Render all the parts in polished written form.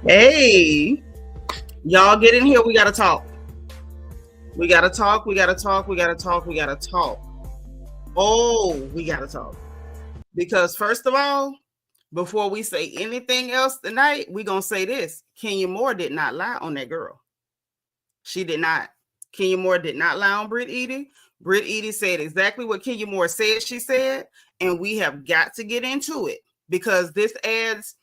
Hey, y'all get in here. We got to talk. We got to talk. We got to talk. We got to talk. We got to talk. Oh, we got to talk. Because, first of all, before we say anything else tonight, we're going to say this. Kenya Moore did not lie on that girl. She did not. Kenya Moore did not lie on Brit Eady. Brit Eady said exactly what Kenya Moore said she said, and we have got to get into it because this adds,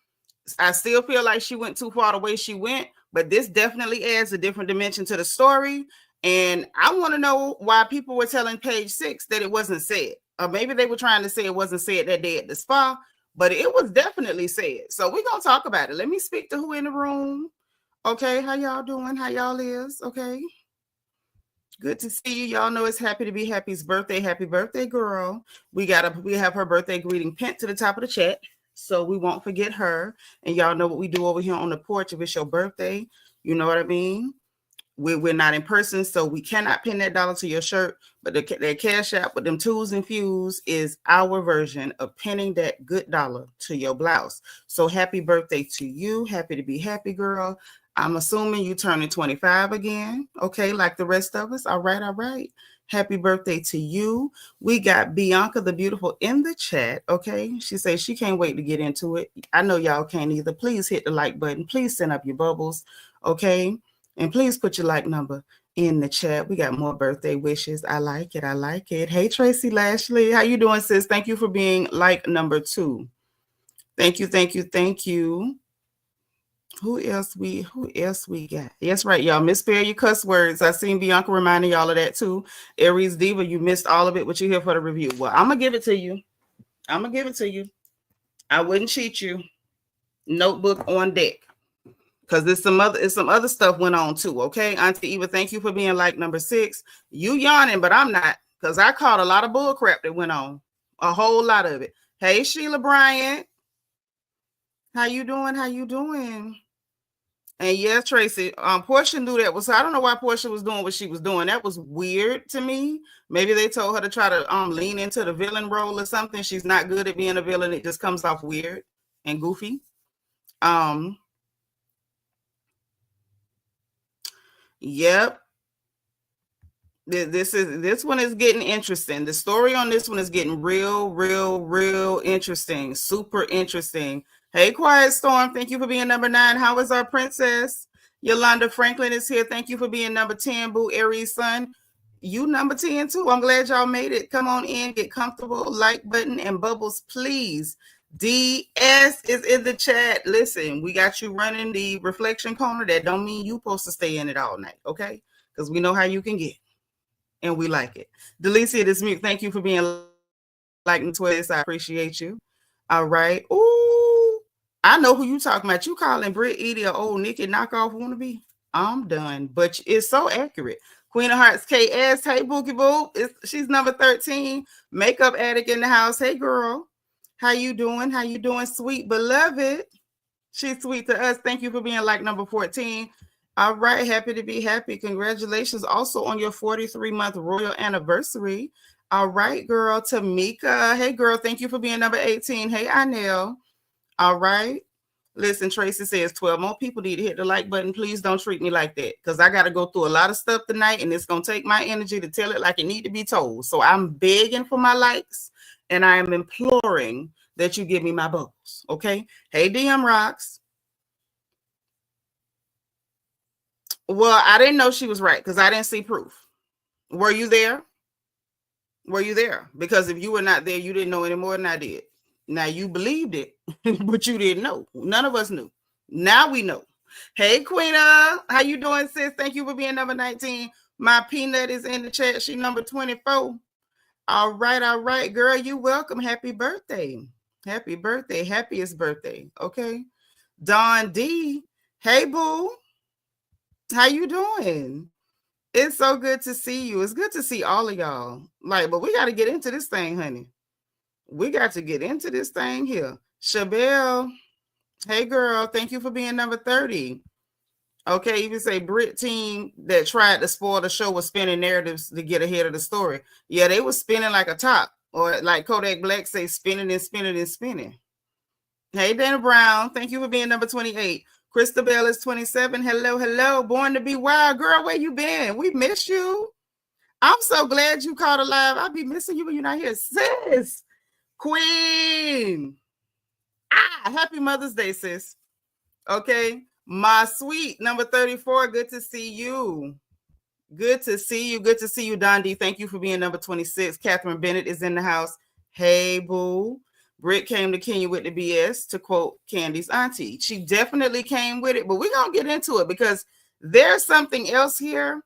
I still feel like she went too far the way she went, but this definitely adds a different dimension to the story. And I want to know why people were telling Page Six that it wasn't said. Or maybe they were trying to say it wasn't said that day at the spa, but it was definitely said. So we're going to talk about it. Let me speak to who in the room. Okay, how y'all doing? How y'all is? Okay. Good to see you. Y'all know it's Happy to be Happy's birthday. Happy birthday, girl. We have her birthday greeting pinned to the top of the chat, so we won't forget her. And y'all know what we do over here on the porch. If it's your birthday, you know what I mean? We're not in person, so we cannot pin that dollar to your shirt. But that Cash App with them tools and fuse is our version of pinning that good dollar to your blouse. So happy birthday to you. Happy to be happy, girl. I'm assuming you turning 25 again, okay, like the rest of us. All right, all right. Happy birthday to you. We got Bianca the Beautiful in the chat, okay? She says she can't wait to get into it. I know y'all can't either. Please hit the like button. Please send up your bubbles, okay? And please put your like number in the chat. We got more birthday wishes. I like it. I like it. Hey, Tracy Lashley. How you doing, sis? Thank you for being like number 2. Thank you, thank you, thank you. Who else we got? Yes, right, y'all. Misspell your cuss words. I seen Bianca reminding y'all of that too. Aries Diva, you missed all of it, but you're here for the review. Well, I'm gonna give it to you. I wouldn't cheat you. Notebook on deck. Because there's some other stuff went on too. Okay. Auntie Eva, thank you for being like number 6. You yawning, but I'm not, because I caught a lot of bull crap that went on. A whole lot of it. Hey, Sheila Bryant. How you doing? How you doing? And yes, Tracy, Porsha knew that was. I don't know why Porsha was doing what she was doing. That was weird to me. Maybe they told her to try to lean into the villain role or something. She's not good at being a villain. It just comes off weird and goofy. Yep. This one is getting interesting. The story on this one is getting real interesting. Super interesting. Hey, Quiet Storm, thank you for being number 9. How is our princess? Yolanda Franklin is here. Thank you for being number 10. Boo Aries Sun, you number 10 too. I'm glad y'all made it. Come on in, get comfortable. Like button and bubbles, please. DS is in the chat. Listen, we got you running the reflection corner. That don't mean you supposed to stay in it all night, okay? Because we know how you can get, and we like it. Delicia, this mute. Thank you for being like Twist. I appreciate you. All right. Ooh, I know who you talking about. You calling Brit Eady an old Nikki knockoff wannabe? I'm done. But it's so accurate. Queen of Hearts KS. Hey, Bookie Boo. She's number 13. Makeup addict in the house. Hey, girl. How you doing? How you doing, sweet beloved? She's sweet to us. Thank you for being like number 14. All right. Happy to be happy. Congratulations also on your 43-month royal anniversary. All right, girl. Tamika. Hey, girl. Thank you for being number 18. Hey, Inel. All right. Listen, Tracy says 12 more people need to hit the like button. Please don't treat me like that, because I got to go through a lot of stuff tonight, and it's going to take my energy to tell it like it need to be told. So I'm begging for my likes, and I am imploring that you give me my bubbles, okay? Hey, DM Rocks. Well, I didn't know she was right because I didn't see proof. Were you there? Were you there? Because if you were not there, you didn't know any more than I did. Now, you believed it, but you didn't know. None of us knew. Now we know. Hey, Queena. How you doing, sis? Thank you for being number 19. My peanut is in the chat. She number 24. All right, girl. You welcome. Happy birthday. Happy birthday. Happiest birthday. Okay. Dawn D. Hey, boo. How you doing? It's so good to see you. It's good to see all of y'all. But we got to get into this thing, honey. We got to get into this thing here. Shabelle. Hey, girl. Thank you for being number 30. Okay, even say Brit team that tried to spoil the show was spinning narratives to get ahead of the story. Yeah, they were spinning like a top, or like Kodak Black say, spinning and spinning and spinning. Hey, Dana Brown. Thank you for being number 28. Christabel is 27. Hello. Born to be wild. Girl, where you been? We miss you. I'm so glad you caught alive. I'll be missing you when you're not here. Sis, Queen. Happy Mother's Day, sis. Okay. My sweet number 34. Good to see you. Good to see you. Good to see you, Dondi. Thank you for being number 26. Catherine Bennett is in the house. Hey, boo. Brit came to Kenya with the BS, to quote Candy's auntie. She definitely came with it, but we're going to get into it because there's something else here.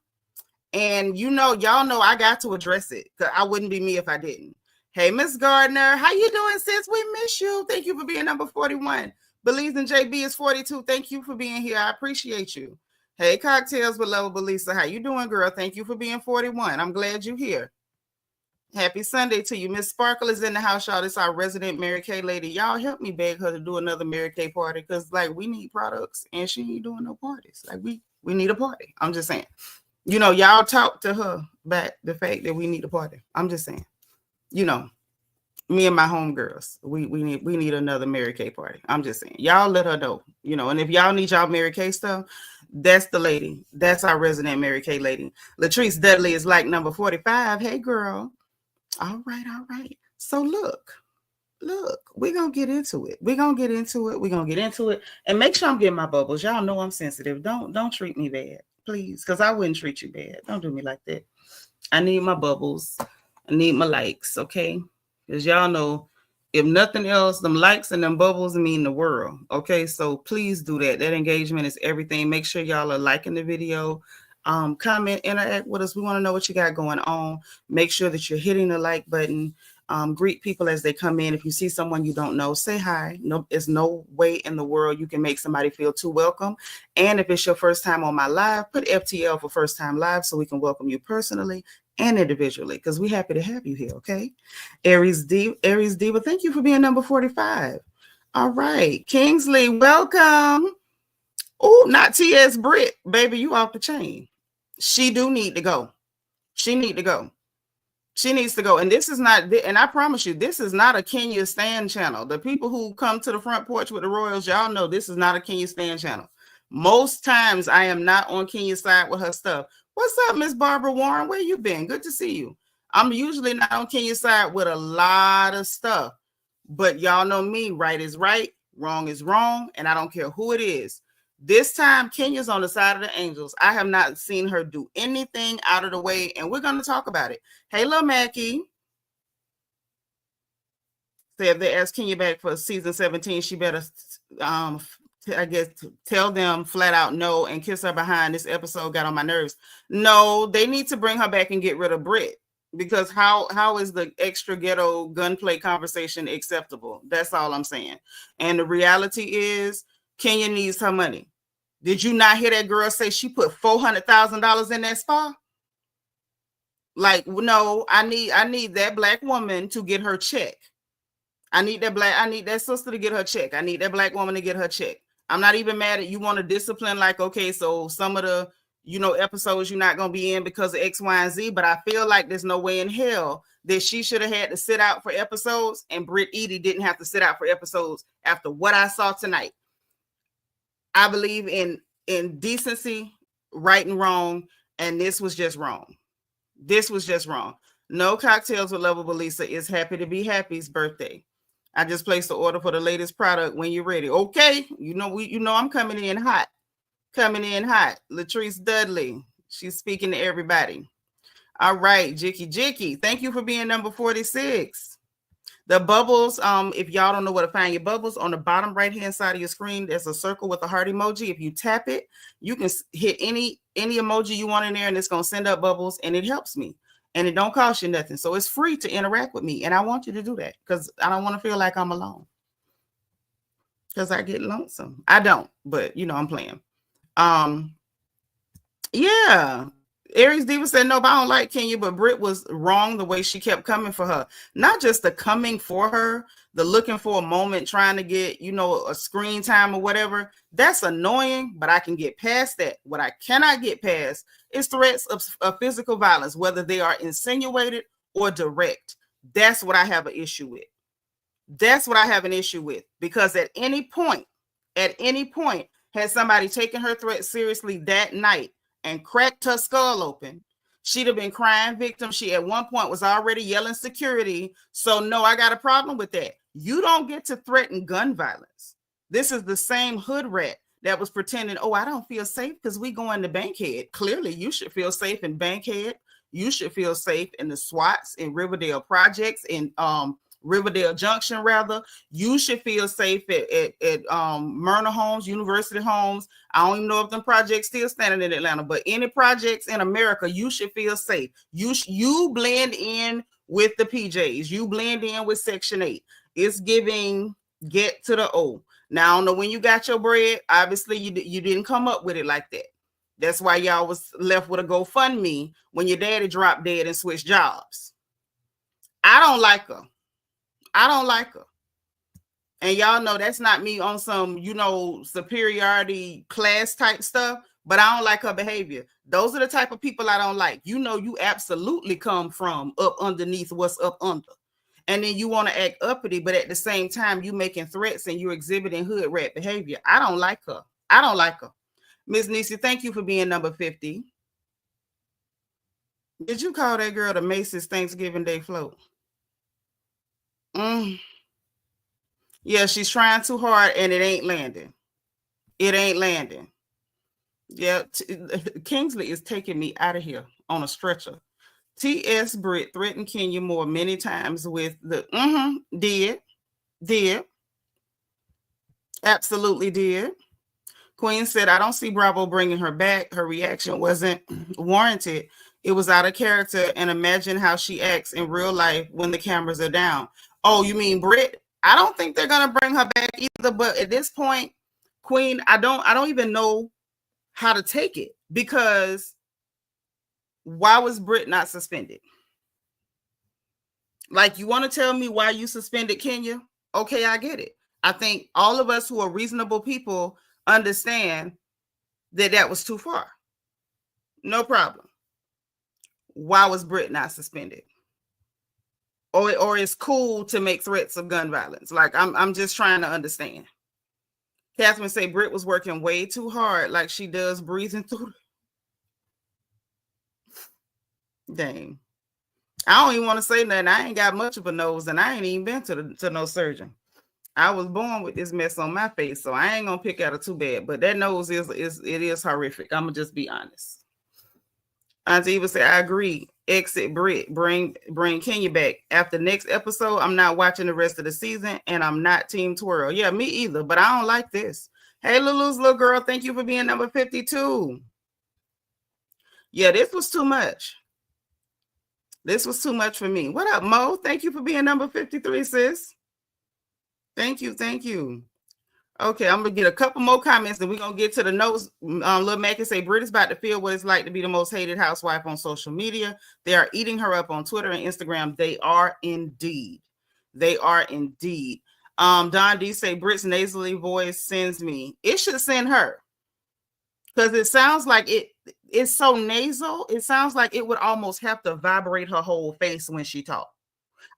And y'all know I got to address it because I wouldn't be me if I didn't. Hey, Miss Gardner, how you doing, sis? We miss you. Thank you for being number 41. Belize and JB is 42. Thank you for being here. I appreciate you. Hey, Cocktails with Lovable Lisa. How you doing, girl? Thank you for being 41. I'm glad you're here. Happy Sunday to you. Miss Sparkle is in the house, y'all. This is our resident Mary Kay lady. Y'all help me beg her to do another Mary Kay party because, like, we need products and she ain't doing no parties. Like, we need a party. I'm just saying. Y'all talk to her about the fact that we need a party. I'm just saying. Me and my homegirls, we need another Mary Kay party. I'm just saying. Y'all let her know. And if y'all need y'all Mary Kay stuff, that's the lady. That's our resident Mary Kay lady. Latrice Dudley is like number 45. Hey, girl. All right. So look, we're going to get into it. And make sure I'm getting my bubbles. Y'all know I'm sensitive. Don't treat me bad, please, because I wouldn't treat you bad. Don't do me like that. I need my bubbles. I need my likes, okay? Because y'all know, if nothing else, them likes and them bubbles mean the world, okay? So please do that. That engagement is everything. Make sure y'all are liking the video. Comment, interact with us. We want to know what you got going on. Make sure that you're hitting the like button. Greet people as they come in. If you see someone you don't know, say hi. No, there's no way in the world you can make somebody feel too welcome. And if it's your first time on my live, put FTL for first time live so we can welcome you personally and individually, because we're happy to have you here, okay? Aries Diva, thank you for being number 45. All right. Kingsley, welcome. Oh, not T.S. Brit. Baby, you off the chain. She do need to go. She needs to go. And this is not, and I promise you, this is not a Kenya Stan channel. The people who come to the front porch with the Royals, y'all know this is not a Kenya Stan channel. Most times I am not on Kenya's side with her stuff. What's up, Miss Barbara Warren? Where you been? Good to see you. I'm usually not on Kenya's side with a lot of stuff. But y'all know me, right is right, wrong is wrong, and I don't care who it is. This time, Kenya's on the side of the Angels. I have not seen her do anything out of the way, and we're going to talk about it. Hey, Lil Mackie. Say if they ask Kenya back for season 17, she better, I guess, tell them flat out no and kiss her behind. This episode got on my nerves. No, they need to bring her back and get rid of Brit. Because how is the extra ghetto gunplay conversation acceptable? That's all I'm saying. And the reality is, Kenya needs her money. Did you not hear that girl say she put $400,000 in that spa? Like, no, I need that black woman to get her check. I need that sister to get her check. I need that black woman to get her check. I'm not even mad at you want to discipline, like, okay, so some of the, episodes you're not going to be in because of X, Y, and Z, but I feel like there's no way in hell that she should have had to sit out for episodes and Brit Eady didn't have to sit out for episodes after what I saw tonight. I believe in decency, right and wrong, and this was just wrong. No Cocktails with Lovable Lisa is happy to be happy's birthday. I just placed the order for the latest product when you're ready. Okay, I'm coming in hot. Latrice Dudley, she's speaking to everybody. All right, Jicky, thank you for being number 46. The bubbles, if y'all don't know where to find your bubbles, on the bottom right-hand side of your screen, there's a circle with a heart emoji. If you tap it, you can hit any emoji you want in there, and it's going to send up bubbles, and it helps me. And it don't cost you nothing. So it's free to interact with me, and I want you to do that because I don't want to feel like I'm alone because I get lonesome. I don't, but, I'm playing. Yeah. Aries Diva said, no, but I don't like Kenya, but Brit was wrong the way she kept coming for her. Not just the coming for her, the looking for a moment, trying to get, a screen time or whatever. That's annoying, but I can get past that. What I cannot get past is threats of physical violence, whether they are insinuated or direct. That's what I have an issue with. Because at any point, had somebody taken her threat seriously that night and cracked her skull open, she'd have been crying victim. She at one point was already yelling security. So no, I got a problem with that. You don't get to threaten gun violence. This is the same hood rat that was pretending, oh, I don't feel safe because we going to Bankhead. Clearly, you should feel safe in Bankhead. You should feel safe in the SWATs, in Riverdale Projects, in Riverdale Junction, rather. You should feel safe at Myrna Homes, University Homes. I don't even know if them projects still standing in Atlanta, but any projects in America, you should feel safe. You blend in with the PJs. You blend in with Section 8. It's giving get to the O. Now, I don't know when you got your bread. Obviously, you didn't come up with it like that. That's why y'all was left with a GoFundMe when your daddy dropped dead and switched jobs. I don't like her. I don't like her. And y'all know that's not me on some, superiority class type stuff, but I don't like her behavior. Those are the type of people I don't like. You absolutely come from up underneath what's up under. And then you want to act uppity, but at the same time, you making threats and you're exhibiting hood rat behavior. I don't like her. I don't like her. Ms. Nisi, thank you for being number 50. Did you call that girl the Macy's Thanksgiving Day float? Yeah, she's trying too hard and it ain't landing. It ain't landing. Yeah, Kingsley is taking me out of here on a stretcher. T.S. Brit threatened Kenya Moore many times with the did. Absolutely did. Queen said, I don't see Bravo bringing her back. Her reaction wasn't warranted. It was out of character, and imagine how she acts in real life when the cameras are down. Oh, you mean Brit? I don't think they're gonna bring her back either. But at this point, Queen, I don't even know how to take it, because why was Brit not suspended? Like, you want to tell me why you suspended Kenya? Okay, I get it. I think all of us who are reasonable people understand that was too far. No problem. Why was Brit not suspended? Or it's cool to make threats of gun violence. Like, I'm just trying to understand. Catherine say Brit was working way too hard, like she does breathing through. Dang. I don't even want to say nothing. I ain't got much of a nose, and I ain't even been to no surgeon. I was born with this mess on my face, so I ain't gonna pick out it too bad. But that nose is horrific. I'm gonna just be honest. Auntie Eva said, I agree. Exit Brit. Bring Kenya back. After next episode, I'm not watching the rest of the season, and I'm not Team Twirl. Yeah, me either, but I don't like this. Hey, Lulu's little girl, thank you for being number 52. Yeah, this was too much. This was too much for me. What up, Mo? Thank you for being number 53, sis. Thank you. Okay, I'm going to get a couple more comments, and we're going to get to the notes. Lil Mackie say, Brit is about to feel what it's like to be the most hated housewife on social media. They are eating her up on Twitter and Instagram. They are indeed. Don D say, Brit's nasally voice sends me. It should send her, because it sounds like it's so nasal. It sounds like it would almost have to vibrate her whole face when she talks.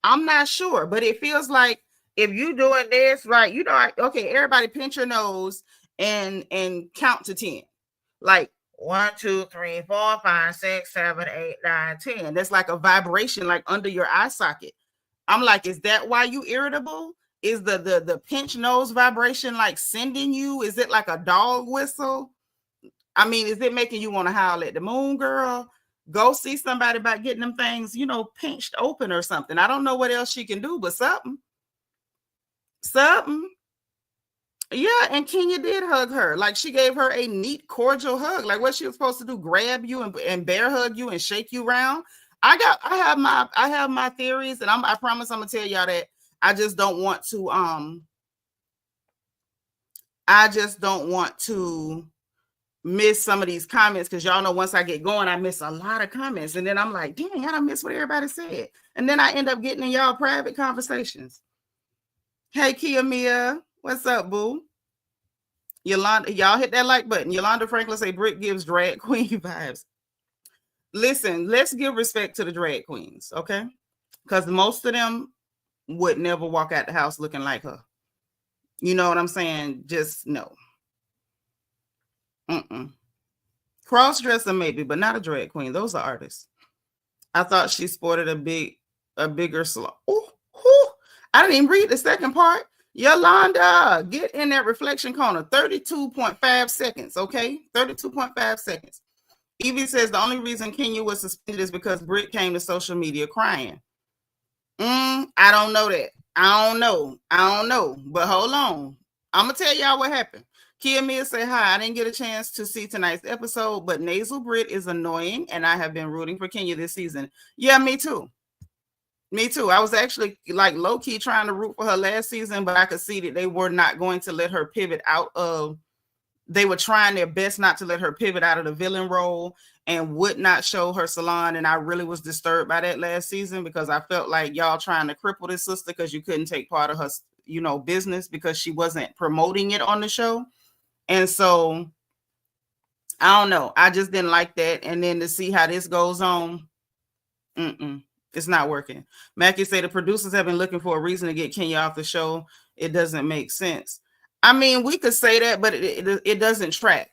I'm not sure, but it feels like if you doing this right, okay, everybody pinch your nose and count to 10. Like 1, 2, 3, 4, 5, 6, 7, 8, 9, 10. That's like a vibration, like under your eye socket. I'm like, is that why you irritable? Is the pinch nose vibration like sending you? Is it like a dog whistle? I mean, is it making you want to howl at the moon, girl? Go see somebody about getting them things, pinched open or something. I don't know what else she can do, but something. Yeah, and Kenya did hug her. Like, she gave her a neat, cordial hug. Like, what she was supposed to do, grab you and bear hug you and shake you around. I have my theories, and I promise I'm gonna tell y'all that I just don't want to miss some of these comments, because y'all know once I get going, I miss a lot of comments, and then I'm like, dang, I don't miss what everybody said, and then I end up getting in y'all private conversations. Hey, Kia Mia, what's up, boo? Yolanda, y'all hit that like button. Yolanda Franklin say Brit gives drag queen vibes. Listen, let's give respect to the drag queens, okay? Because most of them would never walk out the house looking like her. You know what I'm saying? Just no. Cross-dresser maybe, but not a drag queen. Those are artists. I thought she sported a bigger slow. I didn't even read the second part. Yolanda, get in that reflection corner. 32.5 seconds, okay? 32.5 seconds. Evie says the only reason Kenya was suspended is because Brit came to social media crying. I don't know that. I don't know. But hold on. I'm going to tell y'all what happened. Kia Mia say hi. I didn't get a chance to see tonight's episode, but Nasal Brit is annoying, and I have been rooting for Kenya this season. Yeah, me too. Me too. I was actually like low-key trying to root for her last season, but I could see that they were not going to let her pivot out of, they were trying their best not to let her pivot out of the villain role and would not show her salon. And I really was disturbed by that last season because I felt like y'all trying to cripple this sister because you couldn't take part of her, business because she wasn't promoting it on the show. And so I don't know. I just didn't like that. And then to see how this goes on, it's not working. Mackie said the producers have been looking for a reason to get Kenya off the show. It doesn't make sense. I mean, we could say that, but it doesn't track.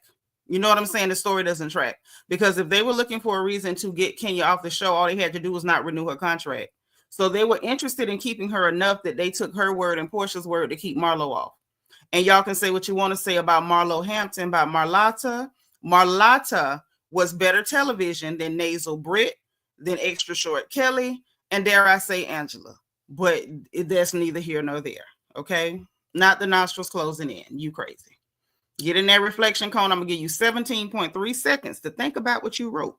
You know what I'm saying? The story doesn't track. Because if they were looking for a reason to get Kenya off the show, all they had to do was not renew her contract. So they were interested in keeping her enough that they took her word and Porsha's word to keep Marlo off. And y'all can say what you want to say about Marlo Hampton, about Marlotta. Marlotta was better television than Nasal Brit, than Extra Short Kelly, and dare I say Angela. But that's neither here nor there, okay? Not the nostrils closing in. You crazy. Get in that reflection cone. I'm going to give you 17.3 seconds to think about what you wrote.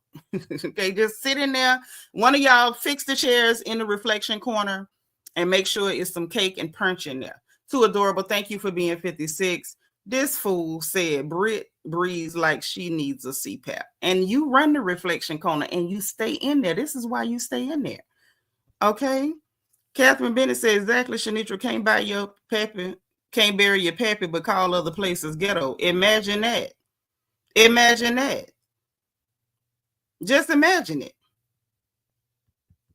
Okay, just sit in there. One of y'all fix the chairs in the reflection corner and make sure it's some cake and punch in there. Too adorable. Thank you for being 56. This fool said Brit breathes like she needs a CPAP. And you run the reflection corner and you stay in there. This is why you stay in there. Okay? Catherine Bennett said exactly, Seanitra, can't buy your pappy, can't bury your pappy, but call other places ghetto. Imagine that. Imagine that. Just imagine it.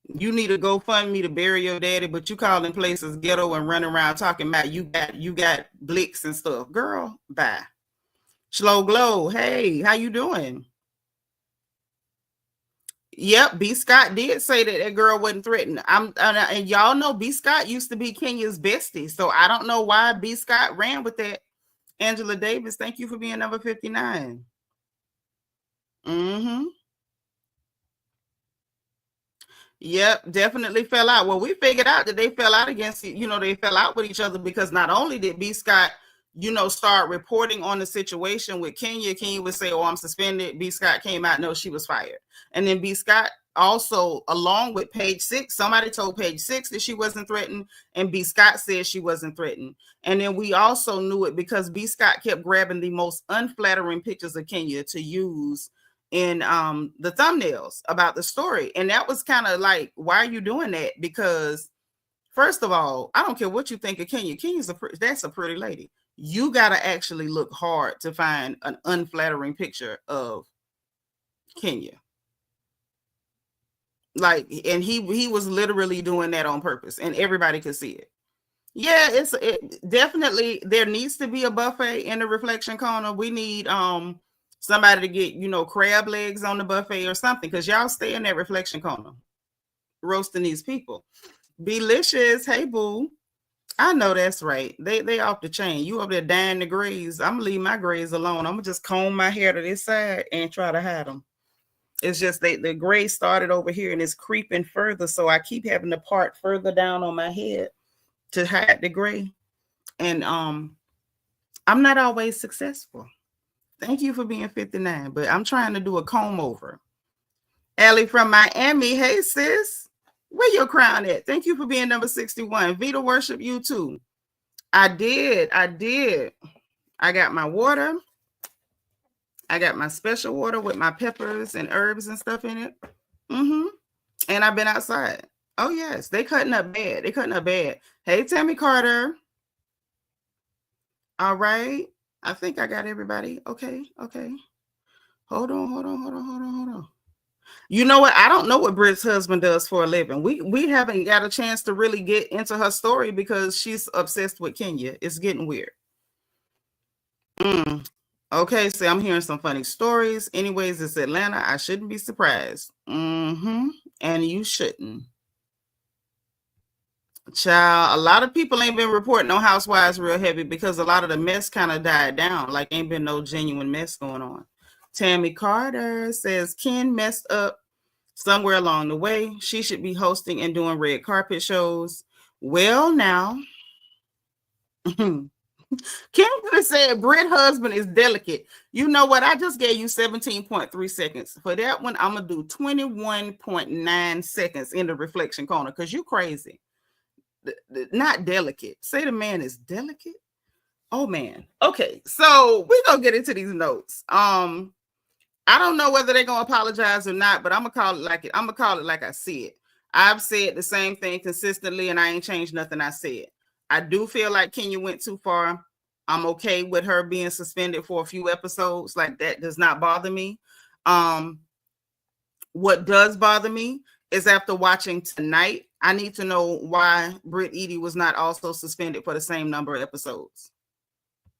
You need to GoFundMe to bury your daddy, but you calling places ghetto and running around talking about you got blicks and stuff. Girl, bye. Slow Glow, hey, how you doing? Yep, B. Scott did say that girl wasn't threatened. And y'all know B. Scott used to be Kenya's bestie, so I don't know why B. Scott ran with that. Angela Davis, thank you for being number 59. Yep, definitely fell out. Well, we figured out that they fell out against, they fell out with each other because not only did B. Scott, start reporting on the situation with Kenya. Kenya would say, oh, I'm suspended. B. Scott came out, no, she was fired. And then B. Scott also, along with Page Six, somebody told Page Six that she wasn't threatened, and B. Scott said she wasn't threatened. And then we also knew it because B. Scott kept grabbing the most unflattering pictures of Kenya to use in the thumbnails about the story. And that was kind of like, why are you doing that? Because first of all, I don't care what you think of Kenya. That's a pretty lady. You got to actually look hard to find an unflattering picture of Kenya. Like, and he was literally doing that on purpose, and everybody could see it. Yeah, it definitely, there needs to be a buffet in the reflection corner. We need somebody to get, crab legs on the buffet or something, because y'all stay in that reflection corner roasting these people. Belicious, hey boo. I know that's right. They off the chain. You up there dying the grays. I'm gonna leave my grays alone. I'm gonna just comb my hair to this side and try to hide them. It's just the gray started over here and it's creeping further, so I keep having to part further down on my head to hide the gray. And I'm not always successful. Thank you for being 59, but I'm trying to do a comb over. Ellie from Miami, hey sis, where your crown at? Thank you for being number 61. Vita worship you too. I did. I got my water. I got my special water with my peppers and herbs and stuff in it. And I've been outside. Oh yes, they cutting up bad. Hey Tammy Carter. All right. I think I got everybody. Okay. Hold on. You know what? I don't know what Brit's husband does for a living. We haven't got a chance to really get into her story because she's obsessed with Kenya. It's getting weird. Okay, so I'm hearing some funny stories. Anyways, it's Atlanta. I shouldn't be surprised. And you shouldn't. Child, a lot of people ain't been reporting on Housewives real heavy because a lot of the mess kind of died down. Like, ain't been no genuine mess going on. Tammy Carter says Ken messed up somewhere along the way. She should be hosting and doing red carpet shows. Well, now, Kim said Brit husband is delicate. You know what? I just gave you 17.3 seconds. For that one, I'm going to do 21.9 seconds in the reflection corner because you crazy. Not delicate. Say the man is delicate. Oh man. Okay, so we're gonna get into these notes. I don't know whether they're gonna apologize or not, but I'm gonna call it like I see it. I've said the same thing consistently, and I ain't changed nothing I said. I do feel like Kenya went too far. I'm okay with her being suspended for a few episodes. Like, that does not bother me. What does bother me is after watching tonight, I need to know why Brit Eady was not also suspended for the same number of episodes.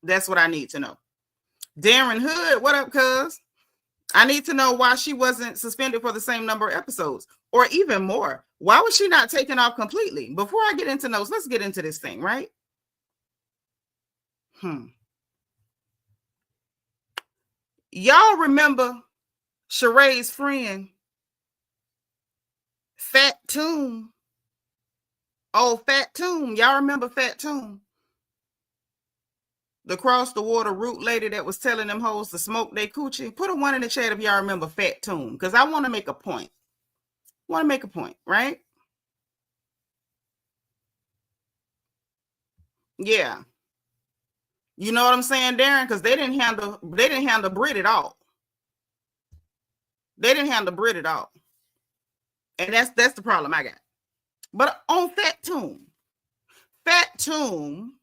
That's what I need to know. Darren Hood, what up, cuz? I need to know why she wasn't suspended for the same number of episodes, or even more. Why was she not taken off completely? Before I get into those, let's get into this thing, right? Y'all remember Sheree's friend, Fat Toom? Oh, Fat Toom. Y'all remember Fat Toom? The cross the water root lady that was telling them hoes to smoke they coochie. Put a 1 in the chat if y'all remember Fat Toom, because I want to make a point. Right? Yeah. You know what I'm saying, Darren? Because they didn't handle Brit at all. They didn't handle Brit at all. And that's the problem I got. But on Fat Toom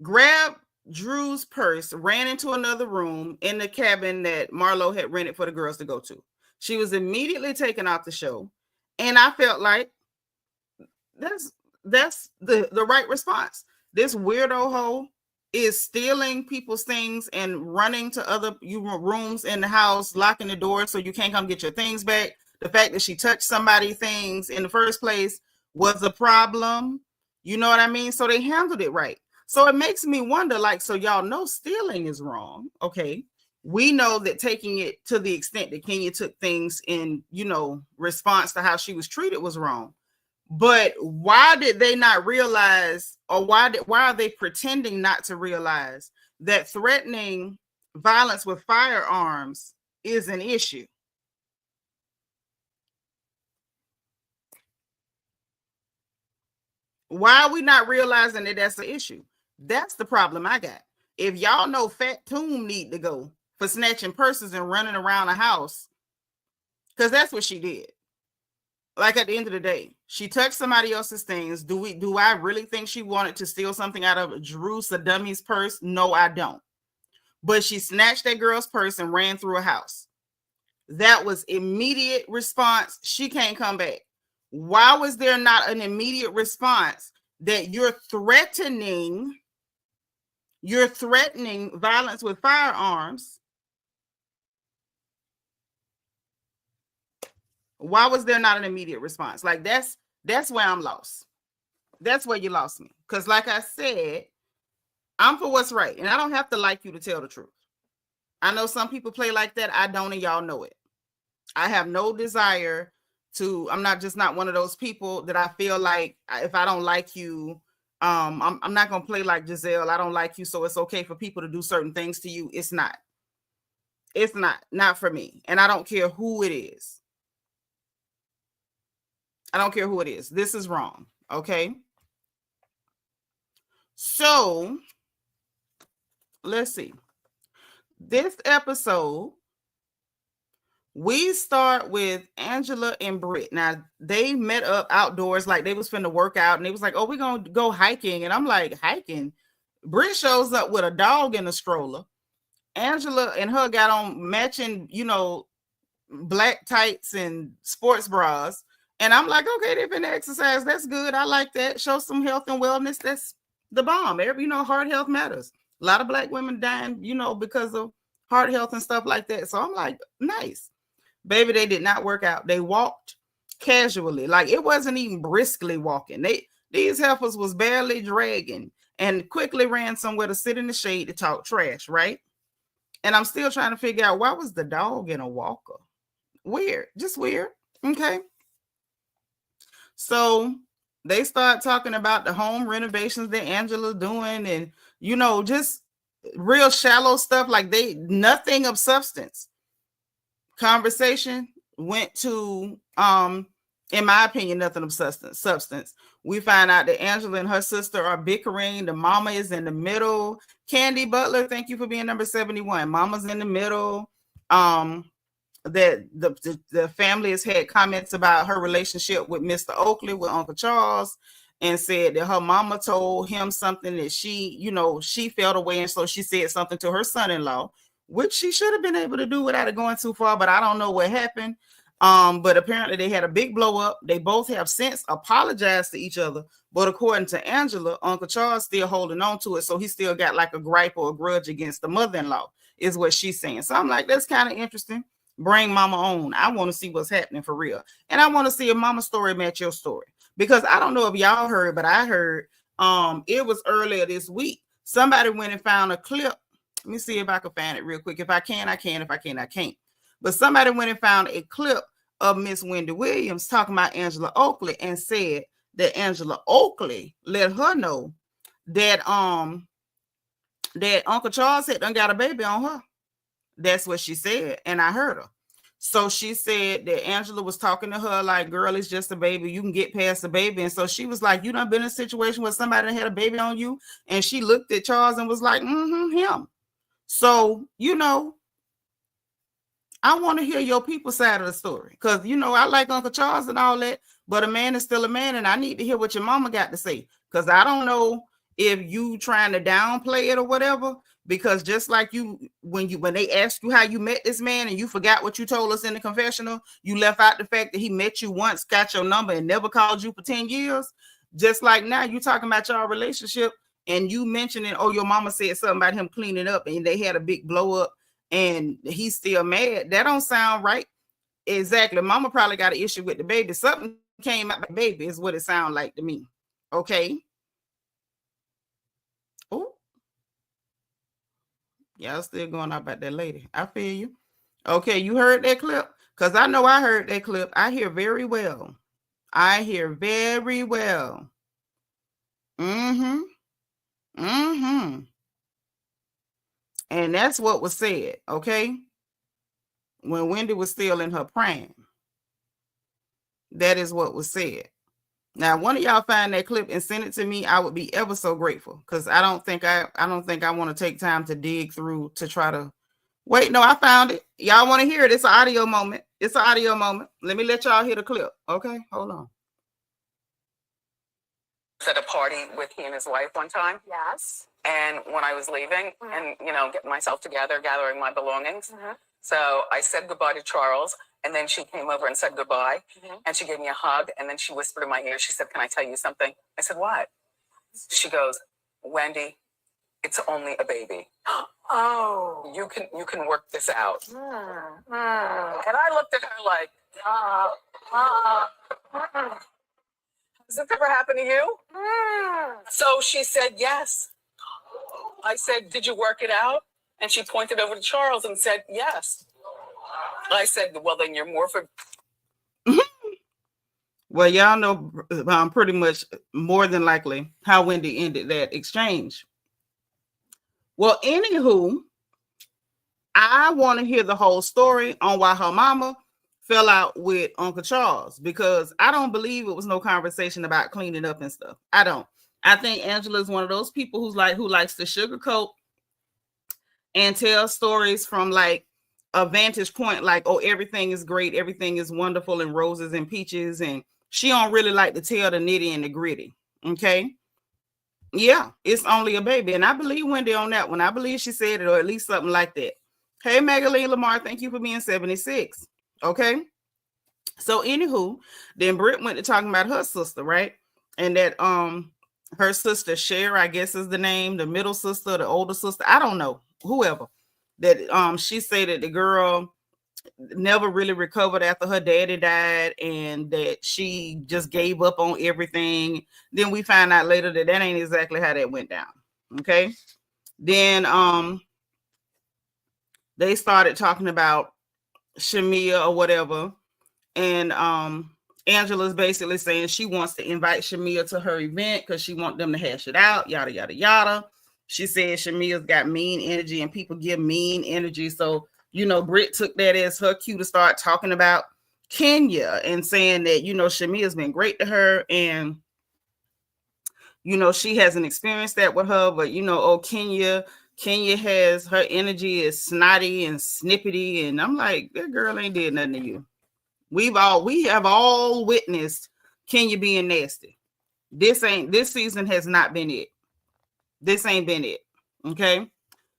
grabbed Drew's purse, ran into another room in the cabin that Marlo had rented for the girls to go to. She was immediately taken off the show. And I felt like that's the right response. This weirdo hoe is stealing people's things and running to other rooms in the house, locking the door so you can't come get your things back. The fact that she touched somebody's things in the first place was a problem. You know what I mean? So they handled it right. So it makes me wonder, like, so y'all know stealing is wrong. Okay. We know that taking it to the extent that Kenya took things in, response to how she was treated was wrong. But why did they not realize, or why are they pretending not to realize that threatening violence with firearms is an issue? Why are we not realizing that that's an issue? That's the problem I got. If y'all know Fat Toom need to go for snatching purses and running around the house, because that's what she did. Like, at the end of the day, she touched somebody else's things. Do I really think she wanted to steal something out of Drew Saddami's purse? No, I don't. But she snatched that girl's purse and ran through a house. That was immediate response. She can't come back. Why was there not an immediate response that you're threatening violence with firearms? Why was there not an immediate response? Like, that's where I'm lost. That's where you lost me. Because like I said, I'm for what's right. And I don't have to like you to tell the truth. I know some people play like that. I don't, and y'all know it. I have no desire to, I'm not one of those people that I feel like if I don't like you, I'm not going to play like Giselle. I don't like you, so it's okay for people to do certain things to you. It's not. It's not for me. And I don't care who it is. I don't care who it is. This is wrong. Okay. So let's see. This episode, we start with Angela and Brit. Now, they met up outdoors, like they was finna work out, and they was like, oh, we're going to go hiking. And I'm like, hiking? Brit shows up with a dog in a stroller. Angela and her got on matching, black tights and sports bras. And I'm like, okay, they've been exercise. That's good. I like that. Show some health and wellness. That's the bomb. Heart health matters. A lot of Black women dying, because of heart health and stuff like that. So I'm like, nice. Baby, they did not work out. They walked casually. Like, it wasn't even briskly walking. These heifers was barely dragging and quickly ran somewhere to sit in the shade to talk trash, right? And I'm still trying to figure out, why was the dog in a walker? Weird. Just weird. Okay. So they start talking about the home renovations that Angela's doing, and just real shallow stuff. Like, nothing of substance. Conversation went to in my opinion, nothing of substance. We find out that Angela and her sister are bickering. The mama is in the middle. Candy Butler, thank you for being number 71. Mama's in the middle. That the family has had comments about her relationship with Mr. Oakley, with Uncle Charles, and said that her mama told him something that she felt away, and so she said something to her son-in-law, which she should have been able to do without it going too far, but I don't know what happened. But apparently they had a big blow up. They both have since apologized to each other, but according to Angela, Uncle Charles still holding on to it, so he still got like a gripe or a grudge against the mother-in-law, is what she's saying. So I'm like, that's kind of interesting. Bring mama on. I want to see what's happening for real. And I want to see if mama's story match your story. Because I don't know if y'all heard, but I heard it was earlier this week. Somebody went and found a clip. Let me see if I can find it real quick. If I can, I can. If I can, I can't. But somebody went and found a clip of Miss Wendy Williams talking about Angela Oakley and said that Angela Oakley let her know that that Uncle Charles had done got a baby on her. That's what she said, and I heard her. So she said that Angela was talking to her like, girl, it's just a baby. You can get past the baby. And so she was like, you done been in a situation where somebody had a baby on you? And she looked at Charles and was like, him. So, I want to hear your people's side of the story. Because, I like Uncle Charles and all that, but a man is still a man, and I need to hear what your mama got to say. Because I don't know if you trying to downplay it or whatever. Because just like when they asked you how you met this man and you forgot what you told us in the confessional, you left out the fact that he met you once, got your number, and never called you for 10 years. Just like now, you talking about your relationship and you mentioning, oh, your mama said something about him cleaning up and they had a big blow up and he's still mad. That don't sound right. Exactly. Mama probably got an issue with the baby. Something came out of the baby is what it sounds like to me. Okay. Oh. Y'all still going on about that lady. I feel you. Okay, you heard that clip? Because I know I heard that clip. I hear very well. I hear very well. And that's what was said, okay? When Wendy was still in her prime. That is what was said. Now, one of y'all find that clip and send it to me, I would be ever so grateful, because I don't think I want to take time to dig through to try to wait. No, I found it. Y'all want to hear it? It's an audio moment. It's an audio moment. Let me let y'all hear the clip. Okay, hold on. At a party with he and his wife one time. Yes. And when I was leaving and getting myself together, gathering my belongings, so I said goodbye to Charles. And then she came over and said goodbye. And she gave me a hug. And then she whispered in my ear. She said, "Can I tell you something?" I said, "What?" She goes, "Wendy, it's only a baby. Oh. You can work this out." And I looked at her like, "Has this ever happened to you?" So she said, "Yes." I said, "Did you work it out?" And she pointed over to Charles and said, "Yes." I said, "Well, then you're more for..." Well, y'all know pretty much more than likely how Wendy ended that exchange. Well, anywho, I want to hear the whole story on why her mama fell out with Uncle Charles, because I don't believe it was no conversation about cleaning up and stuff. I don't. I think Angela is one of those people who likes to sugarcoat and tell stories from like a vantage point, like, oh, everything is great, everything is wonderful and roses and peaches, and she don't really like to tell the nitty and the gritty. Okay. Yeah, it's only a baby. And I believe Wendy on that one. I believe she said it, or at least something like that. Hey, Magaline Lamar, thank you for being 76. Okay. So anywho, then Brit went to talking about her sister, right? And that her sister Cher, I guess is the name, the middle sister, the older sister, I don't know, whoever, that she said that the girl never really recovered after her daddy died, and that she just gave up on everything. Then we find out later that that ain't exactly how that went down. Okay. Then they started talking about Shamea or whatever, and Angela's basically saying she wants to invite Shamea to her event because she wants them to hash it out, yada yada yada. She said Shamea's got mean energy and people give mean energy, so Brit took that as her cue to start talking about Kenya and saying that Shamea's been great to her, and she hasn't experienced that with her, but Kenya has, her energy is snotty and snippety, and I'm like, that girl ain't did nothing to you. We have all witnessed Kenya being nasty. This season has not been it. This ain't been it. Okay.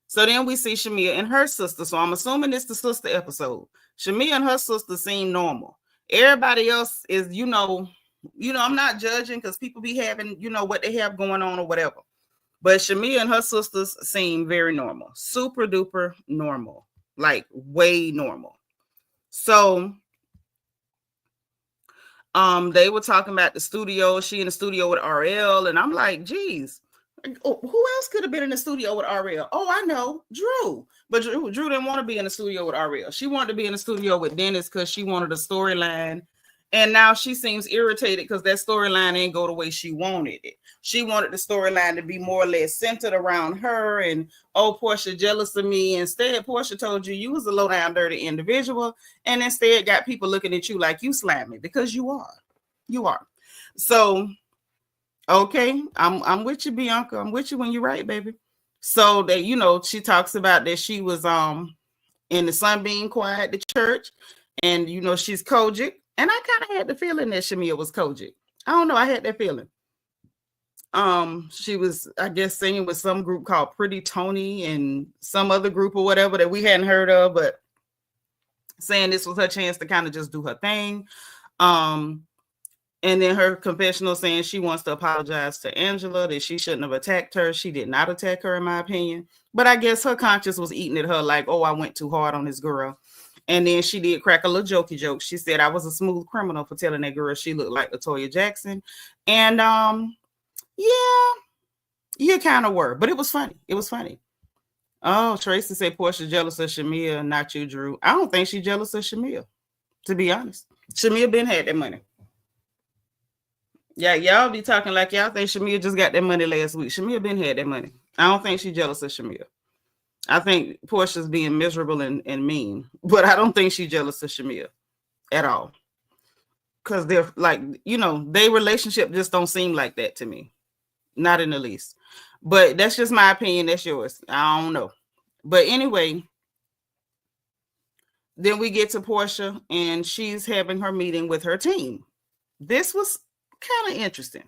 So then we see Shamea and her sister. So I'm assuming it's the sister episode. Shamea and her sister seem normal. Everybody else is, I'm not judging because people be having, what they have going on or whatever. But Shamea and her sisters seem very normal. Super duper normal. Like way normal. So they were talking about the studio. She in the studio with RL, and I'm like, geez, who else could have been in the studio with RL? Oh, I know, Drew. But Drew didn't want to be in the studio with RL. She wanted to be in the studio with Dennis because she wanted a storyline. And now she seems irritated because that storyline ain't go the way she wanted it. She wanted the storyline to be more or less centered around her and, oh, Porsha jealous of me. Instead, Porsha told you was a low down dirty individual, and instead got people looking at you like you slimy, because you are. You are. So, okay, I'm with you, Bianca. I'm with you when you're right, baby. So that, she talks about that she was in the Sunbeam Choir at the church, and she's Kojic. And I kind of had the feeling that Shamea was Kojic. I don't know. I had that feeling. She was, I guess, singing with some group called Pretty Tony and some other group or whatever that we hadn't heard of, but saying this was her chance to kind of just do her thing. And then her confessional saying she wants to apologize to Angela, that she shouldn't have attacked her. She did not attack her, in my opinion. But I guess her conscience was eating at her like, oh, I went too hard on this girl. And then she did crack a little jokey joke. She said, I was a smooth criminal for telling that girl she looked like LaToya Jackson. And yeah, you kind of were. But it was funny. It was funny. Oh, Tracy said Porsha jealous of Shamea, not you, Drew. I don't think she's jealous of Shamea, to be honest. Shamea been had that money. Yeah, y'all be talking like y'all think Shamea just got that money last week. Shamea been had that money. I don't think she's jealous of Shamea. I think Porsha's being miserable and mean, but I don't think she's jealous of Shamea at all. Because they're like, their relationship just don't seem like that to me. Not in the least. But that's just my opinion. That's yours. I don't know. But anyway, then we get to Porsha, and she's having her meeting with her team. This was kind of interesting.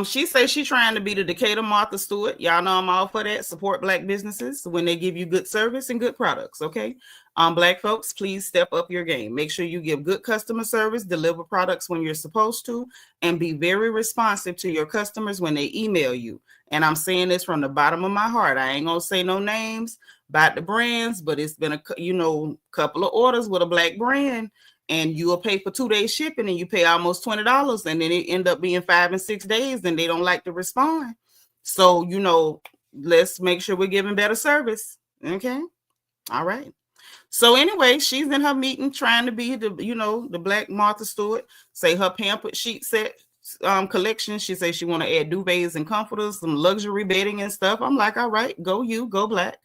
She says she's trying to be the Decatur Martha Stewart. Y'all know I'm all for that. Support Black businesses when they give you good service and good products. Okay. Black folks, please step up your game. Make sure you give good customer service, deliver products when you're supposed to, and be very responsive to your customers when they email you. And I'm saying this from the bottom of my heart. I ain't gonna say no names about the brands, but it's been a couple of orders with a Black brand. And you will pay for 2 days shipping, and you pay almost $20, and then it end up being 5 and 6 days, and they don't like to respond. So, let's make sure we're giving better service. Okay. All right. So anyway, she's in her meeting trying to be the Black Martha Stewart. Say her pampered sheet set collection. She says she want to add duvets and comforters, some luxury bedding and stuff. I'm like, all right, go you, go Black.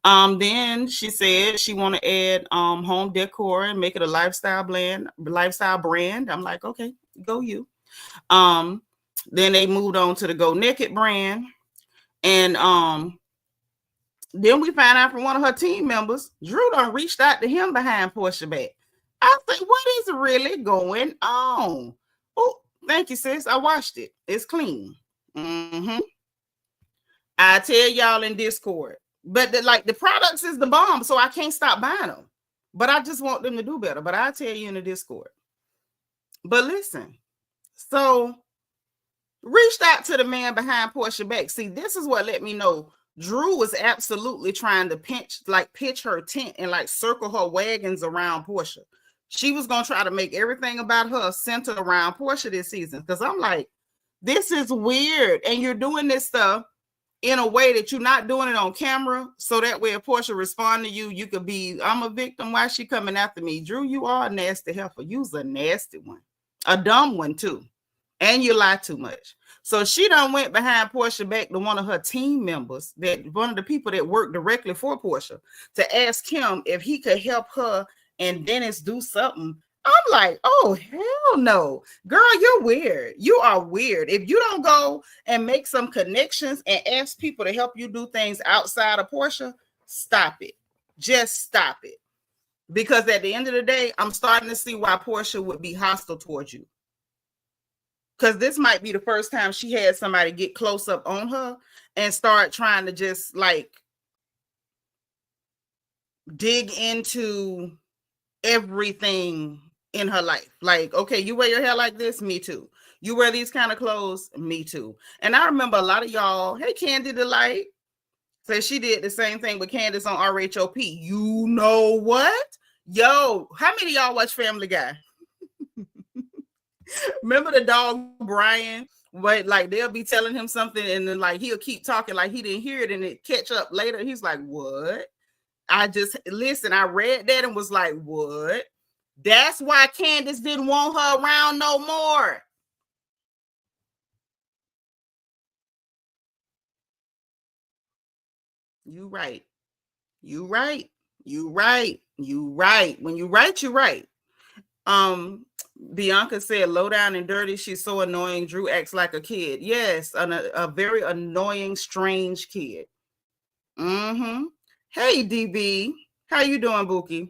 Then she said she want to add home decor and make it a lifestyle brand. I'm like, okay, go you. Then they moved on to the Go Naked brand. And then we find out from one of her team members, Drew done reached out to him behind Porsha back. I was like, what is really going on? Oh, thank you, sis. I watched it. It's clean. I tell y'all in Discord. But the products is the bomb, so I can't stop buying them. But I just want them to do better. But I'll tell you in the Discord. But listen, so reached out to the man behind Porsha back. See, this is what let me know Drew was absolutely trying to pitch her tent and like circle her wagons around Porsha. She was gonna try to make everything about her centered around Porsha this season. Because I'm like, this is weird, and you're doing this stuff in a way that you're not doing it on camera, so that way if Porsha respond to you, you could be, I'm a victim. Why is she coming after me? Drew, you are a nasty heifer. You's a nasty one, a dumb one too, and you lie too much. So she done went behind Porsha back to one of her team members, that one of the people that work directly for Porsha, to ask him if he could help her and Dennis do something. I'm like, oh, hell no. Girl, you're weird. You are weird. If you don't go and make some connections and ask people to help you do things outside of Porsha, stop it. Just stop it. Because at the end of the day, I'm starting to see why Porsha would be hostile towards you. Because this might be the first time she had somebody get close up on her and start trying to just like dig into everything in her life. Like, okay, you wear your hair like this? Me too. You wear these kind of clothes? Me too. And I remember a lot of y'all, hey, Candy Delight, said she did the same thing with Candace on RHOP. You know what? Yo, how many of y'all watch Family Guy? Remember the dog Brian? But like they'll be telling him something and then like he'll keep talking like he didn't hear it and it catch up later. He's like, what? I read that and was like, what? That's why Candace didn't want her around no more. You right. You right. You right. You right. When you right, you right. Bianca said, low down and dirty. She's so annoying. Drew acts like a kid. Yes, a very annoying, strange kid. Mm-hmm. Hey, DB. How you doing, Bookie?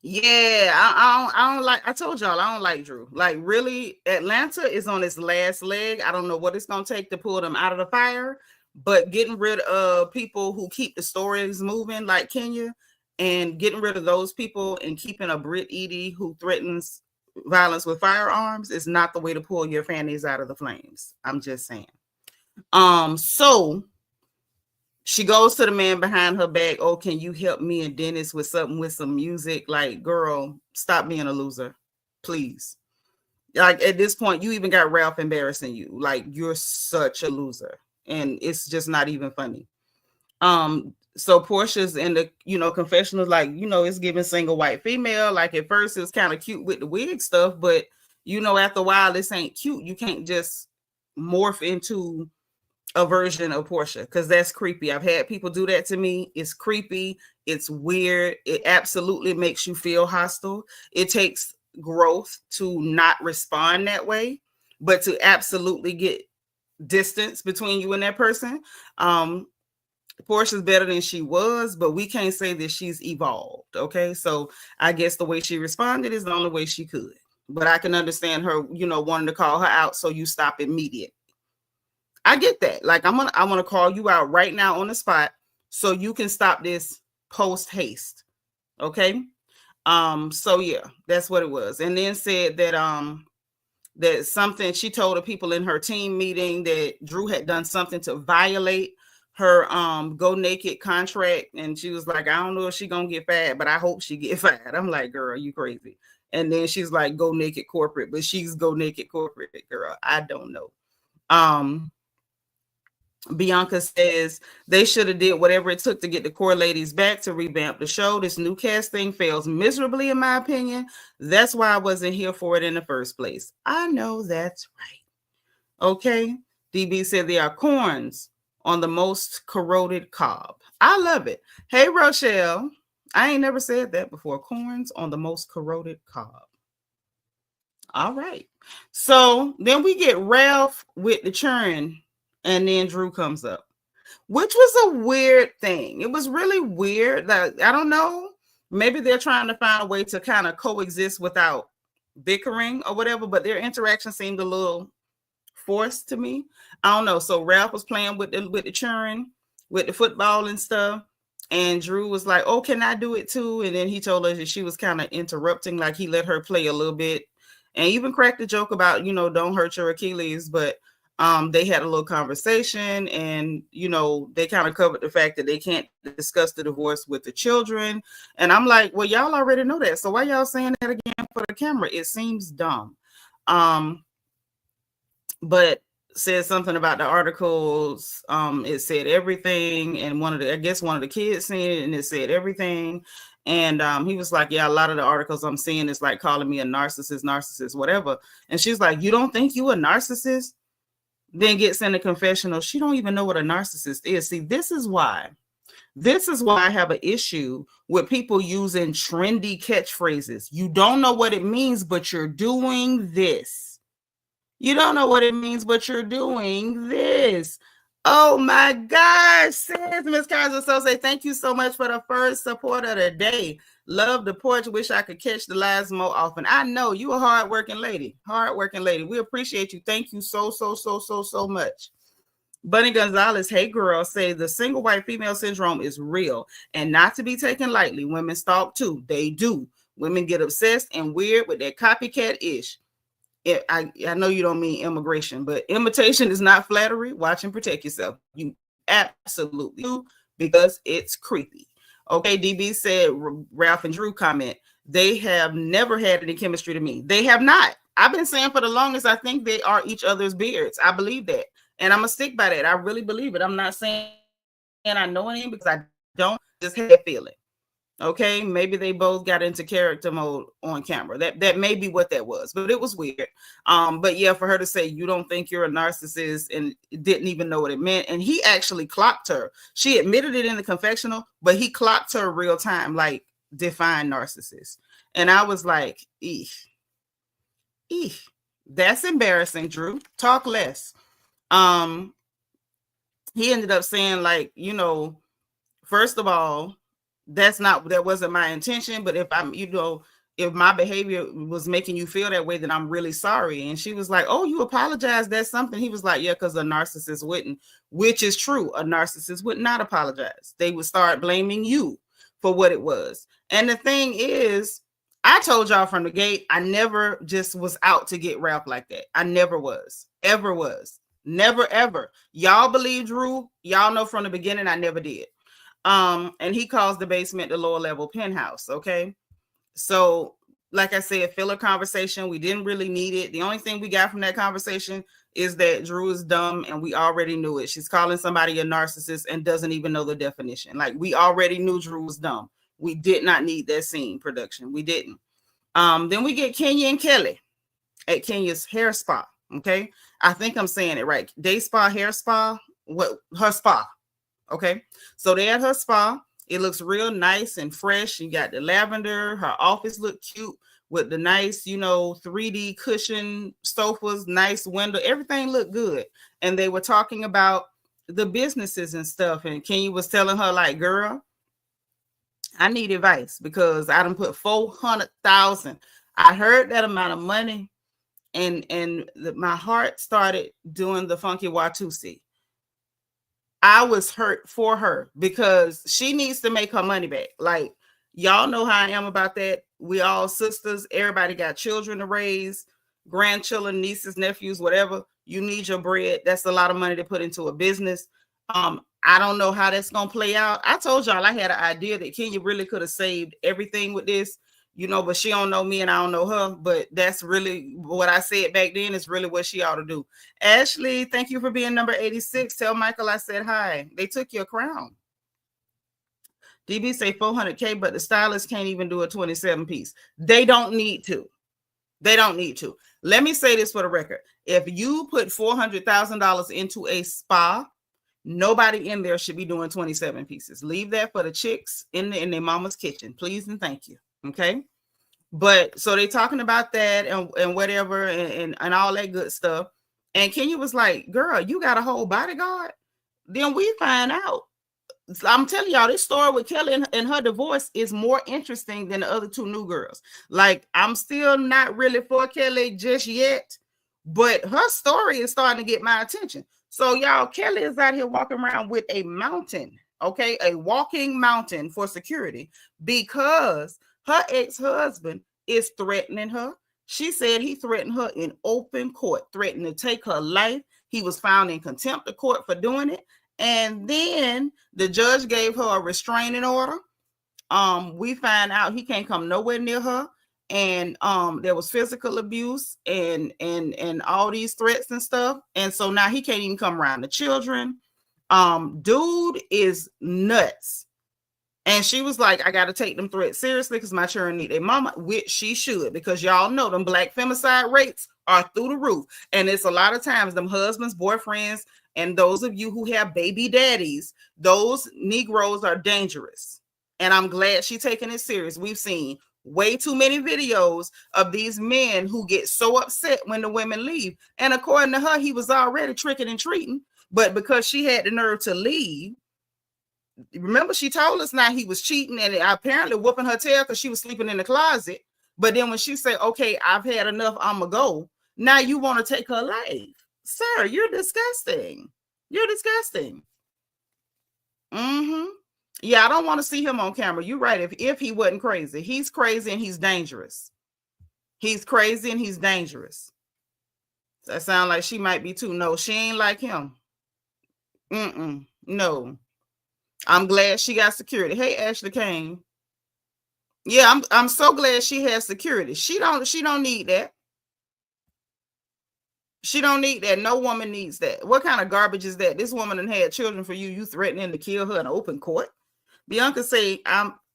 Yeah, I don't like, I told y'all, I don't like Drew. Like, really, Atlanta is on its last leg. I don't know what it's going to take to pull them out of the fire, but getting rid of people who keep the stories moving, like Kenya, and getting rid of those people and keeping a Brit Eady who threatens violence with firearms is not the way to pull your fannies out of the flames. I'm just saying. So she goes to the man behind her back. Oh, can you help me and Dennis with something, with some music? Like, girl, stop being a loser, please. Like, at this point, you even got Ralph embarrassing you. Like, you're such a loser, and it's just not even funny. So Porsha's in the, confessional, like, it's giving single white female. Like, at first, it was kind of cute with the wig stuff, but after a while, this ain't cute. You can't just morph into a version of Porsha, because that's creepy. I've had people do that to me. It's creepy. It's weird. It absolutely makes you feel hostile. It takes growth to not respond that way, but to absolutely get distance between you and that person. Porsha's better than she was, but we can't say that she's evolved. Okay, so I guess the way she responded is the only way she could. But I can understand her, wanting to call her out, so you stop immediately. I get that. Like, I want to call you out right now on the spot so you can stop this post haste. Okay. So yeah, that's what it was. And then said that that something, she told the people in her team meeting that Drew had done something to violate her go naked contract, and she was like, I don't know if she's gonna get fired, but I hope she get fired. I'm like, girl, you crazy. And then she's like, go naked corporate, but she's go naked corporate, girl. I don't know. Bianca says they should have did whatever it took to get the core ladies back to revamp the show. This new casting fails miserably, in my opinion. That's why I wasn't here for it in the first place. I know that's right. Okay. DB said there are corns on the most corroded cob. I love it. Hey, Rochelle. I ain't never said that before. Corns on the most corroded cob. All right. So then we get Ralph with the churn. And then Drew comes up, which was a weird thing. It was really weird. That I don't know. Maybe they're trying to find a way to kind of coexist without bickering or whatever, but their interaction seemed a little forced to me. I don't know. So Ralph was playing with the churn, with the football and stuff. And Drew was like, oh, can I do it too? And then he told her that she was kind of interrupting, like he let her play a little bit. and even cracked a joke about, don't hurt your Achilles. But they had a little conversation, and they kind of covered the fact that they can't discuss the divorce with the children. And I'm like, well, y'all already know that, so why y'all saying that again for the camera? It seems dumb. But said something about the articles. It said everything, and one of the kids seen it, and it said everything. And he was like, yeah, a lot of the articles I'm seeing is like calling me a narcissist, whatever. And she's like, you don't think you a narcissist? Then gets in a confessional. She don't even know what a narcissist is. See, this is why I have an issue with people using trendy catchphrases. You don't know what it means, but you're doing this. You don't know what it means, but you're doing this. Oh my gosh, says Miss Kaiser. So say thank you so much for the first support of the day. Love the porch. Wish I could catch the lives more often. I know you a hardworking lady. We appreciate you. Thank you so much. Bunny Gonzalez, hey girl, say the single white female syndrome is real and not to be taken lightly. Women stalk too. They do. Women get obsessed and weird with their copycat ish. I know you don't mean immigration, but imitation is not flattery. Watch and protect yourself. You absolutely do, because it's creepy. Okay, DB said, Ralph and Drew comment, they have never had any chemistry to me. They have not. I've been saying for the longest, I think they are each other's beards. I believe that. And I'm going to stick by that. I really believe it. I'm not saying I know anything, because I don't, just have that feeling. Okay, maybe they both got into character mode on camera. That may be what that was, but it was weird. But yeah, for her to say you don't think you're a narcissist and didn't even know what it meant, and he actually clocked her. She admitted it in the confessional, but he clocked her real time, like define narcissist. And I was like, eek, that's embarrassing, Drew. Talk less. He ended up saying, like, first of all, that wasn't my intention, but if I'm, if my behavior was making you feel that way, then I'm really sorry. And she was like, oh, you apologize, that's something. He was like, yeah, because a narcissist wouldn't, which is true. A narcissist would not apologize. They would start blaming you for what it was. And the thing is, I told y'all from the gate, I never just was out to get Ralph like that. I never was, ever was, never, ever. Y'all believe Drew. Y'all know from the beginning, I never did. And he calls the basement the lower level penthouse. Okay. So, like I said, filler conversation. We didn't really need it. The only thing we got from that conversation is that Drew is dumb, and we already knew it. She's calling somebody a narcissist and doesn't even know the definition. Like, we already knew Drew was dumb. We did not need that scene production. We didn't. Then we get Kenya and Kelly at Kenya's hair spa. Okay. I think I'm saying it right. Day spa, hair spa, her spa. Okay, so they at her spa. It looks real nice and fresh. You got the lavender. Her office looked cute with the nice, 3D cushion sofas, nice window. Everything looked good. And they were talking about the businesses and stuff. And Kenya was telling her, like, girl, I need advice, because I done put $400,000. I heard that amount of money, and my heart started doing the funky Watusi. I was hurt for her, because she needs to make her money back. Like, y'all know how I am about that. We all sisters. Everybody got children to raise, grandchildren, nieces, nephews, whatever. You need your bread. That's a lot of money to put into a business. I don't know how that's going to play out. I told y'all I had an idea that Kenya really could have saved everything with this, but she don't know me and I don't know her. But that's really what I said back then is really what she ought to do. Ashley, thank you for being number 86. Tell Michael I said hi. They took your crown. DB say 400K, but the stylist can't even do a 27 piece. They don't need to. Let me say this for the record. If you put $400,000 into a spa, nobody in there should be doing 27 pieces. Leave that for the chicks in their mama's kitchen, please and thank you. Okay, but so they talking about that and whatever and all that good stuff. And Kenya was like, girl, you got a whole bodyguard? Then we find out. I'm telling y'all, this story with Kelly and her divorce is more interesting than the other two new girls. Like, I'm still not really for Kelly just yet, but her story is starting to get my attention. So y'all, Kelly is out here walking around with a mountain, okay, a walking mountain for security, because her ex-husband is threatening her, She said he threatened her in open court, threatened to take her life. He was found in contempt of court for doing it. And then the judge gave her a restraining order. We find out he can't come nowhere near her. And there was physical abuse and all these threats and stuff. And so now he can't even come around the children. Dude is nuts. And she was like, I got to take them threats seriously because my children need their mama, which she should, because y'all know them black femicide rates are through the roof. And it's a lot of times them husbands, boyfriends, and those of you who have baby daddies, those Negroes are dangerous. And I'm glad she's taking it serious. We've seen way too many videos of these men who get so upset when the women leave. And according to her, he was already tricking and treating. But because she had the nerve to leave, remember, she told us now he was cheating and apparently whooping her tail because she was sleeping in the closet. But then when she said, okay, I've had enough, I'm going to go. Now you want to take her life. Sir, you're disgusting. You're disgusting. Yeah, I don't want to see him on camera. You're right. If he wasn't crazy. He's crazy and he's dangerous. He's crazy and he's dangerous. That sounds like she might be too. No, she ain't like him. No. I'm glad she got security. Hey, Ashley Kane. Yeah, I'm so glad she has security. She don't need that. She don't need that. No woman needs that. What kind of garbage is that? This woman done had children for you. You threatening to kill her in open court. Bianca say,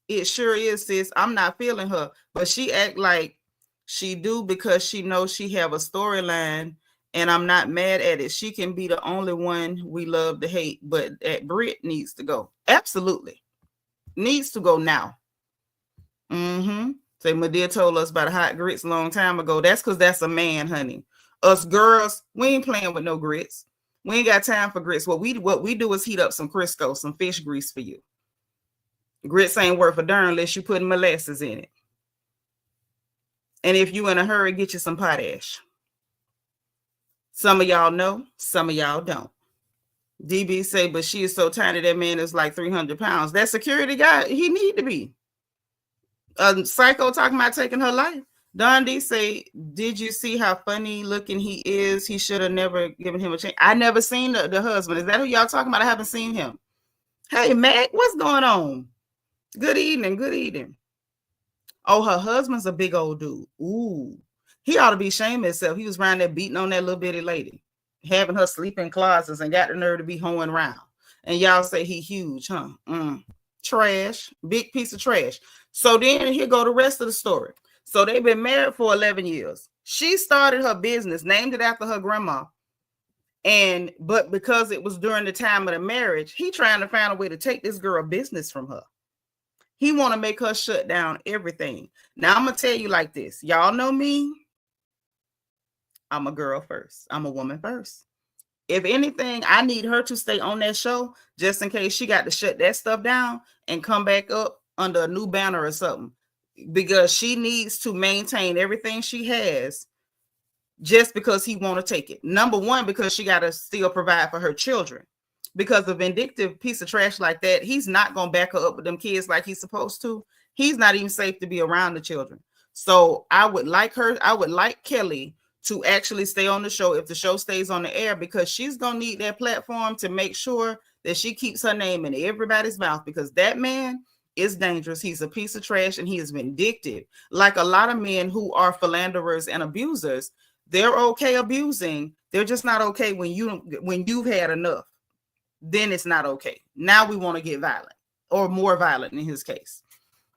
it sure is, sis. I'm not feeling her. But she act like she do because she knows she have a storyline. And I'm not mad at it. She can be the only one we love to hate, but that Brit needs to go. Absolutely. Needs to go now. Say, Madea told us about hot grits a long time ago. That's because that's a man, honey. Us girls, we ain't playing with no grits. We ain't got time for grits. What we do is heat up some Crisco, some fish grease for you. Grits ain't worth a darn unless you put molasses in it. And if you in a hurry, get you some potash. Some of y'all know, some of y'all don't. DB say, but she is so tiny, that man is like 300 pounds. That security guy, he need to be. Psycho talking about taking her life. Don D say, did you see how funny looking he is? He should have never given him a chance. I never seen the husband. Is that who y'all talking about? I haven't seen him. Hey, Mac, what's going on? Good evening. Good evening. Oh, her husband's a big old dude. Ooh. He ought to be ashamed of himself. He was around there beating on that little bitty lady, having her sleep in closets and got the nerve to be hoeing around. And y'all say he huge, huh? Trash. Big piece of trash. So then here go the rest of the story. So they've been married for 11 years. She started her business, named it after her grandma. But because it was during the time of the marriage, he trying to find a way to take this girl business from her. He want to make her shut down everything. Now, I'm going to tell you like this. Y'all know me. I'm a girl first. I'm a woman first. If anything, I need her to stay on that show just in case she got to shut that stuff down and come back up under a new banner or something, because she needs to maintain everything she has just because he want to take it. Number one, because she got to still provide for her children, because a vindictive piece of trash like that, he's not going to back her up with them kids like he's supposed to. He's not even safe to be around the children. So I would like Kelly to actually stay on the show if the show stays on the air, because she's going to need that platform to make sure that she keeps her name in everybody's mouth, because that man is dangerous. He's a piece of trash and he is vindictive. Like a lot of men who are philanderers and abusers, they're okay abusing. They're just not okay when you've had enough. Then it's not okay. Now we want to get violent, or more violent in his case.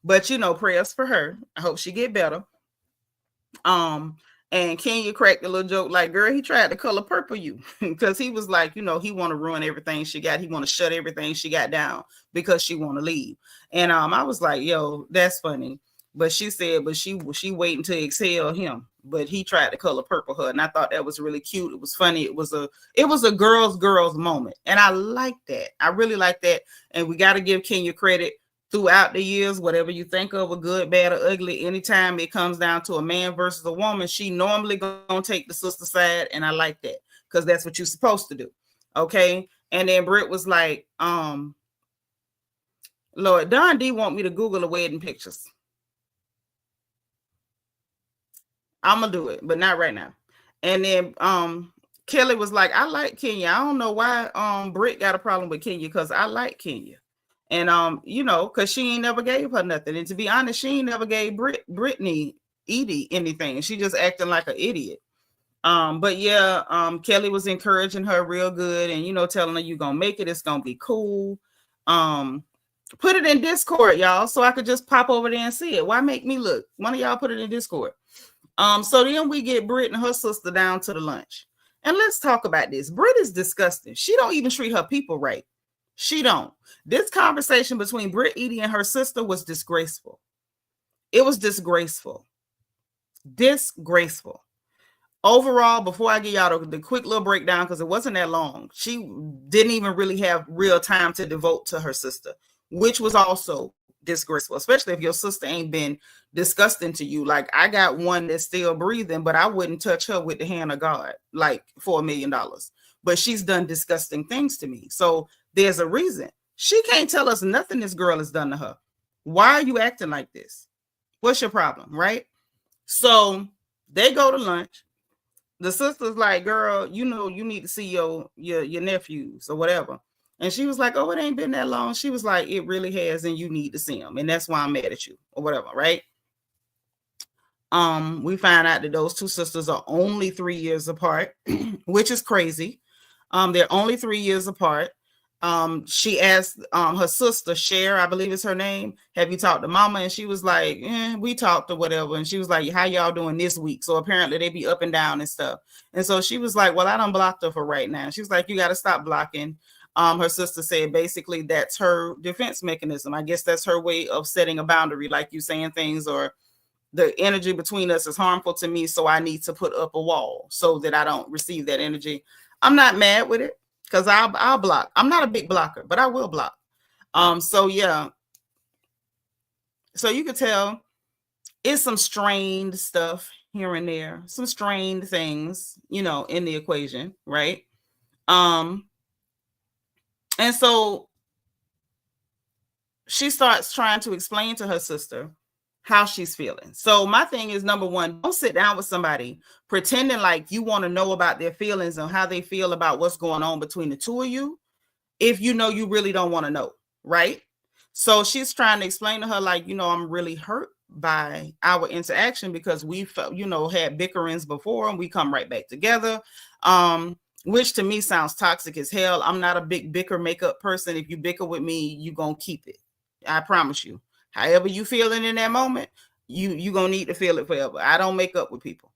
But prayers for her. I hope she get better. And Kenya cracked a little joke like, girl, he tried to color purple you, because he was like, he want to ruin everything she got. He want to shut everything she got down because she want to leave. And I was like, yo, that's funny. But she said, but she waiting to exhale him, but he tried to color purple her. And I thought that was really cute. It was funny. It was a girls moment. And I like that. I really like that. And we got to give Kenya credit. Throughout the years, whatever you think of, a good, bad, or ugly, anytime it comes down to a man versus a woman, she normally gonna take the sister side, and I like that, because that's what you're supposed to do. Okay. And then Brit was like, Lord, Don D want me to Google the wedding pictures. I'm gonna do it, but not right now. And then Kelly was like, I like Kenya. I don't know why Brit got a problem with Kenya, because I like Kenya. And you know, because she ain't never gave her nothing. And to be honest, she ain't never gave Brittany Eady anything. She just acting like an idiot. But yeah, Kelly was encouraging her real good, and you know, telling her you gonna make it, it's gonna be cool. Put it in Discord, y'all, so I could just pop over there and see it. Why make me look? One of y'all put it in Discord. So then we get Brit and her sister down to the lunch. And let's talk about this. Brit is disgusting. She don't even treat her people right. She don't. This conversation between Brit Eady and her sister was disgraceful. It was disgraceful. Disgraceful. Overall, before I give y'all the quick little breakdown, because it wasn't that long, she didn't even really have real time to devote to her sister, which was also disgraceful, especially if your sister ain't been disgusting to you. Like, I got one that's still breathing, but I wouldn't touch her with the hand of God, like for $1 million. But she's done disgusting things to me. So there's a reason. She can't tell us nothing this girl has done to her. Why are you acting like this? What's your problem, right? So they go to lunch. The sister's like, girl, you know, you need to see your nephews or whatever. And she was like, oh, it ain't been that long. She was like, it really has, and you need to see them. And that's why I'm mad at you or whatever, right? We find out that those two sisters are only 3 years apart, which is crazy. They're only 3 years apart. She asked her sister, Cher, I believe is her name, have you talked to mama? And she was like, we talked or whatever. And she was like, how y'all doing this week? So apparently they be up and down and stuff. And so she was like, well, I done blocked her for right now. She was like, you got to stop blocking. Her sister said basically that's her defense mechanism. I guess that's her way of setting a boundary, like you saying things, or the energy between us is harmful to me, so I need to put up a wall so that I don't receive that energy. I'm not mad with it, because I'll block. I'm not a big blocker, but I will block. So yeah. So you could tell it's some strained stuff here and there, some strained things, you know, in the equation, right? And so she starts trying to explain to her sister how she's feeling. So my thing is, number one, don't sit down with somebody pretending like you want to know about their feelings and how they feel about what's going on between the two of you, if you know you really don't want to know, right? So she's trying to explain to her, like, you know, I'm really hurt by our interaction because we felt, you know, had bickerings before and we come right back together. Which to me sounds toxic as hell. I'm not a big bicker makeup person. If you bicker with me, you gonna keep it. I promise you. However you feeling in that moment, you gonna need to feel it forever. I don't make up with people.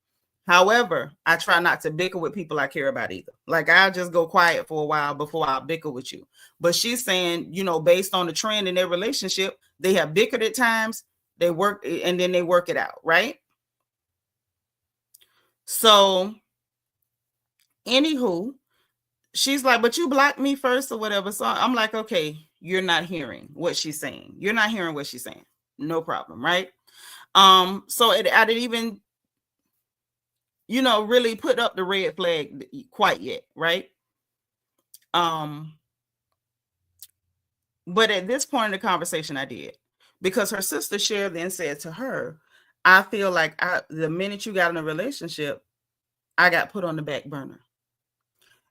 However, I try not to bicker with people I care about either. Like, I'll just go quiet for a while before I bicker with you. But she's saying, you know, based on the trend in their relationship, they have bickered at times, they work, and then they work it out, right? So anywho, she's like, but you blocked me first or whatever. So I'm like, okay, you're not hearing what she's saying. You're not hearing what she's saying. No problem, right? So I didn't even, you know, really put up the red flag quite yet, right? But at this point in the conversation, I did, because her sister Cher then said to her, I feel like the minute you got in a relationship, I got put on the back burner.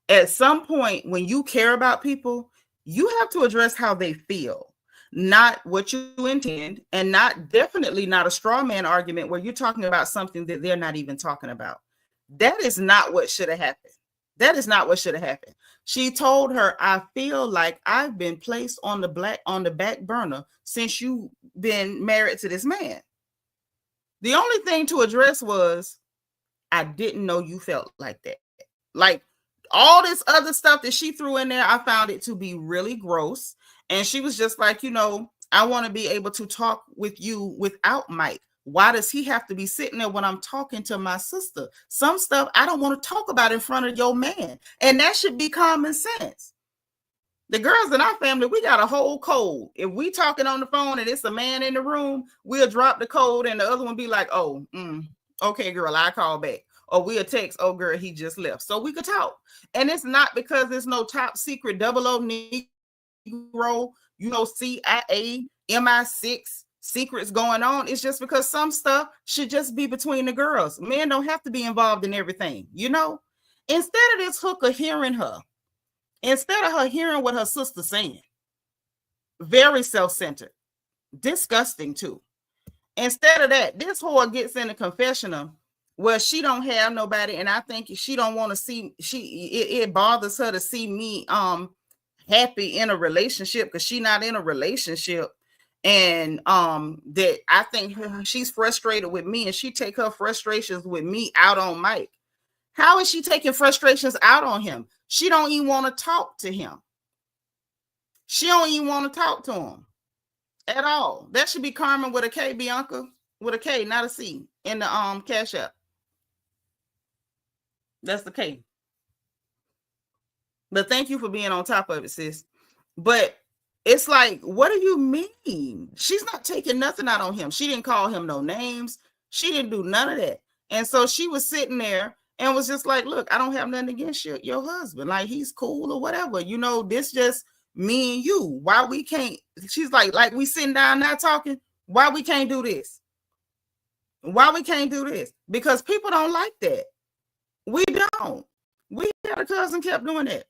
At some point, when you care about people, you have to address how they feel, not what you intend, and definitely not a straw man argument where you're talking about something that they're not even talking about. That is not what should have happened. That is not what should have happened. She told her, I feel like I've been placed on the back burner since you've been married to this man. The only thing to address was, I didn't know you felt like that. Like, all this other stuff that she threw in there, I found it to be really gross. And she was just like, you know, I want to be able to talk with you without Mike. Why does he have to be sitting there when I'm talking to my sister? Some stuff I don't want to talk about in front of your man. And that should be common sense. The girls in our family, we got a whole code. If we talking on the phone and it's a man in the room, we'll drop the code and the other one be like, oh, okay, girl, I call back. Or we'll text, oh, girl, he just left. So we could talk. And it's not because there's no top secret 00 Negro, you know, CIA, MI6 secrets going on. It's just because some stuff should just be between the girls. Men don't have to be involved in everything, you know? Instead of this hooker hearing her, instead of her hearing what her sister's saying, very self-centered, disgusting too. Instead of that, this whore gets in a confessional where she don't have nobody, and I think she don't want to see, it bothers her to see me happy in a relationship because she's not in a relationship. And that I think she's frustrated with me, and she take her frustrations with me out on Mike. How is she taking frustrations out on him? She don't even want to talk to him. She don't even want to talk to him at all. That should be Carmen with a K, Bianca, with a K, not a C, in the Cash App. That's the K. But thank you for being on top of it, sis. But it's like, what do you mean? She's not taking nothing out on him. She didn't call him no names. She didn't do none of that. And so she was sitting there and was just like, look, I don't have nothing against your husband. Like, he's cool or whatever. You know, this just me and you. Why we can't? She's like we sitting down now talking. Why we can't do this? Why we can't do this? Because people don't like that. We don't. We had a cousin kept doing it.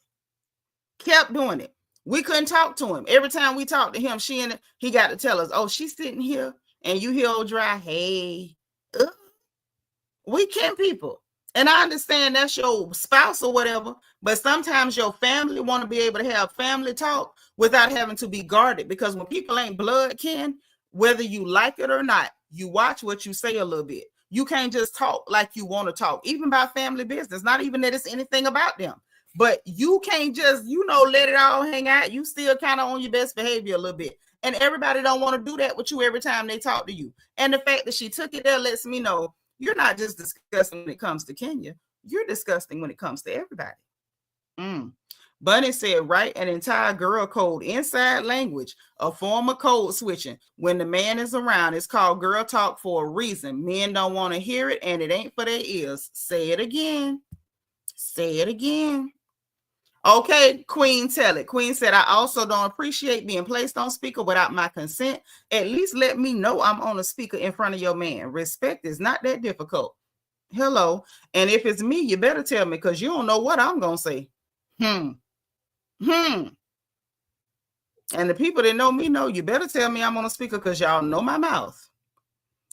Kept doing it. We couldn't talk to him. Every time we talked to him, he got to tell us, oh, she's sitting here and you hear old dry, hey. We can't people. And I understand that's your spouse or whatever, but sometimes your family want to be able to have family talk without having to be guarded, because when people ain't blood kin, whether you like it or not, you watch what you say a little bit. You can't just talk like you want to talk, even about family business, not even that it's anything about them. But you can't just, let it all hang out. You still kind of on your best behavior a little bit. And everybody don't want to do that with you every time they talk to you. And the fact that she took it there lets me know you're not just disgusting when it comes to Kenya. You're disgusting when it comes to everybody. Bunny said, write an entire girl code inside language, a form of code switching. When the man is around, it's called girl talk for a reason. Men don't want to hear it, and it ain't for their ears. Say it again. Say it again. Okay, Queen, tell it. Queen said, I also don't appreciate being placed on speaker without my consent. At least let me know I'm on a speaker in front of your man. Respect is not that difficult. Hello. And if it's me, you better tell me, because you don't know what I'm going to say. And the people that know me know you better tell me I'm on a speaker, because y'all know my mouth.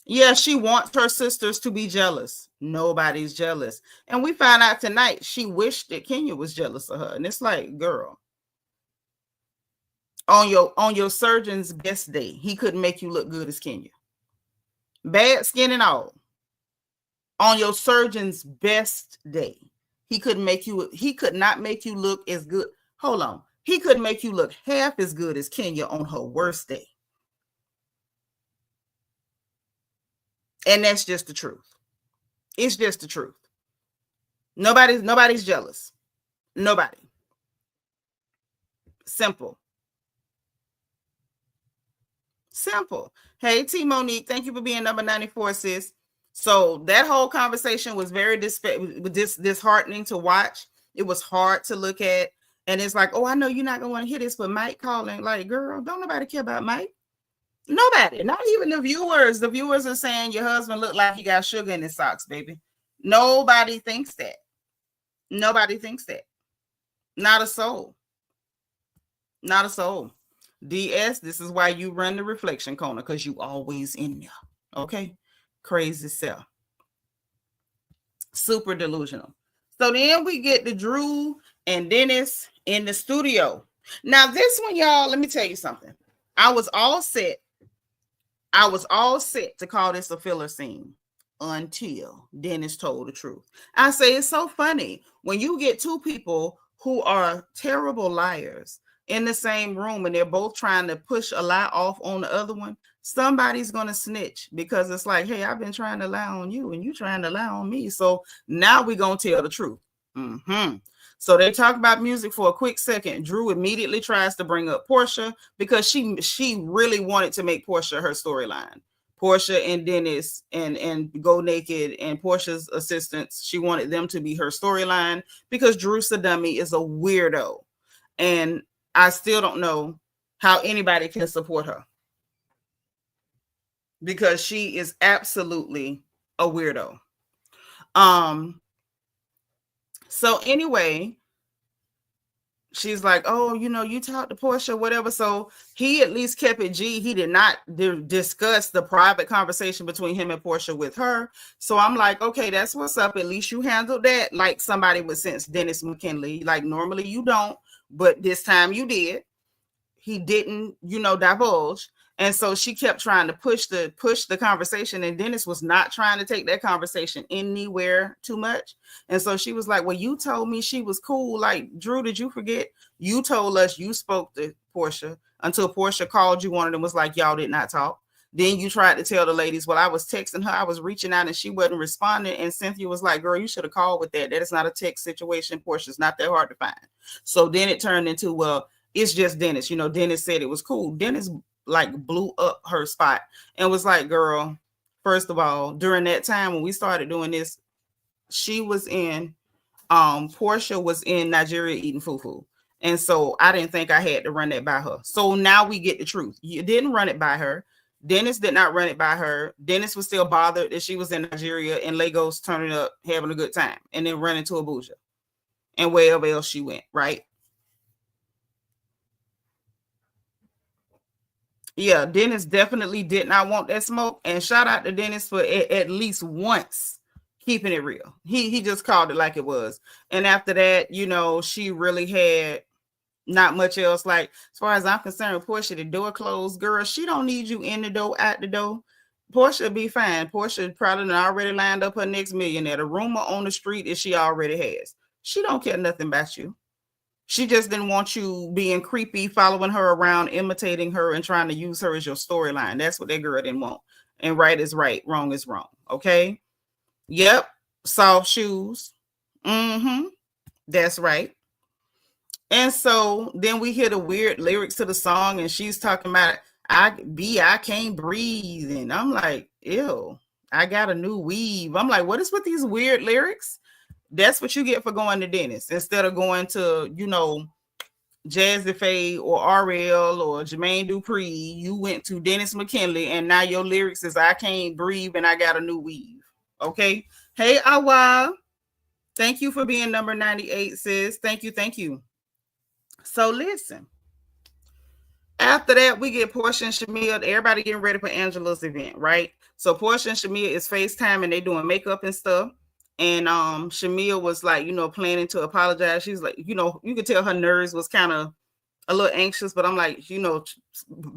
Yeah, she wants her sisters to be jealous. Nobody's jealous. And we found out tonight she wished that Kenya was jealous of her. And it's like, girl, on your surgeon's best day, he couldn't make you look good as Kenya. Bad skin and all. On your surgeon's best day, he could not make you look as good. Hold on. He couldn't make you look half as good as Kenya on her worst day. And that's just the truth. It's just the truth. Nobody's jealous. Nobody. Simple. Simple. Hey, T Monique, thank you for being number 94, sis. So that whole conversation was very disheartening to watch. It was hard to look at. And it's like, oh, I know you're not going to want to hear this, but Mike calling, like, girl, don't nobody care about Mike. Nobody, not even the viewers. The viewers are saying your husband looked like he got sugar in his socks, baby. Nobody thinks that. Nobody thinks that. Not a soul. Not a soul. DS, this is why you run the reflection corner, because you always in there. Okay? Crazy self. Super delusional. So then we get the Drew and Dennis in the studio. Now this one, y'all, let me tell you something. I was all set to call this a filler scene until Dennis told the truth. I say it's so funny when you get two people who are terrible liars in the same room and they're both trying to push a lie off on the other one. Somebody's going to snitch, because it's like, hey, I've been trying to lie on you and you trying to lie on me. So now we're going to tell the truth. So they talk about music for a quick second. Drew immediately tries to bring up Porsha, because she really wanted to make Porsha her storyline. Porsha and Dennis and Go Naked and Porsha's assistants, she wanted them to be her storyline, because Drew Sadummy is a weirdo. And I still don't know how anybody can support her. because she is absolutely a weirdo. So anyway, she's like, oh, you talked to Porsha, whatever. So he at least kept it G. He did not discuss the private conversation between him and Porsha with her. So I'm like, okay, that's what's up. At least you handled that like somebody with sense, Dennis McKinley. Like normally you don't, but this time you did. He didn't, divulge. And so she kept trying to push the conversation, and Dennis was not trying to take that conversation anywhere too much. And so she was like, well, you told me she was cool. Like, Drew, did you forget? You told us you spoke to Porsha until Porsha called you one of them was like, y'all did not talk. Then you tried to tell the ladies, well, I was texting her, I was reaching out, and she wasn't responding. And Cynthia was like, girl, you should have called with that. That is not a text situation. Portia's not that hard to find. So then it turned into, well, it's just Dennis. Dennis said it was cool. Dennis like blew up her spot and was like, girl, first of all, during that time when we started doing this, she was in, Porsha was in Nigeria eating fufu. And so I didn't think I had to run that by her. So now we get the truth. You didn't run it by her. Dennis did not run it by her. Dennis was still bothered that she was in Nigeria and Lagos turning up, having a good time, and then running to Abuja and wherever else she went, right? Yeah, Dennis definitely did not want that smoke. And shout out to Dennis for at least once keeping it real. He just called it like it was. And after that, she really had not much else. Like, as far as I'm concerned, Porsha, the door closed, girl, she don't need you in the door, out the door. Porsha be fine. Porsha probably already lined up her next millionaire. The rumor on the street is she already has. She don't care nothing about you. She just didn't want you being creepy, following her around, imitating her, and trying to use her as your storyline. That's what that girl didn't want. And right is right, wrong is wrong. Okay? Yep. Soft shoes. That's right. And so then we hear the weird lyrics to the song, and she's talking about, I can't breathe. And I'm like, ew, I got a new weave. I'm like, what is with these weird lyrics? That's what you get for going to Dennis instead of going to, Jazzy Faye or RL or Jermaine Dupri. You went to Dennis McKinley, and now your lyrics is I can't breathe and I got a new weave. Okay. Hey, Awa. Thank you for being number 98, sis. Thank you. So listen. After that, we get Porsha and Shamea. Everybody getting ready for Angela's event, right? So Porsha and Shamea is FaceTime and they doing makeup and stuff. And Shamea was like, planning to apologize. She's like, you could tell her nerves was kind of a little anxious, but I'm like,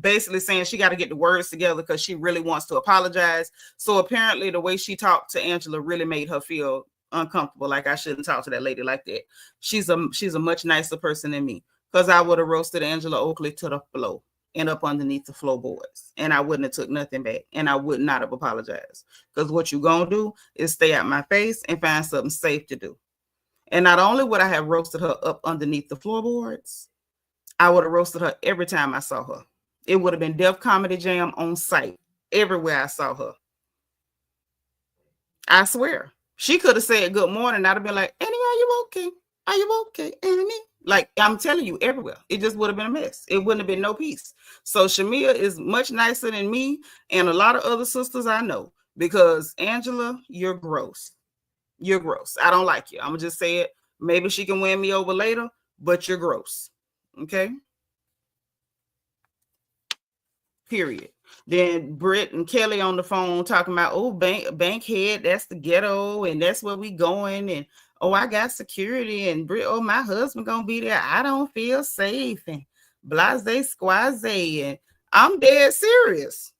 basically saying she got to get the words together because she really wants to apologize. So apparently the way she talked to Angela really made her feel uncomfortable. Like I shouldn't talk to that lady like that. She's a much nicer person than me, because I would have roasted Angela Oakley to the floor and up underneath the floorboards, and I wouldn't have took nothing back, and I would not have apologized, because what you gonna do is stay out my face and find something safe to do. And not only would I have roasted her up underneath the floorboards, I would have roasted her every time I saw her. It would have been Def Comedy Jam on site everywhere I saw her. I swear. She could have said good morning. I'd have been like, Annie, are you okay? Are you okay, Annie? Like, I'm telling you, everywhere. It just would have been a mess. It wouldn't have been no peace. So Shamea is much nicer than me and a lot of other sisters I know, because Angela, you're gross. You're gross. I don't like you. I'm going to just say it. Maybe she can win me over later, but you're gross. Okay? Period. Then Brit and Kelly on the phone talking about, oh, Bankhead, that's the ghetto, and that's where we going, and oh, I got security, and Brit, oh, my husband gonna be there. I don't feel safe, and blase squaze, and I'm dead serious.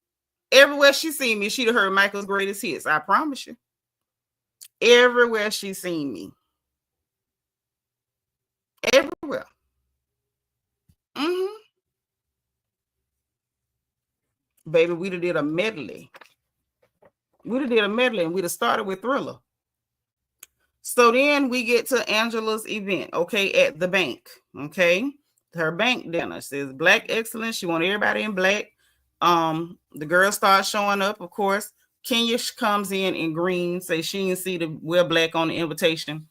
Everywhere she seen me, she'd have heard Michael's greatest hits. I promise you. Everywhere she seen me. Everywhere. Baby, we'd have did a medley. And we'd have started with Thriller. So then we get to Angela's event, okay, at the bank, okay? Her bank dinner says Black Excellence. She wanted everybody in black. The girl starts showing up, of course. Kenya comes in green, say she didn't see the wear black on the invitation.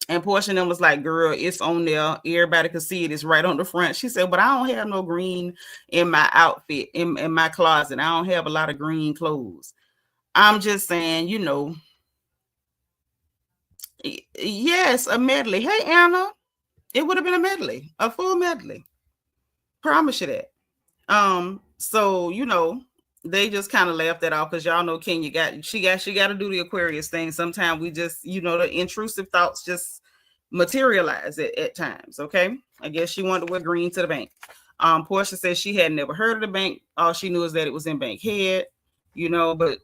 And Porsha and them was like, girl, it's on there. Everybody could see it. It's right on the front. She said, but I don't have no green in my outfit, in my closet. I don't have a lot of green clothes. I'm just saying, you know. Yes, a medley. Hey, Anna. It would have been a medley, a full medley. Promise you that. So, you know, they just kind of laughed that off because y'all know Kenya got to do the Aquarius thing. Sometimes we just, you know, the intrusive thoughts just materialize at times. Okay. I guess she wanted to wear green to the bank. Porsha says she had never heard of the bank. All she knew is that it was in Bankhead, you know, but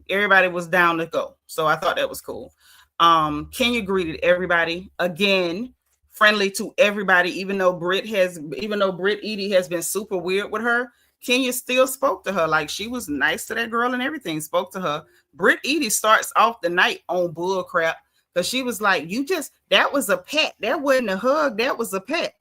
everybody was down to go. So I thought that was cool. Kenya greeted everybody again, friendly to everybody, even though Brit Eady has been super weird with her. Kenya still spoke to her like she was nice to that girl and everything. Spoke to her. Brit Eady starts off the night on bull crap because she was like, that was a pet. That wasn't a hug. That was a pet.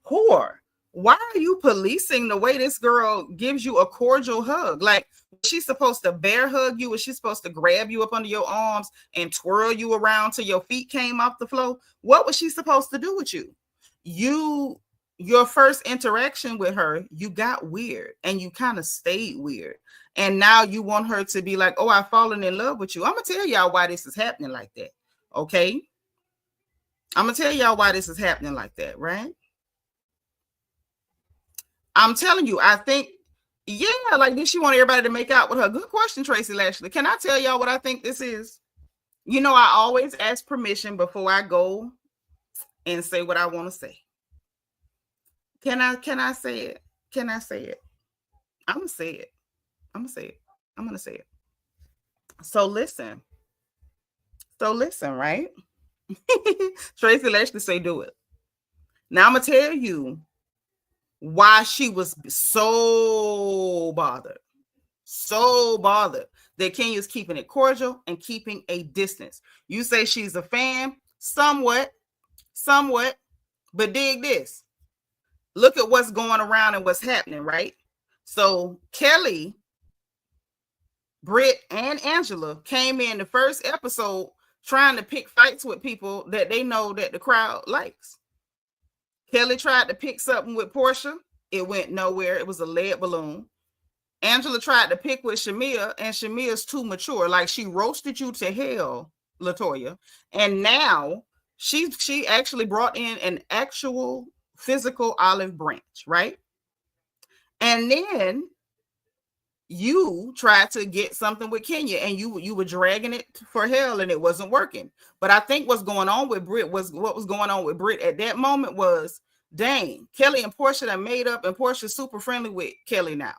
Whore. Why are you policing the way this girl gives you a cordial hug? Like, she's supposed to bear hug you? Was she supposed to grab you up under your arms and twirl you around till your feet came off the floor? What was she supposed to do with you? Your first interaction with her, you got weird and you kind of stayed weird. And now you want her to be like, oh, I've fallen in love with you. I'm going to tell y'all why this is happening like that. Okay. I'm going to tell y'all why this is happening like that, right? I'm telling you, I think, yeah, like, did she want everybody to make out with her? Good question, Tracy Lashley. Can I tell y'all what I think this is? You know, I always ask permission before I go and say what I want to say. Can I say it? Can I say it? I'm going to say it. I'm going to say it. I'm going to say it. So listen, right? Tracy Lashley say do it. Now I'm going to tell you why she was so bothered that Kenya's keeping it cordial and keeping a distance. You say she's a fan, somewhat, but dig this. Look at what's going around and what's happening, right? So Kelly, Brit, and Angela came in the first episode trying to pick fights with people that they know that the crowd likes. Kelly tried to pick something with Porsha. It went nowhere. It was a lead balloon. Angela tried to pick with Shamea, and Shamea's too mature. Like, she roasted you to hell, LaToya. And now she actually brought in an actual physical olive branch, right? And then you tried to get something with Kenya, and you were dragging it for hell, and it wasn't working. But I think what was going on with Brit at that moment was, dang, Kelly and Porsha done made up, and Portia's super friendly with Kelly now.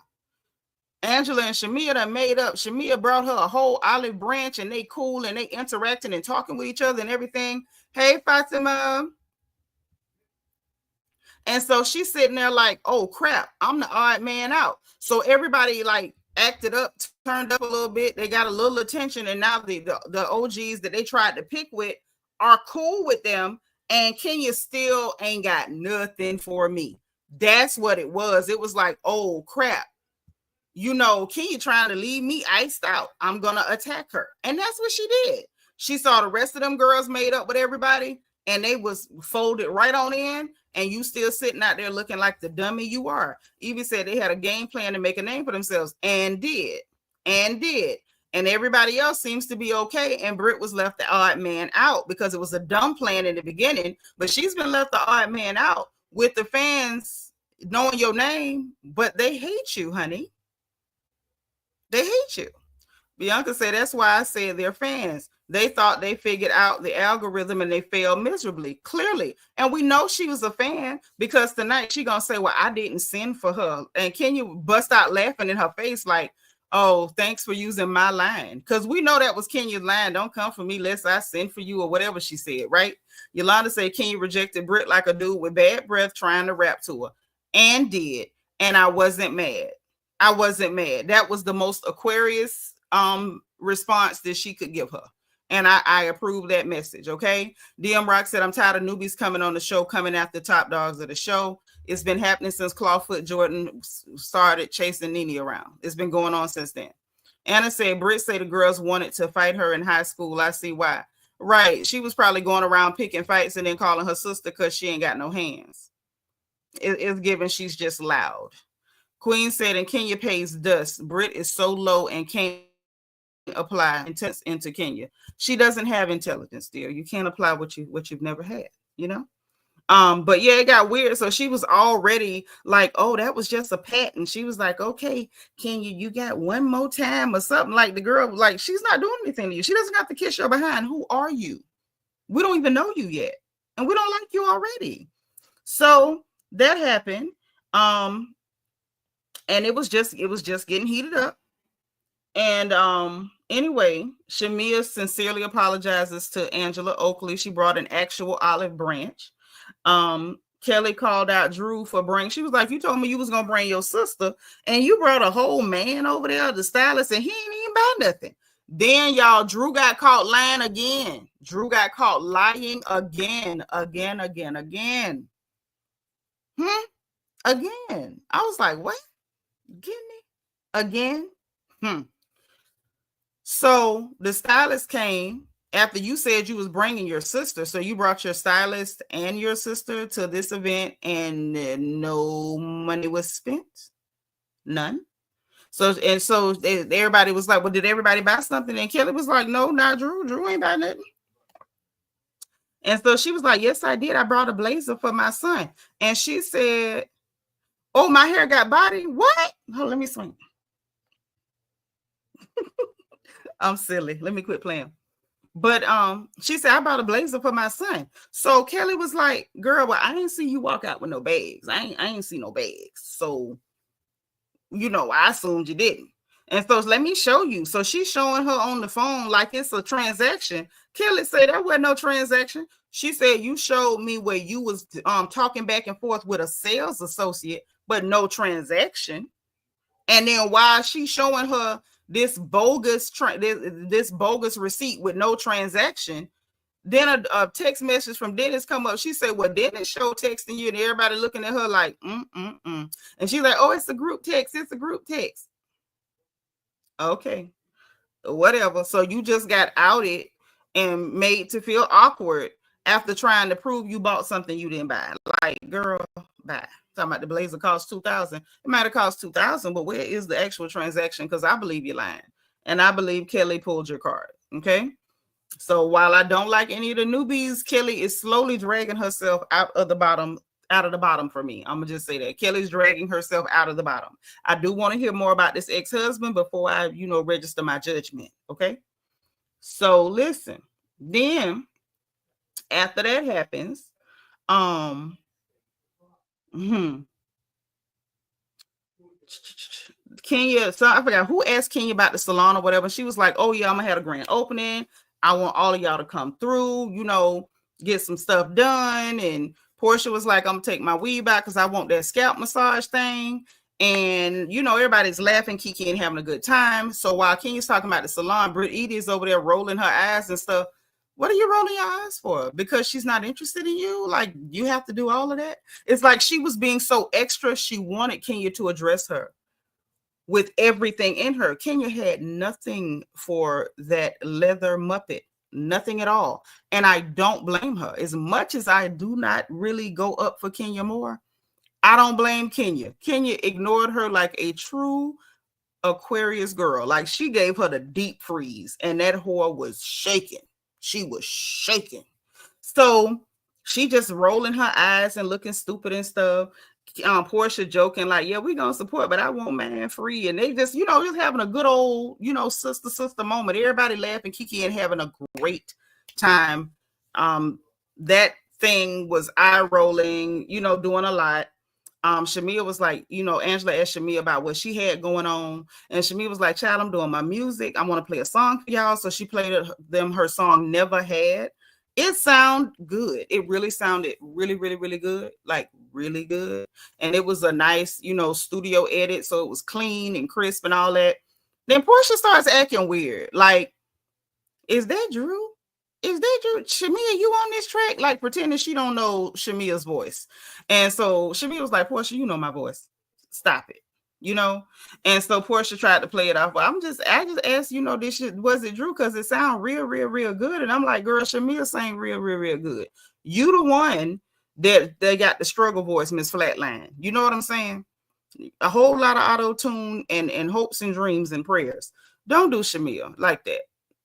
Angela and Shamea done made up. Shamea brought her a whole olive branch, and they cool, and they interacting and talking with each other and everything. Hey, Fatima. And so she's sitting there like, oh, crap, I'm the odd man out. So everybody like acted up, turned up a little bit. They got a little attention. And now the OGs that they tried to pick with are cool with them. And Kenya still ain't got nothing for me. That's what it was. It was like, oh, crap. You know, Kenya trying to leave me iced out. I'm going to attack her. And that's what she did. She saw the rest of them girls made up with everybody, and they was folded right on in, and you still sitting out there looking like the dummy you are. Evie said they had a game plan to make a name for themselves, and did. And everybody else seems to be okay, and Brit was left the odd man out because it was a dumb plan in the beginning, but she's been left the odd man out with the fans knowing your name, but they hate you, honey. They hate you. Bianca said, that's why I said they're fans. They thought they figured out the algorithm and they failed miserably, clearly. And we know she was a fan because tonight she going to say, well, I didn't send for her. And Kenya bust out laughing in her face like, oh, thanks for using my line. Because we know that was Kenya's line. Don't come for me lest I send for you or whatever she said, right? Yolanda said Kenya rejected Brit like a dude with bad breath trying to rap to her. And did. And I wasn't mad. That was the most Aquarius response that she could give her. And I approve that message, okay? DM Rock said, I'm tired of newbies coming on the show, coming after top dogs of the show. It's been happening since Clawfoot Jordan started chasing Nene around. It's been going on since then. Anna said, Britt said the girls wanted to fight her in high school. I see why. Right. She was probably going around picking fights and then calling her sister because she ain't got no hands. It's given she's just loud. Queen said, and Kenya pays dust. Brit is so low and can't apply intelligence into Kenya. She doesn't have intelligence, dear. You can't apply what you've never had, you know? But yeah, it got weird. So she was already like, oh, that was just a pat. And she was like, okay, Kenya, you got one more time or something. Like the girl, like, she's not doing anything to you. She doesn't have to kiss your behind. Who are you? We don't even know you yet. And we don't like you already. So that happened. And it was just getting heated up. And anyway, Shamea sincerely apologizes to Angela Oakley. She brought an actual olive branch. Kelly called out Drew for bringing. She was like, you told me you was gonna bring your sister, and you brought a whole man over there, the stylist, and he ain't even buy nothing. Then y'all, Drew got caught lying again. Drew got caught lying again. Again. I was like, what? Give me again? So the stylist came after you said you was bringing your sister. So you brought your stylist and your sister to this event, and no money was spent. None. So everybody was like, well, did everybody buy something? And Kelly was like, no, not Drew. Drew ain't buy nothing. And so she was like, yes, I did. I brought a blazer for my son. And she said, oh, my hair got body? What? Hold on, let me swing. I'm silly. Let me quit playing. But she said, I bought a blazer for my son. So Kelly was like, girl, well, I didn't see you walk out with no bags. I ain't see no bags. So, you know, I assumed you didn't. And so let me show you. So she's showing her on the phone like it's a transaction. Kelly said there wasn't no transaction. She said, you showed me where you was talking back and forth with a sales associate, but no transaction. And then while she's showing her this bogus receipt with no transaction, then a text message from Dennis come up. She said, well, Dennis showed texting you, and everybody looking at her like, And she's like, oh, it's a group text. It's a group text. Okay, whatever. So you just got outed and made to feel awkward after trying to prove you bought something you didn't buy. Like, girl, bye. Talking about the blazer cost $2,000. It might have cost $2,000, but where is the actual transaction? Because I believe you're lying, and I believe Kelly pulled your card. Okay. So while I don't like any of the newbies, Kelly is slowly dragging herself out of the bottom for me. I'm gonna just say that Kelly's dragging herself out of the bottom. I do want to hear more about this ex-husband before I, register my judgment. Okay. So listen, then after that happens, Kenya, so I forgot who asked Kenya about the salon or whatever. She was like, oh yeah, I'm gonna have a grand opening. I want all of y'all to come through, get some stuff done. And Porsha was like, I'm gonna take my weave back because I want that scalp massage thing. And everybody's laughing, Kiki, and having a good time. So while Kenya's talking about the salon, Brit Eady is over there rolling her eyes and stuff. What are you rolling your eyes for? Because she's not interested in you? Like, you have to do all of that? It's like she was being so extra. She wanted Kenya to address her with everything in her. Kenya had nothing for that leather Muppet, nothing at all. And I don't blame her. As much as I do not really go up for Kenya Moore, I don't blame Kenya. Kenya ignored her like a true Aquarius girl. Like, she gave her the deep freeze, and that whore was shaking. She was shaking. So she just rolling her eyes and looking stupid and stuff. Porsha joking like, yeah, we're gonna support, but I want man free. And they just, just having a good old, sister moment. Everybody laughing, Kiki, and having a great time. That thing was eye rolling, doing a lot. Shamea was like, Angela asked Shamea about what she had going on, and Shamea was like, child, I'm doing my music. I want to play a song for y'all. So she played them her song Never Had. It sounded good. It really sounded really, really, really good. Like, really good. And it was a nice, studio edit. So it was clean and crisp and all that. Then Porsha starts acting weird. Like, is that Drew? Is that Drew? Shamea, you on this track? Like, pretending she don't know Shamea's voice. And so Shamea was like, Porsha, you know my voice. Stop it. you know. And so Porsha tried to play it off. But I just asked, you know, this shit, was it Drew? Because it sounded real good. And I'm like, girl, Shamea sang real good. You the one that they got the struggle voice, Miss Flatline. You know what I'm saying? A whole lot of auto-tune and hopes and dreams and prayers. Don't do Shamea like that.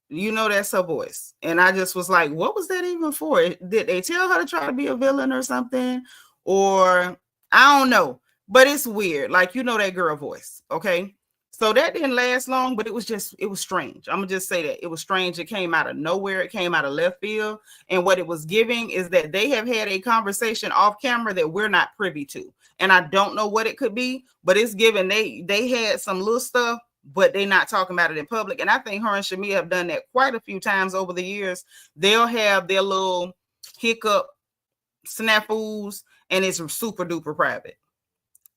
You know, that's her voice. And I just was like, what was that even for? Did they tell her to try to be a villain or something? Or I don't know. But it's weird. Like, you know, that girl voice. Okay. So that didn't last long, but it was strange. I'm going to just say that. It was strange. It came out of nowhere. It came out of left field. And what it was giving is that they have had a conversation off camera that we're not privy to. And I don't know what it could be, but it's given they had some little stuff, but they're not talking about it in public. And I think her and Shamea have done that quite a few times over the years. They'll have their little hiccup snafus, and it's super duper private.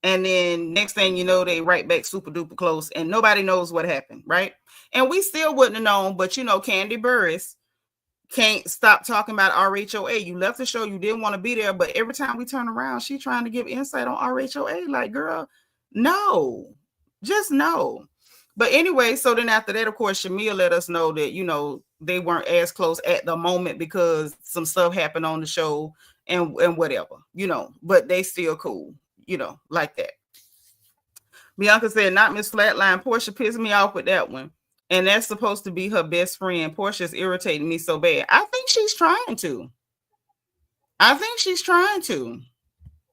And then next thing you know, they right back super duper close, and nobody knows what happened, right? And we still wouldn't have known, but you know, Candy Burris can't stop talking about RHOA. You left the show, you didn't want to be there, but every time we turn around, she's trying to give insight on RHOA. Like, girl, no, just no. But anyway, so then after that, of course, Shamea let us know that, you know, they weren't as close at the moment because some stuff happened on the show and whatever, you know, but they still cool, you know, like that. Bianca said, not Miss Flatline. Porsha pissed me off with that one. And that's supposed to be her best friend. Portia's irritating me so bad. I think she's trying to.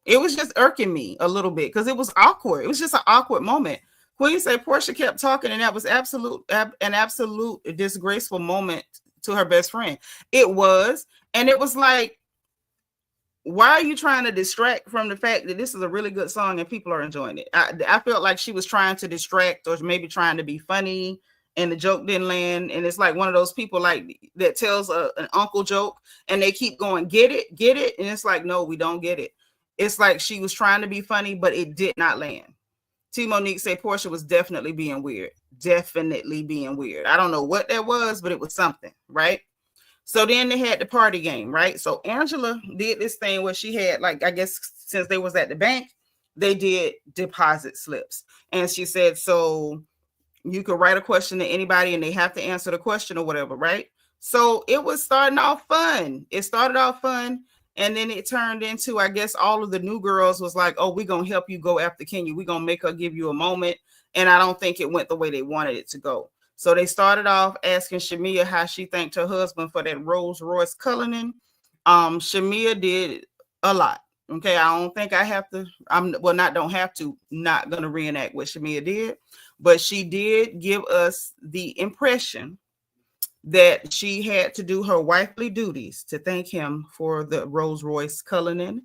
It was just irking me a little bit because it was awkward. It was just an awkward moment. Queen said Porsha kept talking, and that was an absolute disgraceful moment to her best friend. It was. And it was like, why are you trying to distract from the fact that this is a really good song and people are enjoying it? I felt like she was trying to distract or maybe trying to be funny, and the joke didn't land. And it's like one of those people like that tells an uncle joke and they keep going, get it. And it's like, no, we don't get it. It's like she was trying to be funny, but it did not land. T. Monique said Porsha was definitely being weird. I don't know what that was, but it was something, right? So then they had the party game, right? So Angela did this thing where she had, like, I guess since they was at the bank, they did deposit slips. And she said, so you could write a question to anybody and they have to answer the question or whatever, right? So it was starting off fun. And then it turned into, I guess, all of the new girls was like, oh, we're going to help you go after Kenya. We're going to make her give you a moment. And I don't think it went the way they wanted it to go. So they started off asking Shamea how she thanked her husband for that Rolls Royce Cullinan. Shamea did a lot. Okay, I don't think I have to. Not going to reenact what Shamea did, but she did give us the impression that she had to do her wifely duties to thank him for the Rolls Royce Cullinan.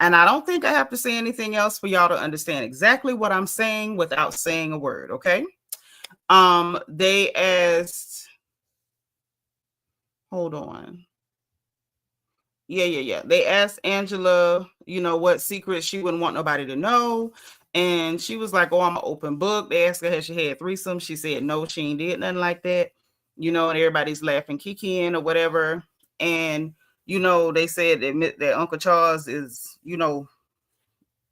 And I don't think I have to say anything else for y'all to understand exactly what I'm saying without saying a word. Okay. They asked, hold on. Yeah. They asked Angela, you know, what secrets she wouldn't want nobody to know. And she was like, oh, I'm an open book. They asked her, has she had threesomes? She said, no, she ain't did nothing like that. You know, and everybody's laughing, kikiing or whatever. And, you know, they said that Uncle Charles is, you know,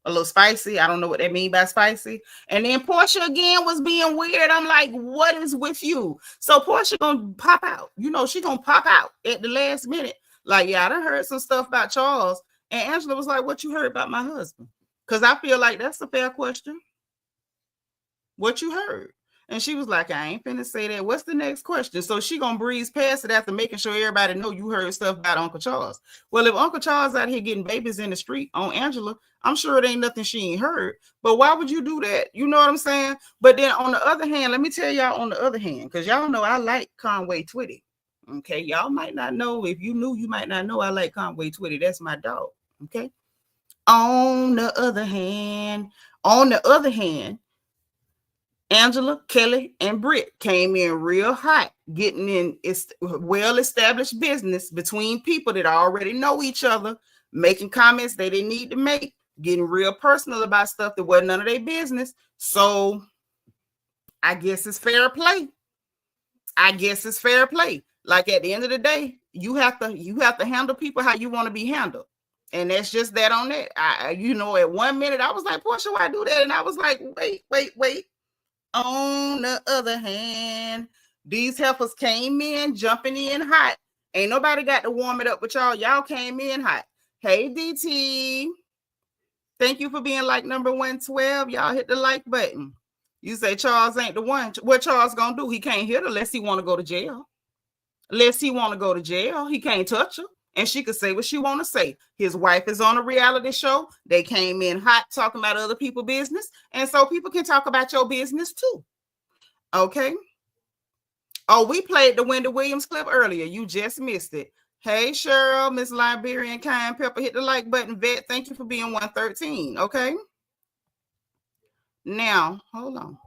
a little spicy. I don't know what they mean by spicy. And then Porsha again was being weird. I'm like, what is with you? So Porsha gonna pop out. You know, she gonna pop out at the last minute. Like, yeah, I done heard some stuff about Charles. And Angela was like, what you heard about my husband? Because I feel like that's a fair question. What you heard? And she was like, I ain't finna say that. What's the next question? So she gonna breeze past it after making sure everybody know you heard stuff about Uncle Charles. Well, if Uncle Charles out here getting babies in the street on Angela, I'm sure it ain't nothing she ain't heard. But why would you do that? You know what I'm saying? But then on the other hand, let me tell y'all on the other hand, because y'all know I like Conway Twitty. Okay, y'all might not know. If you knew, you might not know I like Conway Twitty. That's my dog. Okay. On the other hand, Angela, Kelly, and Brit came in real hot, getting in well-established business between people that already know each other, making comments they didn't need to make, getting real personal about stuff that wasn't none of their business. So I guess it's fair play. Like at the end of the day, you have to handle people how you want to be handled. And that's just that on that. At 1 minute, I was like, Porsha, why do that? And I was like, wait. On the other hand, these heifers came in, jumping in hot. Ain't nobody got to warm it up with y'all. Y'all came in hot. Hey, DT. Thank you for being like number 112. Y'all hit the like button. You say Charles ain't the one. What Charles gonna do? He can't hit her unless he want to go to jail. He can't touch her. And she could say what she want to say. His wife is on a reality show. They came in hot talking about other people's business. And so people can talk about your business too. Okay. Oh, we played the Wendy Williams clip earlier. You just missed it. Hey, Cheryl, Miss Liberian, Kind Pepper, hit the like button. Vet, thank you for being 113. Okay. Now, hold on.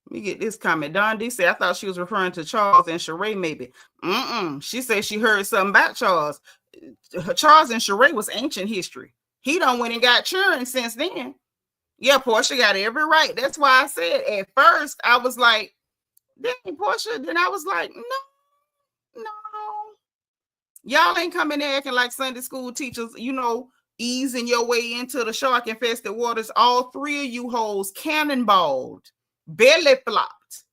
Let me get this comment. Don D said, I thought she was referring to Charles and Sheree, maybe. She said she heard something about Charles. Charles and Sheree was ancient history. He done went and got churned since then. Yeah, Porsha got every right. That's why I said at first, I was like, dang, Porsha. Then I was like, no. Y'all ain't coming there acting like Sunday school teachers, easing your way into the shark infested waters. All three of you hoes cannonballed, belly flopped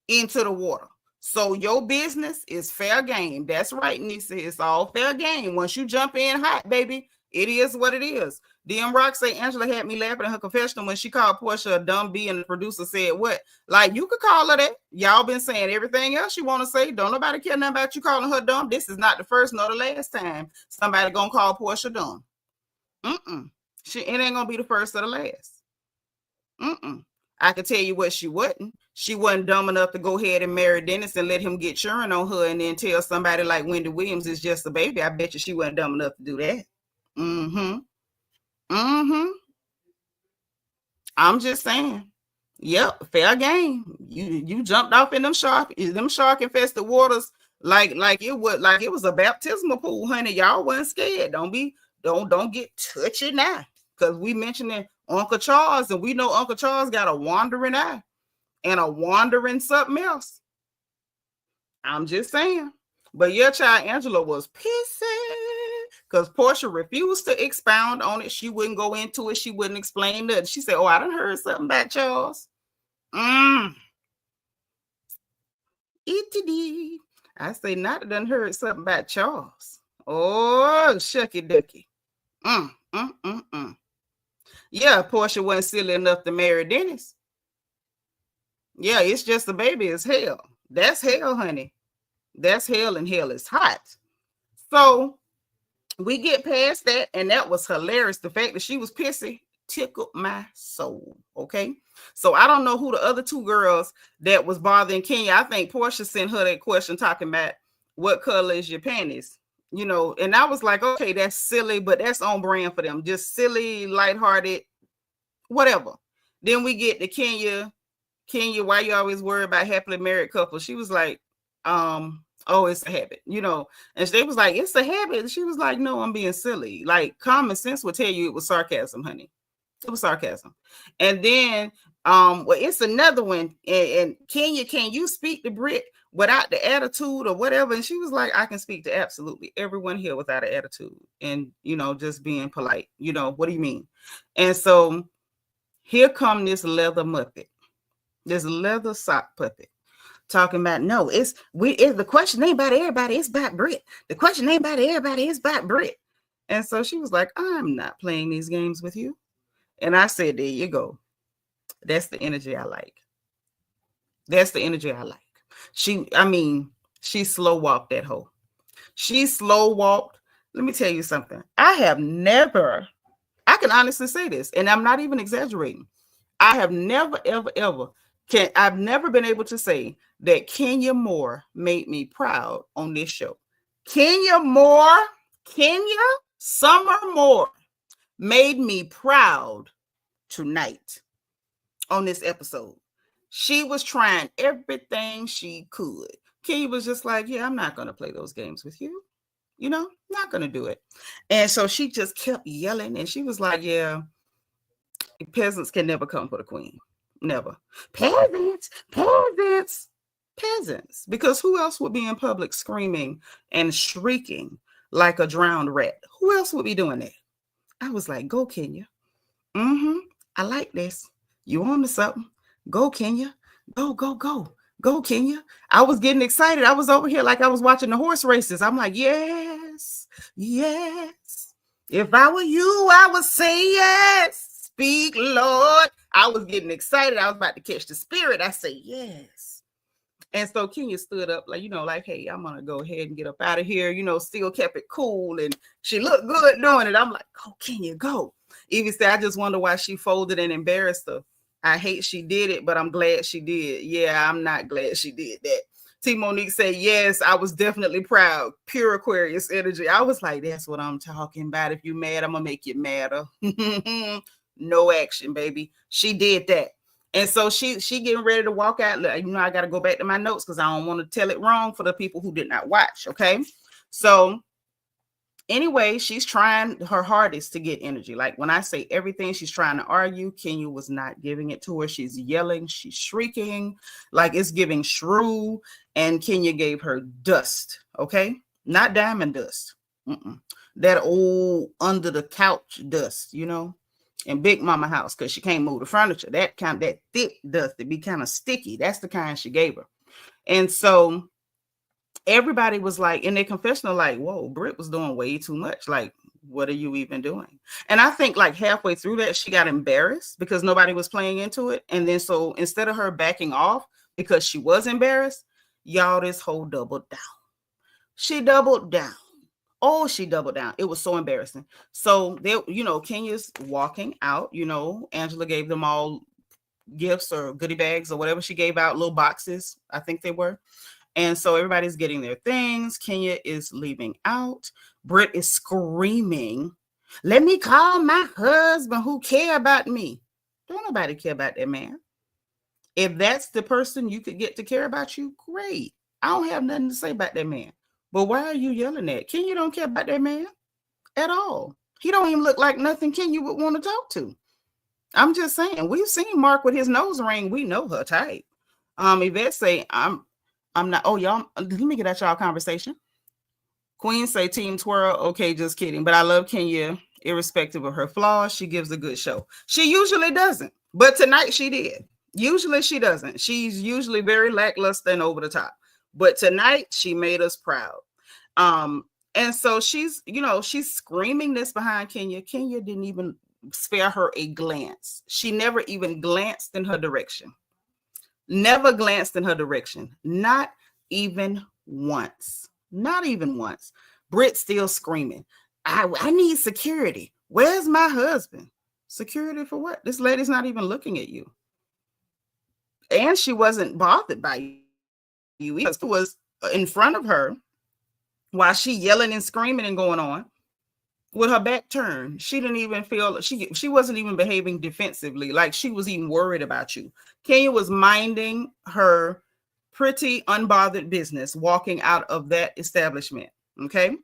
into the water. So your business is fair game. That's right, Nisa. It's all fair game. Once you jump in hot, baby, it is what it is. DM Rock say Angela had me laughing in her confessional when she called Porsha a dumb bee and the producer said what? Like, you could call her that. Y'all been saying everything else you want to say. Don't nobody care nothing about you calling her dumb. This is not the first nor the last time somebody gonna call Porsha dumb. It ain't gonna be the first or the last. I can tell you what she wasn't. She wasn't dumb enough to go ahead and marry Dennis and let him get churn on her and then tell somebody like Wendy Williams is just a baby. I bet you she wasn't dumb enough to do that. I'm just saying. Yep, fair game. You jumped off in them shark infested waters like it was a baptismal pool, honey. Y'all wasn't scared. Don't get touchy now. Because we mentioned Uncle Charles, and we know Uncle Charles got a wandering eye and a wandering something else. I'm just saying. But your child Angela was pissing because Porsha refused to expound on it. She wouldn't go into it. She wouldn't explain it. She said, oh, I done heard something about Charles. I say, not done heard something about Charles. Oh, shucky ducky. Yeah, Porsha wasn't silly enough to marry Dennis. Yeah, it's just a baby as hell. That's hell, honey. That's hell, and hell is hot. So we get past that, and that was hilarious. The fact that she was pissy tickled my soul. Okay. So I don't know who the other two girls that was bothering Kenya. I think Porsha sent her that question talking about what color is your panties, and I was like, okay, that's silly, but that's on brand for them. Just silly, lighthearted, whatever. Then we get to Kenya, why you always worry about happily married couples? She was like, oh, it's a habit, and they was like, it's a habit. And she was like, no, I'm being silly. Like, common sense would tell you it was sarcasm, honey. It was sarcasm. And then it's another one. And Kenya, can you speak to Brit without the attitude or whatever? And she was like, I can speak to absolutely everyone here without an attitude and just being polite. What do you mean? And so here come this leather muppet, this leather sock puppet, talking about the question ain't about everybody, it's about Brit. The question ain't about everybody, it's about Brit. And so she was like, I'm not playing these games with you. And I said, there you go. That's the energy I like. She slow walked that hoe. She slow walked. Let me tell you something. I can honestly say this, and I'm not even exaggerating. I have never, ever, ever I've never been able to say that Kenya Moore made me proud on this show. Kenya Summer Moore made me proud tonight on this episode. She was trying everything she could. Kenya was just like, yeah, I'm not going to play those games with you. Not going to do it. And so she just kept yelling, and she was like, yeah, peasants can never come for the queen. Never. Peasants. Because who else would be in public screaming and shrieking like a drowned rat. Who else would be doing that? I was like, go, Kenya. I like this. You on to something. Go, Kenya. Go, go, go. Go, Kenya. I was getting excited. I was over here like I was watching the horse races. I'm like, yes, yes. If I were you, I would say yes. Speak, Lord. I was getting excited. I was about to catch the spirit. I say yes. And so Kenya stood up, like, like, hey, I'm going to go ahead and get up out of here. Still kept it cool. And she looked good doing it. I'm like, go, Kenya, go. Evie said, I just wonder why she folded and embarrassed her. I hate she did it, but I'm glad she did. Yeah, I'm not glad she did that. T. Monique said, yes, I was definitely proud. Pure Aquarius energy. I was like, that's what I'm talking about. If you're mad, I'm going to make you madder. No action, baby. She did that. And so she getting ready to walk out. I got to go back to my notes because I don't want to tell it wrong for the people who did not watch. Okay. So anyway, she's trying her hardest to get energy. Like when I say everything, she's trying to argue. Kenya was not giving it to her. She's yelling. She's shrieking. Like it's giving shrew. And Kenya gave her dust. Okay. Not diamond dust. That old under the couch dust, in Big Mama house, because she can't move the furniture. That thick dust, it be kind of sticky. That's the kind she gave her. And so everybody was like, in their confessional, like, whoa, Brit was doing way too much. Like, what are you even doing? And I think like halfway through that, she got embarrassed because nobody was playing into it. And then so instead of her backing off because she was embarrassed, y'all, this whole doubled down. She doubled down. Oh, she doubled down. It was so embarrassing. So they, Kenya's walking out, Angela gave them all gifts or goodie bags or whatever she gave out, little boxes, I think they were. And so everybody's getting their things. Kenya is leaving out. Brit is screaming, let me call my husband who care about me. Don't nobody care about that man. If that's the person you could get to care about you, great. I don't have nothing to say about that man. But why are you yelling at? Kenya don't care about that man at all. He don't even look like nothing Kenya would want to talk to. I'm just saying, we've seen Mark with his nose ring. We know her type. Yvette say, I'm not. Oh, y'all, let me get at y'all conversation. Queen say, Team Twirl. Okay, just kidding. But I love Kenya, irrespective of her flaws. She gives a good show. She usually doesn't, but tonight she did. Usually she doesn't. She's usually very lackluster and over the top. But tonight she made us proud. And so she's screaming this behind Kenya. Kenya didn't even spare her a glance. She never even glanced in her direction. Never glanced in her direction. Not even once. Not even once. Brit still screaming, I need security. Where's my husband? Security for what? This lady's not even looking at you. And she wasn't bothered by you. It was in front of her while she yelling and screaming and going on with her back turned. She didn't even feel, she wasn't even behaving defensively, like she was even worried about you. Kenya was minding her pretty unbothered business walking out of that establishment. Okay.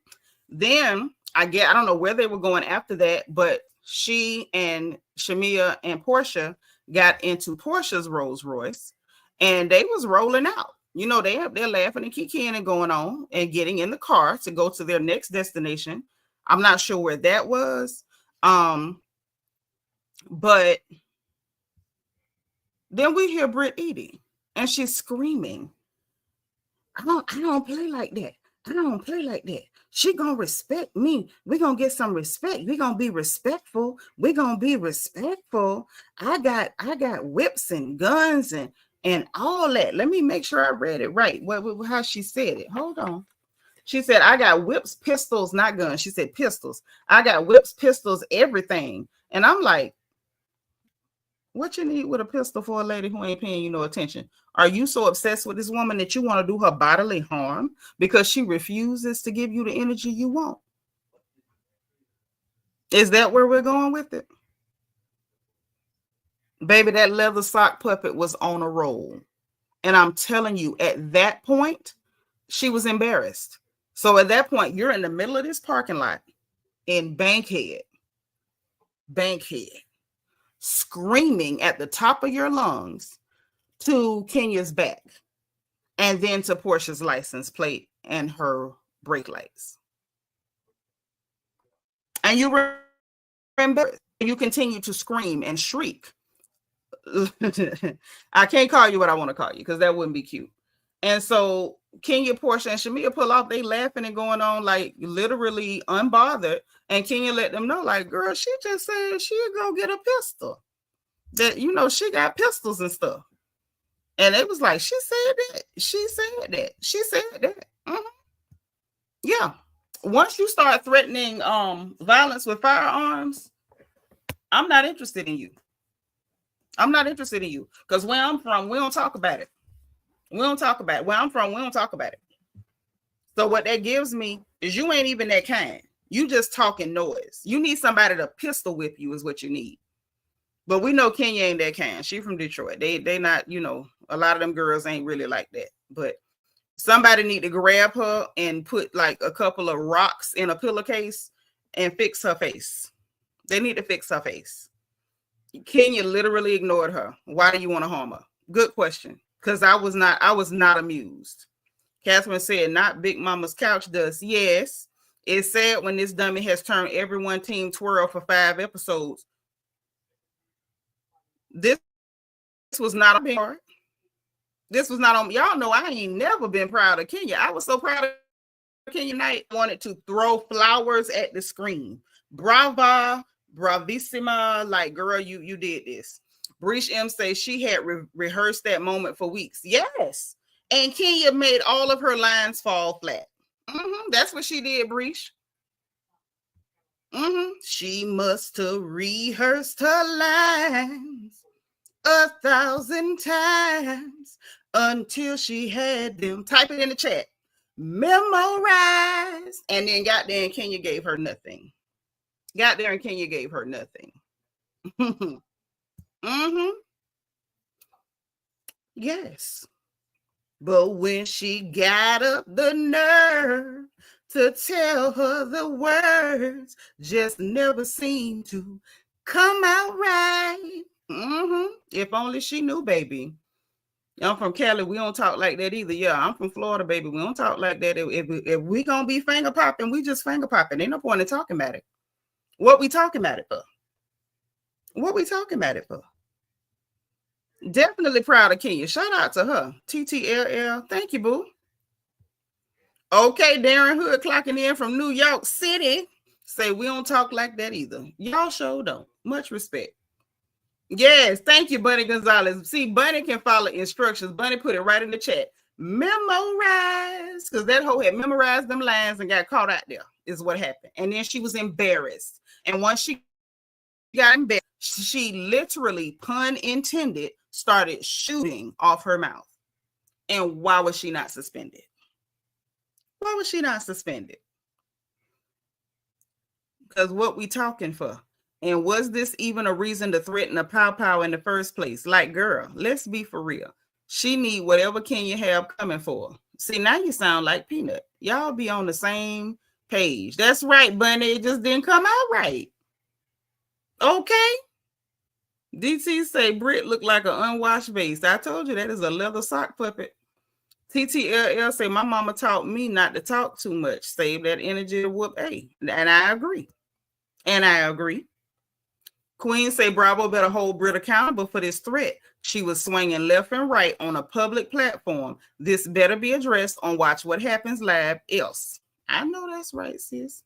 Then I don't know where they were going after that, but she and Shamea and Porsha got into Porsha's Rolls Royce and they was rolling out. They're laughing and kikiing and going on and getting in the car to go to their next destination. I'm not sure where that was. But then we hear Brit Eady and she's screaming, I don't play like that. I don't play like that. She gonna respect me. We're gonna get some respect. We're gonna be respectful. We're gonna be respectful. I got whips and guns and all that. Let me make sure I read it right. How she said it. Hold on. She said, I got whips, pistols, not guns. She said pistols. I got whips, pistols, everything. And I'm like, what you need with a pistol for a lady who ain't paying you no attention? Are you so obsessed with this woman that you want to do her bodily harm because she refuses to give you the energy you want? Is that where we're going with it? Baby, that leather sock puppet was on a roll. And I'm telling you, at that point, she was embarrassed. So at that point, you're in the middle of this parking lot in Bankhead, screaming at the top of your lungs to Kenya's back and then to Porsha's license plate and her brake lights. and you remember, you continue to scream and shriek. I can't call you what I want to call you because that wouldn't be cute. And so Kenya, Porsha, and Shamea pull off. They laughing and going on like literally unbothered. And Kenya let them know, like, girl, she just said she'd go get a pistol. That, you know, she got pistols and stuff. And it was like, she said that. She said that. She said that. Mm-hmm. Yeah. Once you start threatening violence with firearms, I'm not interested in you. I'm not interested in you. Because where I'm from, we don't talk about it. We don't talk about it. Where I'm from, we don't talk about it. So what that gives me is you ain't even that kind. You just talking noise. You need somebody to pistol whip you is what you need. But we know Kenya ain't that kind. She from Detroit. They not, you know, a lot of them girls ain't really like that. But somebody need to grab her and put like a couple of rocks in a pillowcase and fix her face. They need to fix her face. Kenya literally ignored her. Why do you want to harm her? Good question. Because I was not amused. Catherine said, not Big Mama's couch does. Yes. It's sad when this dummy has turned everyone team twirl for 5 episodes. This was not a part. This was not on. Y'all know I ain't never been proud of Kenya. I was so proud of Kenya Knight. I wanted to throw flowers at the screen. Brava, bravissima. Like, girl, you did this. Breach M says she had rehearsed that moment for weeks. Yes. And Kenya made all of her lines fall flat. That's what she did, Breach. She must have rehearsed her lines 1,000 times until she had them. Type it in the chat. Memorized. And then got there and Kenya gave her nothing. Got there and Kenya gave her nothing. Yes. But when she got up the nerve to tell her the words, just never seemed to come out right. If only she knew, baby. I'm from Cali. We don't talk like that either. Yeah, I'm from Florida, baby. We don't talk like that. If we gonna be finger popping, we just finger popping. Ain't no point in talking about it. What we talking about it for? What we talking about it for? Definitely proud of Kenya. Shout out to her. TTLL. Thank you, boo. Okay, Darren Hood clocking in from New York City. Say we don't talk like that either. Y'all sure don't. Much respect. Yes, thank you, Bunny Gonzalez. See, Bunny can follow instructions. Bunny put it right in the chat. Memorize. Because that hoe had memorized them lines and got caught out there, is what happened. And then she was embarrassed. And once she got embarrassed, she literally, pun intended, started shooting off her mouth. And why was she not suspended? Why was she not suspended? Because what we talking for? And was this even a reason to threaten a pow in the first place? Like, girl, let's be for real. She need whatever Kenya have coming for her. See, now you sound like Peanut. Y'all be on the same page. That's right, Bunny. It just didn't come out right. Okay. DT say Brit look like an unwashed vase. I told you that is a leather sock puppet. TTLL say my mama taught me not to talk too much. Save that energy to whoop A. And I agree. Queen say Bravo better hold Brit accountable for this threat. She was swinging left and right on a public platform. This better be addressed on Watch What Happens Live else. I know that's right, sis.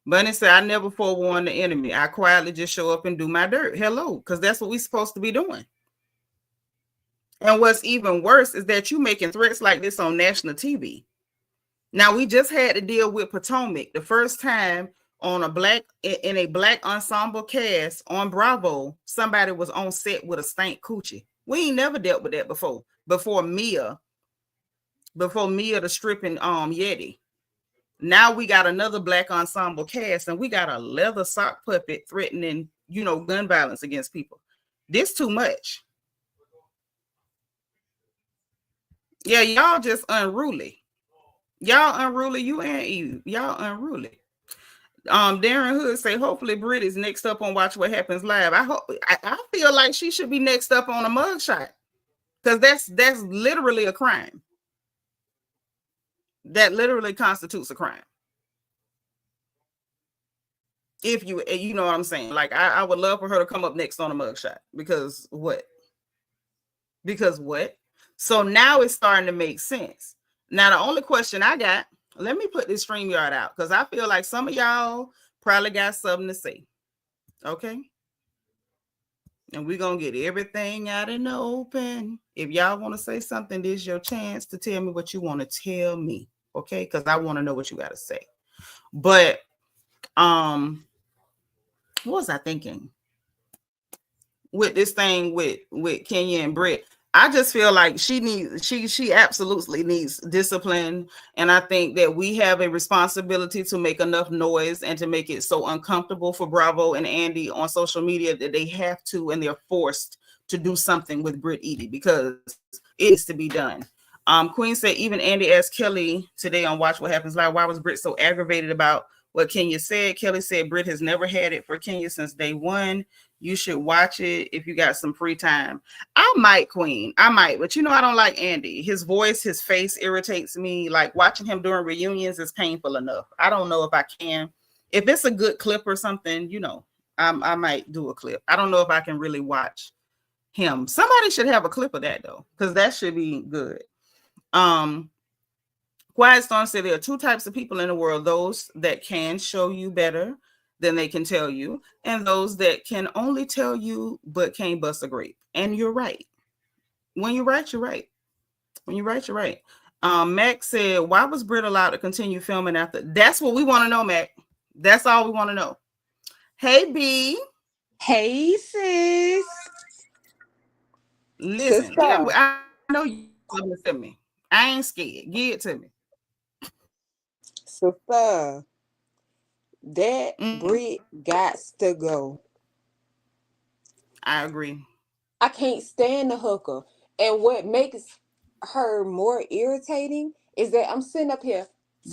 Bunny said, I never forewarned the enemy. I quietly just show up and do my dirt. Hello, because that's what we're supposed to be doing. And what's even worse is that you making threats like this on national TV. Now, we just had to deal with Potomac the first time on in a black ensemble cast on Bravo. Somebody was on set with a stank coochie. We ain't never dealt with that before. Before Mia the stripping Yeti. Now we got another black ensemble cast and we got a leather sock puppet threatening, gun violence against people. This too much. Yeah, y'all just unruly. Y'all unruly. Y'all unruly. Darren Hood say, hopefully Brit is next up on Watch What Happens Live. I feel like she should be next up on a mugshot. Because that's literally a crime. That literally constitutes a crime. If you know what I'm saying. Like I would love for her to come up next on a mugshot because what? Because what? So now it's starting to make sense. Now the only question I got, let me put this StreamYard out because I feel like some of y'all probably got something to say. Okay. And we're going to get everything out in the open. If y'all want to say something, this is your chance to tell me what you want to tell me. Okay. Because I want to know what you got to say. But what was I thinking? With this thing with Kenya and Brit, I just feel like she absolutely needs discipline, and I think that we have a responsibility to make enough noise and to make it so uncomfortable for Bravo and Andy on social media that they have to and they're forced to do something with Brit Eady because it needs to be done. Queen said even Andy asked Kelly today on Watch What Happens Live, why was Brit so aggravated about what Kenya said? Kelly said Brit has never had it for Kenya since day one. You should watch it if you got some free time. I might, Queen. I might, but you know, I don't like Andy. His voice, his face irritates me. Like watching him during reunions is painful enough. I don't know if I can. If it's a good clip or something, you know, I might do a clip. I don't know if I can really watch him. Somebody should have a clip of that though, because that should be good. Quiet Storm said there are two types of people in the world: those that can show you better than they can tell you, and those that can only tell you but can't bust a grape. And you're right. When you're right, you're right. When you're right, you're right. Mac said, why was Brit allowed to continue filming after? That's what we want to know, Mac. That's all we want to know. Hey, B. Hey, sis. Listen, I know you love to me. I ain't scared. Give it to me. Sister, that Brit got to go. I agree. I can't stand the hooker. And what makes her more irritating is that I'm sitting up here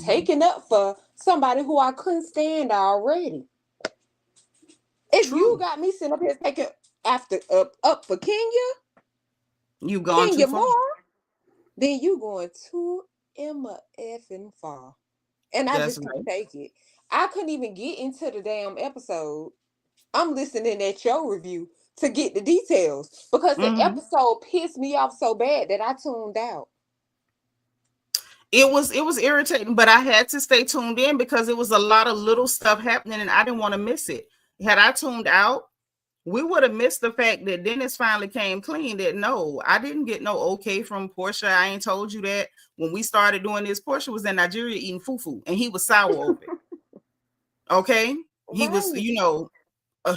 taking up for somebody who I couldn't stand already. If you got me sitting up here taking after up for Kenya, you gone Kenya too far. more, then you going too effing far. And I just couldn't take it. I couldn't even get into the damn episode. I'm listening at your review to get the details because the episode pissed me off so bad that I tuned out. It was irritating, but I had to stay tuned in because it was a lot of little stuff happening and I didn't want to miss it. Had I tuned out, we would have missed the fact that Dennis finally came clean that no, I didn't get no okay from Porsha. I ain't told you that. When we started doing this, Porsha was in Nigeria eating fufu and he was sour over it. Okay? He was, you know,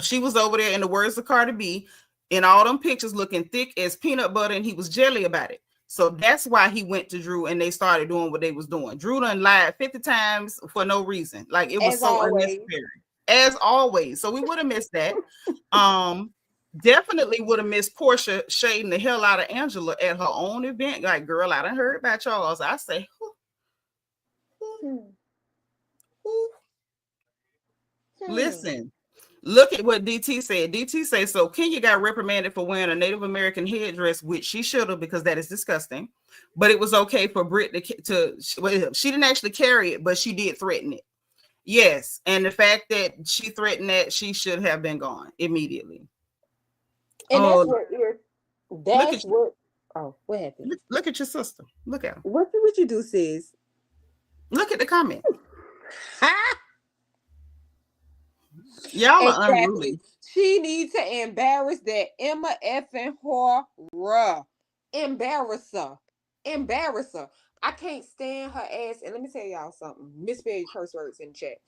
she was over there in the words of Cardi B in all them pictures looking thick as peanut butter and he was jelly about it. So that's why he went to Drew and they started doing what they was doing. Drew done lied 50 times for no reason. Like it was so unnecessary. As always. So we would have missed that. Definitely would have missed Porsha shading the hell out of Angela at her own event. Like, girl, I done heard about Charles. I say, listen. Look at what DT said. DT said, so Kenya got reprimanded for wearing a Native American headdress, which she should have because that is disgusting. But it was okay for Brit to she didn't actually carry it, but she did threaten it. Yes. And the fact that she threatened that, she should have been gone immediately. And that's what what happened? Look at your sister. Look at her. What you do, sis? Look at the comment. Y'all are unruly. She needs to embarrass that Emma effing horror. Embarrass her. I can't stand her ass. And let me tell y'all something. Misspell curse words in the chat.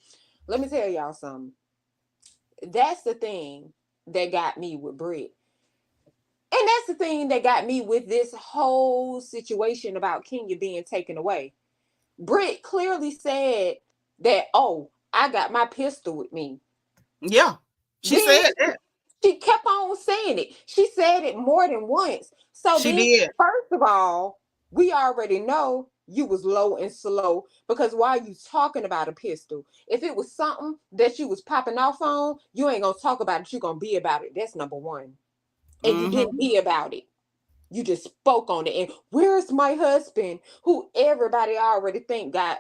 Let me tell y'all something. That's the thing that got me with Brit. And that's the thing that got me with this whole situation about Kenya being taken away. Brit clearly said that, oh, I got my pistol with me. Yeah, she said that. She kept on saying it. She said it more than once. So she did. First of all, we already know you was low and slow because why are you talking about a pistol? If it was something that you was popping off on, you ain't gonna talk about it. You're gonna be about it. That's number one. And you didn't be about it. You just spoke on it. And where's my husband? Who everybody already think got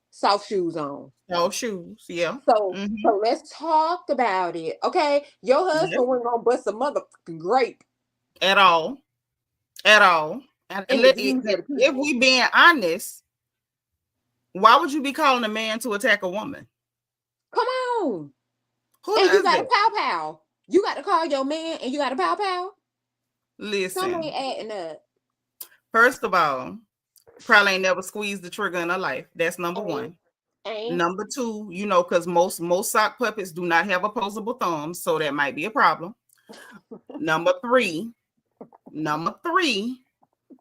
soft shoes on. No shoes, yeah. So Mm-hmm. so let's talk about it. Okay. Your husband Yep. wasn't gonna bust a motherfucking grape At all. At all. And in the views of the if people. we being honest, why would you be calling a man to attack a woman? Come on. Who And you does got a that? pow pow. You got to call your man and you got a pow pow. Something Listen, ain't adding up. first of all, probably ain't never squeezed the trigger in her life. That's number Ain't, one. ain't. Number two, you know, because most sock puppets do not have opposable thumbs, so that might be a problem. Number three,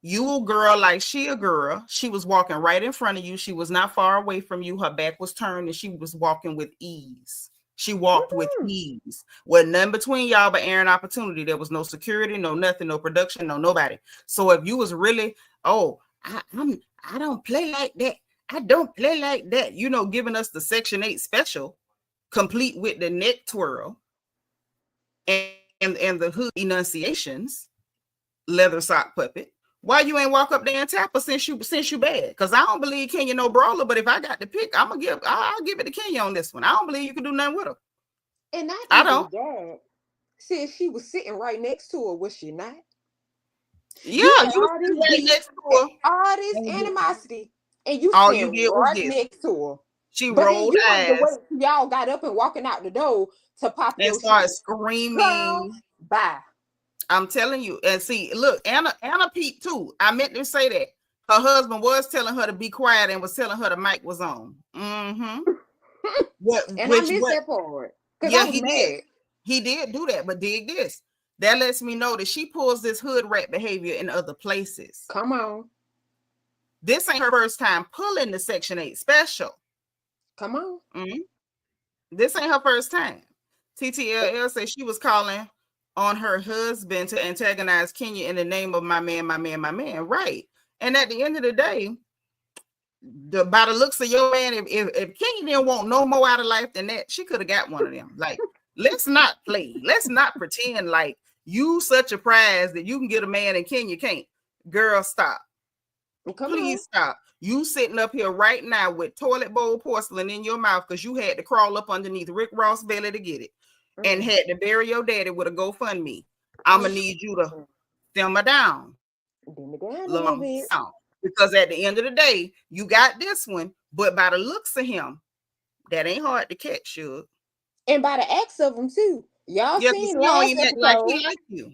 you a girl like she a girl. She was walking right in front of you. She was not far away from you. Her back was turned and she was walking with ease. She walked with ease. Wasn't nothing between y'all but air and opportunity. There was no security, no nothing, no production, no nobody. So if you was really, I don't play like that. I don't play like that. You know, giving us the Section 8 special, complete with the neck twirl and the hood enunciations, leather sock puppet. Why you ain't walk up there and tap her since you bad? Because I don't believe Kenya no brawler, but if I got to pick, I'll give it to Kenya on this one. I don't believe you can do nothing with her. And not I even don't. that. Said she was sitting right next to her, was she not? Yeah, had you all this right beef, next to her. all this animosity, and you All you sitting did was right this. next to her. She But then rolled you wanted to eyes wait till y'all got up and walking out the door to pop and your started shit. screaming. Girl, bye. I'm telling you. And see, look, Anna peeped too. I meant to say that. Her husband was telling her to be quiet and was telling her the mic was on. Mm-hmm. And I missed that part. Because Yeah, I was he mad. did. He did do that, but dig this. That lets me know that she pulls this hood rat behavior in other places. Come on. This ain't her first time pulling the Section 8 special. Come on. Mm-hmm. This ain't her first time. TTLL says she was calling on her husband to antagonize Kenya in the name of my man. Right. And at the end of the day, by the looks of your man, if Kenya didn't want no more out of life than that, she could have got one of them. Like, let's not play. Let's not pretend like you such a prize that you can get a man and Kenya can't. Girl, stop. Please stop. You sitting up here right now with toilet bowl porcelain in your mouth because you had to crawl up underneath Rick Ross' belly to get it and had to bury your daddy with a GoFundMe. I'm going to need you to simmer down. Dim it down a little bit. Because at the end of the day, you got this one, but by the looks of him, that ain't hard to catch, Suge. And by the acts of them too. Y'all seen last episode. Like he like you.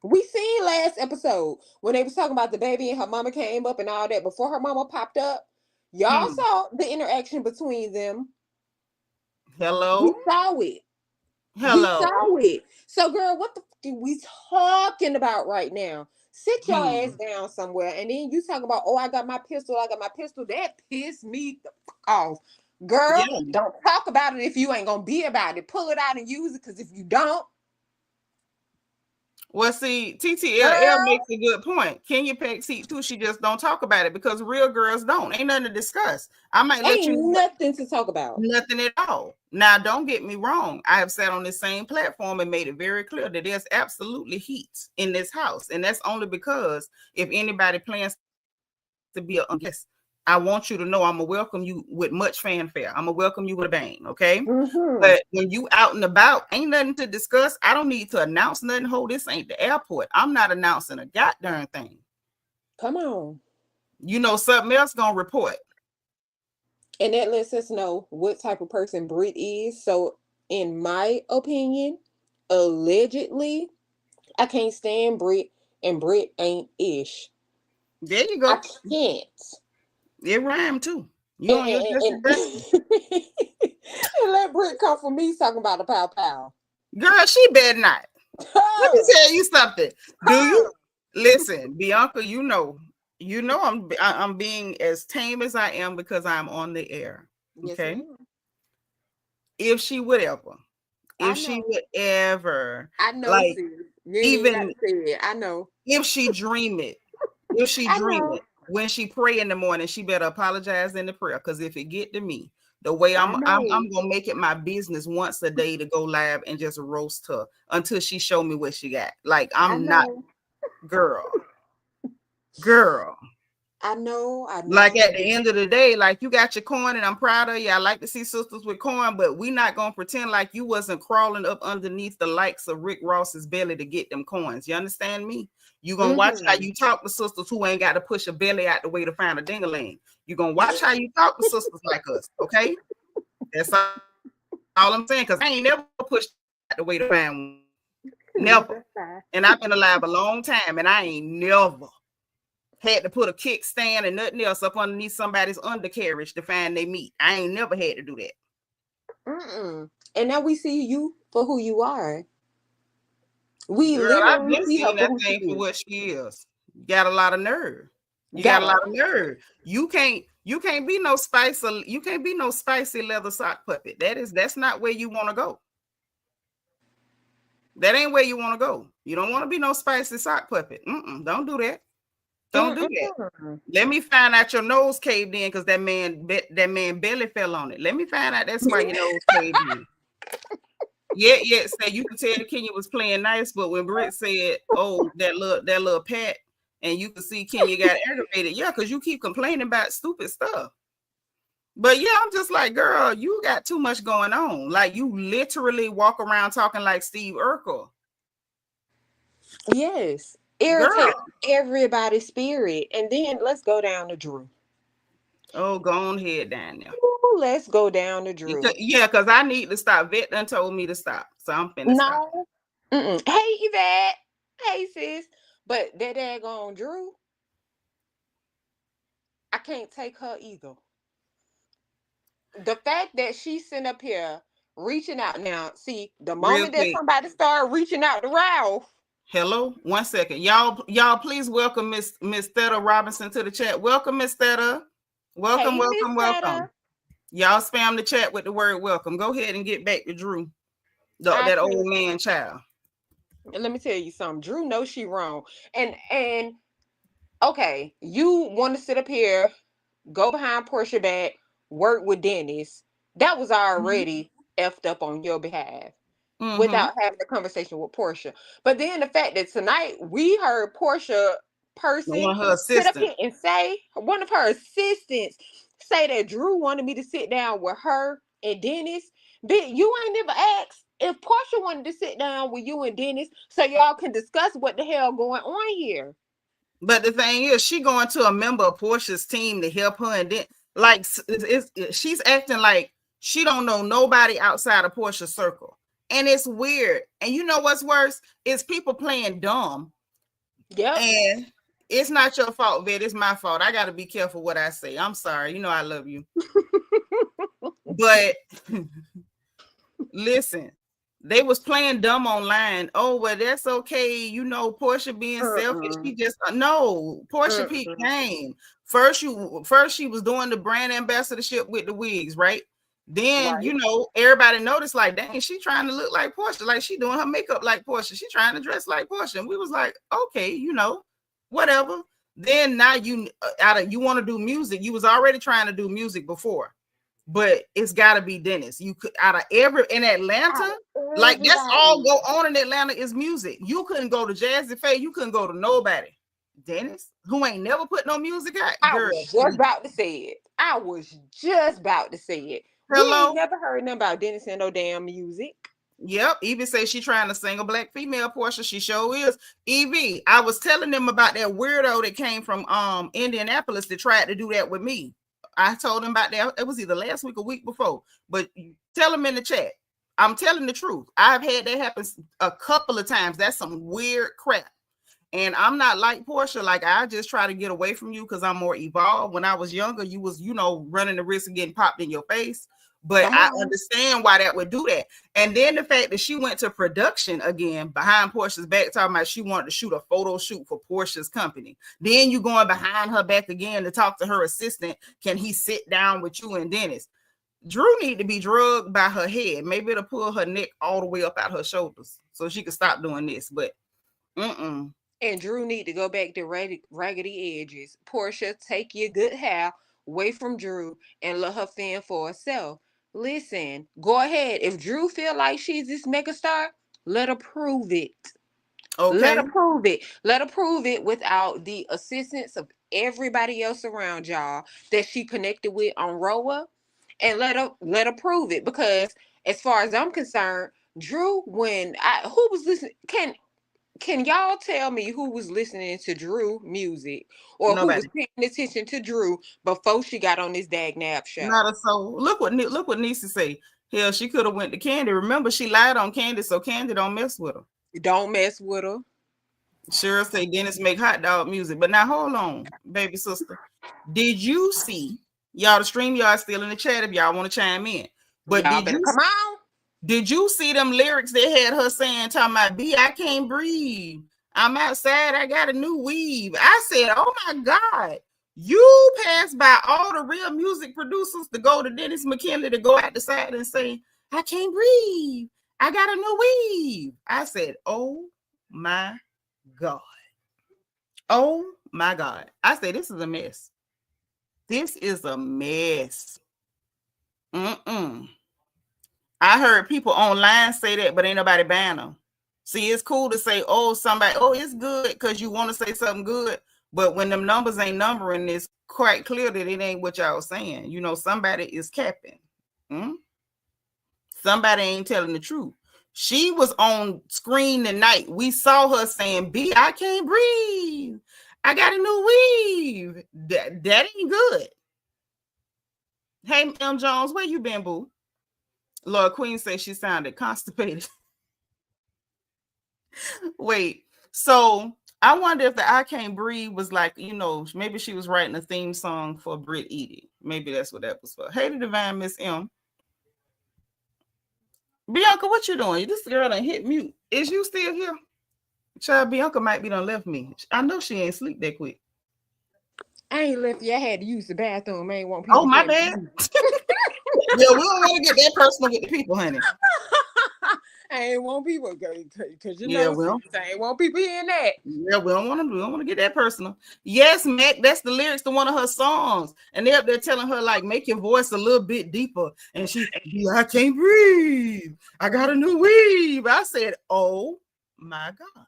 We seen last episode when they was talking about the baby and her mama came up and all that. Before her mama popped up, y'all saw the interaction between them. Hello. We saw it. Hello. We saw it. So, girl, what the fuck are we talking about right now? Sit your ass down somewhere, and then you talk about, I got my pistol. That pissed me the fuck off. Girl, don't talk about it if you ain't gonna be about it. Pull it out and use it, because if you don't. Well, see, TTLL makes a good point. Kenya packs heat too. She just don't talk about it because real girls don't. Ain't nothing to discuss. I might let you know. Nothing to talk about. Nothing at all. Now, don't get me wrong. I have sat on this same platform and made it very clear that there's absolutely heat in this house. And that's only because if anybody plans to be a guest, I want you to know I'm going to welcome you with much fanfare. I'm going to welcome you with a bang, okay? But when you out and about, ain't nothing to discuss. I don't need to announce nothing. This ain't the airport. I'm not announcing a goddamn thing. Come on. You know, something else going to report. And that lets us know what type of person Brit is. So, in my opinion, allegedly, I can't stand Brit, and Brit ain't ish. There you go. I can't. It rhymed too. You on your and let Brit come for me talking about the pow pow. Girl, she better not. Let me tell you something. Do you listen, Bianca? You know I'm being as tame as I am because I'm on the air. Okay. Yes, if she would ever, I know, like, even I know, if she dream it, when she pray in the morning, she better apologize in the prayer. Because if it get to me, the way I'm gonna make it my business once a day to go live and just roast her until she show me what she got. Like, I'm not, girl. know. Like at the end of the day, like you got your coin, and I'm proud of you. I like to see sisters with coin, but we not gonna pretend like you wasn't crawling up underneath the likes of Rick Ross's belly to get them coins. You understand me? You gonna watch how you talk to sisters who ain't got to push a belly out the way to find a ding-a-ling. You gonna watch how you talk to sisters like us, okay? That's all I'm saying, because I ain't never pushed out the way to find one. Never. And I've been alive a long time, and I ain't never had to put a kickstand and nothing else up underneath somebody's undercarriage to find their meat. I ain't never had to do that. And now we see you for who you are. We Girl, I've literally been see her seeing that thing for what she is. You got a lot of nerve. You got a lot of nerve. You can't be no spicy. You can't be no spicy leather sock puppet. That's not where you want to go. That ain't where you want to go. You don't want to be no spicy sock puppet. Don't do that. Don't do that. Let me find out your nose caved in because that man belly fell on it. Let me find out that's why your nose caved in. Yeah. Say you could tell Kenya was playing nice, but when Brit said, "Oh, that little pat," and you could see Kenya got aggravated. Yeah, because you keep complaining about stupid stuff. But yeah, I'm just like, girl, you got too much going on. Like you literally walk around talking like Steve Urkel. Yes. Irritate everybody's spirit. And then let's go down to Drew. Oh, go on ahead down there. Ooh, let's go down to Drew. Yeah, because I need to stop. Vet done told me to stop. So I'm finna stop. Hey, Yvette. Hey, sis. But that daggone Drew, I can't take her either. The fact that she's sitting up here reaching out now. See, the moment that somebody started reaching out to Ralph. Hello, 1 second. Y'all please welcome Miss Theta Robinson to the chat. Welcome, Miss Theta. Welcome. Y'all spam the chat with the word welcome. Go ahead and get back to Drew. That old man child. Let me tell you something. Drew knows she wrong. And okay, you want to sit up here, go behind Porsha back, work with Dennis. That was already effed up on your behalf. Without having a conversation with Porsha. But then the fact that tonight we heard Porsha sit up here and say, one of her assistants say that Drew wanted me to sit down with her and Dennis. You ain't never asked if Porsha wanted to sit down with you and Dennis so y'all can discuss what the hell going on here. But the thing is, she going to a member of Porsha's team to help her, and then like she's acting like she don't know nobody outside of Porsha's circle. And it's weird. And you know what's worse? It's people playing dumb. Yeah. And it's not your fault, Vet. It's my fault. I got to be careful what I say. I'm sorry. You know I love you. But listen, they was playing dumb online. Oh, well, that's okay. You know, Porsha being selfish. She just no. Porsha peak game. First she was doing the brand ambassadorship with the wigs, right? Then you know everybody noticed like, dang, she trying to look like Porsha, like she doing her makeup like Porsha, she trying to dress like Porsha, and we was like, okay, you know, whatever. Then now you want to do music. You was already trying to do music before, but it's got to be Dennis. You could in Atlanta, like that's all go on in Atlanta is music. You couldn't go to Jazzy Faye. You couldn't go to nobody. Dennis, who ain't never put no music out. I was just about to say it. Hello? We ain't never heard nothing about Dennis and no damn music. Yep. Evie says she trying to sing a black female Porsha. She sure is. Evie, I was telling them about that weirdo that came from Indianapolis that tried to do that with me. I told him about that. It was either last week or week before. But tell him in the chat. I'm telling the truth. I've had that happen a couple of times. That's some weird crap. And I'm not like Porsha. Like, I just try to get away from you because I'm more evolved. When I was younger, you was, running the risk of getting popped in your face. But I understand why that would do that. And then the fact that she went to production again behind Porsha's back, talking about she wanted to shoot a photo shoot for Porsha's company. Then you going behind her back again to talk to her assistant. Can he sit down with you and Dennis? Drew need to be drugged by her head. Maybe it'll pull her neck all the way up out her shoulders so she can stop doing this. But And Drew need to go back to raggedy edges. Porsha, take your good hair away from Drew and let her fend for herself. Listen, go ahead. If Drew feel like she's this megastar, let her prove it. Okay. Let her prove it. Let her prove it without the assistance of everybody else around y'all that she connected with on RHOA and let her prove it. Because as far as I'm concerned, Drew, who was listening, can y'all tell me who was listening to Drew music or who was Nobody. paying attention to Drew before she got on this Dagnab show? Not a soul. Look what Niecy say. Hell, she could have went to Candy. Remember, she lied on Candy, so Candy don't mess with her. Don't mess with her. Cheryl say Dennis make hot dog music. But now hold on, baby sister. Did you see y'all the stream y'all still in the chat if y'all want to chime in? But y'all better come on. Did you see them lyrics they had her saying, talking about B, I can't breathe. I'm outside, I got a new weave. I said, oh my God. You passed by all the real music producers to go to Dennis McKinley to go out the side and say, I can't breathe. I got a new weave. I said, oh my God. Oh my God. I said, this is a mess. This is a mess. I heard people online say that, but ain't nobody ban them. See, it's cool to say, oh, somebody, oh, it's good because you want to say something good. But when them numbers ain't numbering, it's quite clear that it ain't what y'all saying. You know, somebody is capping. Somebody ain't telling the truth. She was on screen tonight. We saw her saying, B, I can't breathe. I got a new weave. That ain't good. Hey, M. Jones, where you been, boo? Lord Queen says she sounded constipated. Wait, so I wonder if the I Can't Breathe was like, you know, maybe she was writing a theme song for Brit Eady. Maybe that's what that was for. Hey, the divine Miss M. Bianca, what you doing? This girl done hit mute. Is you still here? Child, Bianca might be done left me. I know she ain't sleep that quick. I ain't left you. I had to use the bathroom. I ain't want people. Oh, my bad. Yeah, we don't want to get that personal with the people, honey. I ain't want people because you Yeah, know, well, I ain't want people hearing that. Yeah, we don't want to get that personal. Yes, Mac, that's the lyrics to one of her songs, and they're up there telling her like, make your voice a little bit deeper, and she, I can't breathe. I got a new weave. I said, oh my God,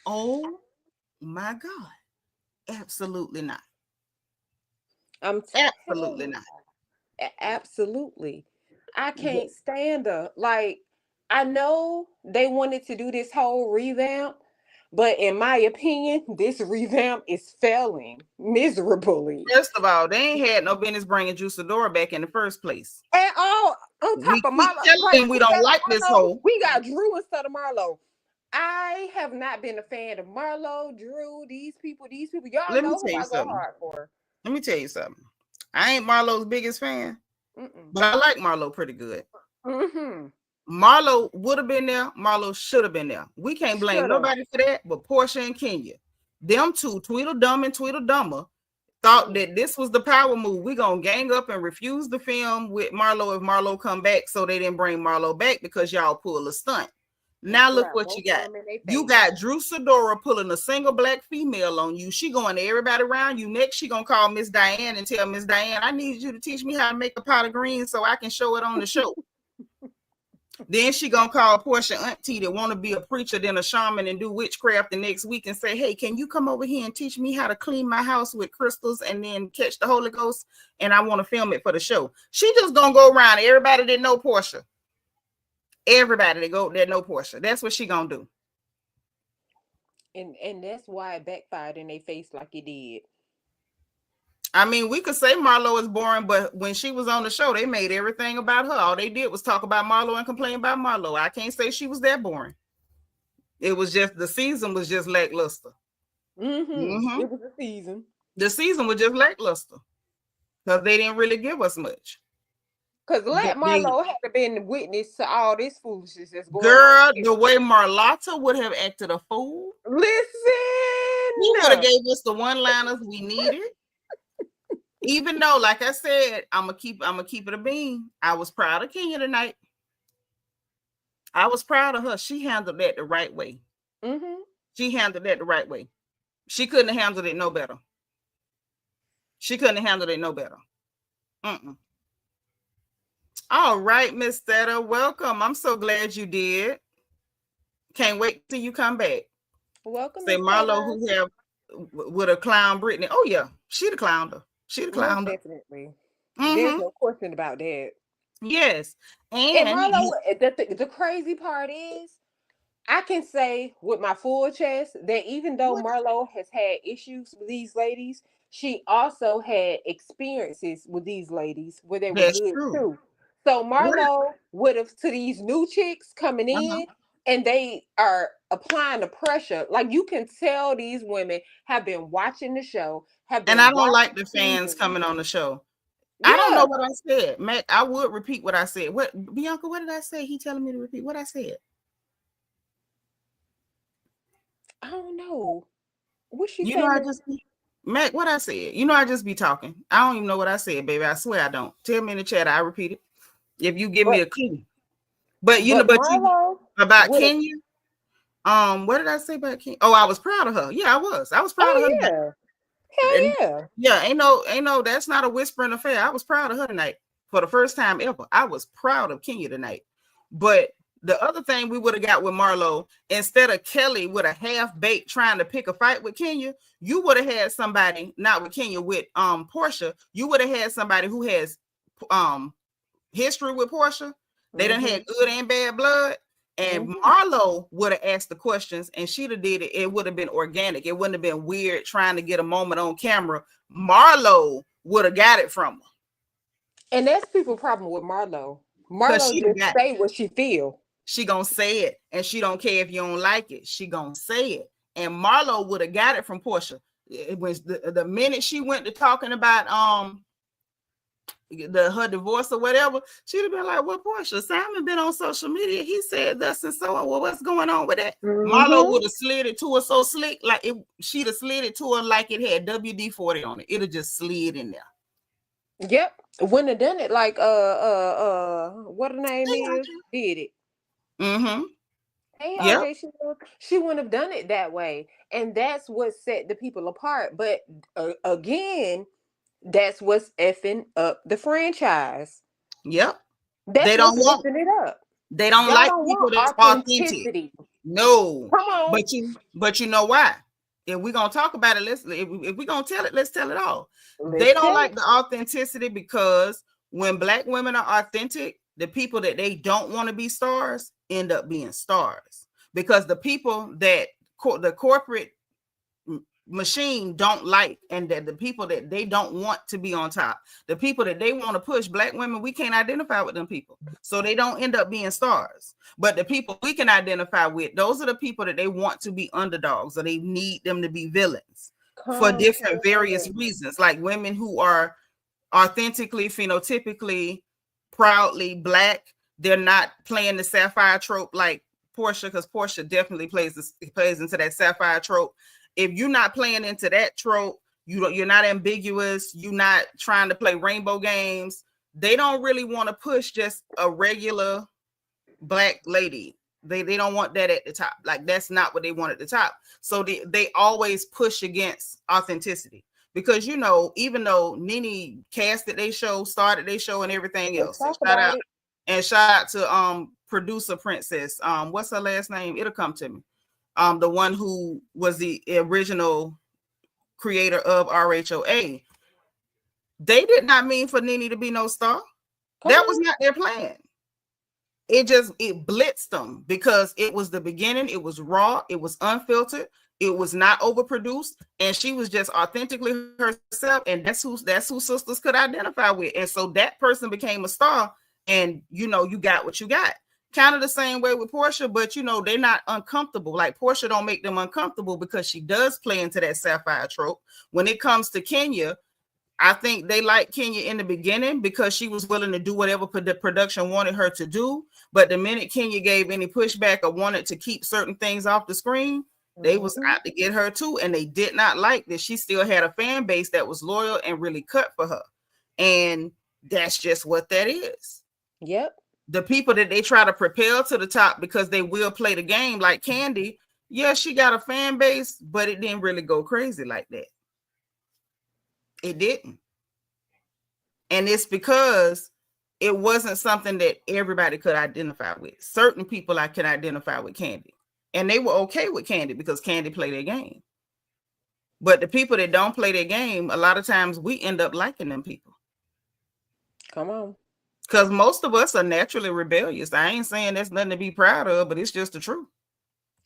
oh my God, absolutely not. Absolutely not. Absolutely. I can't stand her. Like, I know they wanted to do this whole revamp, but in my opinion, this revamp is failing miserably. First of all, they ain't had no business bringing Juicadora back in the first place. And all on top of Marlo, we don't like this whole. We got Drew instead of Marlo. I have not been a fan of Marlo, Drew, these people. Y'all know who I go hard for. Let me tell you something. I ain't Marlo's biggest fan, but I like Marlo pretty good. Marlo would have been there. Marlo should have been there. We can't blame nobody for that, but Porsha and Kenya. Them two, Tweedledum and Tweedledummer, thought that this was the power move. We gonna gang up and refuse the film with Marlo if Marlo come back, so they didn't bring Marlo back because y'all pull a stunt. Now look what you got. You got Drew Sidora pulling a single black female on you. She going to everybody around you. Next, she gonna call Miss Diane and tell Miss Diane, I need you to teach me how to make a pot of greens so I can show it on the show. Then she gonna call Porsha auntie that want to be a preacher, then a shaman and do witchcraft the next week and say, hey, can you come over here and teach me how to clean my house with crystals and then catch the Holy Ghost? And I want to film it for the show. She just gonna go around everybody that know Porsha. Everybody that know Porsha. That's what she gonna do. And that's why it backfired in their face like it did. I mean, we could say Marlo is boring, but when she was on the show, they made everything about her. All they did was talk about Marlo and complain about Marlo. I can't say she was that boring. It was just, the season was just lackluster. It was a season. The season was just lackluster because they didn't really give us much. Because Marlo had been witness to all this foolishness that's going on. Girl, the way Marlotta would have acted a fool. Listen. He would have gave us the one-liners we needed. Even though, like I said, I'm gonna keep it a bean. I was proud of Kenya tonight. I was proud of her. She handled that the right way. She handled that the right way. She couldn't have handled it no better. All right, Miss Theta, welcome. I'm so glad you did. Can't wait till you come back. Welcome. Say Marlo, who have would have clowned Brittany. Oh yeah, she'd have clowned her. She'd have Most clowned her. definitely. Mm-hmm. There's no question about that. Yes, And and Marlo, the crazy part is, I can say with my full chest that even though what? Marlo has had issues with these ladies, she also had experiences with these ladies where they were That's good true. too. So What? Marlo would have, to these new chicks coming Uh-huh. in, and they are applying the pressure. Like, you can tell these women have been watching the show, have And I been don't like watching the the fans season. coming on the show. I don't know Yeah. what I said, Mac. I would repeat what I said. What, Bianca? What did I say? He telling me to repeat what I said. I don't know. What she You know, say, I Miss? just be, Mac. What I said. You know, I just be talking. I don't even know what I said, baby. I swear I don't. Tell me in the chat. I repeat it if you give me But a clue. But you know, but but you Marlo about would have. Kenya. What did I say about Kenya? Oh, I was proud of her. Yeah, I was. I was proud of her. Oh yeah. And Hell yeah. yeah, ain't no, that's not a whispering affair. I was proud of her tonight for the first time ever. I was proud of Kenya tonight. But the other thing we would have got with Marlo, instead of Kelly with a half baked trying to pick a fight with Kenya, you would have had somebody, not with Kenya, with Porsha. You would have had somebody who has history with Porsha. They done had good and bad blood. And Marlo would have asked the questions, and she'd have did it. It would have been organic. It wouldn't have been weird trying to get a moment on camera. Marlo would have got it from her. And that's people's problem with Marlo. Because Marlo she just got say what she feel. she gonna say it, and she don't care if you don't like it. She gonna say it. And Marlo would have got it from Porsha. It was the minute she went to talking about her divorce or whatever, she'd have been like, well, Porsha, Simon been on social media. He said this and so on. Well, what's going on with that? Marlo would have slid it to her so slick, like she'd have slid it to her like it had WD-40 on it. It'd have just slid in there. Yep. Wouldn't have done it like what her name is, did it. Hey, Yep. RJ, she wouldn't have done it that way. And that's what set the people apart. But again, that's what's effing up the franchise. Yep. That's They don't what's want effing it up. they don't Y'all like don't people want that's authentic. authenticity. No. Come on. But you know why? If we're gonna talk about it, if we're gonna tell it, let's tell it all. Let's They don't tell like it. the authenticity because when Black women are authentic, the people that they don't want to be stars end up being stars, because the people that the corporate machine don't like, and that the people that they don't want to be on top, the people that they want to push, Black women, we can't identify with them people, so they don't end up being stars. But the people we can identify with, those are the people that they want to be underdogs, or they need them to be villains for different various reasons, like women who are authentically, phenotypically, proudly Black. They're not playing the sapphire trope like Porsha, because Porsha definitely plays into that sapphire trope. If you're not playing into that trope, you're not ambiguous, you're not trying to play rainbow games. They don't really want to push just a regular Black lady. They don't want that at the top. Like, that's not what they want at the top. So they always push against authenticity, because even though Nene casted their show, started their show, and everything else. Shout out to producer Princess. What's her last name? It'll come to me. The one who was the original creator of RHOA. They did not mean for Nene to be no star. That was not their plan. It blitzed them because it was the beginning. It was raw. It was unfiltered. It was not overproduced, and she was just authentically herself. And that's who sisters could identify with. And so that person became a star, and you got what you got. Kind of the same way with Porsha, but they're not uncomfortable. Like, Porsha don't make them uncomfortable because she does play into that sapphire trope. When it comes to Kenya, I think they liked Kenya in the beginning because she was willing to do whatever the production wanted her to do. But the minute Kenya gave any pushback or wanted to keep certain things off the screen, they was out to get her too. And they did not like that she still had a fan base that was loyal and really cut for her. And that's just what that is. Yep. The people that they try to propel to the top because they will play the game, like Candy, yeah, she got a fan base, but it didn't really go crazy like that. It didn't. And it's because it wasn't something that everybody could identify with. Certain people I could identify with Candy. And they were okay with Candy because Candy played their game. But the people that don't play their game, a lot of times we end up liking them people. Come on. Because most of us are naturally rebellious. I ain't saying that's nothing to be proud of, but it's just the truth.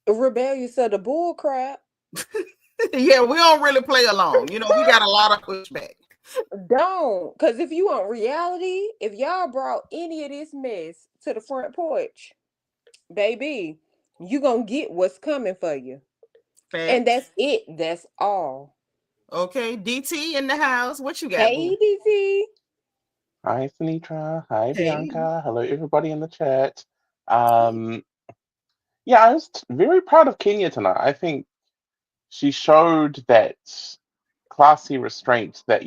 Rebellious of the bull crap. Yeah, we don't really play along. You know, we got a lot of pushback. Don't. Because if you want reality, if y'all brought any of this mess to the front porch, baby, you gonna get what's coming for you. Facts. And that's it. That's all. Okay, DT in the house. What you got, Hey, boo? DT. Hi, Seanitra. Hi, Hey. Bianca. Hello, everybody in the chat. Um, yeah, I was very proud of Kenya tonight. I think she showed that classy restraint that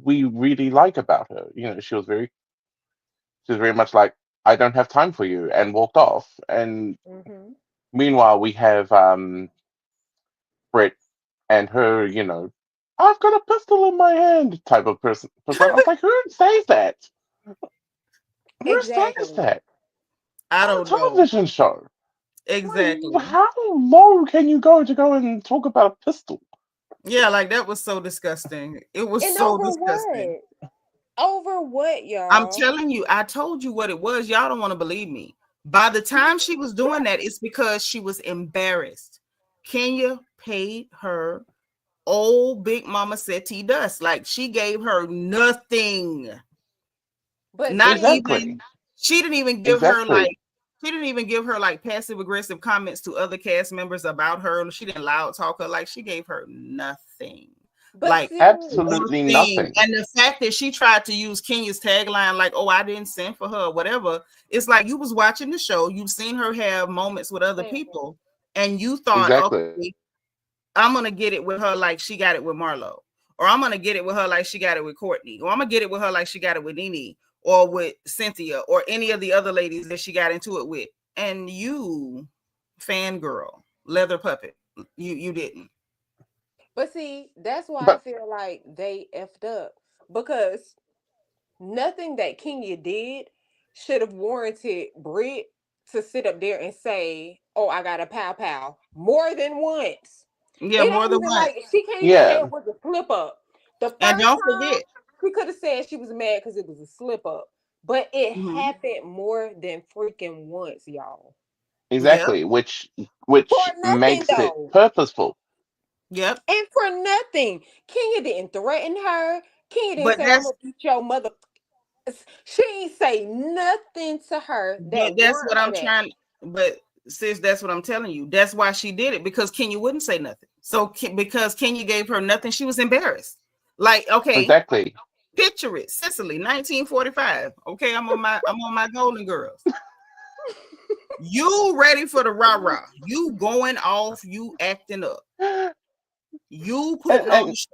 we really like about her. She was very much like, I don't have time for you, and walked off. And Mm-hmm. meanwhile, we have Brit and her, I've got a pistol in my hand type of person. I was like, who says that? Who says Exactly. that I on a don't know. television show? Exactly. Like, how low can you go and talk about a pistol? Yeah, like that was so disgusting. It was And so over disgusting. what? Over what, y'all? I'm telling you, I told you what it was. Y'all don't want to believe me. By the time she was doing that, it's because she was embarrassed. Kenya paid her old big mama settee dust. Like she gave her nothing. But Not see, even, she didn't even give her Exactly. like passive aggressive comments to other cast members about her. She didn't loud talk her. Like she gave her nothing. but Like see, Absolutely nothing. nothing. And the fact that she tried to use Kenya's tagline, like, oh, I didn't send for her, whatever. It's like you was watching the show, you've seen her have moments with other people, and you thought, Exactly. okay, I'm gonna get it with her like she got it with Marlo, or I'm gonna get it with her like she got it with Courtney, or I'm gonna get it with her like she got it with Nene, or with Cynthia, or any of the other ladies that she got into it with. And you, fangirl, leather puppet, you didn't. but see, that's why I But feel like they effed up because nothing that Kenya did should have warranted Brit to sit up there and say, "Oh, I got a pow pow" more than once. Yeah, It more ain't than even once. like she can't even say yeah, it was a slip up. The And first don't time forget, she could have said she was mad because it was a slip up, but it mhm, happened more than freaking once, y'all. yep, exactly. For Which nothing makes it though. purposeful. yep. And for nothing. Kenya didn't threaten her. Kenya didn't But say, I'm gonna beat your mother. She ain't say nothing to her that that's what warrant her I'm that. trying. But sis, that's what I'm telling you. That's why she did it, because Kenya wouldn't say nothing. So because Kenya gave her nothing, she was embarrassed. Like, okay, Exactly. picture it, Cicely, 1945. Okay, I'm on my Golden Girls. You ready for the rah rah? You going off? You acting up? You And, putting on and the show?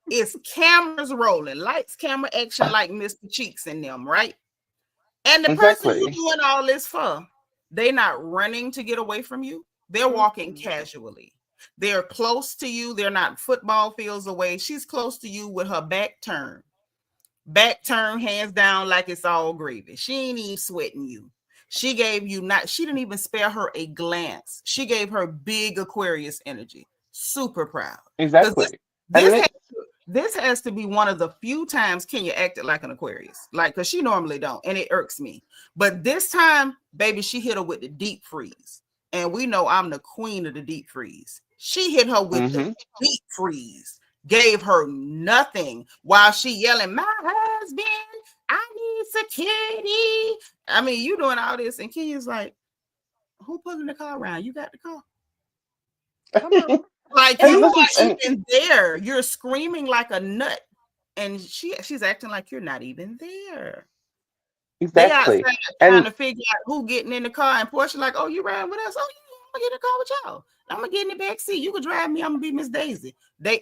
It's cameras rolling, lights, camera, action, like Mr. Cheeks in them, right? And the person you exactly. doing all this for, they're not running to get away from you. They're walking Mhm. casually. They're close to you. They're not football fields away. She's close to you with her back turned. Back turned, hands down, like it's all gravy. She ain't even sweating you. She gave you not, she didn't even spare her a glance. She gave her big Aquarius energy. Super proud. Because this Exactly. And this it, has this has to be one of the few times Kenya acted like an Aquarius. Like, because she normally don't, and it irks me. But this time, baby, she hit her with the deep freeze. And we know I'm the queen of the deep freeze. She hit her with the hmm deep freeze, gave her nothing while she yelling, my husband, I need security. I mean, you doing all this, and Kenya's like, who pulling the car around? You got the car. Come on. Like, And and you this like, is are and even there. You're screaming like a nut. And she's acting like you're not even there. They outside exactly. trying And to figure out who getting in the car, and Porsche like, oh, you riding with us? Oh, yeah, I'm gonna get in the car with y'all. I'm gonna get in the back seat. You can drive me. I'm gonna be Miss Daisy.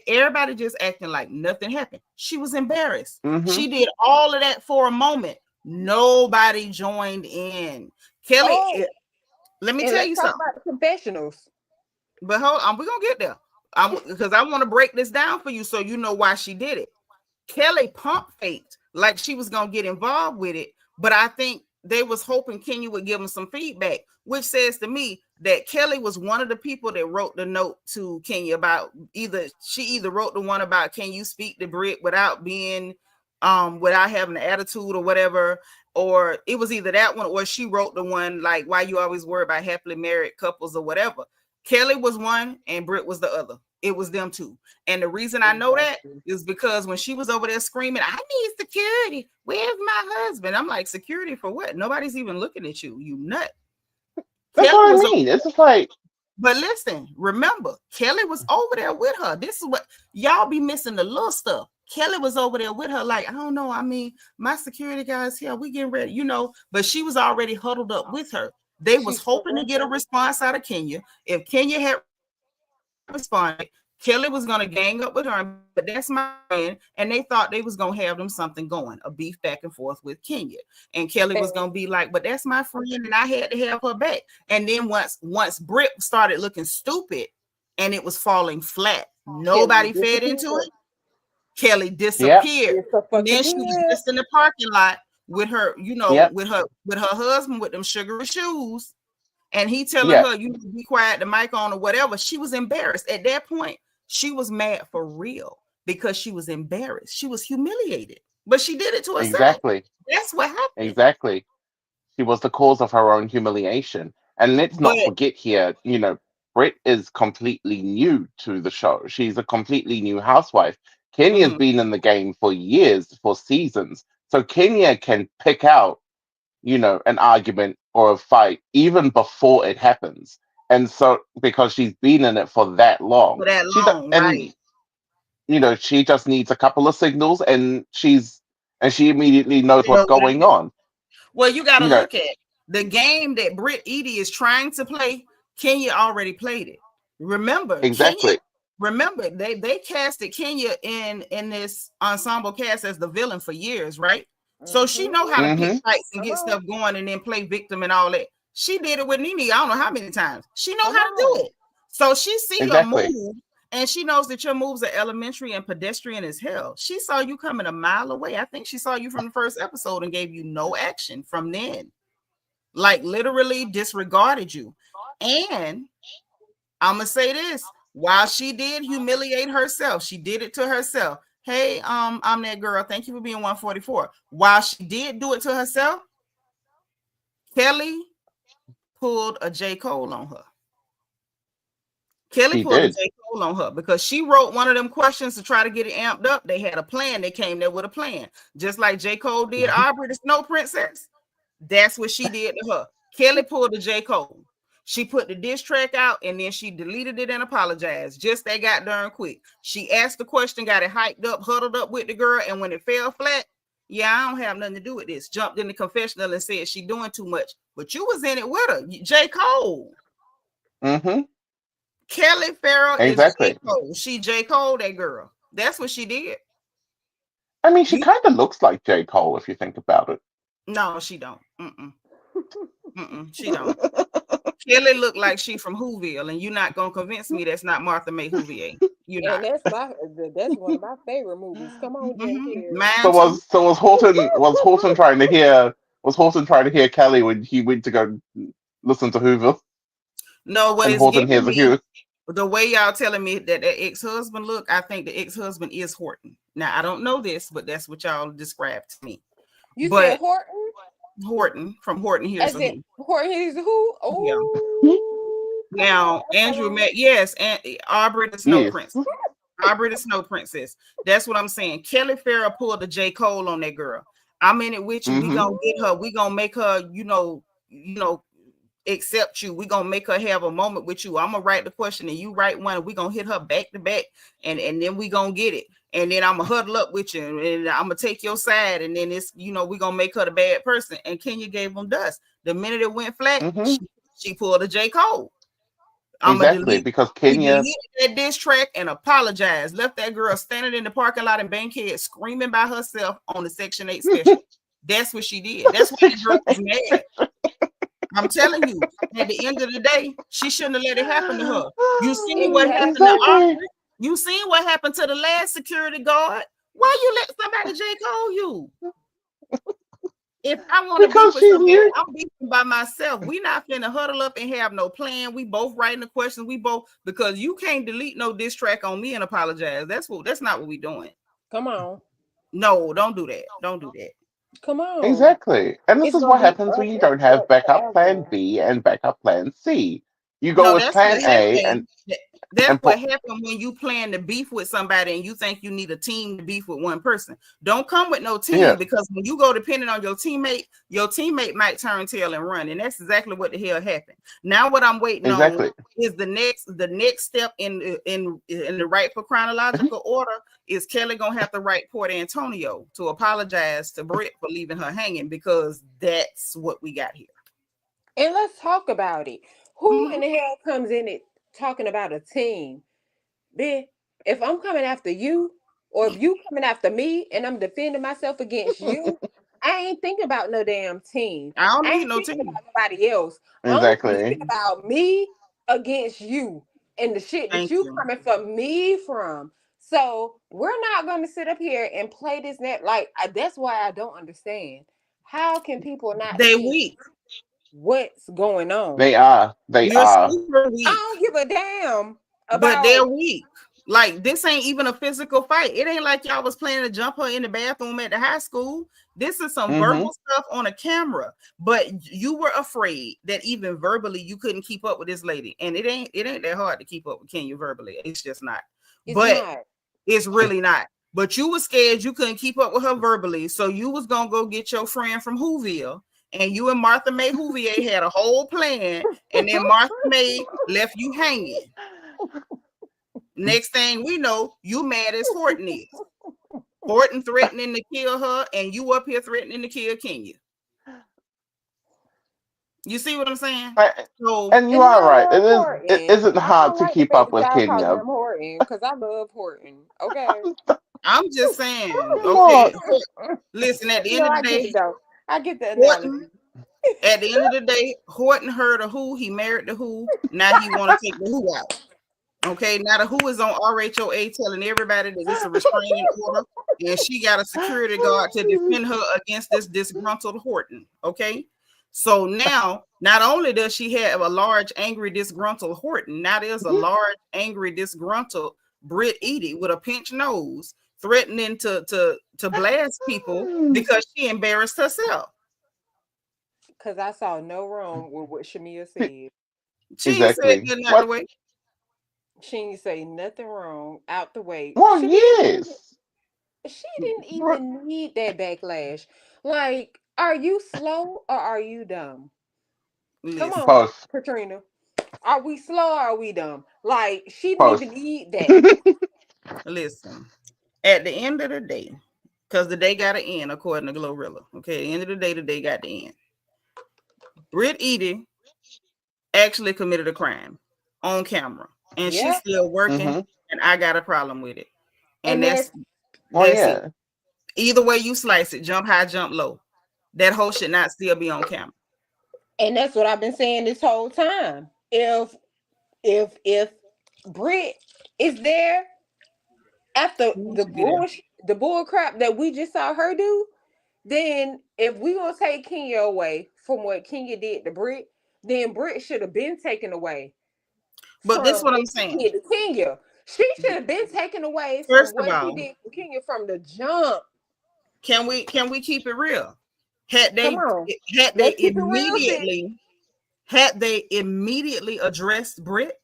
Everybody just acting like nothing happened. She was embarrassed. hmm She did all of that for a moment. Nobody joined in. Kelly, oh, let me and tell let's you talk something. about the confessionals. But hold on, we're gonna get there. Because I want to break this down for you so you know why she did it. Kelly pump faked like she was gonna get involved with it, but I think they was hoping Kenya would give them some feedback, which says to me, that Kelly was one of the people that wrote the note to Kenya about she either wrote the one about can you speak to Brit without being without having an attitude or whatever, or it was either that one or she wrote the one like why you always worry about happily married couples or whatever. Kelly was one and Brit was the other. It was them two. And the reason I know that is because when she was over there screaming, I need security. Where's my husband? I'm like, security for what? Nobody's even looking at you. You nut. That's Kelly what I mean. It's just like. But listen, remember, Kelly was over there with her. This is what y'all be missing, the little stuff. Kelly was over there with her, like, I don't know. I mean, my security guys here, we getting ready, but she was already huddled up with her. They was hoping to get a response out of Kenya. If Kenya had responded, Kelly was going to gang up with her, but that's my friend, and they thought they was going to have them something going, a beef back and forth with Kenya. And Kelly was going to be like, but that's my friend, and I had to have her back. And then once Brit started looking stupid and it was falling flat, nobody fed into it, Kelly disappeared. And then she was just in the parking lot with her, with her husband with them sugary shoes. And he telling her, you be quiet, the mic on or whatever. She was embarrassed. At that point, she was mad for real because she was embarrassed. She was humiliated, but she did it to herself. Exactly. That's what happened. Exactly. She was the cause of her own humiliation. And let's not forget here, Brit is completely new to the show. She's a completely new housewife. Kenya's been in the game for years, for seasons. So Kenya can pick out, an argument or a fight even before it happens. And so because she's been in it for that long. Right. She just needs a couple of signals and she immediately knows what's going on. Well, you got to look at the game that Brit Eady is trying to play. Kenya already played it. Remember, exactly. Remember, they casted Kenya in this ensemble cast as the villain for years, right? So she know how to pick fights and get stuff going and then play victim and all that. She did it with Nene. I don't know how many times. She know how to do it. So she see your move and she knows that your moves are elementary and pedestrian as hell. She saw you coming a mile away. I think she saw you from the first episode and gave you no action from then. Like literally disregarded you. And I'm gonna say this. While she did humiliate herself, she did it to herself. Hey, I'm that girl. Thank you for being 144. While she did do it to herself, Kelly pulled a J. Cole on her. Kelly pulled a J. Cole on her because she wrote one of them questions to try to get it amped up. They had a plan. They came there with a plan. Just like J. Cole did Aubrey, the Snow Princess. That's what she did to her. Kelly pulled a J. Cole. She put the diss track out and then she deleted it and apologized. Just that got darn quick. She asked the question, got it hyped up, huddled up with the girl, and when it fell flat, I don't have nothing to do with this. Jumped in the confessional and said she doing too much. But you was in it with her. J. Cole. Kelly Farrell is J. Cole. She J. Cole, that girl. That's what she did. I mean, she kind of looks like J. Cole if you think about it. No, she don't. She don't. Kelly look like she from Whoville, and you're not gonna convince me that's not Martha May Whovier. You're not. And that's one of my favorite movies. Come on, Jim. So was Horton trying to hear Kelly when he went to go listen to Whoville? No, what is Horton hears me, the way y'all telling me that ex-husband look, I think the ex-husband is Horton. Now I don't know this, but that's what y'all described to me. You said Horton? Horton from Horton Hears a Who. Horton Hears a Who? Oh, yeah. Now Andrew met and Aubrey the Snow Princess. Aubrey the Snow Princess. That's what I'm saying. Kelly Farrell pulled a J. Cole on that girl. I'm in it with you. We gonna get her. We gonna make her. Accept you. We gonna make her have a moment with you. I'm gonna write the question and you write one. We gonna hit her back to back, and then we gonna get it. And then I'm gonna huddle up with you, and I'm gonna take your side. And then it's we gonna make her the bad person. And Kenya gave them dust. The minute it went flat, she pulled a J. Cole. Because Kenya deleted that diss track and apologized. Left that girl standing in the parking lot in Bankhead screaming by herself on the Section 8 special. That's what she did. That's why the girl was mad. I'm telling you, at the end of the day, she shouldn't have let it happen to her. You seen what happened to Aubrey? You seen what happened to the last security guard? Why you let somebody J. Cole you? If I want to beef Because with she's somebody, here. I'm beefing by myself. We not finna huddle up and have no plan. We both writing the questions. We both, because you can't delete no diss track on me and apologize. That's not what we doing. Come on. No, don't do that. Don't do that. Come on. Exactly. And this It's is gonna what be happens when up you and don't have stuck backup plan forever. B and backup plan C. You go No, with that's what plan A happened. That's and what happened when you plan to beef with somebody and you think you need a team to beef with one person. Don't come with no team, yeah, because when you go depending on your teammate might turn tail and run, and that's exactly what the hell happened. Now what I'm waiting on exactly. is the next step in the rightful chronological order is Kelly gonna have to write Port Antonio to apologize to Brit for leaving her hanging, because that's what we got here. And let's talk about it. Who in Mhm. the hell comes in it talking about a team? Bitch, if I'm coming after you, or if you coming after me and I'm defending myself against you, I ain't thinking about no damn team. I don't I need ain't no thinking team. about nobody else. I'm thinking Exactly. about me against you and the shit that Thank you you. coming for me from. So we're not going to sit up here and play this net. Like, that's why I don't understand. How can people not They see weak. what's going on? They are. They You're are. super I weak. don't give a damn But they're about. weak. Like, this ain't even a physical fight. It ain't like y'all was planning to jump her in the bathroom at the high school. This is some Mm-hmm. verbal stuff on a camera. But you were afraid that even verbally you couldn't keep up with this lady. And it ain't that hard to keep up with Kenya verbally. It's just not. It's But not. it's really not. But you were scared you couldn't keep up with her verbally. So you was gonna go get your friend from Whoville. And you and Martha May Whovier had a whole plan. And then Martha May left you hanging. Next thing we know, you mad as Horton is. Horton threatening to kill her, and you up here threatening to kill Kenya. You see what I'm saying? So And you And I are right. love It Horton. isn't I hard don't to like the keep fact up that with y'all calling Kenya. him Horton because I love Horton. Okay. I'm just saying, Lord, okay. Listen, at the end No, of the I get day, it though. I get the Horton, analogy. at the end of the day, Horton heard a who, he married the who. Now he want to take the who out. Okay, now the who is on RHOA telling everybody that it's a restraining order, and she got a security guard to defend her against this disgruntled Horton. Okay, so now not only does she have a large, angry, disgruntled Horton, now there's a large, angry, disgruntled Brit Eady with a pinched nose, threatening to blast people because she embarrassed herself. Because I saw no wrong with what Shamea said. She ain't said exactly. nothing out the What? way. She didn't say nothing wrong out the way. Well, yes. She didn't even need that backlash. Like, are you slow or are you dumb? Come Listen, on, Both. Katrina. Are we slow or are we dumb? Like, she didn't even Both. need that. listen. At the end of the day, because the day got to end, according to Glorilla. Okay, at the end of the day got to end. Brit Eady actually committed a crime on camera, and she's Yeah. still working, Mm-hmm. and I got a problem with it. And And that's that's Oh that's it. yeah. Either way you slice it, jump high, jump low. That hoe should not still be on camera. and that's what I've been saying this whole time. If Brit is there after She needs to be there. the bull crap that we just saw her do, then if we gonna take Kenya away from what Kenya did to Brit, then Brit should have been taken away But this is from what I'm what she saying. did to Kenya. She should have been taken away from First of what she all, did to Kenya from the jump. can we keep it real? Had Come they on. had they Let's keep it real, sis. immediately had they immediately addressed Brit,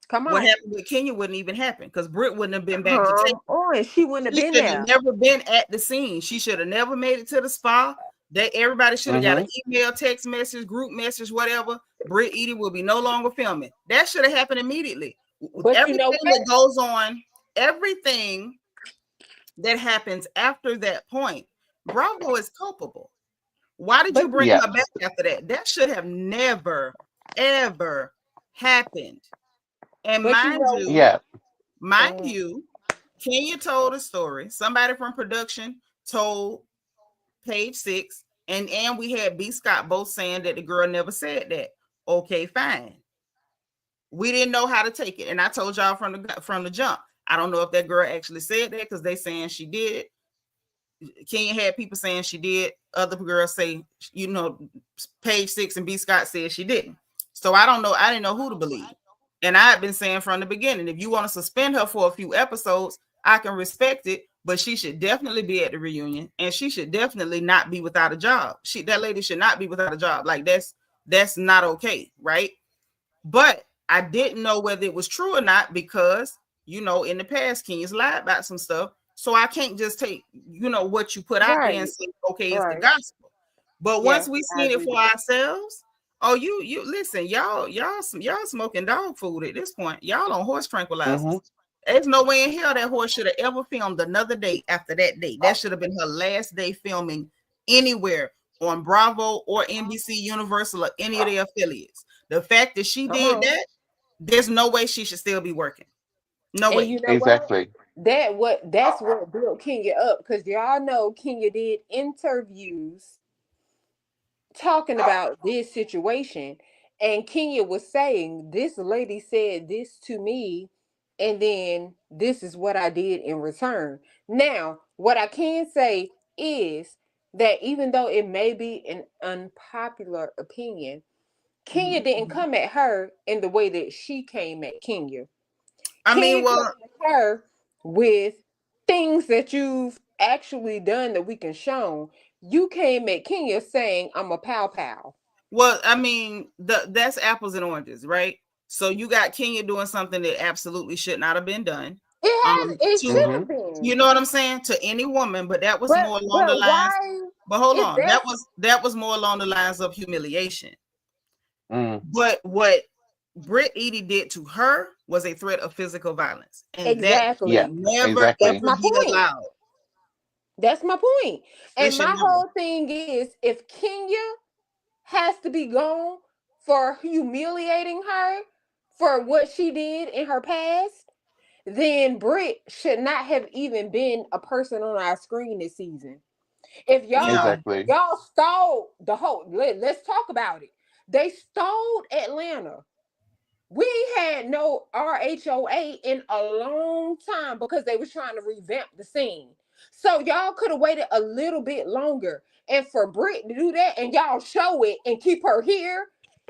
Come what on. happened with Kenya wouldn't even happen, because Brit wouldn't have been back to take. Come on. She wouldn't have She been should have there. never been at the scene. She should have never made it to the spa. Everybody should have got Mm-hmm. an email, text message, group message, whatever. Brit Eady will be no longer filming. That should have happened immediately. But you know Everything what? that goes on, everything that happens after that point, Bravo is culpable. Why did you But bring Yeah. her back after that? That should have never, ever happened. And but you know Yeah. mind uh, you, Kenya told a story. Somebody from production told Page Six, and we had B. Scott both saying that the girl never said that. Okay, fine. We didn't know how to take it, and I told y'all from the jump. I don't know if that girl actually said that because they saying she did. Kenya had people saying she did. Other girls say, Page 6 and B Scott said she didn't. So I don't know. I didn't know who to believe. And I had been saying from the beginning, if you want to suspend her for a few episodes, I can respect it, but she should definitely be at the reunion, and she should definitely not be without a job. That lady should not be without a job. Like that's not okay, right? But I didn't know whether it was true or not because, in the past, Kenya's lied about some stuff. So I can't just take, what you put out there and say, okay, it's the gospel. But once we seen it for ourselves, you listen, y'all smoking dog food at this point. Y'all on horse tranquilizers. Mm-hmm. There's no way in hell that horse should have ever filmed another day after that day. That should have been her last day filming anywhere on Bravo or NBC Universal or any of their affiliates. The fact that she did that, there's no way she should still be working. No way. Exactly. That's what built Kenya up, because y'all know Kenya did interviews talking about this situation, and Kenya was saying, this lady said this to me, and then this is what I did in return. Now, what I can say is that even though it may be an unpopular opinion, Kenya didn't come at her in the way that she came at Kenya. Came at her with things that you've actually done that we can show. You came at Kenya saying, I'm a pow. Well, I mean, that's apples and oranges, right? So you got Kenya doing something that absolutely should not have been done. It should have been. You know what I'm saying? To any woman, but that was more along the lines. But hold on, that was more along the lines of humiliation. But what Brit Eady did to her was a threat of physical violence, and that never ever be allowed. That's my point. And my whole thing is, if Kenya has to be gone for humiliating her for what she did in her past, then Brit should not have even been a person on our screen this season. If y'all stole the whole, let's talk about it. They stole Atlanta. We had no RHOA in a long time because they was trying to revamp the scene. So y'all could have waited a little bit longer. And for Brit to do that and y'all show it and keep her here.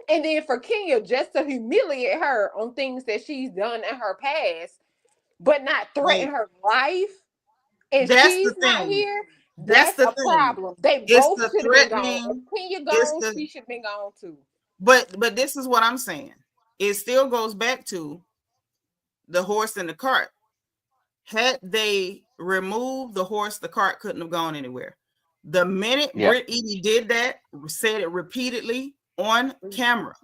And then for Kenya just to humiliate her on things that she's done in her past, but not threaten her life. And she's not here. That's the problem. They both should have been gone. If Kenya gone, she should have been gone too. But this is what I'm saying. It still goes back to the horse and the cart. Had they removed the horse, the cart couldn't have gone anywhere. The minute Brit Eady did that, said it repeatedly on camera,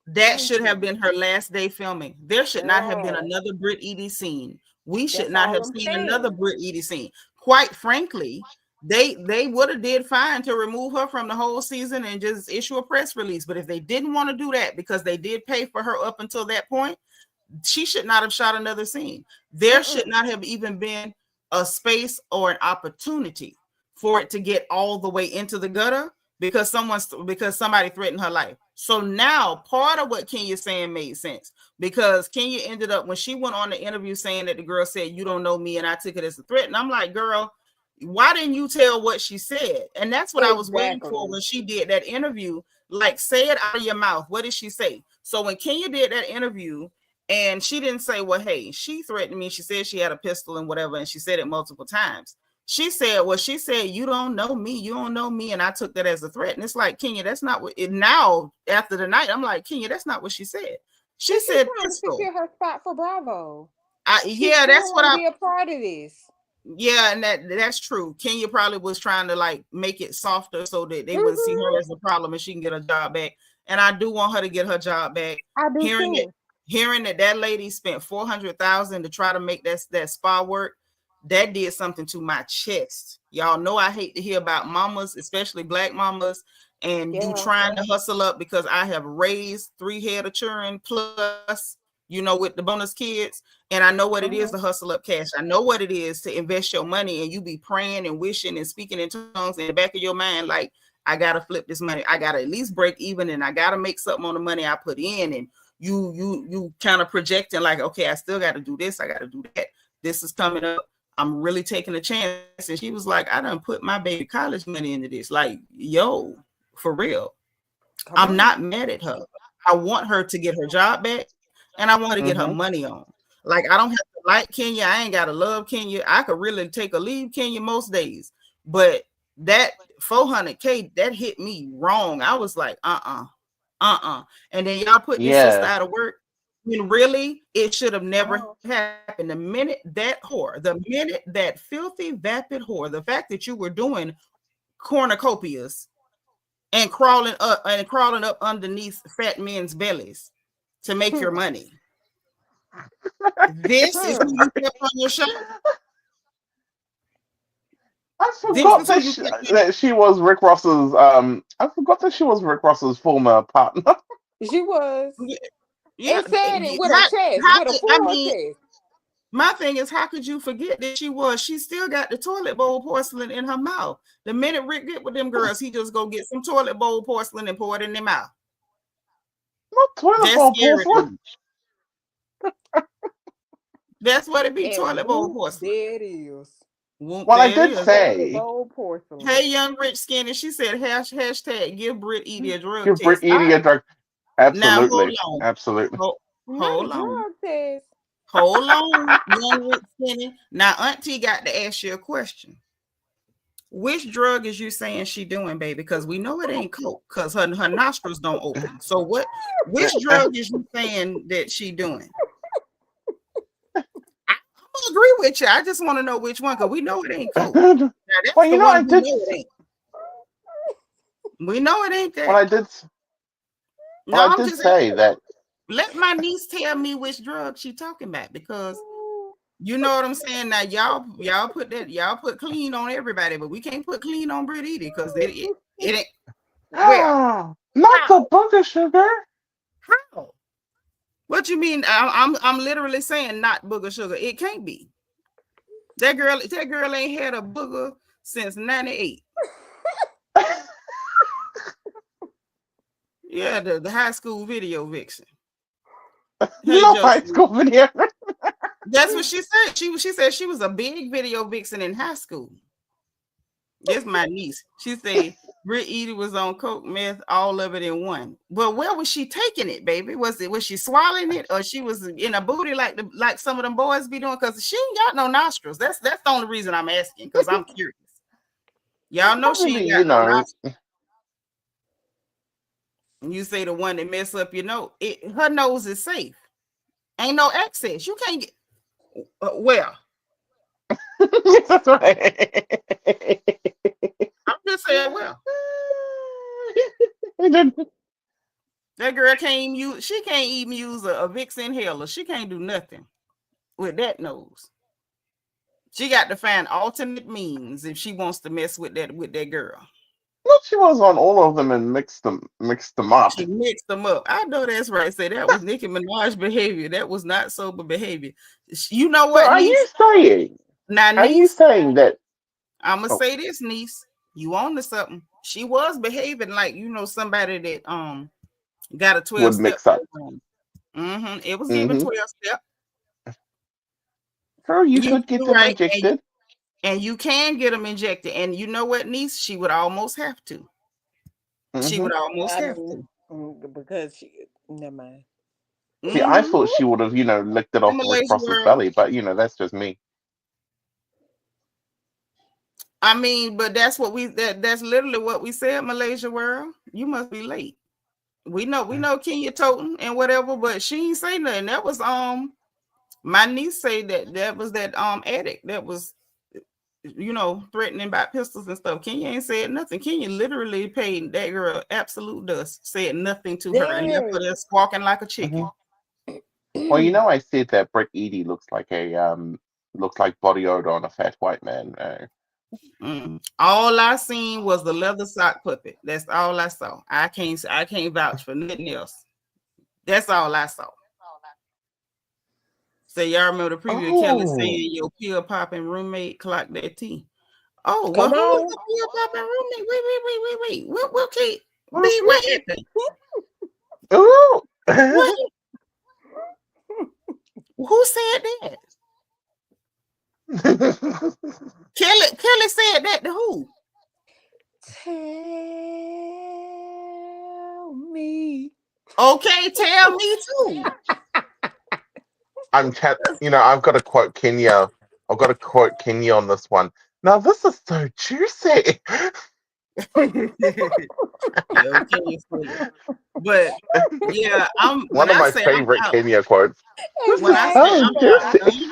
that should have been her last day filming. There should not have been another Brit Eady scene. We should not have seen another Brit Eady scene. Quite frankly, they would have did fine to remove her from the whole season and just issue a press release. But if they didn't want to do that, because they did pay for her up until that point, she should not have shot another scene. There should not have even been a space or an opportunity for it to get all the way into the gutter because somebody threatened her life. So now part of what Kenya's saying made sense, because Kenya ended up, when she went on the interview, saying that the girl said, "You don't know me," and I took it as a threat. And I'm like, girl, why didn't you tell what she said? And that's what I was waiting for when she did that interview. Like, say it out of your mouth. What did she say? So when Kenya did that interview, and she didn't say, well, hey, she threatened me. She said she had a pistol and whatever, and she said it multiple times. She said, you don't know me. You don't know me. And I took that as a threat. And it's like, Kenya, that's not what it now after the night. I'm like, Kenya, that's not what she said. She said pistol. Secure her spot for Bravo. That's what be a part of this. Yeah, and that's true. Kenya probably was trying to like make it softer so that they wouldn't see her as a problem and she can get her job back. And I do want her to get her job back. I do hearing that lady spent $400,000 to try to make that spa work, that did something to my chest. Y'all know I hate to hear about mamas, especially black mamas, and you trying to hustle up, because I have raised 3 head of children plus, with the bonus kids. And I know what it is to hustle up cash. I know what it is to invest your money, and you be praying and wishing and speaking in tongues in the back of your mind, like, I got to flip this money. I got to at least break even, and I got to make something on the money I put in. And you kind of projecting like, okay, I still got to do this. I got to do that. This is coming up. I'm really taking a chance. And she was like, I done put my baby college money into this. Like, yo, for real. I'm not mad at her. I want her to get her job back, and I want her to get her money on. Like, I don't have to like Kenya. I ain't got to love Kenya. I could really take a leave Kenya most days. But that $400K, that hit me wrong. I was like, And then y'all put this sister out of work. I mean, really, it should have never happened. The minute that filthy, vapid whore, the fact that you were doing cornucopias and crawling up underneath fat men's bellies to make your money. This is who you put on your show. I forgot that she was Rick Ross's. I forgot that she was Rick Ross's former partner. She was. Yeah, it said it with a chest, with a full chest. My thing is, how could you forget that she still got the toilet bowl porcelain in her mouth? The minute Rick get with them girls, he just go get some toilet bowl porcelain and pour it in their mouth. Not toilet bowl porcelain. That's what it be, toilet bowl porcelain. There it is. Well, I did say, hey, young rich skinny, she said hashtag give Brit Eady a drug test. Give Brit Eady a drug. Absolutely. Now, absolutely. Hold on. Hold on, young rich skinny. Now, Auntie got to ask you a question. Which drug is you saying she doing, baby? Because we know it ain't coke, because her nostrils don't open. So which drug is you saying that she doing? I agree with you. I just want to know which one, because we know it ain't coke. Now, well, you know, I did. We know it ain't that. Well, I did say that. Let my niece tell me which drug she talking about, because you know what I'm saying. Now y'all put clean on everybody, but we can't put clean on Brit Eady, because it ain't. Well, not the booger sugar. How? What you mean? I'm literally saying not booger sugar. It can't be. That girl ain't had a booger since '98. Yeah, the high school video vixen. High school video. That's what she said. She said she was a big video vixen in high school. That's my niece. She said Brit Eady was on coke, meth, all of it in one. Well, where was she taking it, baby? Was she swallowing it, or she was in a booty like some of them boys be doing? Because she ain't got no nostrils. That's the only reason I'm asking, because I'm curious. Y'all know she ain't got no nostrils. You say the one that mess up your nose. Her nose is safe. Ain't no access. You can't get well. That's right. I'm just saying, well. That girl can't even use a Vicks inhaler. She can't do nothing with that nose. She got to find alternate means if she wants to mess with that girl. Well, she was on all of them and mixed them up. She mixed them up. I know that's right. Say that was Nicki Minaj behavior. That was not sober behavior. You know what? So are you saying? Now, are you saying that? I'm gonna say this, niece. You on to something? She was behaving like somebody that got a 12 would mix up. It was even 12 step. Girl, you could get them injected. And you can get them injected. And you know what, niece? She would almost have to. She would almost have to. Because never mind. See, I thought she would have, licked it off Rick Ross's belly, but that's just me. I mean, but that's literally what we said, Malaysia World. You must be late. We know Kenya Toten and whatever, but she ain't say nothing. That was my niece say that was that addict that was threatening about pistols and stuff. Kenya ain't said nothing. Kenya literally paid that girl absolute dust, said nothing to her, and left her there squawking like a chicken. Well, I said that Brit Eady looks like body odor on a fat white man. All I seen was the leather sock puppet. That's all I saw. I can't vouch for nothing else. That's all I saw. So y'all remember the preview of Kelly saying your pill popping roommate clocked that tea. Oh, well, who was the pill popping roommate? Wait. What Kate? What happened? Oh. Who said that? Kelly said that to who? Tell me. Okay, tell me too. I've got to quote Kenya. I've got to quote Kenya on this one. Now this is so juicy. Yeah, okay, silly. But yeah, when One of I my say I'm favorite out, Kenya quotes. This when is I say Exactly. so I'm out, juicy.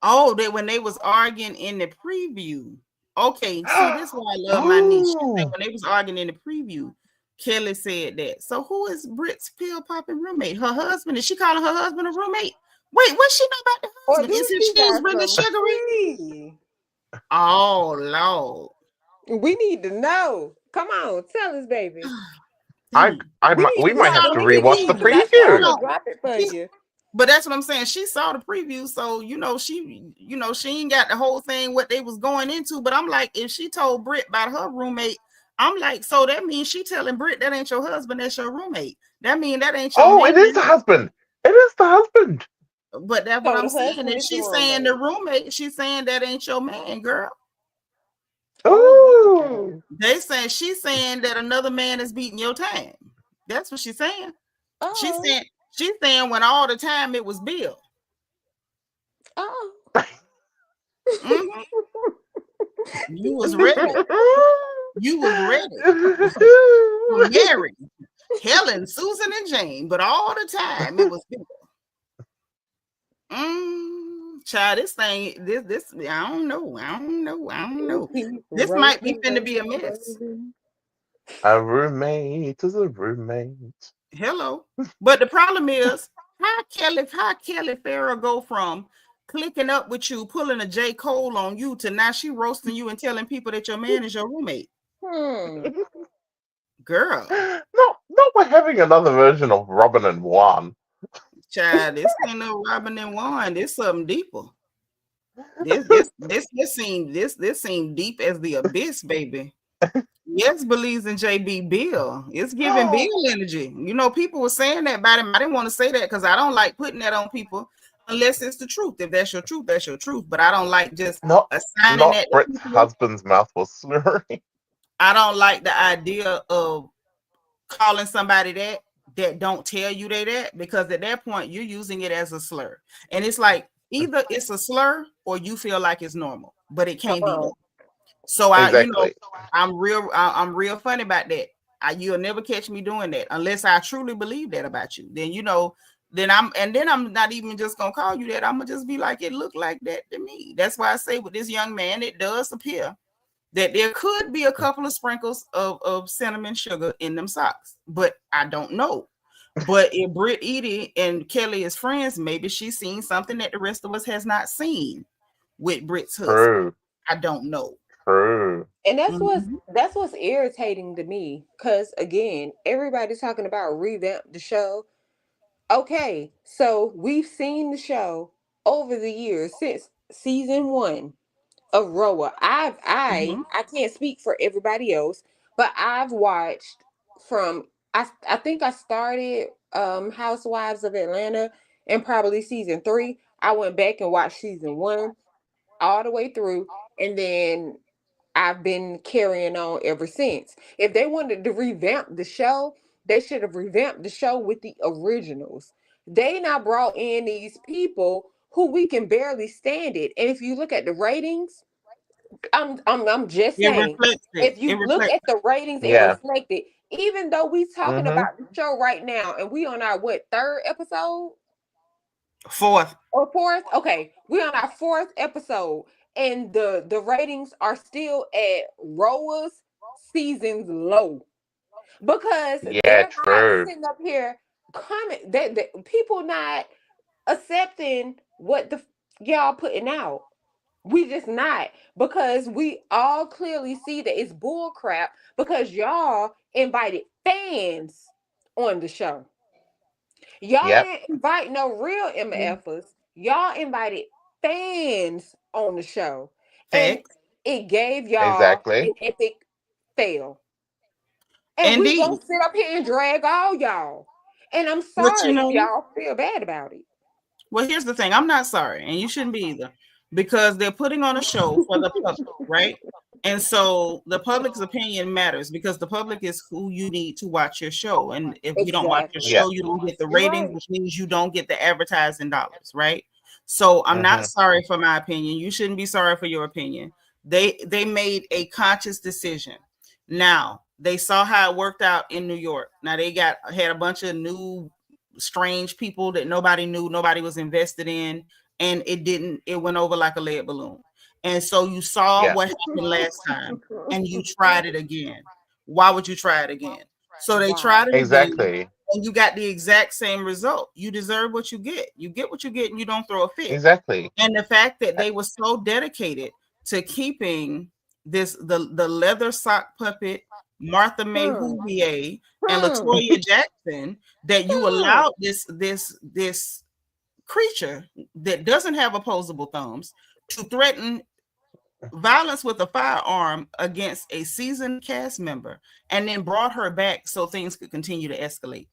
oh, that when they was arguing in the preview. Okay, see, this is why I love my niece. She said Oh, when they was arguing in the preview, Kelly said that. So who is Brit's pill popping roommate? Her husband? Is she calling her husband a roommate? Wait, what she know about the Or husband? do Is his she shoes got really some sugary? tea? Oh Lord. We need to know. Come on, tell us, baby. We need we to She might know. have saw So the to we rewatch the preview. read, because I preview. will No, drop it for she, you. but that's what I'm saying. She saw the preview, so she ain't got the whole thing what they was going into. But I'm like, if she told Britt about her roommate, I'm like, so that means she telling Britt that ain't your husband, that's your roommate. That mean that ain't your Oh, it is man. the husband. It is the husband. But that's what So I'm the saying. husband If is the she's saying the roommate. roommate, she's saying that ain't your man, girl. Oh, okay. Ooh. They saying she's saying that another man is beating your time. That's what she's saying. She's Oh, saying she's saying when all the time it was Bill. oh. Mhm. You was ready. You was ready for Mary, Helen, Susan, and Jane, but all the time it was Bill. Child, this thing, this, I don't know. I don't know. I don't know. Keep This might be rolling, finna be a rolling, mess. rolling. A roommate is a roommate. Hello. But the problem is, how Kelly Farrell go from clicking up with you, pulling a J. Cole on you to now she roasting you and telling people that your man is your roommate. Hmm. Girl, Not by having another version of Robin and Juan. child, this ain't no Robin and Juan. This something deeper. This seemed deep as the abyss, baby. Yes, believes in JB Bill. It's giving Bill energy. You know, people were saying that about him. I didn't want to say that because I don't like putting that on people unless it's the truth. If that's your truth, that's your truth. But I don't like just Not assigning not that to Brit's people. husband's mouth was slurring. I don't like the idea of calling somebody that don't tell you they that, because at that point you're using it as a slur. And it's like either it's a slur or you feel like it's normal, but it Come can't be on. both. So Exactly. I'm real funny about that. You'll never catch me doing that unless I truly believe that about you. Then I'm not even just gonna call you that. I'm gonna just be like, it looked like that to me. That's why I say with this young man, it does appear that there could be a couple of sprinkles of cinnamon sugar in them socks, but I don't know. But if Brit Eady and Kelly is friends, maybe she's seen something that the rest of us has not seen with Brit's husband. True. I don't know. True. And Mhm. that's what's irritating to me. Cause again, everybody's talking about revamp the show. Okay, so we've seen the show over the years since season one of RHOA. Mhm. I can't speak for everybody else, but I've watched from I think I started Housewives of Atlanta in probably season three. I went back and watched season one all the way through, and then I've been carrying on ever since. If they wanted to revamp the show, they should have revamped the show with the originals. They now brought in these people who we can barely stand it. And if you look at the ratings, I'm just It saying, reflects it. if It you look reflects at the ratings, it Yeah. reflected. Even though we talking Mm-hmm. about the show right now, and we on our what third episode fourth. or fourth? Okay, we on our fourth episode, and the ratings are still at RHOA's season's low because Yeah, they're not true. sitting up here comment that people not accepting what the y'all putting out. We just not, because we all clearly see that it's bull crap because y'all invited fans on the show. Y'all Yep. didn't invite no real MFers. Y'all invited fans on the show. And Facts. it gave y'all Exactly. an epic fail. And we gonna Indeed. sit up here and drag all y'all. And I'm But you sorry if know, y'all feel bad about it. Well, here's the thing. I'm not sorry, and you shouldn't be either, because they're putting on a show for the public, right? And so the public's opinion matters because the public is who you need to watch your show. And if you don't watch your Exactly. Yeah. show, you don't get the You're ratings, right. which means you don't get the advertising dollars, right? So I'm not sorry for my opinion. You shouldn't be sorry for your opinion. They made a conscious decision. Now they saw how it worked out in New York. Now they had a bunch of new strange people that nobody knew, nobody was invested in, and it went over like a lead balloon. And so you saw Yeah. what happened last time and you tried it again. Why would you try it again? So they Why? tried it again Exactly. and you got the exact same result. You deserve what you get. You get what you get and you don't throw a fit. Exactly. And the fact that they were so dedicated to keeping the leather sock puppet, Martha May Huvier, and Latoya Jackson, that you allowed this creature that doesn't have opposable thumbs to threaten violence with a firearm against a seasoned cast member and then brought her back so things could continue to escalate.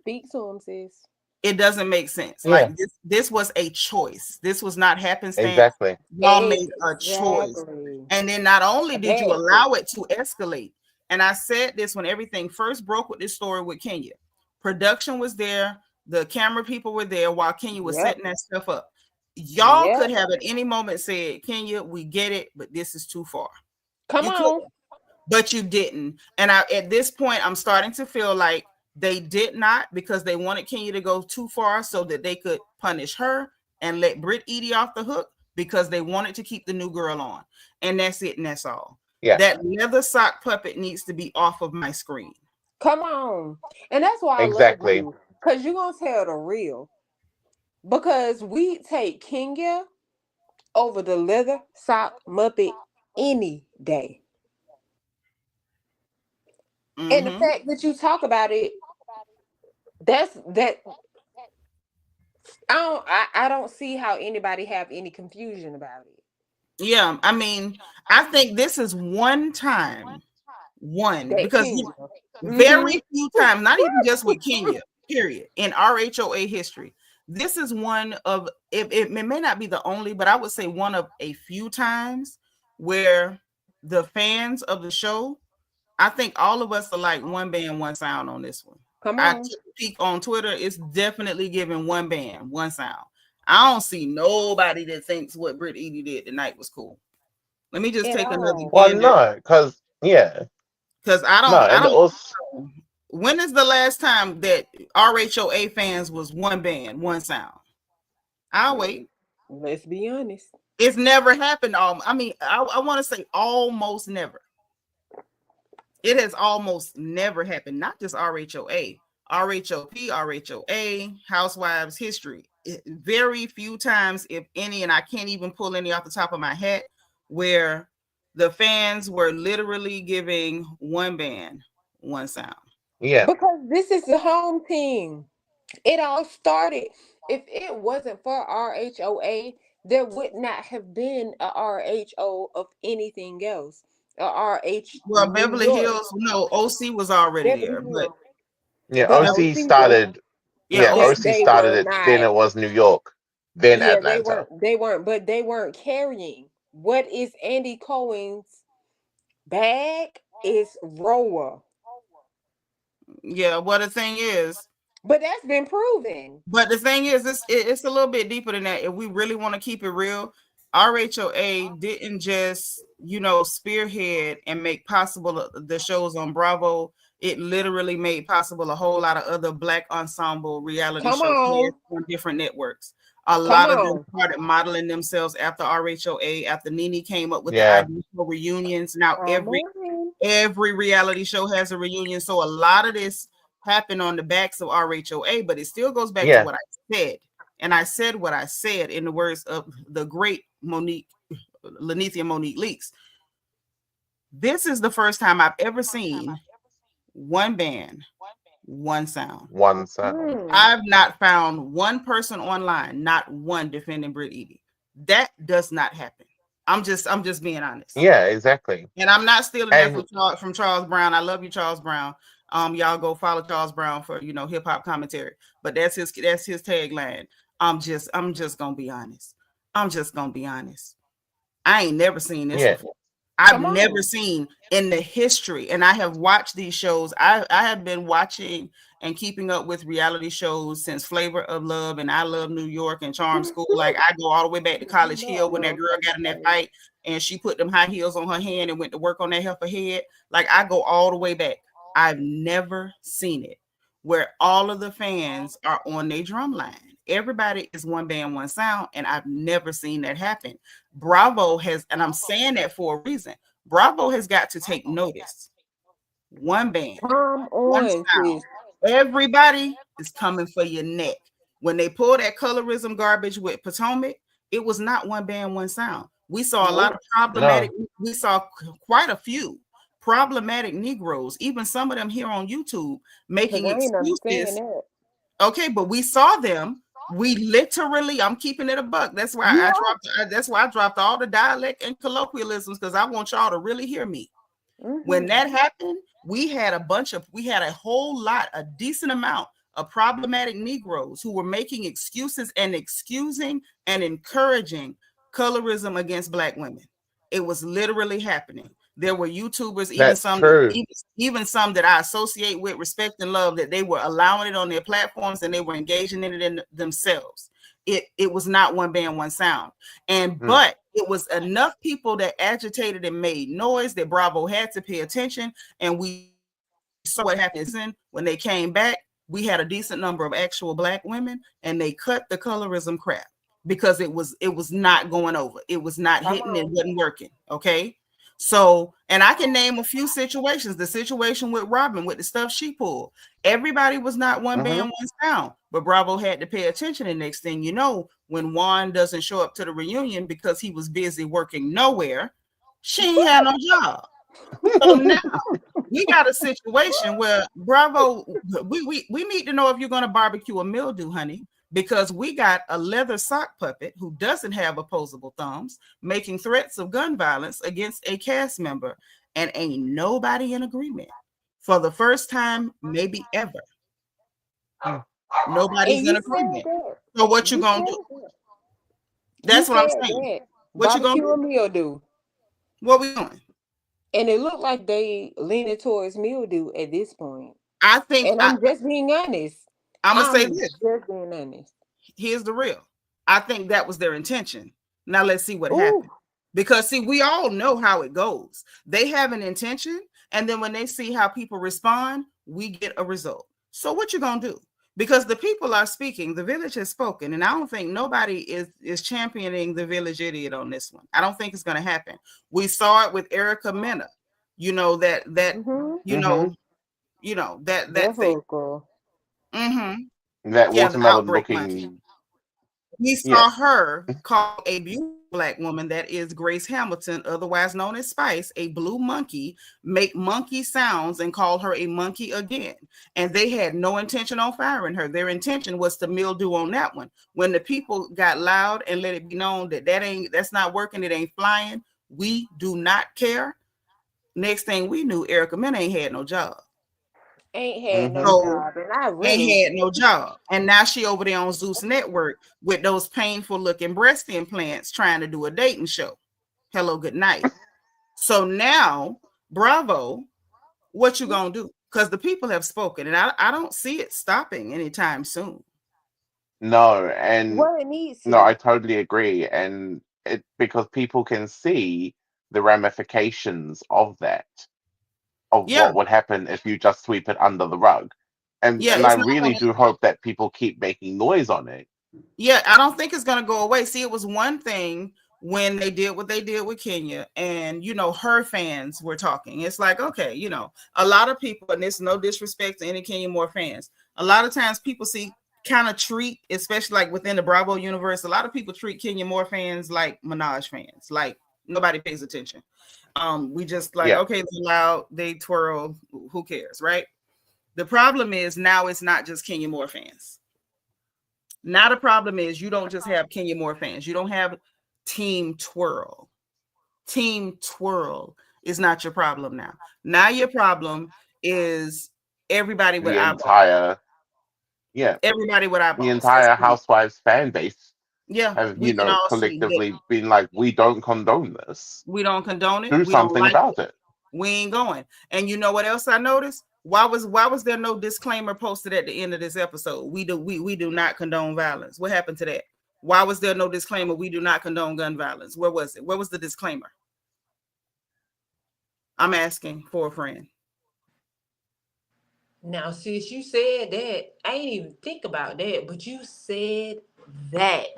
Speak to him, sis. It doesn't make sense. Yeah. Like this was a choice. This was not happenstance. Exactly. Y'all made a choice. Exactly. And then not only A did you bad allow it to escalate, and I said this when everything first broke with this story with Kenya. Production was there, the camera people were there while Kenya was setting that stuff up. Y'all could have at any moment said, Kenya, we get it, but this is too far. Come on. But you didn't. And at this point, I'm starting to feel like they did not, because they wanted Kenya to go too far so that they could punish her and let Brit Eady off the hook, because they wanted to keep the new girl on. And that's it, and that's all. Yeah. That leather sock puppet needs to be off of my screen. Come on. And that's why I love you, because you're going to tell the real. Because we take Kenya over the leather sock muppet any day. And the fact that you talk about it, I don't see how anybody have any confusion about it. Yeah, I mean, I think this is because very few times, not even just with Kenya, period, in RHOA history. This is one of, it may not be the only, but I would say one of a few times where the fans of the show, I think all of us are like one band, one sound on this one. Come I on. took a peek on Twitter. It's definitely giving one band, one sound. I don't see nobody that thinks what Brit Eady did tonight was cool. Let me just take another. Well, no, because I don't. No, I and don't. also, When is the last time that RHOA fans was one band, one sound? I'll wait. Let's be honest. It's never happened. I mean, I want to say almost never. It has almost never happened. Not just RHOA, RHOP, RHOA, Housewives history. Very few times, if any, and I can't even pull any off the top of my head, where the fans were literally giving one band, one sound. Yeah. Because this is the home team. It all started. If it wasn't for RHOA, there would not have been a RHO of anything else. A RH. Well, Beverly Hills, no, OC was already there, but yeah, but OC started. Yeah, OC they started were it. not. Then it was New York. Then Yeah, Atlanta. they weren't, but they weren't carrying. What is Andy Cohen's bag is RHOA. Yeah, well, the thing is, but that's been proven. But the thing is, it's a little bit deeper than that. If we really want to keep it real, RHOA didn't just, spearhead and make possible the shows on Bravo. It literally made possible a whole lot of other Black ensemble reality shows on different networks. A lot of them started modeling themselves after RHOA, after Nene came up with the idea for reunions. Now every reality show has a reunion. So a lot of this happened on the backs of RHOA, but it still goes back to what I said. And I said what I said in the words of the great Lanithia Monique Leakes. This is the first time I've ever seen one band, one sound. One sound. I've not found one person online, not one, defending Brit Eady. That does not happen. I'm just being honest. Yeah, exactly. And I'm not stealing that from Charles Brown. I love you, Charles Brown. Y'all go follow Charles Brown for hip hop commentary. But that's his tagline. I'm just gonna be honest. I'm just gonna be honest. I ain't never seen this Yeah. before. I've Come never on. seen in the history, and I have watched these shows. I have been watching and keeping up with reality shows since Flavor of Love and I Love New York and Charm School. Like I go all the way back to You College know I Hill when that love girl got in that Flavor. fight and she put them high heels on her hand and went to work on that heifer head. Like I go all the way back. I've never seen it where all of the fans are on their drum line. Everybody is one band, one sound, and I've never seen that happen. Bravo has, and I'm saying that for a reason. Bravo has got to take notice. One band, Come one on, sound. sis. Everybody is coming for your neck. When they pulled that colorism garbage with Potomac, it was not one band, one sound. We saw a lot of problematic, No. we saw quite a few problematic Negroes, even some of them here on YouTube, Because making I ain't understand excuses. that. Okay, but we saw them. We literally, I'm keeping it a buck. That's why You I are. dropped. That's why I dropped all the dialect and colloquialisms because I want y'all to really hear me. When that happened, we had a whole lot, a decent amount of problematic Negroes who were making excuses and excusing and encouraging colorism against Black women. It was literally happening. There were YouTubers, That's true. even some that I associate with, respect and love, that they were allowing it on their platforms and they were engaging in it in themselves. It was not one band, one sound. And Mm. but it was enough people that agitated and made noise that Bravo had to pay attention. And we saw what happened when they came back. We had a decent number of actual Black women, and they cut the colorism crap because it was not going over. It was not Come hitting. It on. wasn't working. Okay. So, and I can name a few situations. The situation with Robin, with the stuff she pulled, everybody was not one band, one sound, but Bravo had to pay attention. And next thing you know, when Juan doesn't show up to the reunion because he was busy working nowhere, she ain't had no job. So now we got a situation where Bravo, we need to know if you're going to barbecue a mildew, honey, because we got a leather sock puppet who doesn't have opposable thumbs making threats of gun violence against a cast member, and ain't nobody in agreement. For the first time, maybe ever, nobody's And in you said agreement. that. So what you You gonna said do? that. You That's what I'm said saying. that. What you gonna Barbecue do? a mildew. What we doing? And it looked like they leaning towards mildew at this point. I think And I'm just being honest. I'm gonna say I'm this. just being honest. Here's the real. I think that was their intention. Now let's see what Ooh. happened. Because see, we all know how it goes. They have an intention, and then when they see how people respond, we get a result. So what you gonna do? Because the people are speaking, the village has spoken, and I don't think nobody is championing the village idiot on this one. I don't think it's gonna happen. We saw it with Erica Mena, you know, that you know, that The thing. hooker. Mm-hmm. That Yeah, the watermelon outbreak monkey. looking. We Yeah. saw her call a beautiful Black woman that is Grace Hamilton, otherwise known as Spice, a blue monkey, make monkey sounds and call her a monkey again. And they had no intention on firing her. Their intention was to mildew on that one. When the people got loud and let it be known that that's not working, it ain't flying, we do not care. Next thing we knew, Erica Mena ain't had no job. Ain't had no Mm-hmm. So job. And I ain't really had no job. And now she over there on Zeus Network with those painful looking breast implants trying to do a dating show. Hello, good night. So now, Bravo, what you gonna do? Because the people have spoken, and I don't see it stopping anytime soon. No, and what it needs no, to. I totally agree. And it because people can see the ramifications of that, of Yeah, what would happen if you just sweep it under the rug. yeah, And I it's not really gonna. do hope that people keep making noise on it. Yeah, I don't think it's gonna go away. See, it was one thing when they did what they did with Kenya, and her fans were talking. It's like, okay, a lot of people, and it's no disrespect to any Kenya Moore fans. A lot of times people kind of treat, especially like within the Bravo universe, a lot of people treat Kenya Moore fans like Minaj fans. Like nobody pays attention. We just like, Yeah. okay, they're loud, they twirl, who cares, right? The problem is now it's not just Kenya Moore fans. Now the problem is you don't just have Kenya Moore fans. You don't have Team Twirl. Team Twirl is not your problem now. Now your problem is everybody with The eyeballs. entire Yeah, Everybody with the eyeballs. entire Housewives fan base Yeah, have, we can all see that collectively been like, we don't condone this. we don't condone it. Do We don't something like about it. it. We ain't going. And you know what else I noticed? Why was there no disclaimer posted at the end of this episode? We do not condone violence. What happened to that? Why was there no disclaimer? We do not condone gun violence. Where was it? Where was the disclaimer? I'm asking for a friend. Now, sis, you said that. I didn't even think about that, but you said that.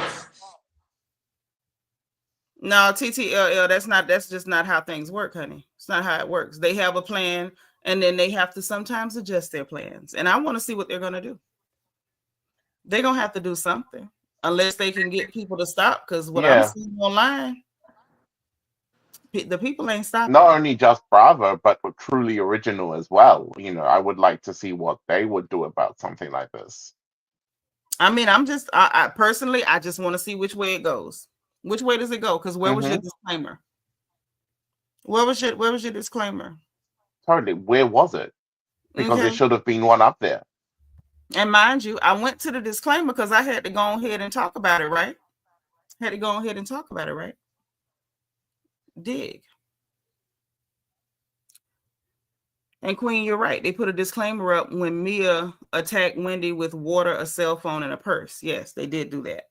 No, TTLL, that's just not how things work, honey. It's not how it works. They have a plan, and then they have to sometimes adjust their plans. And I want to see what they're gonna do. They're gonna have to do something. Unless they can get people to stop, because what I'm seeing online, the people ain't stopping. Not only just Bravo, but truly original as well. I would like to see what they would do about something like this. I mean, I personally, I just want to see which way it goes. Which way does it go? Because where was your disclaimer? Where was your disclaimer? Totally. Where was it? Because there should have been one up there. And mind you, I went to the disclaimer because I had to go ahead and talk about it, right? Dig. And Queen, you're right. They put a disclaimer up when Mia attacked Wendy with water, a cell phone, and a purse. Yes, they did do that.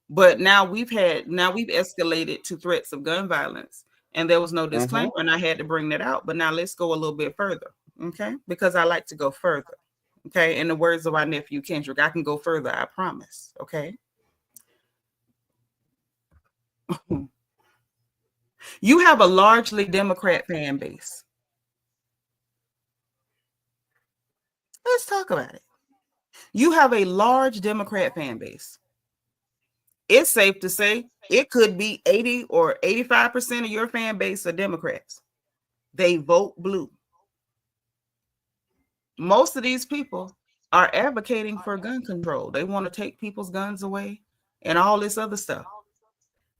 But now we've escalated to threats of gun violence, and there was no disclaimer, and I had to bring that out. But now let's go a little bit further, okay? Because I like to go further, okay? In the words of our nephew Kendrick, I can go further, I promise, okay? You have a largely Democrat fan base. Let's talk about it. You have a large Democrat fan base. It's safe to say it could be 80 or 85% of your fan base are Democrats. They vote blue. Most of these people are advocating for gun control. They want to take people's guns away and all this other stuff.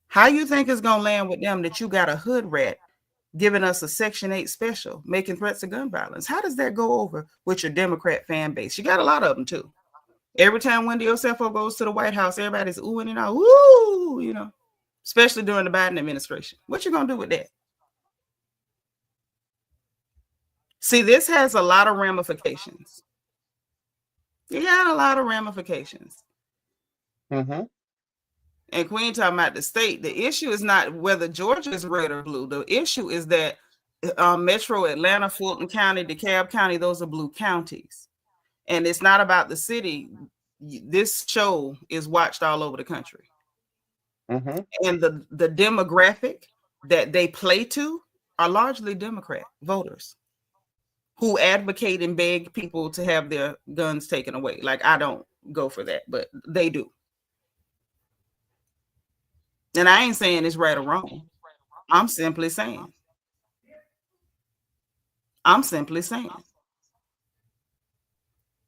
How you think it's going to land with them that you got a hood rat giving us a Section 8 special, making threats of gun violence? How does that go over with your Democrat fan base? You got a lot of them too. Every time Wendy Osefo goes to the White House, everybody's oohing and all, ooh, especially during the Biden administration. What you going to do with that? See, this has a lot of ramifications. You got a lot of ramifications. And Queen talking about the state. The issue is not whether Georgia is red or blue. The issue is that Metro Atlanta, Fulton County, DeKalb County, those are blue counties. And it's not about the city. This show is watched all over the country. And the demographic that they play to are largely Democrat voters who advocate and beg people to have their guns taken away. Like, I don't go for that, but they do. And I ain't saying it's right or wrong. I'm simply saying.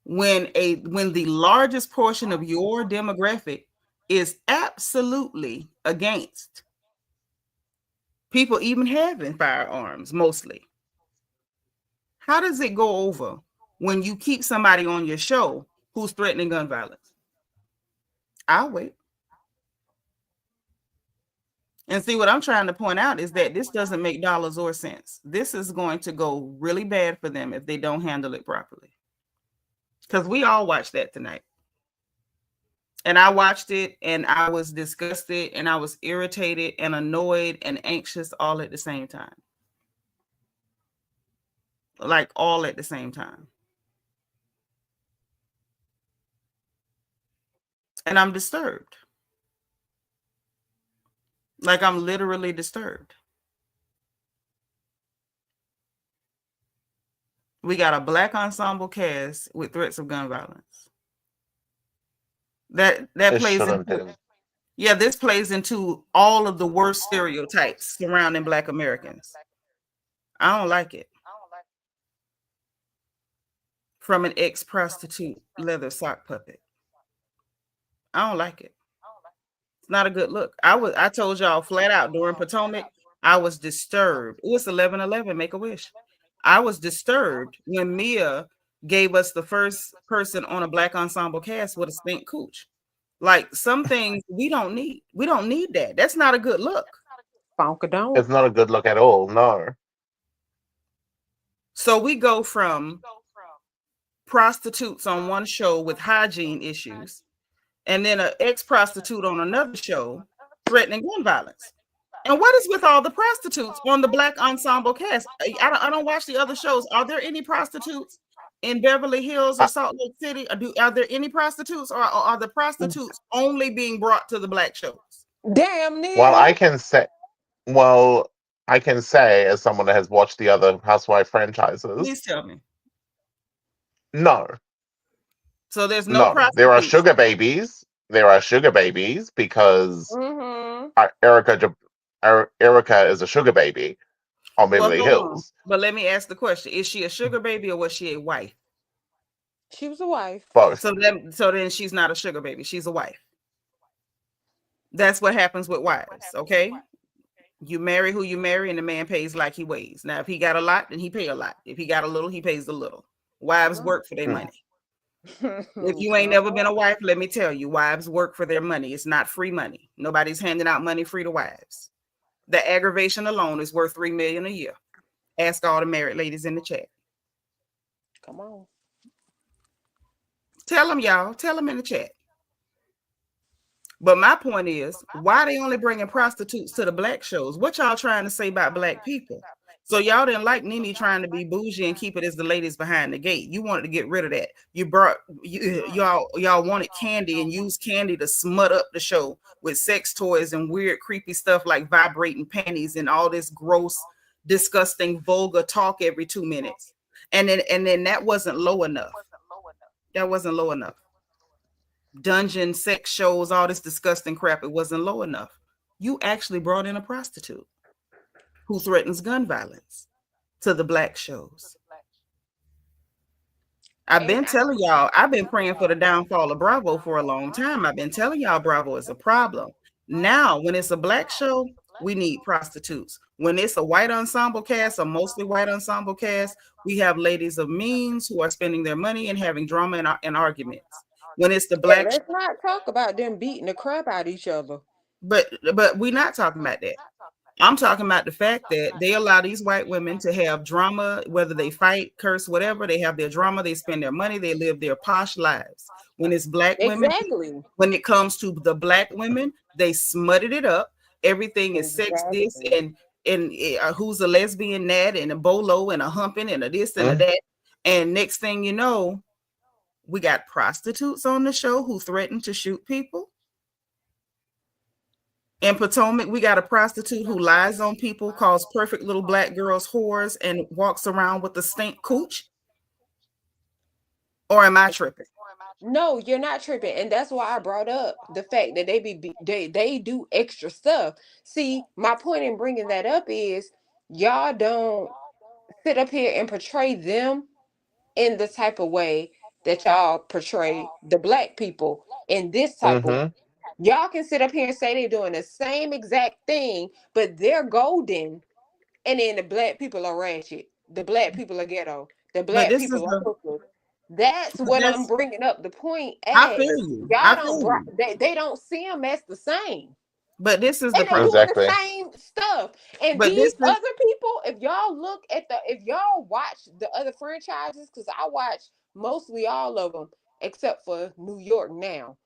When the largest portion of your demographic is absolutely against people even having firearms, mostly, how does it go over when you keep somebody on your show who's threatening gun violence? I'll wait. And see, what I'm trying to point out is that this doesn't make dollars or cents. This is going to go really bad for them if they don't handle it properly. Because we all watched that tonight. And I watched it and I was disgusted and I was irritated and annoyed and anxious all at the same time. Like all at the same time. And I'm disturbed. Like I'm literally disturbed. We got a black ensemble cast with threats of gun violence. That plays into, this plays into all of the worst stereotypes surrounding Black Americans. I don't like it. From an ex-prostitute leather sock puppet. I don't like it. It's not a good look. I told y'all flat out during Potomac, I was disturbed. It was 11/11, Make a Wish. I was disturbed when Mia gave us the first person on a black ensemble cast with a stink cooch. Like some things we don't need. We don't need that. That's not a good look. Funkadonk. It's not a good look at all. No. So we go from prostitutes on one show with hygiene issues, and then an ex-prostitute on another show threatening gun violence. And what is with all the prostitutes on the black ensemble cast? I don't watch the other shows. Are there any prostitutes in Beverly Hills or Salt Lake City? Are there any prostitutes, or are the prostitutes only being brought to the black shows? Damn near. Well, I can say as someone that has watched the other Housewife franchises. Please tell me. No. So there's no prostitutes. There are sugar babies. There are sugar babies because Erica is a sugar baby on Beverly Hills. But let me ask the question: is she a sugar baby or was she a wife? She was a wife. Both. So then she's not a sugar baby. She's a wife. That's what happens with wives. Okay. You marry who you marry, and the man pays like he weighs. Now, if he got a lot, then he pay a lot. If he got a little, he pays a little. Wives work for their money. If you ain't never been a wife, let me tell you, wives work for their money. It's not free money. Nobody's handing out money free to wives. The aggravation alone is worth $3 million a year. Ask all the married ladies in the chat. Come on. Tell them, y'all. Tell them in the chat. But my point is, why they only bringing prostitutes to the black shows? What y'all trying to say about black people? So y'all didn't like Nene trying to be bougie and keep it as the ladies behind the gate. You wanted to get rid of that. Y'all wanted Candy and used Candy to smut up the show with sex toys and weird, creepy stuff like vibrating panties and all this gross, disgusting, vulgar talk every 2 minutes. And then that wasn't low enough. That wasn't low enough. Dungeon sex shows, all this disgusting crap, it wasn't low enough. You actually brought in a prostitute who threatens gun violence to the black shows. I've been telling y'all, I've been praying for the downfall of Bravo for a long time. I've been telling y'all Bravo is a problem. Now, when it's a black show, we need prostitutes. When it's a white ensemble cast, a mostly white ensemble cast, we have ladies of means who are spending their money and having drama and arguments. When it's the black, let's not talk about them beating the crap out of each other. But we're not talking about that. I'm talking about the fact that they allow these white women to have drama, whether they fight, curse, whatever. They have their drama, they spend their money, they live their posh lives. When it's black women, when it comes to the black women, they smutted it up. Everything is sex, this and who's a lesbian, that and a bolo and a humping and a this and a that. And next thing you know, we got prostitutes on the show who threaten to shoot people. In Potomac, we got a prostitute who lies on people, calls perfect little black girls whores, and walks around with a stink cooch. Or am I tripping? No, you're not tripping, and that's why I brought up the fact that they do extra stuff. See, my point in bringing that up is y'all don't sit up here and portray them in the type of way that y'all portray the black people in this type of. Y'all can sit up here and say they're doing the same exact thing, but they're golden, and then the black people are ratchet. The black people are ghetto. The black people are hookers. That's what I'm bringing up. The point as I feel you. Y'all they don't see them as the same. But this is and they're doing the same stuff. And these other people, if y'all watch the other franchises, because I watch mostly all of them except for New York now.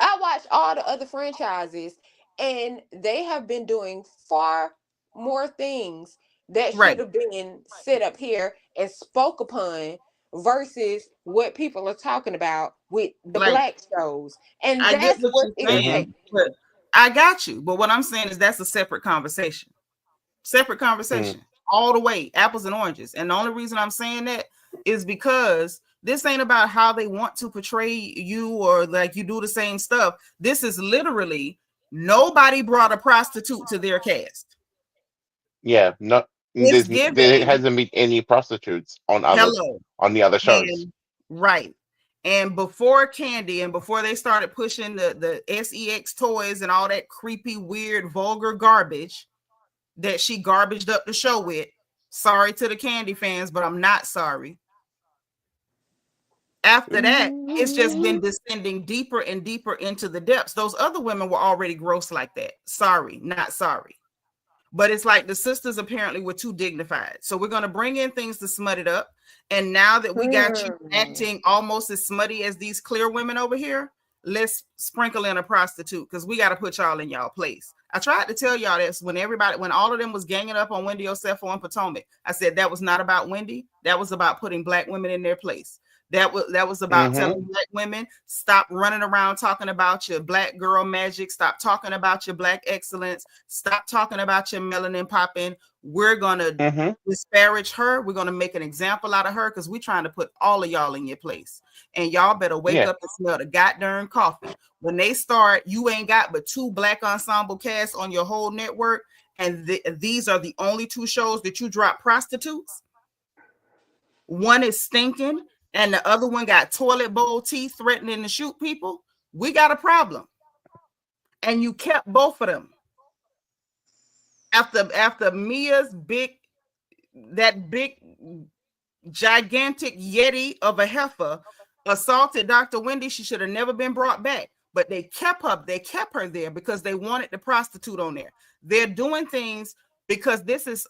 I watch all the other franchises, and they have been doing far more things that should have been set up here and spoke upon versus what people are talking about with the black shows. And that's what saying, but I got you. But what I'm saying is that's a separate conversation. Separate conversation. All the way, apples and oranges. And the only reason I'm saying that is because this ain't about how they want to portray you or like you do the same stuff. This is literally nobody brought a prostitute to their cast. Yeah, there hasn't been any prostitutes on the other shows. And before Candy and before they started pushing the sex toys and all that creepy, weird, vulgar garbage that she garbaged up the show with. Sorry to the Candy fans, but I'm not sorry. After that, it's just been descending deeper and deeper into the depths. Those other women were already gross like that. Sorry, not sorry. But it's like the sisters apparently were too dignified. So we're going to bring in things to smut it up. And now that we got you acting almost as smutty as these clear women over here, let's sprinkle in a prostitute because we got to put y'all in y'all place. I tried to tell y'all this when all of them was ganging up on Wendy Osefo and Potomac. I said that was not about Wendy. That was about putting Black women in their place. That was about telling Black women, stop running around talking about your Black girl magic. Stop talking about your Black excellence. Stop talking about your melanin popping. We're going to disparage her. We're going to make an example out of her because we're trying to put all of y'all in your place. And y'all better wake up and smell the goddamn coffee. When they start, you ain't got but 2 Black ensemble casts on your whole network. And these are the only 2 shows that you drop prostitutes. One is stinking. And the other one got toilet bowl teeth threatening to shoot people. We got a problem. And you kept both of them. After Mia's big gigantic yeti of a heifer assaulted Dr. Wendy, she should have never been brought back. But they kept her there because they wanted the prostitute on there. They're doing things because this is,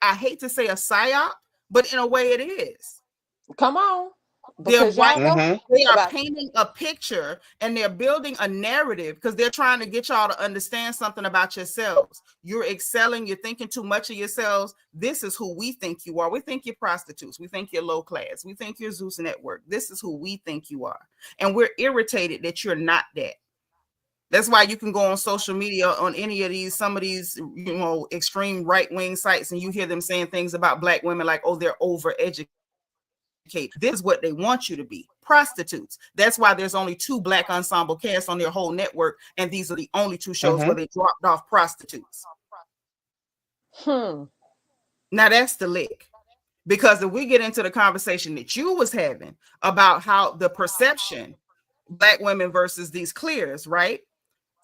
I hate to say a psyop, but in a way it is. Come on. They are painting a picture and they're building a narrative because they're trying to get y'all to understand something about yourselves. You're excelling. You're thinking too much of yourselves. This is who we think you are. We think you're prostitutes. We think you're low class. We think you're Zeus Network. This is who we think you are. And we're irritated that you're not that. That's why you can go on social media on any of some of these, extreme right-wing sites and you hear them saying things about Black women like, oh, they're overeducated. This is what they want you to be, prostitutes. That's why there's only 2 Black ensemble casts on their whole network, and these are the only 2 shows where they dropped off prostitutes. Now that's the lick. Because if we get into the conversation that you was having about how the perception, Black women versus these clears, right?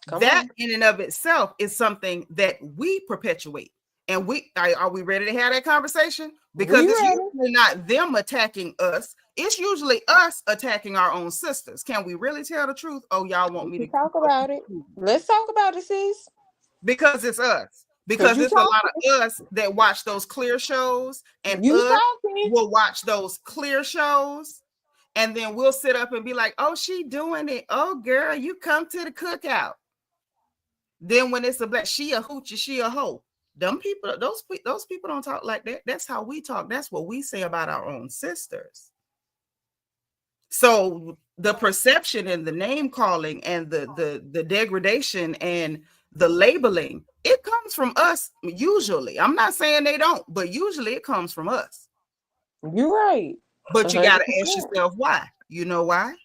That in and of itself is something that we perpetuate. And are we ready to have that conversation? Because it's usually not them attacking us. It's usually us attacking our own sisters. Can we really tell the truth? Oh, y'all want me to talk about it? Let's talk about it, sis. Because it's us. Because it's a lot of us that watch those clear shows, and we'll watch those clear shows, and then we'll sit up and be like, oh, she doing it. Oh, girl, you come to the cookout. Then when it's a Black, she a hoochie, she a hoe. Them people, those people don't talk like that. That's how we talk. That's what we say about our own sisters. So the perception and the name calling and the degradation and the labeling, it comes from us usually. I'm not saying they don't, but usually it comes from us. You're right. But you got to ask yourself why. You know why?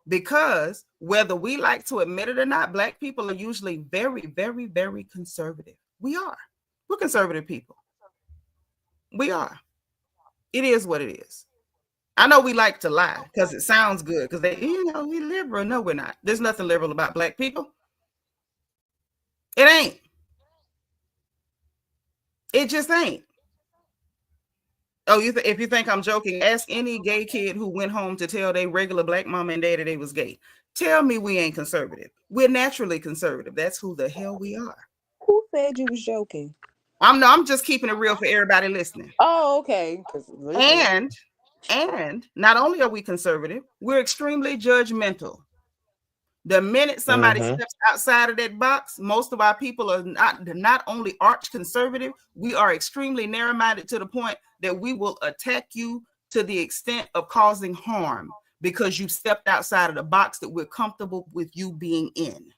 Because whether we like to admit it or not, Black people are usually very, very, very conservative. We are. We're conservative people. We are. It is what it is. I know we like to lie because it sounds good because we liberal. No, we're not. There's nothing liberal about Black people. It ain't. It just ain't. Oh, if you think I'm joking, ask any gay kid who went home to tell their regular Black mama and daddy they was gay. Tell me we ain't conservative. We're naturally conservative. That's who the hell we are. Who said you was joking? I'm just keeping it real for everybody listening. Oh, okay. And not only are we conservative, we're extremely judgmental. The minute somebody steps outside of that box, most of our people are not only arch conservative, we are extremely narrow-minded to the point that we will attack you to the extent of causing harm because you stepped outside of the box that we're comfortable with you being in.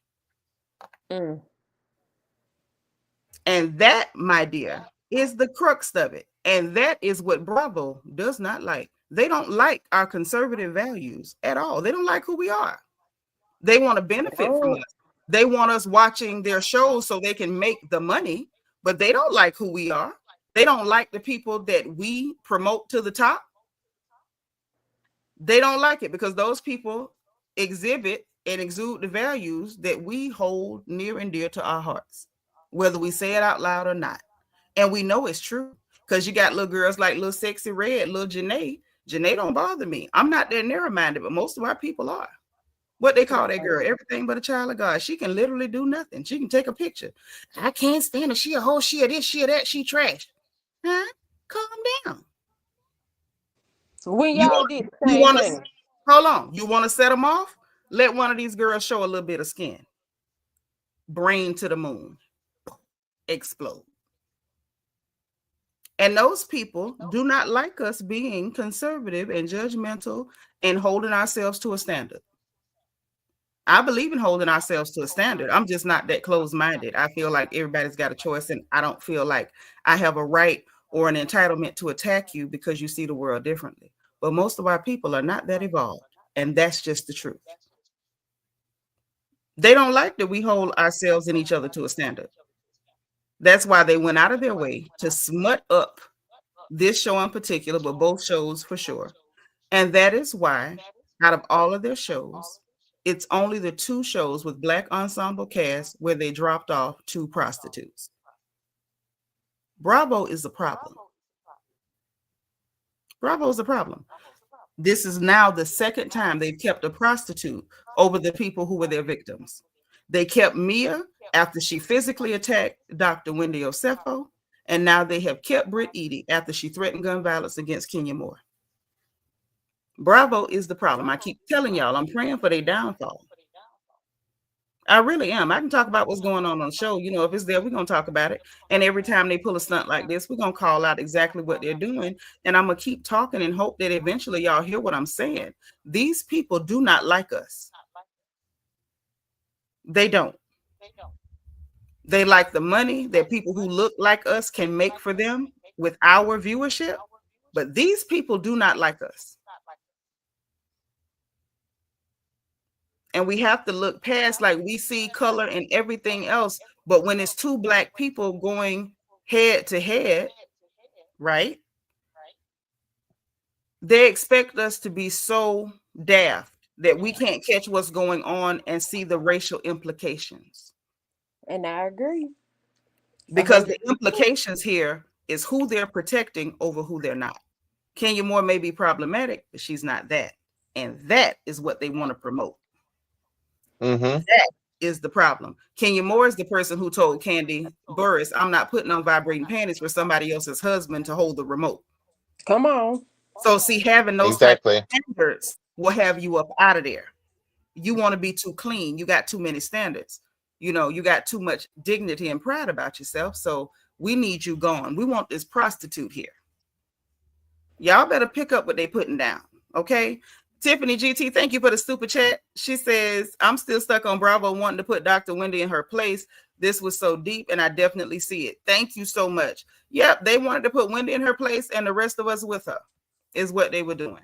And that, my dear, is the crux of it. And that is what Bravo does not like. They don't like our conservative values at all. They don't like who we are. They want to benefit from us. They want us watching their shows so they can make the money, but they don't like who we are. They don't like the people that we promote to the top. They don't like it because those people exhibit and exude the values that we hold near and dear to our hearts, whether we say it out loud or not. And we know it's true because you got little girls like Little Sexy Red, Little Janae. Janae don't bother me. I'm not that narrow-minded, but most of our people are. What they call that girl? Everything but a child of God. She can literally do nothing. She can take a picture. I can't stand her. She a whole, she a this, she a that, she trash. Huh? Calm down. When You y'all want did the you same want to thing. hold on. You want to set them off? Let one of these girls show a little bit of skin. Brain to the moon. Explode. And those people do not like us being conservative and judgmental and holding ourselves to a standard. I believe in holding ourselves to a standard. I'm just not that closed-minded. I feel like everybody's got a choice, and I don't feel like I have a right or an entitlement to attack you because you see the world differently. But most of our people are not that evolved, and that's just the truth. They don't like that we hold ourselves and each other to a standard. That's why they went out of their way to smut up this show in particular, but both shows for sure. And that is why, out of all of their shows, it's only the two shows with Black ensemble cast where they dropped off two prostitutes. Bravo is a problem. Bravo is a problem. This is now the second time they've kept a prostitute over the people who were their victims. They kept Mia after she physically attacked Dr. Wendy Osefo, and now they have kept Brit Eady after she threatened gun violence against Kenya Moore. Bravo is the problem. I keep telling y'all, I'm praying for their downfall. I really am. I can talk about what's going on the show. You know, if it's there, we're going to talk about it. And every time they pull a stunt like this, we're going to call out exactly what they're doing. And I'm going to keep talking and hope that eventually y'all hear what I'm saying. These people do not like us. They don't. They like the money that people who look like us can make for them with our viewership. But these people do not like us. And we have to look past, like, we see color and everything else. But when it's two Black people going head to head, right? They expect us to be so daft that we can't catch what's going on and see the racial implications. And I agree. Because the implications here is who they're protecting over who they're not. Kenya Moore may be problematic, but she's not that. And that is what they want to promote. That is the problem. Kenya Moore is the person who told Candy Burris, I'm not putting on vibrating panties for somebody else's husband to hold the remote. Come on. So see, having those type of standards will have you up out of there. You want to be too clean. You got too many standards. You know, you got too much dignity and pride about yourself. So we need you gone. We want this prostitute here. Y'all better pick up what they putting down. Okay. Tiffany GT, thank you for the super chat. She says, I'm still stuck on Bravo wanting to put Dr. Wendy in her place. This was so deep, and I definitely see it. Thank you so much. Yep, they wanted to put Wendy in her place and the rest of us with her, is what they were doing.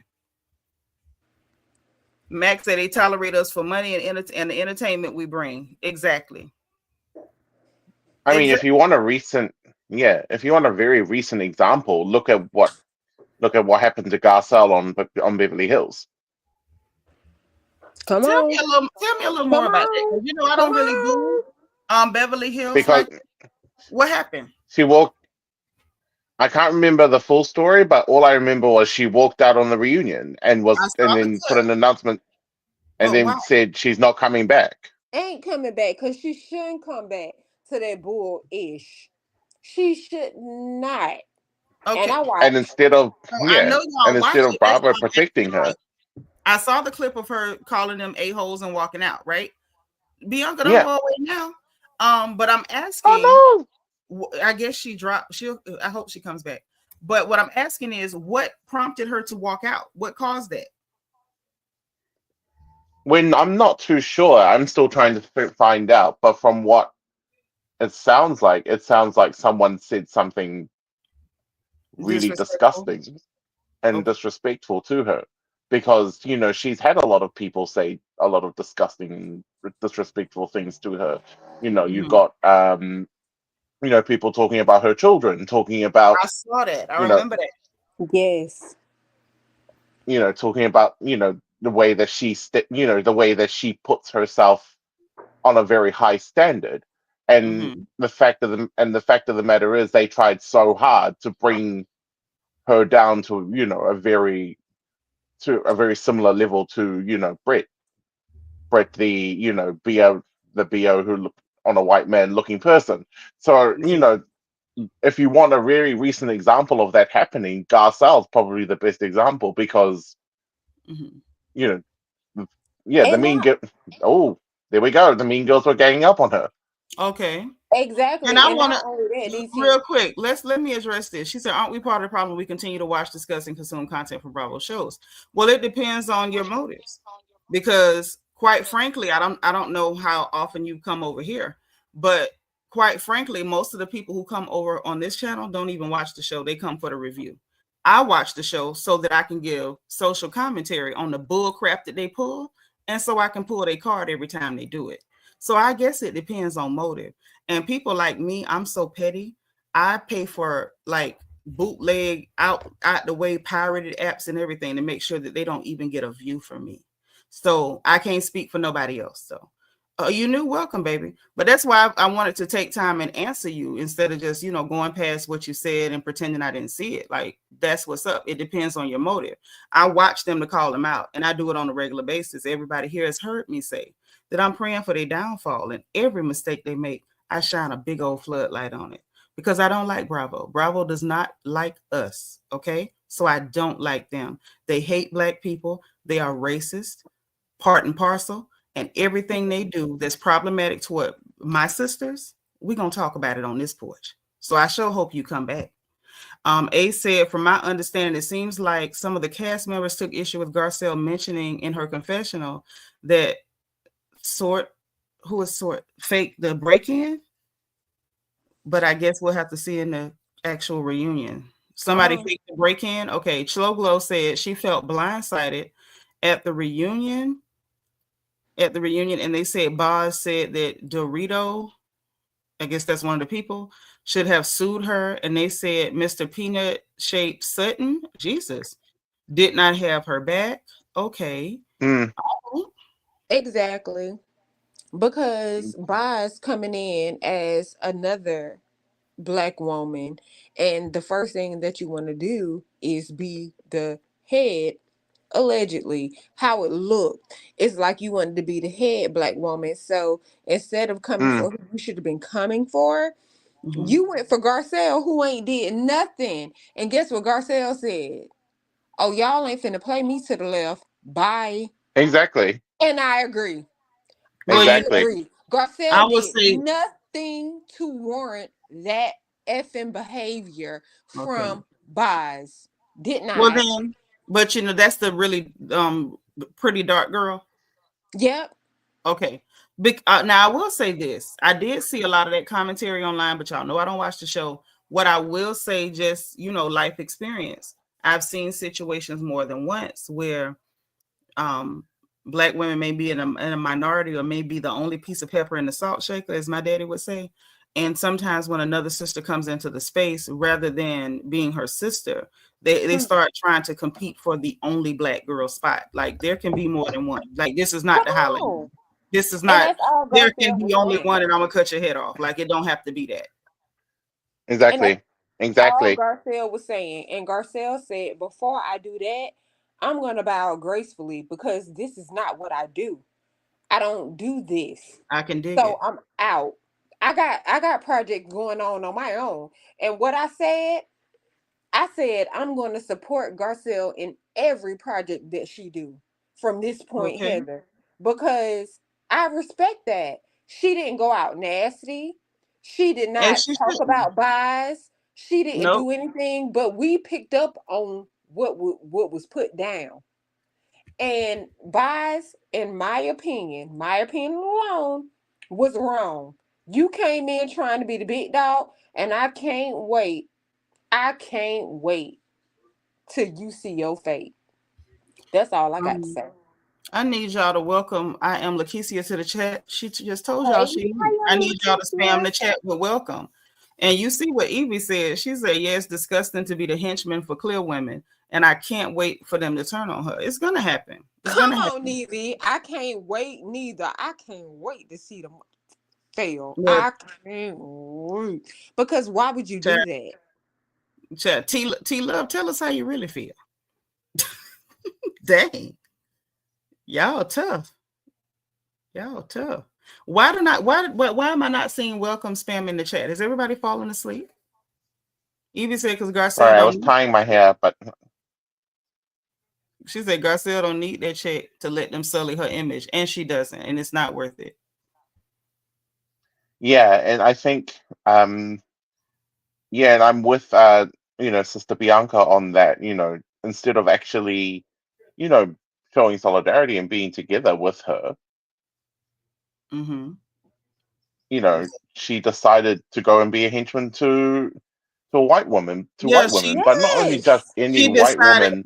Max said they tolerate us for money and the entertainment we bring. Exactly. I mean, if you want a recent, if you want a very recent example, look at what happened to Garcelle on Beverly Hills. Tell me a little more about that. You know, I don't really do Beverly Hills. Because what happened? She walked. I can't remember the full story, but all I remember was she walked out on the reunion and then put an announcement and then said she's not coming back. Ain't coming back because she shouldn't come back to that bull-ish. She should not. Okay. And I watched. And instead of Bravo it, protecting her, I saw the clip of her calling them a-holes and walking out. Right, Bianca, don't go away now. But I'm asking. Oh no. I guess she dropped. I hope she comes back. But what I'm asking is, what prompted her to walk out? What caused that? When I'm not too sure, I'm still trying to find out. But from what it sounds like someone said something really disgusting and disrespectful to her, because she's had a lot of people say a lot of disgusting, disrespectful things to her. You've got people talking about her children, talking about. I saw that. I remember that. Yes. Talking about the way that the way that she puts herself on a very high standard, and the fact of the matter is, they tried so hard to bring her down to a very to a very similar level to, Brett, the BO who looked on a white man looking person. So, if you want a very recent example of that happening, Garcelle's probably the best example because, Mhm. you know, yeah, the And mean not girl. Oh, there we go. The mean girls were ganging up on her. Okay. And exactly, I and want not only that, to these real quick. Let me address this. She said, "Aren't we part of the problem? We continue to watch, discuss, and consume content from Bravo shows." Well, it depends on your motives, because quite frankly, I don't know how often you come over here, but quite frankly, most of the people who come over on this channel don't even watch the show. They come for the review. I watch the show so that I can give social commentary on the bull crap that they pull, and so I can pull their card every time they do it. So I guess it depends on motive. And people like me, I'm so petty. I pay for like bootleg out the way pirated apps and everything to make sure that they don't even get a view from me. So I can't speak for nobody else. So you knew, welcome, baby. But that's why I wanted to take time and answer you instead of just, going past what you said and pretending I didn't see it. Like, that's what's up. It depends on your motive. I watch them to call them out, and I do it on a regular basis. Everybody here has heard me say that I'm praying for their downfall, and every mistake they make, I shine a big old floodlight on it, because I don't like Bravo. Bravo does not like us, okay? So I don't like them. They hate Black people. They are racist, part and parcel, and everything they do that's problematic toward my sisters, we're going to talk about it on this porch. So I sure hope you come back. A said, from my understanding, it seems like some of the cast members took issue with Garcelle mentioning in her confessional that fake the break-in, but I guess we'll have to see in the actual reunion. Somebody faked the break-in. Okay, Chlo said she felt blindsided at the reunion. And they said Boz said that Dorito, I guess that's one of the people, should have sued her, and they said Mr. Peanut Shaped Sutton, Jesus, did not have her back. Okay. exactly, because Boz coming in as another Black woman, and the first thing that you want to do is be the head. Allegedly, how it looked, it's like you wanted to be the head Black woman. So instead of coming for who you should have been coming for, you went for Garcelle, who ain't did nothing. And guess what Garcelle said? Oh, y'all ain't finna play me to the left. Bye. Exactly. And I agree. Well, I Exactly. agree. I Garcelle would did say, nothing to warrant that effing behavior okay. from Boz. Did Well not. then, but that's the really pretty dark girl. Yep. Okay. Now I will say this. I did see a lot of that commentary online, but y'all know I don't watch the show. What I will say, just life experience. I've seen situations more than once where Black women may be in a minority, or may be the only piece of pepper in the salt shaker, as my daddy would say. And sometimes when another sister comes into the space, rather than being her sister, they start trying to compete for the only Black girl spot. Like, there can be more than one. Like, this is not Come the Highlight. on. This is And not, that's all there can Garcelle be was only saying. one and I'm gonna cut your head off. Like, it don't have to be that. And that's Exactly. all Exactly. Garcelle was saying. And Garcelle said, before I do that, I'm going to bow gracefully because this is not what I do. I don't do this. I can dig So it. I'm out. I got projects going on my own. And what I said I'm going to support Garcelle in every project that she do from this point, Okay. Heather, because I respect that. She didn't go out nasty. She did And not she talk shouldn't. about buys. She didn't Nope. do anything, but we picked up on what was put down. And buys, in my opinion alone, was wrong. You came in trying to be the big dog, and I can't wait. I can't wait till you see your fate. That's all I got to Um, say. I need y'all to welcome I am Lakeisha to the chat. She just told y'all Hey, she knew. how I you need y'all to spam Lakeisha? the chat with welcome. And you see what Evie said. She said, yeah, it's disgusting to be the henchman for clear women. And I can't wait for them to turn on her. It's gonna happen. It's Come gonna on, happen. Neely. I can't wait neither. I can't wait to see them fail. Look, I can't wait. Because why would you chat, do that? chat. T Love, tell us how you really feel. Dang. Y'all tough. Y'all tough. Why am I not seeing welcome spam in the chat? Is everybody falling asleep? Evie said because Garcelle Sorry, I was don't. tying my hair, but She said Garcelle don't need that check to let them sully her image, and she doesn't, and it's not worth it. yeah, and I think yeah, and I'm with Sister Bianca on that. Instead of actually, showing solidarity and being together with her, Mm-hmm. she decided to go and be a henchman to a white woman, Yeah, white women, but not only just Yes. any white woman.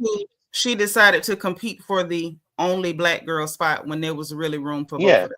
She decided to compete for the only black girl spot when there was really room for both Yeah, of them.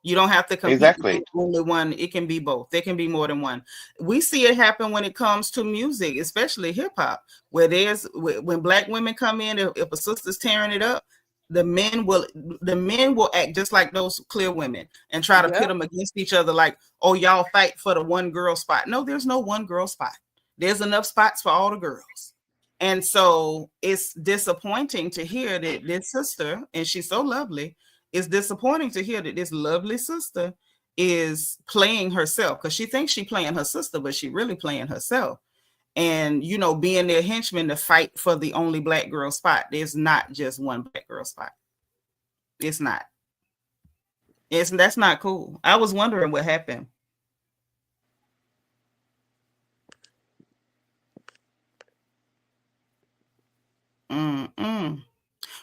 You don't have to compete with exactly. only one. It can be both. There can be more than one. We see it happen when it comes to music, especially hip hop, where when black women come in, if a sister's tearing it up, the men will act just like those clear women and try to pit them against each other, like, oh, y'all fight for the one girl spot. No, there's no one girl spot. There's enough spots for all the girls. And so it's disappointing to hear that this sister, and she's so lovely, it's disappointing to hear that this lovely sister is playing herself, because she thinks she's playing her sister, but she really playing herself. And, being their henchman to fight for the only black girl spot. There's not just one black girl spot. It's not. That's not cool. I was wondering what happened. Mm-mm.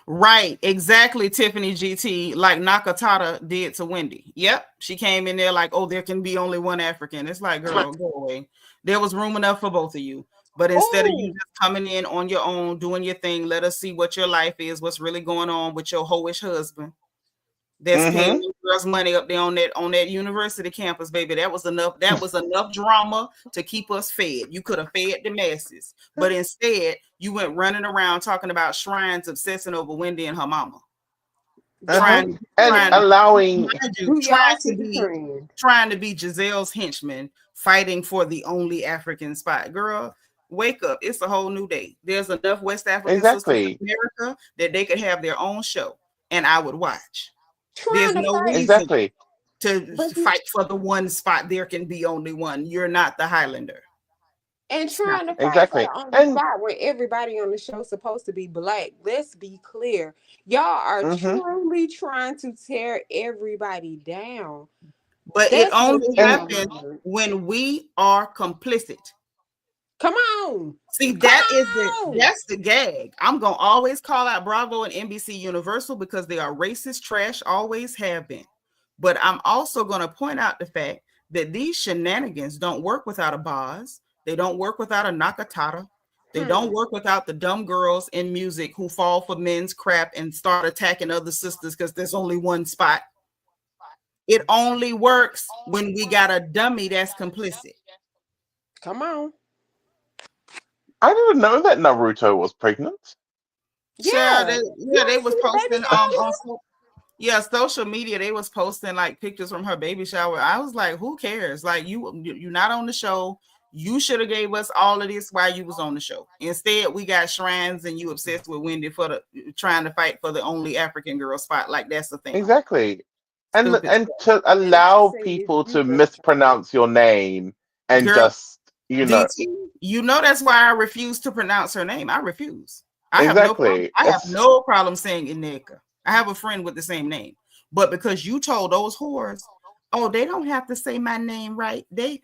Right, exactly, Tiffany GT, like Nakatata did to Wendy. Yep, she came in there like, oh, there can be only one African. It's like, girl, go away. There was room enough for both of you. But instead of you just coming in on your own, doing your thing, let us see what your life is, what's really going on with your hoish husband that's paying girls money up there on that university campus, baby. That was enough drama to keep us fed. You could have fed the masses, but instead you went running around talking about shrines, obsessing over Wendy and her mama. And allowing trying to be Giselle's henchman, fighting for the only African spot. Girl, wake up. It's a whole new day. There's enough West African sisters in America that they could have their own show, and I would watch. There's no reason to fight for the one spot. There can be only one. You're not the Highlander. And trying to fight for the only spot where everybody on the show is supposed to be black. Let's be clear. Y'all are truly trying to tear everybody down. But it only happens when we are complicit. Come on. See, that's the gag. I'm going to always call out Bravo and NBC Universal because they are racist trash, always have been. But I'm also going to point out the fact that these shenanigans don't work without a Boz. They don't work without a Nakatata. They don't work without the dumb girls in music who fall for men's crap and start attacking other sisters because there's only one spot. It only works when we got a dummy that's complicit. Come on. I didn't know that Naruto was pregnant. Yeah, they was posting on social media. They was posting like pictures from her baby shower. I was like, who cares? Like you're not on the show. You should have gave us all of this while you was on the show. Instead, we got shrines and you obsessed with Wendy for trying to fight for the only African girl spot. Like that's the thing. Exactly. And to allow people to mispronounce your name and just that's why I refuse to pronounce her name. I refuse. I have no problem saying Ineka. I have a friend with the same name. But because you told those whores, oh, they don't have to say my name right. They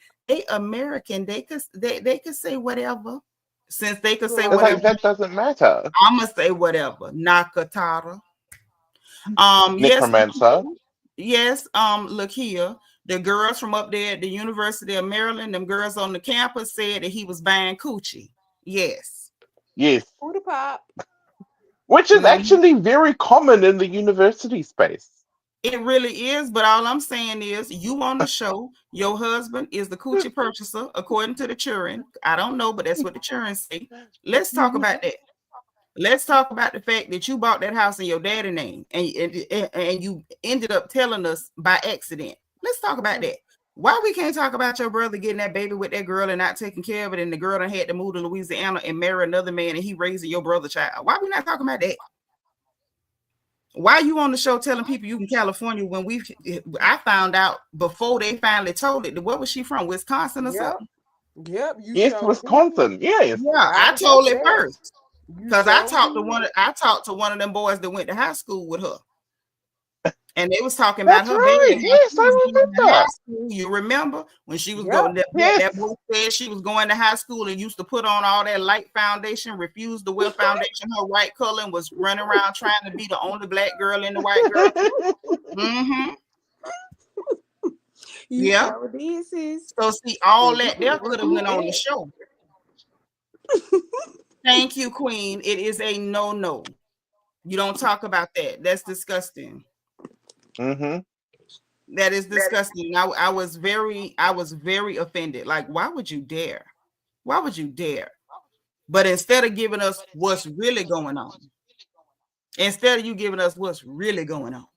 American. They could say whatever. Since they could say whatever, that doesn't matter. I'm gonna say whatever. Nakatara. Necromancer. Yes. Look here. The girls from up there at the University of Maryland, them girls on the campus said that he was buying coochie. Yes. Which is actually very common in the university space. It really is, but all I'm saying is you on the show, your husband is the coochie purchaser, according to the children. I don't know, but that's what the children say. Let's talk about that. Let's talk about the fact that you bought that house in your daddy name and you ended up telling us by accident. Let's talk about that. Why we can't talk about your brother getting that baby with that girl and not taking care of it, and the girl done had to move to Louisiana and marry another man and he raising your brother child? Why we not talking about that? Why you on the show telling people you in California when I found out before they finally told it. What was she from? Wisconsin or something? Yep. You Yes, showed Wisconsin. Yes. Yeah, right I told after it that. first. You Because I showed talked to one of them boys that went to high school with her. And they was talking about That's her right. baby. Yes, I remember. You remember when she was Yep. going? Yes. That boy said she was going to high school and used to put on all that light foundation, refused to wear foundation, her white color, and was running around trying to be the only black girl in the white girl. Mm-hmm. You Yeah. showed this is. So see, all that there could have went on the show. Thank you, Queen. It is a no. You don't talk about that. That's disgusting. Mm-hmm. That is disgusting. I was very offended. Like, why would you dare? Why would you dare? But instead of giving us what's really going on, instead of you giving us what's really going on,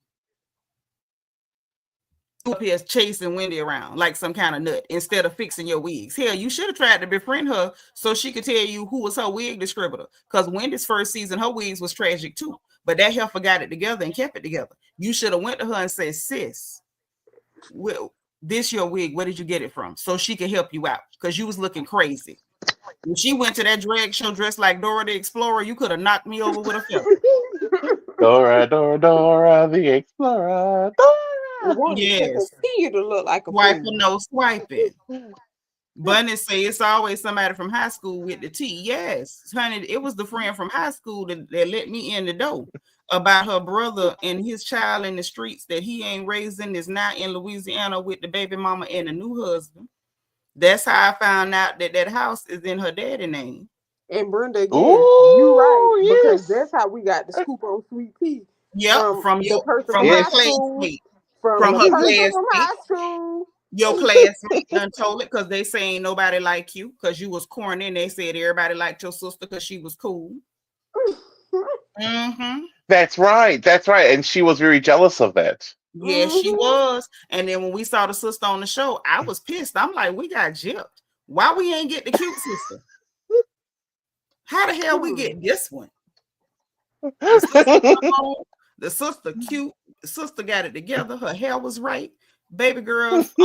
you up here chasing Wendy around like some kind of nut instead of fixing your wigs. Hell, you should have tried to befriend her so she could tell you who was her wig distributor. Because Wendy's first season, her wigs was tragic too. But that heifer got it together and kept it together. You should have went to her and said, sis, well, this your wig, where did you get it from? So she could help you out because you was looking crazy. When she went to that drag show dressed like Dora the Explorer, you could have knocked me over with a feather. Dora the Explorer. Dora. Yes. Continue to look like a Swiping, fool. no swiping. Bunny say it's always somebody from high school with the T. Yes, honey, it was the friend from high school that let me in the door about her brother and his child in the streets that he ain't raising is now in Louisiana with the baby mama and a new husband. That's how I found out that house is in her daddy's name. And Brenda, again, Ooh, you right, because yes. that's how we got the scoop on Sweet Pea. Yep, from the person from from her high school, classmate, from the her person classmate. from high school. Your classmate done told it because they say ain't nobody like you because you was corny and they said everybody liked your sister because she was cool. Mm-hmm. That's right. That's right. And she was very jealous of that. Yeah, she was. And then when we saw the sister on the show, I was pissed. I'm like, we got gypped. Why we ain't get the cute sister? How the hell we get this one? The sister cute. The sister got it together. Her hair was right. Baby girl's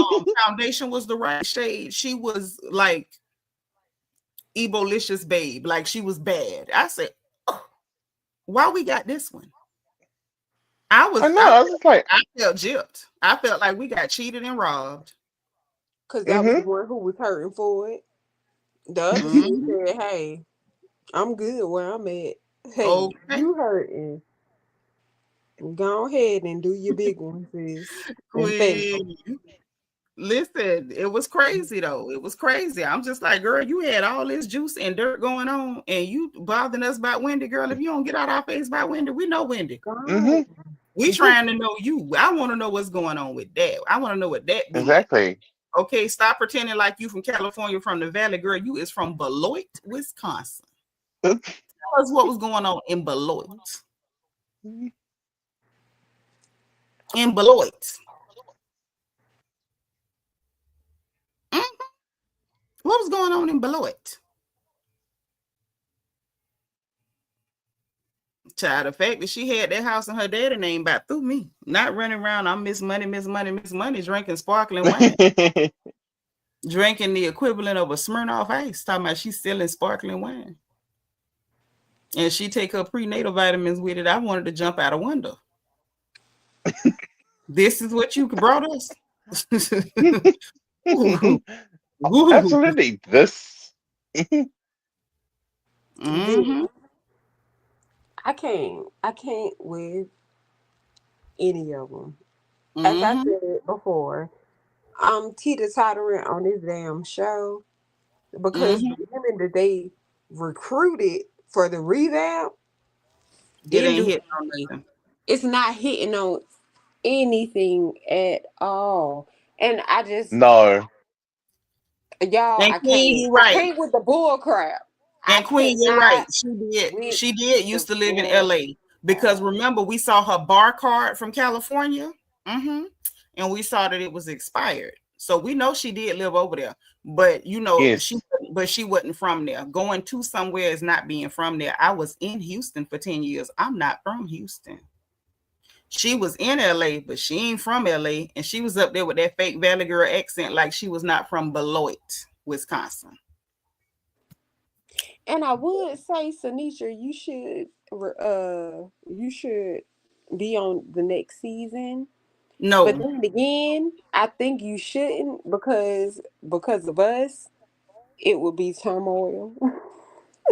foundation was the right shade. She was like Ebolicious babe. Like she was bad. I said, oh, why we got this one? I felt gypped. I felt like we got cheated and robbed. Because that was the one who was hurting for it. The other said, hey, I'm good where I'm at. Hey, you hurting. Go ahead and do your big one, sis. Listen, it was crazy though. It was crazy. I'm just like, girl, you had all this juice and dirt going on, and you bothering us about Wendy, girl. If you don't get out our face about Wendy, we know Wendy. We trying to know you. I want to know what's going on with that. I want to know what that means. Exactly. Okay, stop pretending like you from California, from the Valley, girl. You is from Beloit, Wisconsin. Tell us what was going on in Beloit. In Beloit. What was going on in Beloit? Child, the fact that she had that house and her daddy name back through me. Not running around, I'm Miss Money, drinking sparkling wine. Drinking the equivalent of a Smirnoff Ice. Talking about she's selling sparkling wine. And she take her prenatal vitamins with it. I wanted to jump out a window. This is what you brought us? Absolutely. This. I can't with any of them. As I said before, I'm teeter-tottering on this damn show because the women that they recruited for the revamp, it's not hitting on anything at all. And I just no. Y'all, I can't with the bull crap. And Queen, you're right. She did used to live in LA because remember we saw her bar card from California, and we saw that it was expired. So we know she did live over there, but you know she wasn't from there. Going to somewhere is not being from there. I was in Houston for 10 years. I'm not from Houston. She was in LA, but she ain't from LA. And she was up there with that fake Valley Girl accent like she was not from Beloit, Wisconsin. And I would say, Seanitra, you should be on the next season. But No, then again, I think you shouldn't because of us, it would be turmoil.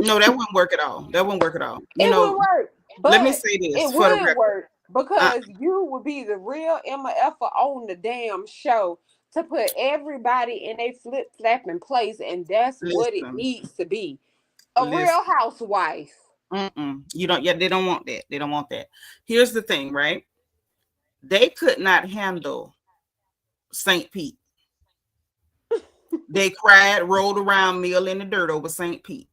no, that wouldn't work at all. That wouldn't work at all. You It know, would work, let me but say this it for the would record. work because you would be the real Emma Effa on the damn show to put everybody in a flip flapping place, and that's what it Listen, needs to be. A listen. real housewife. You don't. Yeah, they don't want that. They don't want that. Here's the thing, right? They could not handle St. Pete. They cried, rolled around, meal in the dirt over St. Pete.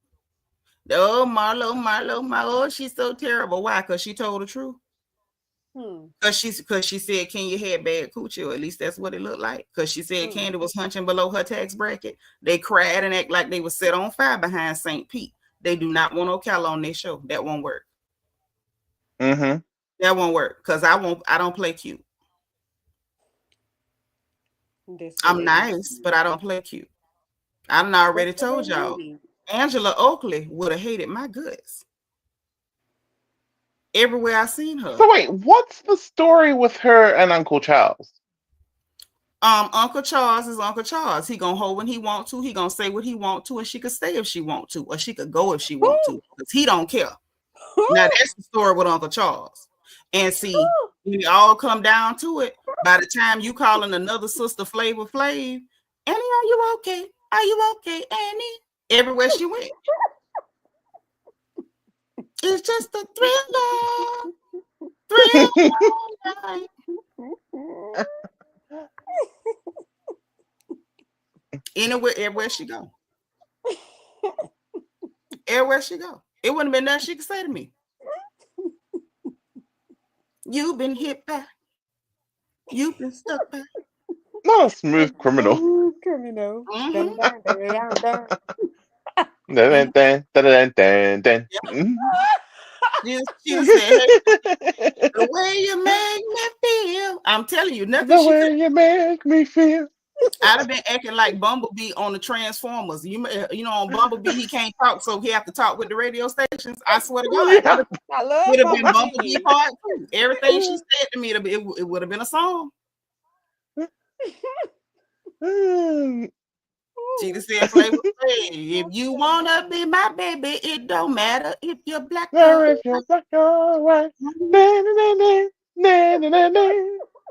Oh, Marlo, she's so terrible. Why? Because she told the truth. Because she said Kenya had bad coochie, or at least that's what it looked like. Because she said Candy was hunching below her tax bracket. They cried and act like they were set on fire behind St. Pete. They do not want Ocala on their show. That won't work. Mm-hmm. That won't work because I don't play cute. I'm nice, but I don't play cute. I done already told y'all. Angela Oakley would have hated my guts. Everywhere I seen her. So wait, what's the story with her and Uncle Charles? Uncle Charles is Uncle Charles. He gonna hold when he want to. He gonna say what he want to, and she could stay if she want to, or she could go if she want to, because he don't care. Now that's the story with Uncle Charles. And see, when it all come down to it, by the time you calling another sister Flavor Flav, Annie, are you okay? Are you okay, Annie? Everywhere she went. It's just a thriller. Everywhere she go. Everywhere she go. It wouldn't have been nothing she could say to me. You've been hit by. You've been stuck by. Not a smooth criminal. She said, the way you make me feel. I'm telling you, nothing. The way you make me feel. I'd have been acting like Bumblebee on the Transformers. You know, on Bumblebee, he can't talk, so he have to talk with the radio stations. I swear to God, Yeah. I love would have been Bumblebee part two. Everything she said to me, it would have been a song. She just said, Flavor Flav, if you wanna be my baby, it don't matter if you're black or if you're black or white.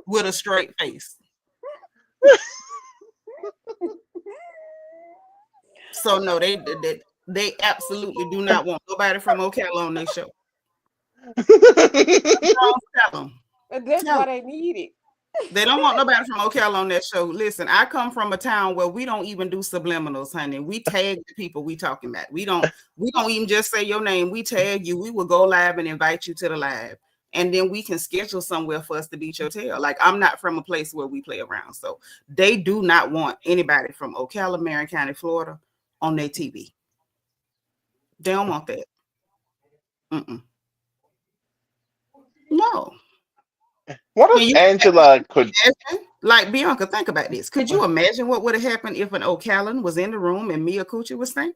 With a straight face. So no, they absolutely do not want nobody from Ocala on their show. Tell them. That's why they need it. They don't want nobody from Ocala on that show. Listen, I come from a town where we don't even do subliminals, honey. We tag the people we talking about. We don't even just say your name. We tag you. We will go live and invite you to the live. And then we can schedule somewhere for us to beat your tail. Like, I'm not from a place where we play around. So they do not want anybody from Ocala, Marion County, Florida on their TV. They don't want that. No. What if Angela could... Like, Bianca, think about this. Could you imagine what would have happened if an Ocalan was in the room and Mia Coochie was saying?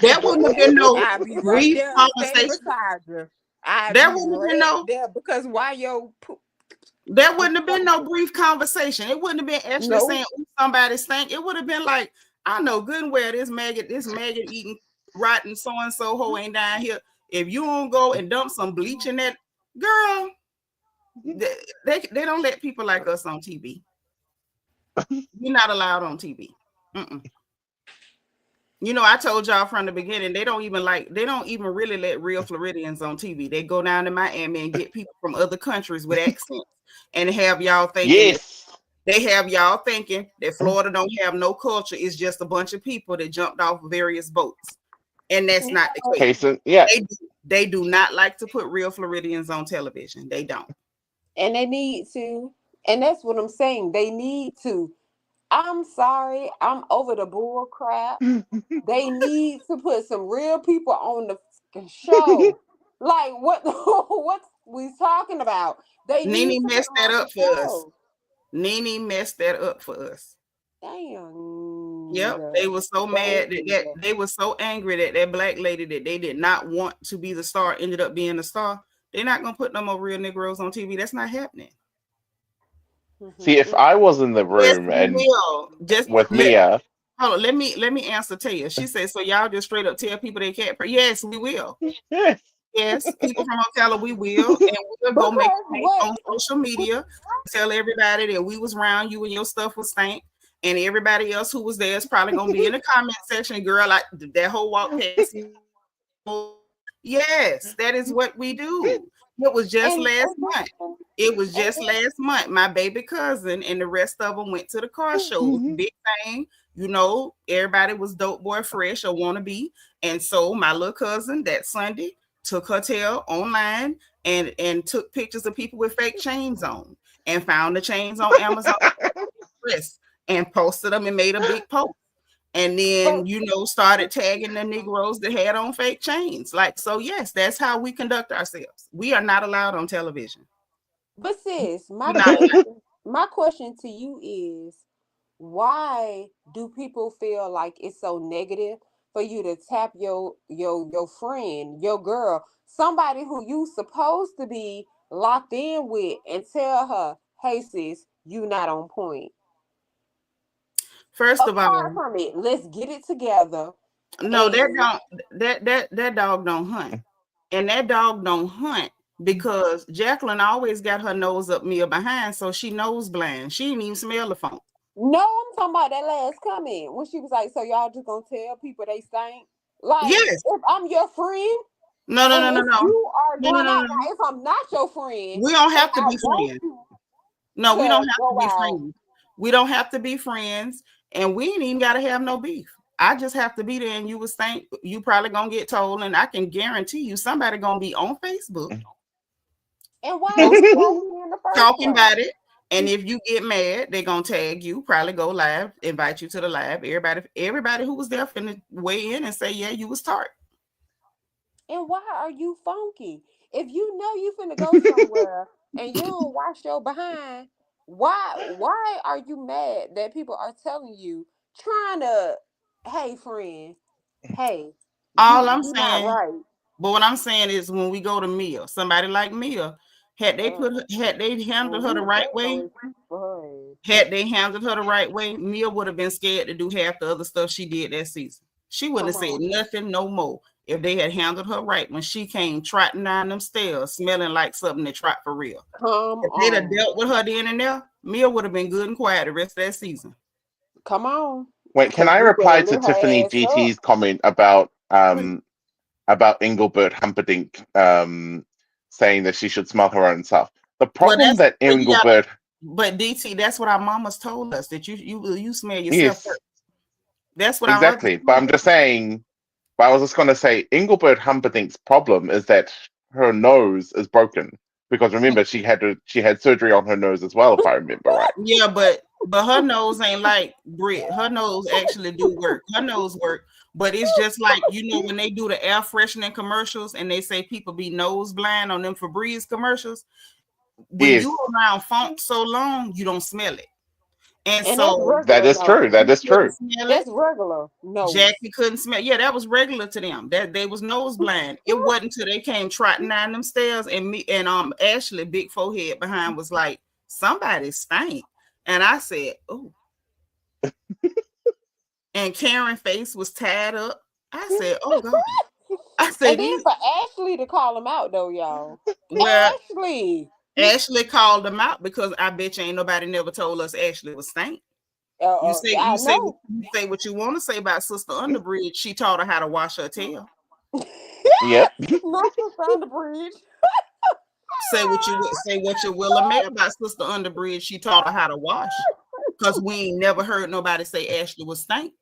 That wouldn't have been no brief conversation. There wouldn't have been no... Because why your... There wouldn't have been no brief conversation. It wouldn't have been actually saying somebody stank. It would have been like, I know good and well this maggot eating rotten so-and-so hoe ain't down here. If you don't go and dump some bleach in that, girl, they don't let people like us on TV. You're not allowed on TV. You know, I told y'all from the beginning, they don't even really let real Floridians on TV. They go down to Miami and get people from other countries with accents and have y'all thinking they have y'all thinking that Florida don't have no culture. It's just a bunch of people that jumped off various boats. And that's not the case. They do not like to put real Floridians on television. They don't. And they need to. And that's what I'm saying. They need to. I'm sorry. I'm over the bull crap. They need to put some real people on the show. Like, we talking about. They need Nene to messed put that them on up the for us. show. Nene messed that up for us. Damn. Yep, they were so mad that Damn. they were so angry that that black lady that they did not want to be the star ended up being the star. They're not gonna put no more real Negroes on TV. That's not happening. See, if I was in the Yes, room we and will. Just with Mia, hold on. Let me answer Taya. She said, so y'all just straight up tell people they can't pray. Yes, we will. yes. Yes, people from Ocala, we will, and we'll go make Because a page what? on social media, tell everybody that we was around you and your stuff was stank, and everybody else who was there is probably gonna be in the comment section, girl. Like that whole walk past. Yes, that is what we do. It was just last month. It was just last month. My baby cousin and the rest of them went to the car show. Big thing, you know, everybody was dope boy fresh or wanna be. And so my little cousin that Sunday took her tail online and took pictures of people with fake chains on and found the chains on Amazon and posted them and made a big post. And then, you know, started tagging the Negroes that had on fake chains. Like, so yes, that's how we conduct ourselves. We are not allowed on television. But sis, Not my question to you is, why do people feel like it's so negative for you to tap your friend, your girl, somebody who you supposed to be locked in with, and tell her, hey sis, you not on point? First of Apart all, from it, let's get it together. no, that And don't that dog don't hunt. And that dog don't hunt because Jacqueline always got her nose up Mia behind, so she nose blind. She didn't even smell the phone. no, I'm talking about that last comment when she was like, so y'all just gonna tell people they stink? Like, Yes. if I'm your friend, No, no, and no, no, if no. you are No, no, going no, out, no. now if I'm not your friend We don't and have to I be want friends. you No, we don't to have to go be out, friends. We don't have to be friends, and we ain't even gotta have no beef. I just have to be there, and you would think you probably gonna get told, and I can guarantee you somebody gonna be on Facebook and why are you funky in the first talking place? about it. And if you get mad, they're gonna tag you, probably go live, invite you to the live. Everybody who was there finna weigh in and say, yeah, you was tart. And why are you funky? If you know you finna go somewhere and you don't wash your behind, why are you mad that people are telling you, trying to, hey friend, hey, All I'm you not saying, right. but what I'm saying is when we go to Mia, somebody like Mia, had they handled her the right way, had they handled her the right way, Mia would have been scared to do half the other stuff she did that season. She wouldn't have said nothing no more if they had handled her right when she came trotting down them stairs, smelling like something that trot for real. Come If they'd have on. dealt with her then and there, Mia would have been good and quiet the rest of that season. Come on. Wait, can Cause I you better reply to lit her Tiffany ass up. GT's comment about Engelbert Humperdinck saying that she should smell her own stuff? The Well, problem that's that well, you gotta, Engelbert but DT, that's what our mamas told us that you smell yourself is first. That's what our mothers exactly, but told I'm us. just saying. But I was just going to say, Engelbert Humperdinck's problem is that her nose is broken because remember she had surgery on her nose as well, if I remember right. Yeah, but her nose ain't like Brit. Her nose actually do work. Her nose work, but it's just like when they do the air freshening commercials and they say people be nose blind on them Febreze commercials. When Yes, you around funk so long, you don't smell it, and And that's so that regular is true. nose. That is true. couldn't smell it. That's regular nose. Jackie couldn't smell. Yeah, that was regular to them. That they was nose blind. It wasn't until they came trotting down them stairs and me and Ashley, big forehead behind, was like, somebody stank. And I said, oh. And Karen's face was tied up. I said, oh God. I said, And then for Ashley to call him out though, y'all. well, Ashley. Ashley called them out because I bet you ain't nobody never told us Ashley was stank. You I know. say what you want to say about Sister Underbridge. She taught her how to wash her tail. Yep. Not Sister Underbridge. Say what you will about Sister Underbridge. She taught her how to wash. Because we ain't never heard nobody say Ashley was stank.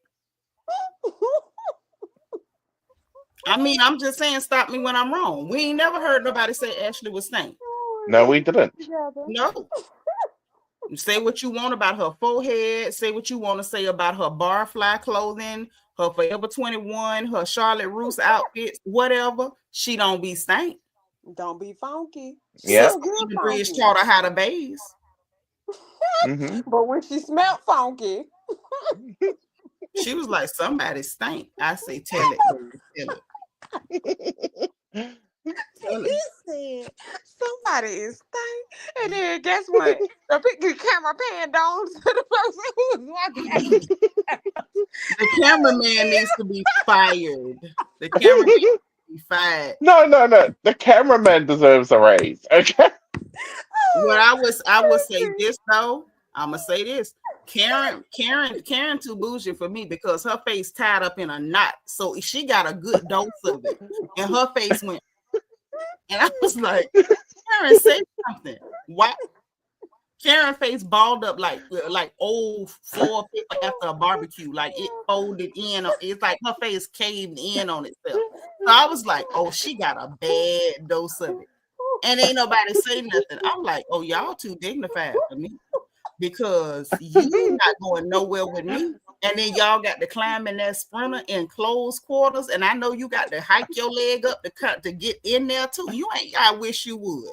I mean, I'm just saying, stop me when I'm wrong. We ain't never heard nobody say Ashley was stank. No, we didn't. No. Say what you want about her forehead. Say what you want to say about her barfly clothing, her Forever 21, her Charlotte Russe outfits, whatever. She don't be stank. Don't be funky. She Yeah. don't get The bridge funky. taught her how to bathe. Mm-hmm. But when she smelled funky, She was like, somebody stank. I say, tell it, baby. Tell it. Tell he it. said somebody is stank. And then guess what? The camera panned on to the person who was walking out. The cameraman needs to be fired. The cameraman needs to be fired. No. The cameraman deserves a raise. Okay. What I would say this though. I'm gonna say this. Karen too bougie for me because her face tied up in a knot. So she got a good dose of it. And her face went, and I was like, Karen, say something. Why? Karen face balled up like old foil paper after a barbecue. Like it folded in. It's like her face caved in on itself. So I was like, oh, she got a bad dose of it. And ain't nobody say nothing. I'm like, oh, y'all too dignified for me because you not going nowhere with me. And then y'all got to climb in that sprinter in closed quarters. And I know you got to hike your leg up to get in there too. You ain't, I wish you would.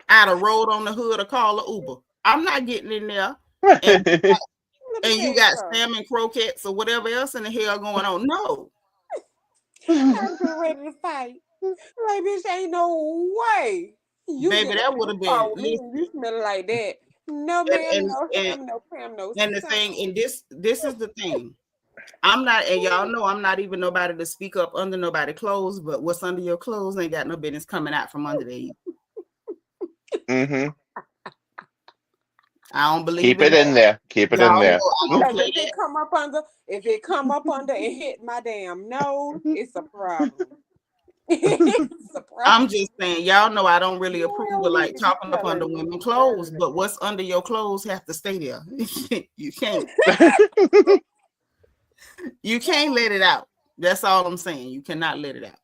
I'd have rolled on the hood or call an Uber. I'm not getting in there. And you got salmon croquettes or whatever else in the hell going on. No. I'm ready to fight. Like, bitch, ain't no way. You Baby, that would have been. You smell like that. No, ma'am, no ham, no cram, no. And the thing, and this is the thing. I'm not, and y'all know I'm not even nobody to speak up under nobody's clothes, but what's under your clothes ain't got no business coming out from under there. Mm-hmm. I don't believe Keep it in there. Keep it in there. If it come up under and hit my damn nose, it's a problem. It's a problem. I'm just saying, y'all know I don't really approve of like talking up under women's clothes, but what's under your clothes have to stay there. You can't. You can't let it out. That's all I'm saying. You cannot let it out.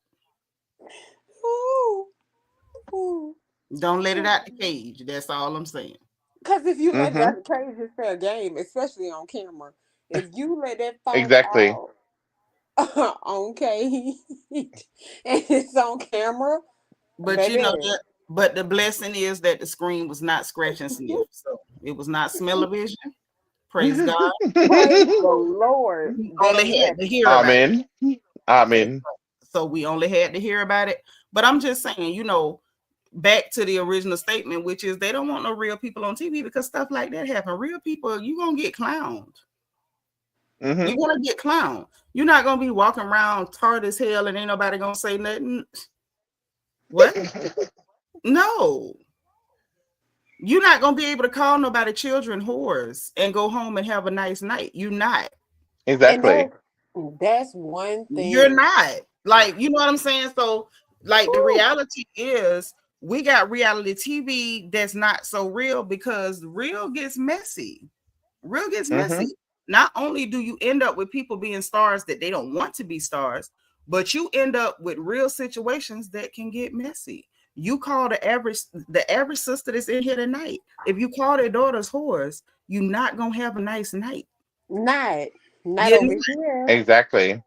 Ooh. Don't let it out the cage. That's all I'm saying. Because if you let that cage, it's fair game, especially on camera. If you let that fall exactly out on cage and it's on camera, but baby. you know that. But the blessing is that the screen was not scratch and sniff, so it was not smell-o-vision. Praise God. Praise the Lord. We only had to hear about Amen. it. Amen. So we only had to hear about it. But I'm just saying, you know, back to the original statement, which is they don't want no real people on TV because stuff like that happen. Real people, you're gonna get clowned. Mm-hmm. You're gonna get clowned. You're not gonna be walking around tart as hell and ain't nobody gonna say nothing. What? No. You're not gonna be able to call nobody children whores and go home and have a nice night. You're not. Exactly. That's one thing. You're not. Like, you know what I'm saying? So, like, the reality is we got reality TV that's not so real because real gets messy. Real gets messy. Not only do you end up with people being stars that they don't want to be stars, but you end up with real situations that can get messy. You call the average sister that's in here tonight. If you call their daughters whores, you're not gonna have a nice night. Not over here. Exactly.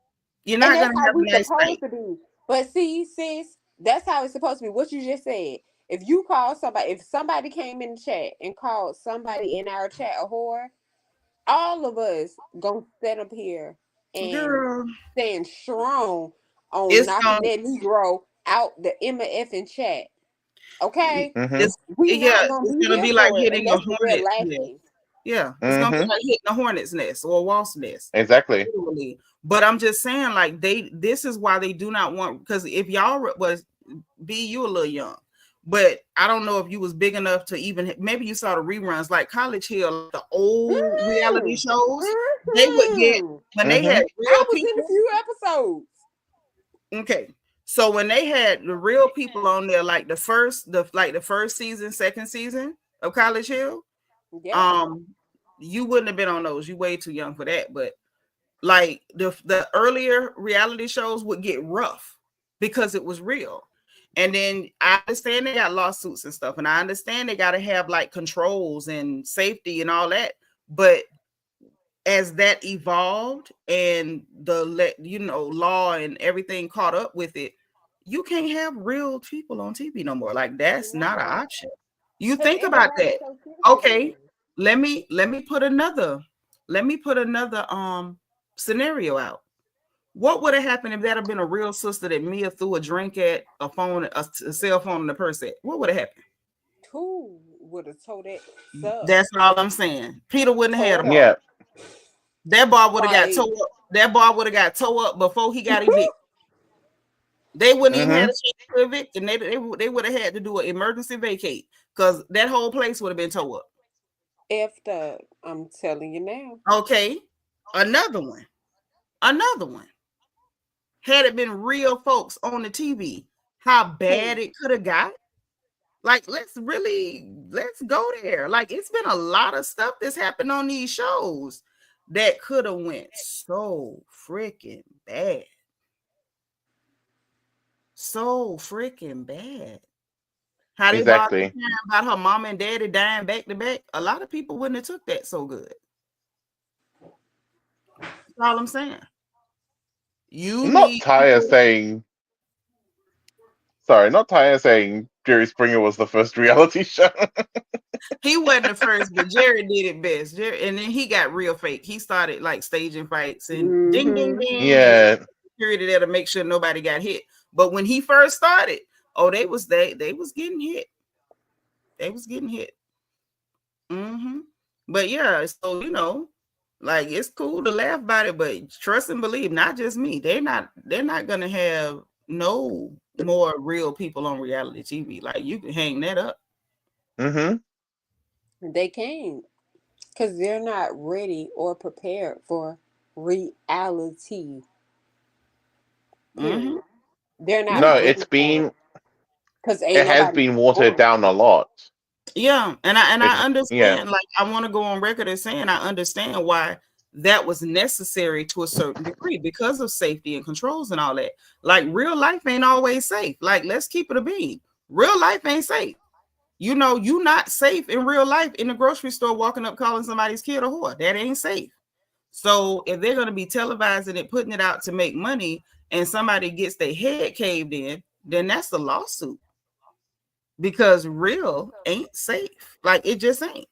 You're not and that's gonna how have we a nice supposed night. to be. But see, sis, that's how it's supposed to be. What you just said. If you call somebody, if somebody came in the chat and called somebody in our chat a whore, all of us gonna sit up here and stand strong on knocking that Negro out the Emma effing chat. Okay? It's gonna be like hitting a hornet's nest. Yeah, it's gonna be like hitting a hornet's nest or a wasp nest. Exactly. Literally. But I'm just saying, like, this is why they do not want, because if y'all was you a little young, but I don't know if you was big enough to even, maybe you saw the reruns like College Hill, the old reality shows. They would get when they had real people in a few episodes. Okay. So when they had the real people on there, like the first season, second season of College Hill, you wouldn't have been on those. You way too young for that. But like the earlier reality shows would get rough because it was real. And then I understand they got lawsuits and stuff, and I understand they got to have like controls and safety and all that. But as that evolved and the law and everything caught up with it, you can't have real people on TV no more. Like that's not an option. You 'Cause think about that. everybody's so Okay, sensitive. let me put another scenario out. What would have happened if that had been a real sister that Mia threw a drink at, a cell phone, and a purse at? What would have happened? Who would have told that sub? That's all I'm saying. Peter wouldn't have had a Told bar. Yeah. That bar would have got like towed up. That bar would have got towed up before he got evicted. They wouldn't even have a chance to evict, and they would have had to do an emergency vacate because that whole place would have been towed up. effed up. I'm telling you now. Okay, another one. Had it been real folks on the TV, how bad it could have got. Like, let's go there. Like, it's been a lot of stuff that's happened on these shows that could have went so freaking bad. So freaking bad. How they Exactly. about her mom and daddy dying back to back. A lot of people wouldn't have took that so good. That's all I'm saying. Not Taya saying Jerry Springer was the first reality show. He wasn't the first, but Jerry did it best. And then he got real fake. He started like staging fights and ding, ding, ding. Yeah. And security there to make sure nobody got hit. But when he first started, they was getting hit. They was getting hit. But yeah, so like it's cool to laugh about it, but trust and believe, not just me. They're not gonna have no more real people on reality TV. Like you can hang that up. They can't, because they're not ready or prepared for reality. Period. They're not. No, ready it's been because it has been watered down a lot. Yeah, and I understand. Like I want to go on record as saying I understand why that was necessary to a certain degree because of safety and controls and all that. Like real life ain't always safe. Like let's keep it a bean. Real life ain't safe. You not safe in real life in the grocery store walking up calling somebody's kid a whore. That ain't safe. So if they're going to be televising it, putting it out to make money, and somebody gets their head caved in, then that's a lawsuit. Because real ain't safe. Like it just ain't.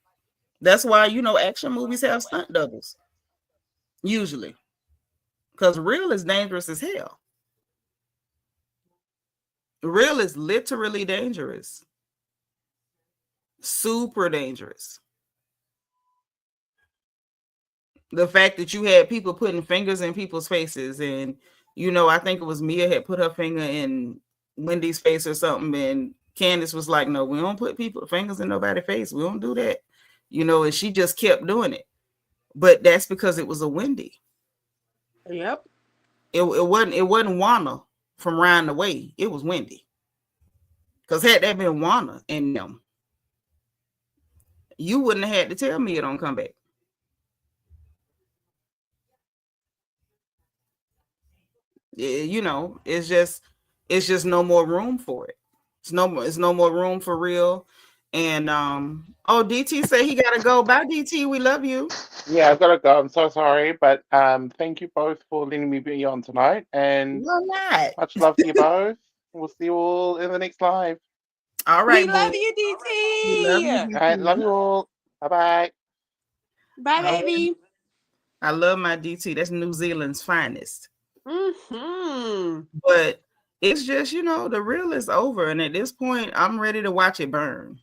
That's why action movies have stunt doubles. Usually. Because real is dangerous as hell. Real is literally dangerous. Super dangerous. The fact that you had people putting fingers in people's faces, and I think it was Mia had put her finger in Wendy's face or something, and Candace was like, no, we don't put fingers in nobody's face. We don't do that. And she just kept doing it. But that's because it was a Wendy. Yep. It wasn't Wanna from Round the Way. It was Wendy. Because had that been Wanna and them, you wouldn't have had to tell me it don't come back. It's just no more room for it. It's no more room for real. And DT said he gotta go. Bye, DT. We love you. Yeah, I've got to go. I'm so sorry, but thank you both for letting me be on tonight, and much love to you both. We'll see you all in the next live. All right, we love you, DT. We love you, DT. All right, love you all. Bye. Bye, baby. I love my DT. That's New Zealand's finest. But it's just, the real is over. And at this point, I'm ready to watch it burn.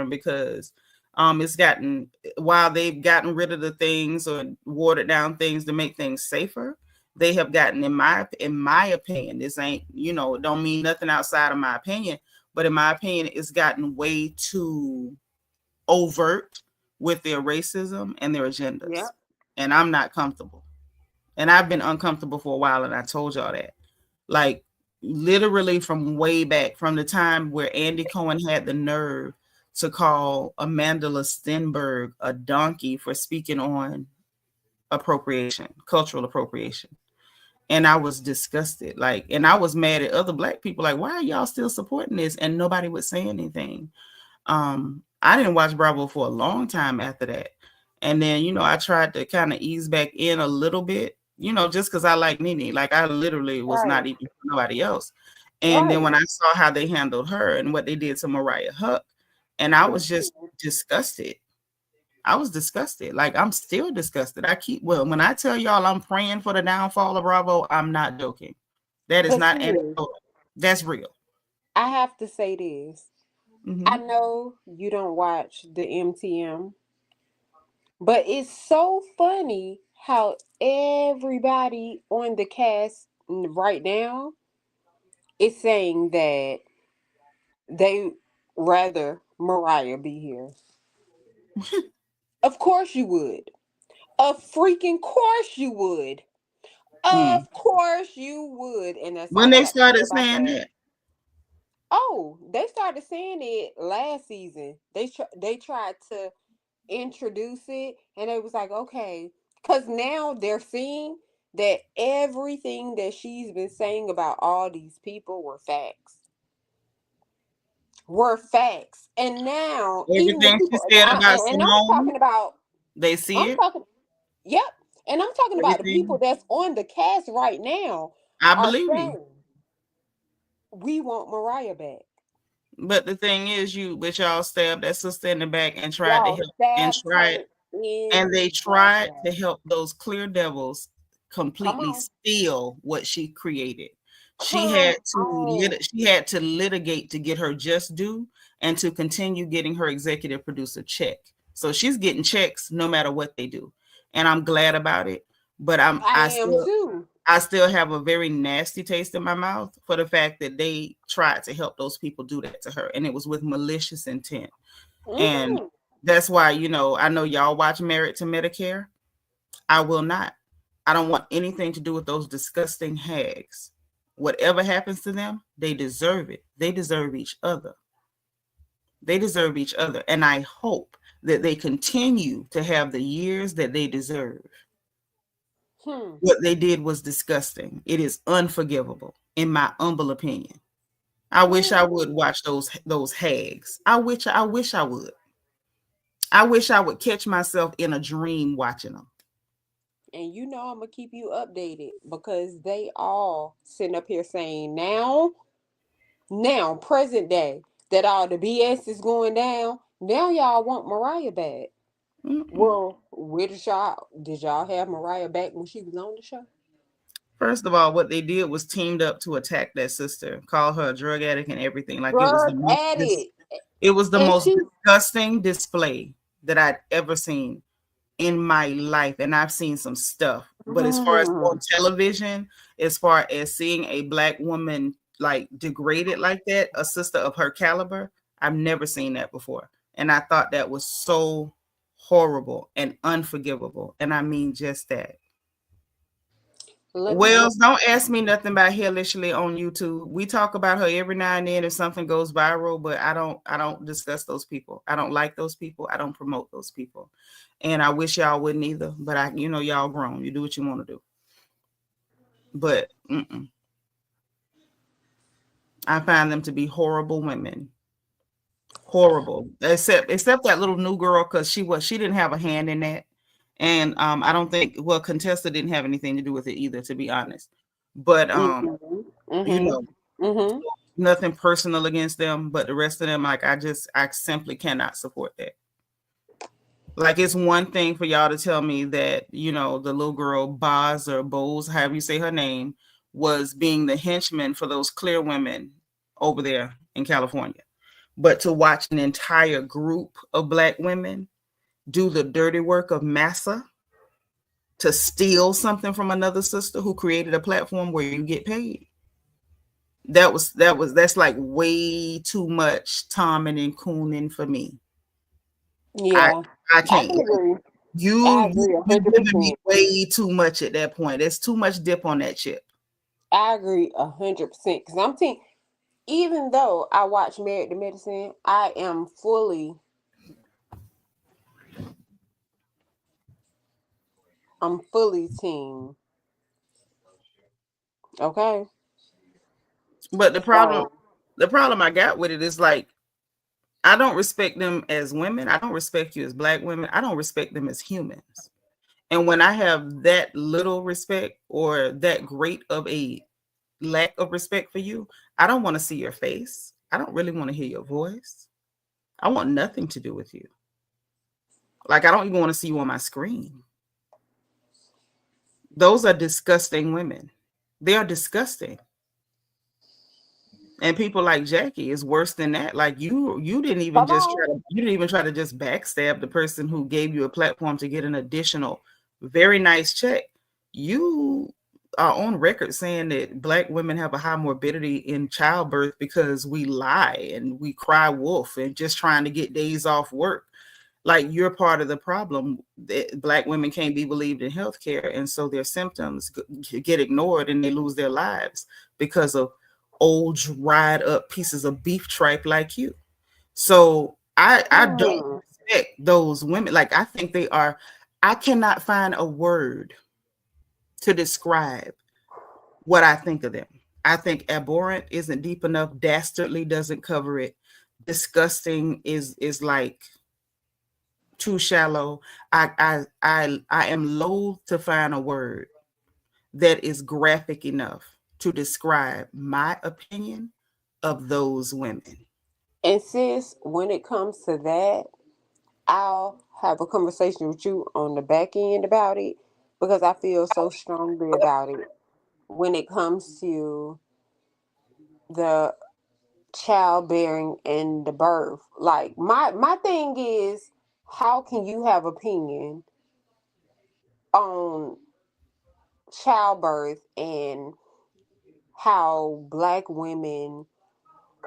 Because it's gotten, while they've gotten rid of the things or watered down things to make things safer, they have gotten, in my opinion, this ain't, it don't mean nothing outside of my opinion, but in my opinion, it's gotten way too overt with their racism and their agendas. Yep. And I'm not comfortable. And I've been uncomfortable for a while, and I told y'all that. Like, literally from way back, from the time where Andy Cohen had the nerve to call Amanda Stenberg a donkey for speaking on cultural appropriation. And I was disgusted. Like, and I was mad at other Black people. Like, why are y'all still supporting this? And nobody would say anything. I didn't watch Bravo for a long time after that. And then, I tried to kind of ease back in a little bit, just because I like Nene. Like I literally was not Right. even for nobody else. And then Right. when I saw how they handled her and what they did to Mariah Huck, and I was just disgusted. I was disgusted. Like I'm still disgusted. When I tell y'all I'm praying for the downfall of Bravo, I'm not joking. That is But not see, anecdotal. That's real. I have to say this. I Mm-hmm. know you don't watch the MTM, but it's so funny how everybody on the cast right now is saying that they rather Mariah be here. Of course you would. Of freaking course you would. Mm. Of course you would. And that's When all I they got to say started about saying that. that, Oh, they started saying it last season. They tried to introduce it, and it was like, okay, because now they're seeing that everything that she's been saying about all these people were facts. Were facts. And now even the everything she people, said about and I'm Simone, talking about, they see I'm it. talking, yep, and I'm talking about the people Everything. that's on the cast right now I are believe you. saying we want Mariah back. But the thing is, y'all stabbed that sister in the back and tried to Y'all help and stabbed tried her in and they the tried to back. help those clear devils Come completely on. steal what she created. Come on. She had to litigate to get her just due and to continue getting her executive producer check. So she's getting checks no matter what they do. And I'm glad about it. But I am too. I still have a very nasty taste in my mouth for the fact that they tried to help those people do that to her. And it was with malicious intent. And Hmm. that's why, I know y'all watch Married to Medicare. I will not. I don't want anything to do with those disgusting hags. Whatever happens to them, they deserve it. They deserve each other. They deserve each other. And I hope that they continue to have the years that they deserve. Hmm. What they did was disgusting. It is unforgivable, in my humble opinion. I wish I would Hmm. watch those hags. I wish I would. I wish I would catch myself in a dream watching them. And you know I'm gonna keep you updated because they all sitting up here saying now, present day, that all the BS is going down. Now y'all want Mariah back. Mm-mm. Well, where did y'all have Mariah back when she was on the show? First of all, what they did was teamed up to attack that sister, call her a drug addict and everything. Like Drug addict. it was the And most she disgusting display that I'd ever seen in my life. And I've seen some stuff. But as far as on television, as far as seeing a black woman like degraded like that, a sister of her caliber, I've never seen that before. And I thought that was so horrible and unforgivable. And I mean just that. let me Wells, don't ask me nothing about Hellishly on YouTube. We talk about her every now and then if something goes viral, but I don't discuss those people. I don't like those people. I don't promote those people. And I wish y'all wouldn't either. But y'all grown. You do what you want to do. But I find them to be horrible women. Horrible. Except that little new girl, because she didn't have a hand in that. And I don't think Contessa didn't have anything to do with it either, to be honest. But mm-hmm, you mm-hmm, know, mm-hmm. nothing personal against them, but the rest of them, like I simply cannot support that. Like it's one thing for y'all to tell me that, the little girl Boz or Bose, however you say her name, was being the henchman for those clear women over there in California. But to watch an entire group of black women do the dirty work of massa to steal something from another sister who created a platform where you get paid. That's like way too much Tommen and Cooning for me. I Yeah, I I can't. can agree. I You agree a you hundred giving me percent. way too much at that point. There's too much dip on that chip. I agree 100% because I'm thinking. Even though I watch Married to Medicine, I'm fully team. Okay, But so the problem I got with it is like I don't respect them as women. I don't respect you as black women. I don't respect them as humans. And when I have that little respect or that great of a lack of respect for you, I don't want to see your face. I don't really want to hear your voice. I want nothing to do with you. Like, I don't even want to see you on my screen. Those are disgusting women. They are disgusting. And people like Jackie is worse than that. Like, you didn't even try to just backstab the person who gave you a platform to get an additional very nice check. You are on record saying that Black women have a high morbidity in childbirth because we lie and we cry wolf and just trying to get days off work. Like, you're part of the problem. That Black women can't be believed in healthcare, and so their symptoms get ignored and they lose their lives because of old dried up pieces of beef tripe like you. So I don't respect those women. Like, I think they are. I cannot find a word to describe what I think of them. I think abhorrent isn't deep enough. Dastardly doesn't cover it. Disgusting is like too shallow. I am loath to find a word that is graphic enough to describe my opinion of those women. And sis, when it comes to that, I'll have a conversation with you on the back end about it because I feel so strongly about it when it comes to the childbearing and the birth. Like, my thing is, how can you have opinion on childbirth and how Black women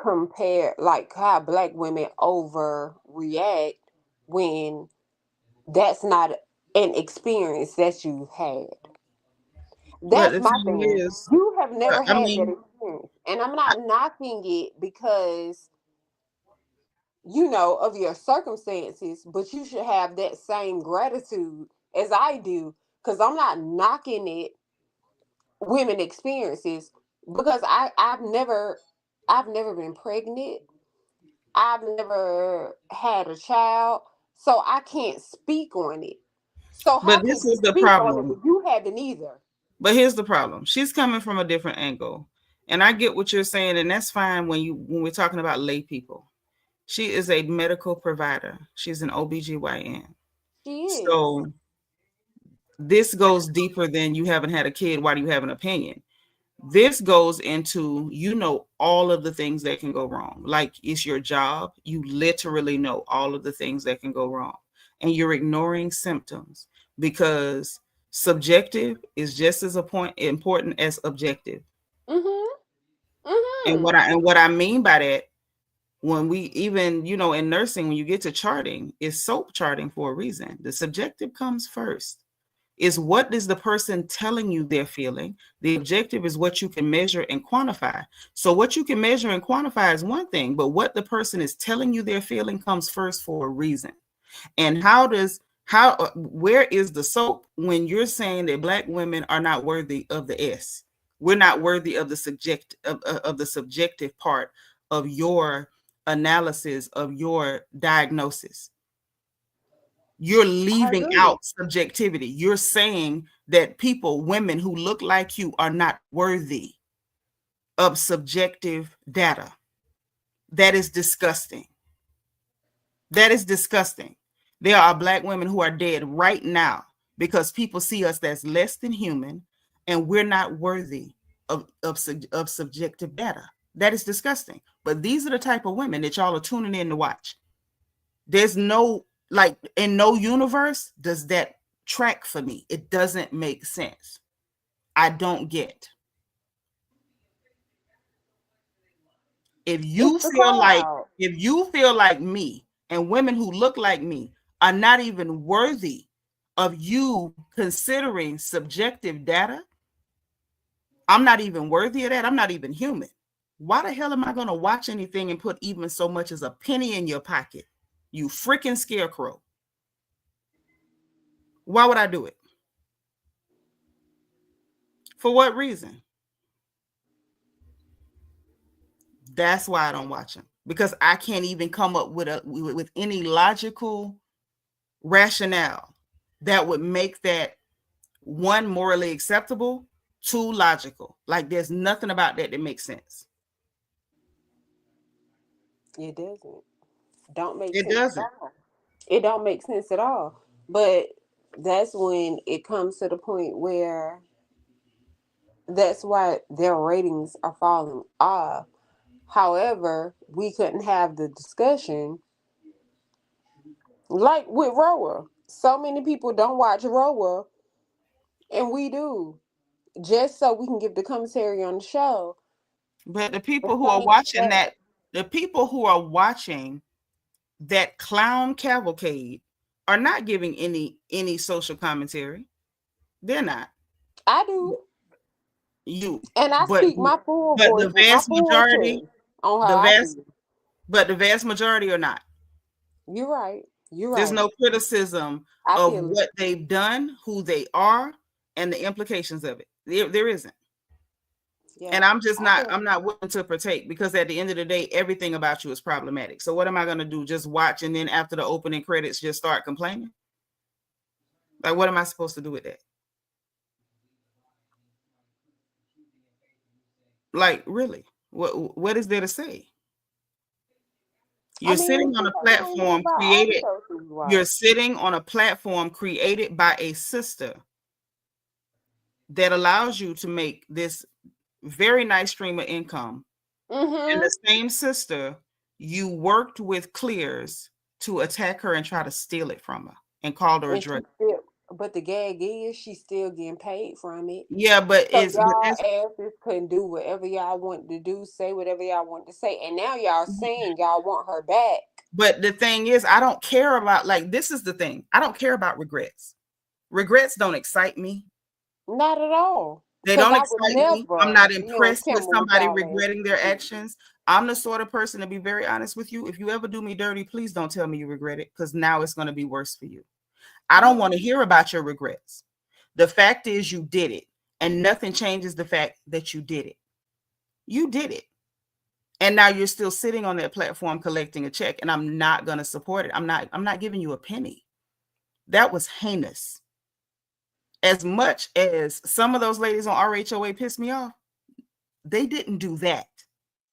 compare, like how Black women overreact when that's not an experience that you've had? But That's the my thing thing. is, You have never I had that mean, experience. And I'm not knocking it because, of your circumstances, but you should have that same gratitude as I do. Because I'm not knocking it, women experiences, because I've never been pregnant. I've never had a child, so I can't speak on it. So how but can this you is the speak on it when problem. you haven't either? But here's the problem. She's coming from a different angle. And I get what you're saying, and that's fine when we're talking about lay people. She is a medical provider. She's an OBGYN. She is. So this goes deeper than you haven't had a kid. Why do you have an opinion? This goes into, all of the things that can go wrong. Like, it's your job. You literally know all of the things that can go wrong. And you're ignoring symptoms because subjective is just as important as objective. Mhm. And Mhm. what I mean by that, when we even, in nursing, when you get to charting, is SOAP charting for a reason. The subjective comes first. Is what is the person telling you they're feeling? The objective is what you can measure and quantify. So what you can measure and quantify is one thing, but what the person is telling you they're feeling comes first for a reason. And where is the SOAP when you're saying that Black women are not worthy of the S? We're not worthy of the subjective part of your analysis, of your diagnosis. You're I leaving agree. out subjectivity. You're saying that women who look like you, are not worthy of subjective data. That is disgusting. That is disgusting. There are Black women who are dead right now because people see us as less than human, and we're not worthy of subjective data. That is disgusting. But these are the type of women that y'all are tuning in to watch. There's no, like, in no universe does that track for me. It doesn't make sense. I don't get. If It's you the feel like crowd. if you feel like me and women who look like me are not even worthy of you considering subjective data, I'm not even worthy of that. I'm not even human. Why the hell am I going to watch anything and put even so much as a penny in your pocket? You freaking scarecrow. Why would I do it? For what reason? That's why I don't watch them, because I can't even come up with any logical rationale that would make that, one, morally acceptable, two, logical. Like there's nothing about that makes sense. It doesn't. Don't make It sense at doesn't. all. It don't make sense at all. But that's when it comes to the point where that's why their ratings are falling off. However, we couldn't have the discussion like with RHOA. So many people don't watch RHOA, and we do, just so we can give the commentary on the show. But the people who are Some watching that that, the people who are watching that clown cavalcade are not giving any social commentary. They're not. I do, You, and I but speak my full but voice the with my vast full majority, chest on the how I vast, feel. but the vast majority are not. You're right. You're There's right. no criticism I of feel it. what they've done, who they are, and the implications of it. There isn't. Yeah. And I'm just not, feel I'm not willing to partake, because at the end of the day, everything about you is problematic. So what am I going to do? Just watch, and then after the opening credits, just start complaining? Like, what am I supposed to do with that? Like, really? What is there to say? You're sitting on a platform created. You're sitting on a platform created by a sister that allows you to make this very nice stream of income. And the same sister, you worked with Clears to attack her and try to steal it from her and called her a drug. But the gag is she's still getting paid from it. Yeah, but So it's y'all asses couldn't do whatever y'all want to do, say whatever y'all want to say, and now y'all saying y'all want her back. But the thing is, I don't care about, like, this is the thing. I don't care about regrets. Regrets don't excite me. Not at all. They don't excite me. I'm not impressed with somebody regretting their actions. I'm the sort of person, to be very honest with you, if you ever do me dirty, please don't tell me you regret it, because now it's going to be worse for you. I don't want to hear about your regrets. The fact is you did it, and nothing changes the fact that you did it. You did it. And now you're still sitting on that platform collecting a check, and I'm not going to support it. I'm not giving you a penny. That was heinous. As much as some of those ladies on RHOA pissed me off, they didn't do that.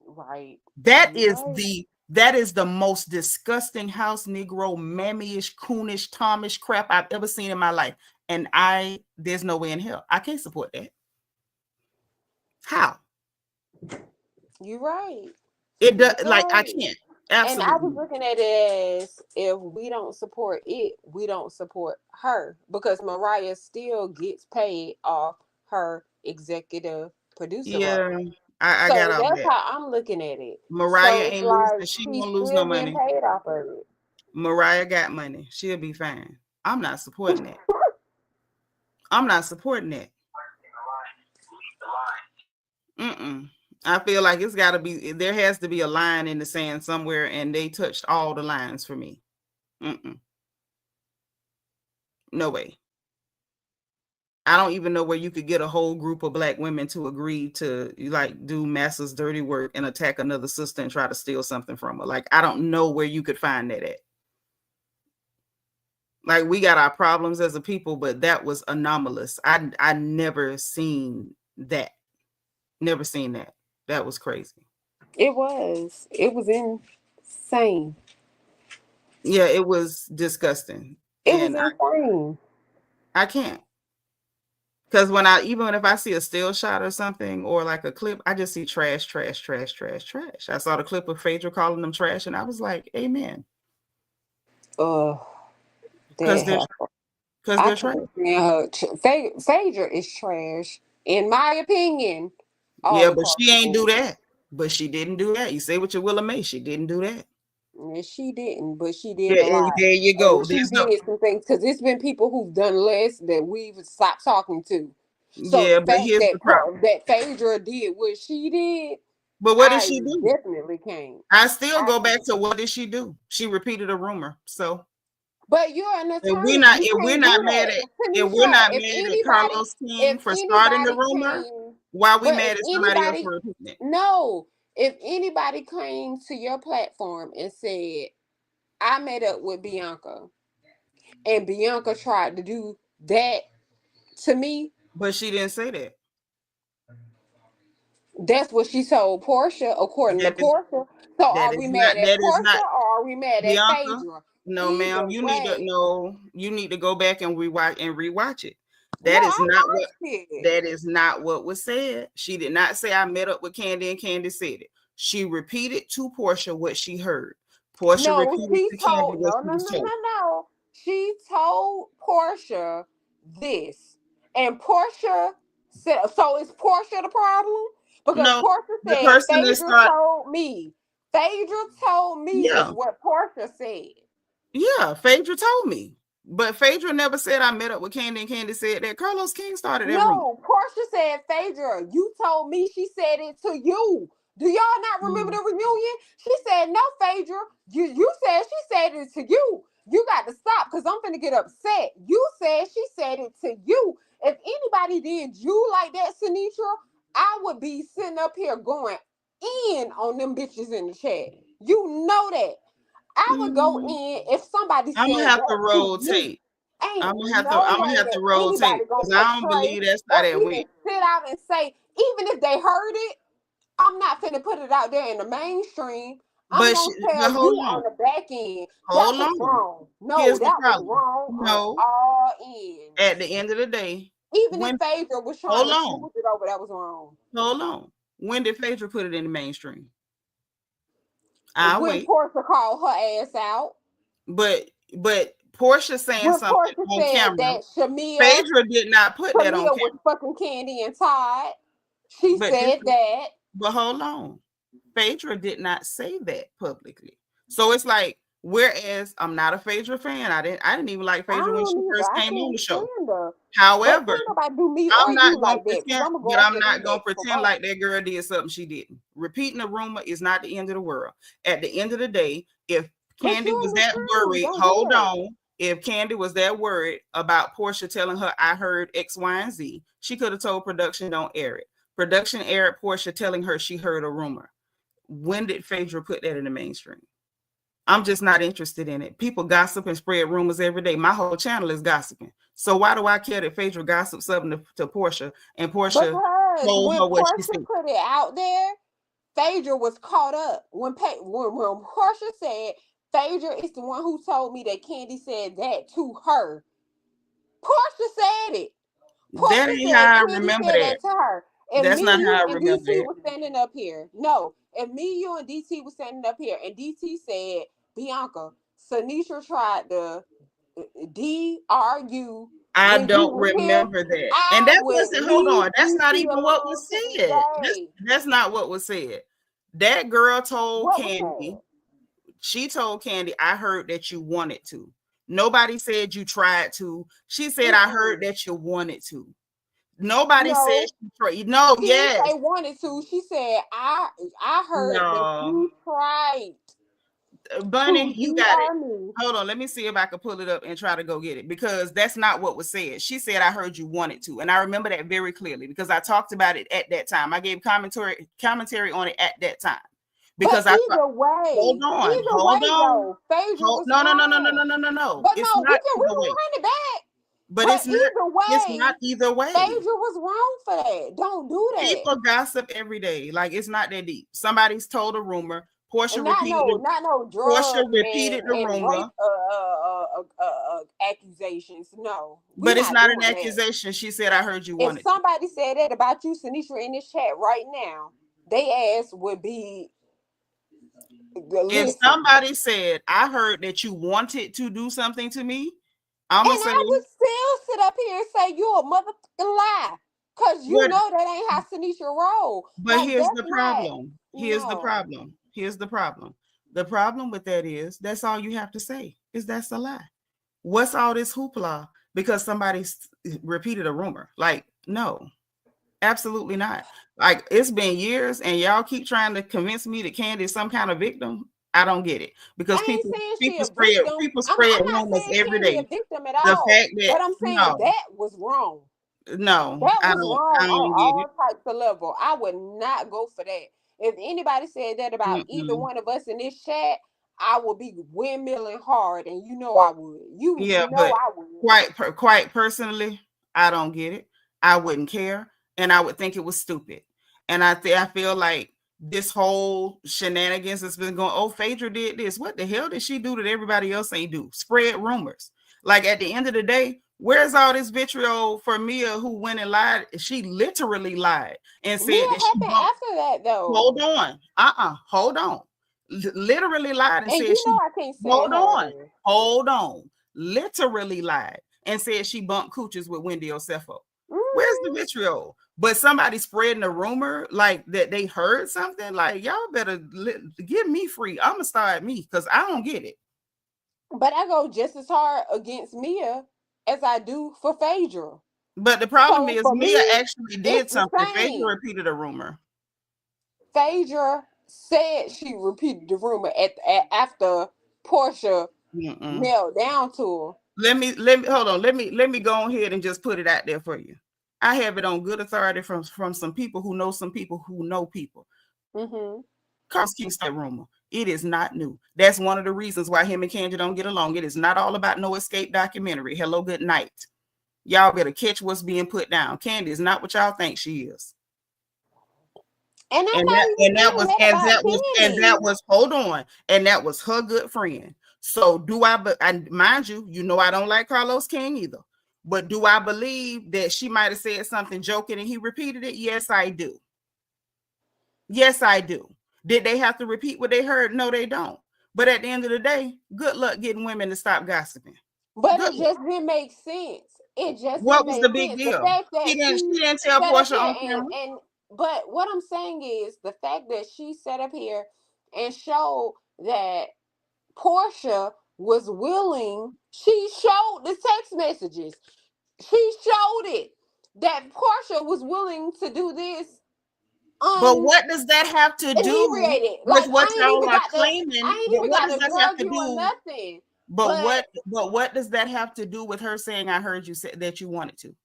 Right. That is the most disgusting house Negro, mammy-ish, coonish, Tomish crap I've ever seen in my life. And there's no way in hell I can't support that. How? You're right. It does, like, I can't. Absolutely. And I was looking at it as, if we don't support it, we don't support her, because Mariah still gets paid off her executive producer. Yeah, I so got all that's that. how I'm looking at it. Mariah so ain't like, losing. She won't lose no money. Paid off of it. Mariah got money. She'll be fine. I'm not supporting that. I'm not supporting that. I feel like it's got to be, there has to be a line in the sand somewhere, and they touched all the lines for me. No way. I don't even know where you could get a whole group of Black women to agree to, like, do masses dirty work and attack another sister and try to steal something from her. Like, I don't know where you could find that at. Like, we got our problems as a people, but that was anomalous. I never seen that. Never seen that. That was crazy. It was insane. Yeah, it was disgusting. It was insane. I can't. Because even if I see a still shot or something, or like a clip, I just see trash, trash, trash, trash, trash. I saw the clip of Phaedra calling them trash, and I was like, amen. Because they're trash. Phaedra is trash, in my opinion. Yeah, but she ain't do that. But she didn't do that. You say what you will of May, she didn't do that. Yeah, she didn't, but she did a lot. There you go. She did some things, because it's been people who've done less that we've stopped talking to. So yeah, but here's the problem. That Phaedra did what she did. But what did she do? Definitely can't. I still go back to, what did she do? She repeated a rumor. So, but you're an attorney. If we're not mad at Carlos King for starting the rumor, why are we mad at somebody else for repeating it? No. If anybody came to your platform and said, I met up with Bianca, and Bianca tried to do that to me. But she didn't say that. That's what she told Porsha, according to That is Porsha. So that are we is mad not at that is Porsha not or are we mad at Bianca. Phaedra? No, Either ma'am. way. You need to go back and rewatch it. No, That is I not what watched it. that is not what was said. She did not say I met up with Candy and Candy said it. She repeated to Porsha what she heard. Porsha No, repeated she to Candy told what no, she no, was no, told. no, no. She told Porsha this, and Porsha said, "So is Porsha the problem?" Because No, Porsha the said, person that "Phaedra started, told me." Phaedra told me is yeah, what Porsha said. yeah, Phaedra told me. But Phaedra never said I met up with Candy and Candy said that. Carlos King started that rumor. No, Portia said, Phaedra, you told me she said it to you. Do y'all not remember the reunion? She said, no, Phaedra, you said she said it to you. You got to stop because I'm finna get upset. You said she said it to you. If anybody did you like that, Seanitra, I would be sitting up here going in on them bitches in the chat. You know that. I would go Mm, in if somebody I'm gonna said have to that to roll me. tape. Ain't I'm no gonna way have that to roll tape anybody gonna because I don't portray believe that's how or that even went. sit out and say, even if they heard it, I'm not finna put it out there in the mainstream. I'm gonna But tell you on the back end that hold was on. wrong. No, Here's the that was problem. wrong on No, all at ends. the end of the day, Even if when Phaedra was trying hold to on, smooth it over, that was wrong. hold on. When did Phaedra put it in the mainstream? I'll When wait. Portia called her ass out, But Portia saying when something Portia on said camera. that Shamea Phaedra did not put that on Shamea was camera. fucking Candy and Todd, she But this said that. but hold on. Phaedra did not say that publicly. So it's like, whereas I'm not a Phaedra fan. I didn't even like I Phaedra when she don't either. first I came on can't the show. stand her. But However, can't nobody do me or I'm not you gonna like that because pretend, I'm gonna but go I'm after them not gonna next for pretend both. like that girl did something she didn't. Repeating a rumor is not the end of the world. At the end of the day, if But Candy you was in the that stream. worried, Don't do hold that. on. If Candy was that worried about Porsha telling her I heard X, Y, and Z, she could have told production don't air it. Production aired Porsha telling her she heard a rumor. When did Phaedra put that in the mainstream? I'm just not interested in it. People gossip and spread rumors every day. My whole channel is gossiping. So why do I care that Phaedra gossiped something to Porsha and Porscha Because told when her what she Portia said? put it out there, Phaedra was caught up. When Portia said Phaedra is the one who told me that Candy said that to her, Portia said it. That Portia ain't said how I Candy remember said that. that to her. If That's me, not how you, I and remember DT that. was standing up here, no. If me, you, and DT was standing up here, and DT said, Bianca, Seanitra tried to DRU I when you don't was here, remember that. And I that would wasn't, hold leave on, that's not DT even what was alone to this said. day. That's not what was said. That girl told What was Candy, said? she told Candy, I heard that you wanted to. Nobody said you tried to. She said, I heard Mm-mm. that you wanted to. Nobody said No, she tried. No, she didn't yes. say wanted to. She said, I heard that No. you tried Bunny, to you got it. DR me. Hold on, let me see if I can pull it up and try to go get it because that's not what was said. She said, I heard you wanted to. And I remember that very clearly because I talked about it at that time. I gave commentary on it at that time. Because But I thought, either way, hold on. though, Phaedra was No, no, no, no, no, wrong. no, no, no, no. But It's no, not we either can way. run it back. But But either it's not way, either way. Phaedra was wrong for that. Don't do that. People gossip every day. Like it's not that deep. Somebody's told a rumor. And not no Porsha drug repeated the and rape rumor. accusations. No, we But it's not not an doing that. accusation. She said, I heard you If wanted to. somebody said that about you, Seanitra, in this chat right now, they ass would be If listen. somebody said, I heard that you wanted to do something to me, I'm And going to say, I would still sit up here and say you a motherfucking lie. Cause you what? know that ain't how Seanitra roll. But Like here's that's the not problem. Here's the no. problem. Here's the problem. The problem with that is that's all you have to say is that's a lie. What's all this hoopla because somebody repeated a rumor? Like, no, absolutely not. Like, it's been years and y'all keep trying to convince me that Candy is some kind of victim. I don't get it because I ain't saying she people a spread victim. people I'm spread not rumors saying every Candy a day. victim at The all. fact that But I'm saying no, that was wrong. no, That was I wrong on don't get all it. types of level. I would not go for that. If anybody said that about either Mm-mm. one of us in this chat, I would be windmilling hard, and you know I would. You Yeah, know but I would. quite personally, I don't get it. I wouldn't care, and I would think it was stupid. And I feel like this whole shenanigans has been going. Oh, Phaedra did this. What the hell did she do that everybody else ain't do? Spread rumors. Like at the end of the day, where's all this vitriol for Mia who went and lied? She literally lied and said Mia that she happened bumped. after that though. Hold on. Hold on. Literally lied and And said you know she. I can't stand Hold her on. ass. Hold on. Literally lied and said she bumped cooches with Wendy Osefo. Where's the Mm. vitriol? But somebody spreading a rumor like that they heard something. Like y'all better give me free. I'm gonna start at me because I don't get it. But I go just as hard against Mia as I do for Phaedra. But the problem So is for Mia me, actually it's did the something. Phaedra same. repeated a rumor. Phaedra said she repeated the rumor after Porsha Mm-mm. knelt down to her. Let me hold on. Let me go ahead and just put it out there for you. I have it on good authority from some people who know some people who know people. Mm-hmm. Carlos King that rumor. It is not new. That's one of the reasons why him and Kenya don't get along. It is not all about no escape documentary. Hello, good night. Y'all better catch what's being put down. Candy is not what y'all think she is. And I'm And not that even and that saying was that and about that was and Candy. that was hold on. And that was her good friend. So do I but I mind you, you know I don't like Carlos King either. But do I believe that she might have said something joking and he repeated it? Yes, I do. Yes, I do. Did they have to repeat what they heard? No, they don't. But at the end of the day, good luck getting women to stop gossiping. But Good it luck. just didn't make sense. It just What didn't was the make big sense. The deal? fact that She she didn't tell sat up Porsha here on camera. and but what I'm saying is the fact that she sat up here and showed that Porsha was willing, she showed the text messages. She showed it that Porsha was willing to do this But what does that have to do inebriated. with Like what y'all are I claiming? ain't But even what got does to that have drug to you or do? nothing. But But what does that have to do with her saying I heard you say that you wanted to?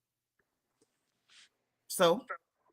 So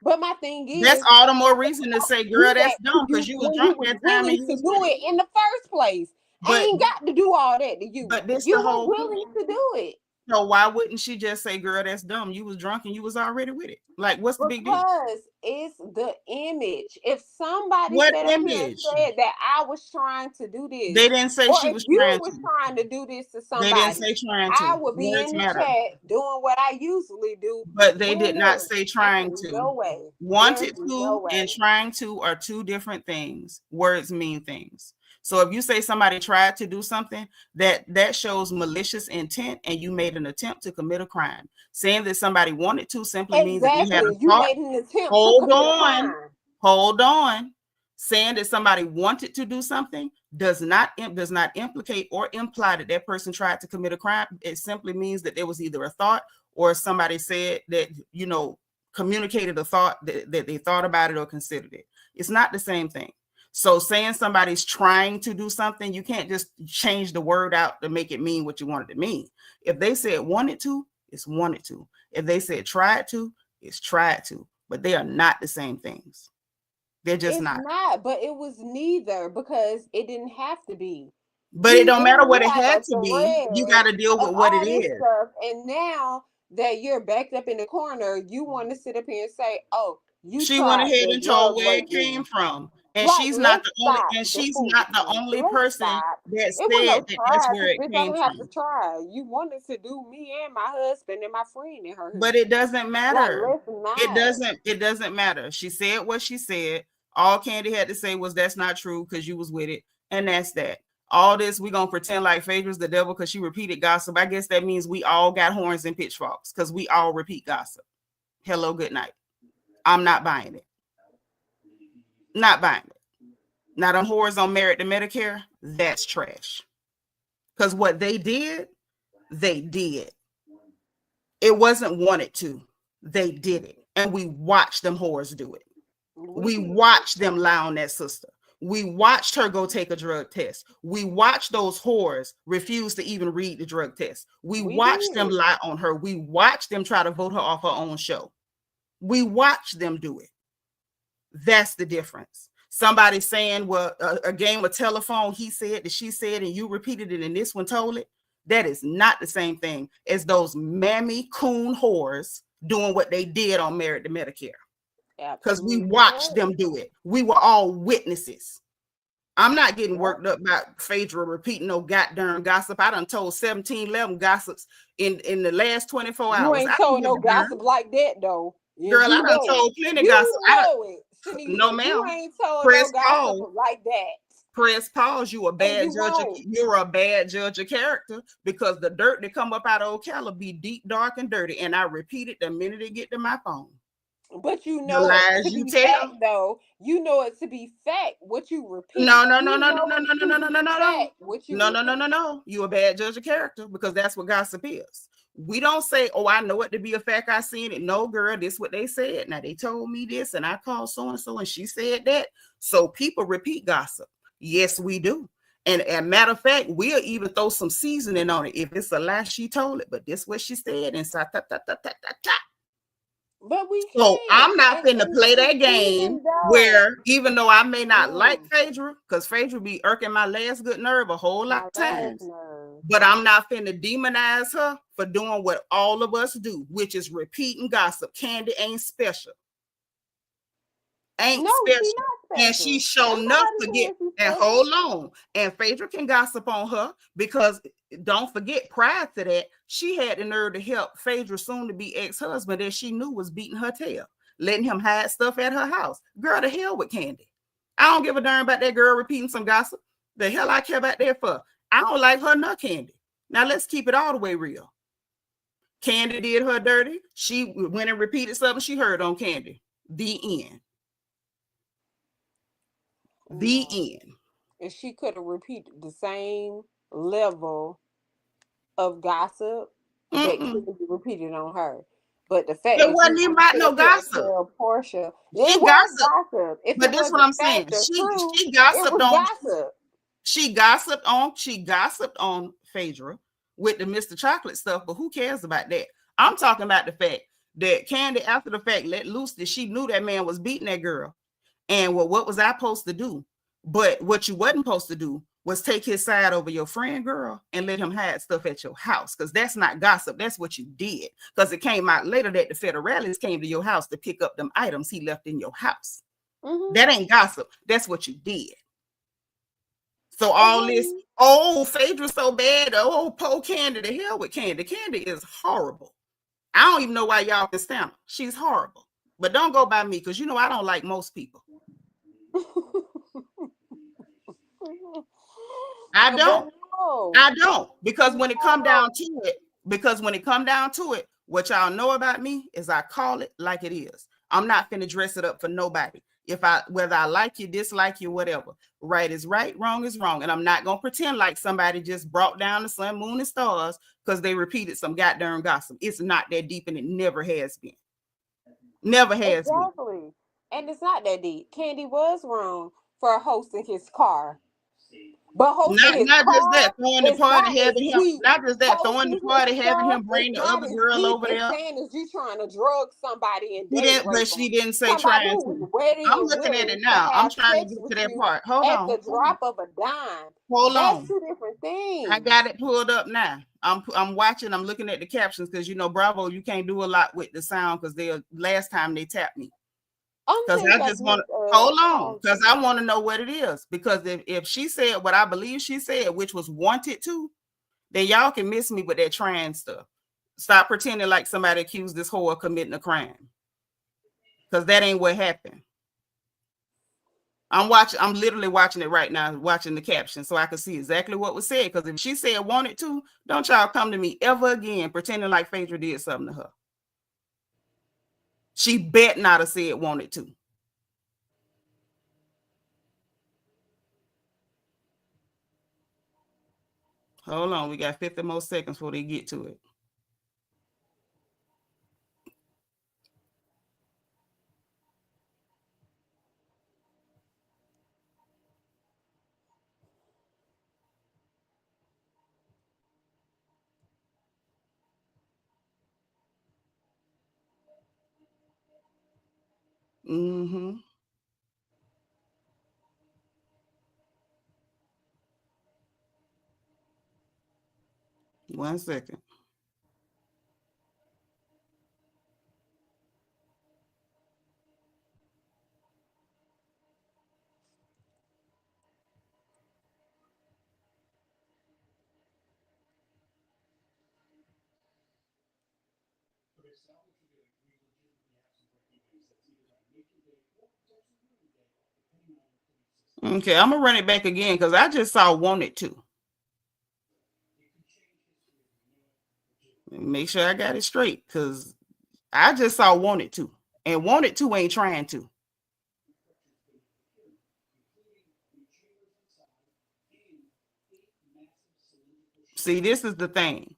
but my thing that's is, all the more reason to say, do girl, that's that dumb you because you was when you drunk was that time and willing you to was do with it. it in the first place. I But ain't got to do all that to you. this You the were whole willing point. to do it. So why wouldn't she just say, girl, that's dumb? You was drunk and you was already with it. Like, what's the big deal? Because it's the image. If somebody What sat up here and image? said that I was trying to do this, They didn't say or she if was you trying was to. trying to do this to They didn't somebody, say trying I to. would be Words in the matter. chat doing what I usually do. But they did not Windmilling. say trying to. No way. There's Wanted no to and way. trying to are two different things. Words mean things. So if you say somebody tried to do something, that shows malicious intent and you made an attempt to commit a crime. Saying that somebody wanted to simply means that they had a Exactly. You thought. made an attempt to Hold commit a on. crime. Hold on. Saying that somebody wanted to do something does not implicate or imply that that person tried to commit a crime. It simply means that there was either a thought or somebody said that, communicated a thought that they thought about it or considered it. It's not the same thing. So saying somebody's trying to do something, you can't just change the word out to make it mean what you want it to mean. If they said wanted to, it's wanted to. If they said tried to, it's tried to. But they are not the same things. They're just It's not. not, but it was neither because it didn't have to be. But it You don't matter what literally it have had a to be. You thread got to deal of with what it all this is. stuff, and now that you're backed up in the corner, you want to sit up here and say, "Oh, you She went tried ahead to and told drug where rape it me." came from. And Like, she's not let's the only stop and the she's not the foolishness. only Let's person stop. that It wasn't no said that that's try, where because it bitch, I came didn't have to from. try. You wanted to do me and my husband and my friend and her. But it doesn't Like, matter. let's not. It doesn't matter. She said what she said. All Candy had to say was that's not true because you was with it. And that's that. All this, we're gonna pretend like Phaedra's the devil because she repeated gossip. I guess that means we all got horns and pitchforks because we all repeat gossip. Hello, good night. I'm not buying it. Not buying it. Now, them whores on merit to Medicare, that's trash. Because what they did, they did. It wasn't wanted to. They did it. And we watched them whores do it. We watched them lie on that sister. We watched her go take a drug test. We watched those whores refuse to even read the drug test. We watched them lie on her. We watched them try to vote her off her own show. We watched them do it. That's the difference. somebody saying, well, a game of telephone, he said that she said, and you repeated it, and this one told it. That is not the same thing as those mammy coon whores doing what they did on Married to Medicare. Because we watched them do it. We were all witnesses. I'm not getting worked up about Phaedra repeating no goddamn gossip. I done told 1711 gossips in the last 24 hours. You ain't told no gossip like that, though. Girl, I done told plenty gossip. No, ma'am. You ain't told Press no gossip like that. Press pause. You a bad judge. You're a bad judge of character, because the dirt that come up out of Ocala be deep, dark, and dirty. And I repeat it the minute it get to my phone. But you know it to be fact, though. You know it to be fact. What you repeat. No. You a bad judge of character, because that's what gossip is. We don't say, oh, I know it to be a fact. I seen it. No, girl, this is what they said. Now they told me this, and I called so and so, and she said that. So people repeat gossip. Yes, we do. And matter of fact, we'll even throw some seasoning on it if it's a lie. She told it, but this is what she said, and But we can't. So I'm not finna play that game where, even though I may not like Phaedra, because Phaedra be irking my last good nerve a whole lot of times, but I'm not finna demonize her for doing what all of us do, which is repeating gossip. Candy ain't special. Ain't special. And she showed enough to get, and hold on. And Phaedra can gossip on her, because don't forget, prior to that, she had the nerve to help Phaedra soon to be ex-husband that she knew was beating her tail, letting him hide stuff at her house. Girl, to hell with Candy. I don't give a darn about that girl repeating some gossip. The hell I care about that for? I don't like her nor Candy. Now let's keep it all the way real. Candy did her dirty. She went and repeated something she heard on Candy. The end. The end. And she could have repeated the same level of gossip that could be repeated on her. But the fact it wasn't even about no gossip. Porsha, it was gossip. But this is what I'm saying. She gossiped on gossip. She gossiped on Phaedra with the Mr. Chocolate stuff, but who cares about that? I'm talking about the fact that Candy, after the fact, let loose that she knew that man was beating that girl. And well, what was I supposed to do? But what you wasn't supposed to do was take his side over your friend, girl, and let him hide stuff at your house, because that's not gossip. That's what you did, because it came out later that the federales came to your house to pick up them items he left in your house. That ain't gossip. That's what you did. So all this, oh, Phaedra's so bad. Oh, poor Candy. The hell with Candy. Candy is horrible. I don't even know why y'all can stand her. She's horrible. But don't go by me, because you know I don't like most people. I don't, because when it come down to it, what y'all know about me is I call it like it is. I'm not finna dress it up for nobody. Whether I like you, dislike you, whatever, right is right, wrong is wrong. And I'm not gonna pretend like somebody just brought down the sun, moon, and stars because they repeated some goddamn gossip. It's not that deep, and it never has been. Never has been. And it's not that deep. Candy was wrong for hosting his car. But hosting not just that, throwing the party, having him, not just that, throwing the party, having him bring the other girl over there. Saying is you trying to drug somebody and but she didn't say trying to. I'm looking at it now. I'm trying to get to that part. Hold on. At the drop of a dime. Hold on. That's two different things. I got it pulled up now. I'm watching. I'm looking at the captions, because you know Bravo, you can't do a lot with the sound, because last time they tapped me. Because I just want to hold on, because I want to know what it is. Because if she said what I believe she said, which was wanted to, then y'all can miss me with that trans stuff. Stop pretending like somebody accused this whore of committing a crime, because that ain't what happened. I'm literally watching it right now, watching the caption, so I can see exactly what was said. Because if she said wanted to, don't y'all come to me ever again pretending like Phaedra did something to her. She bet not have said wanted to. Hold on, we got 50 more seconds before they get to it. 1 second. Okay, I'm gonna run it back again because I just saw wanted to. Make sure I got it straight because I just saw wanted to, and wanted to ain't trying to. See, this is the thing.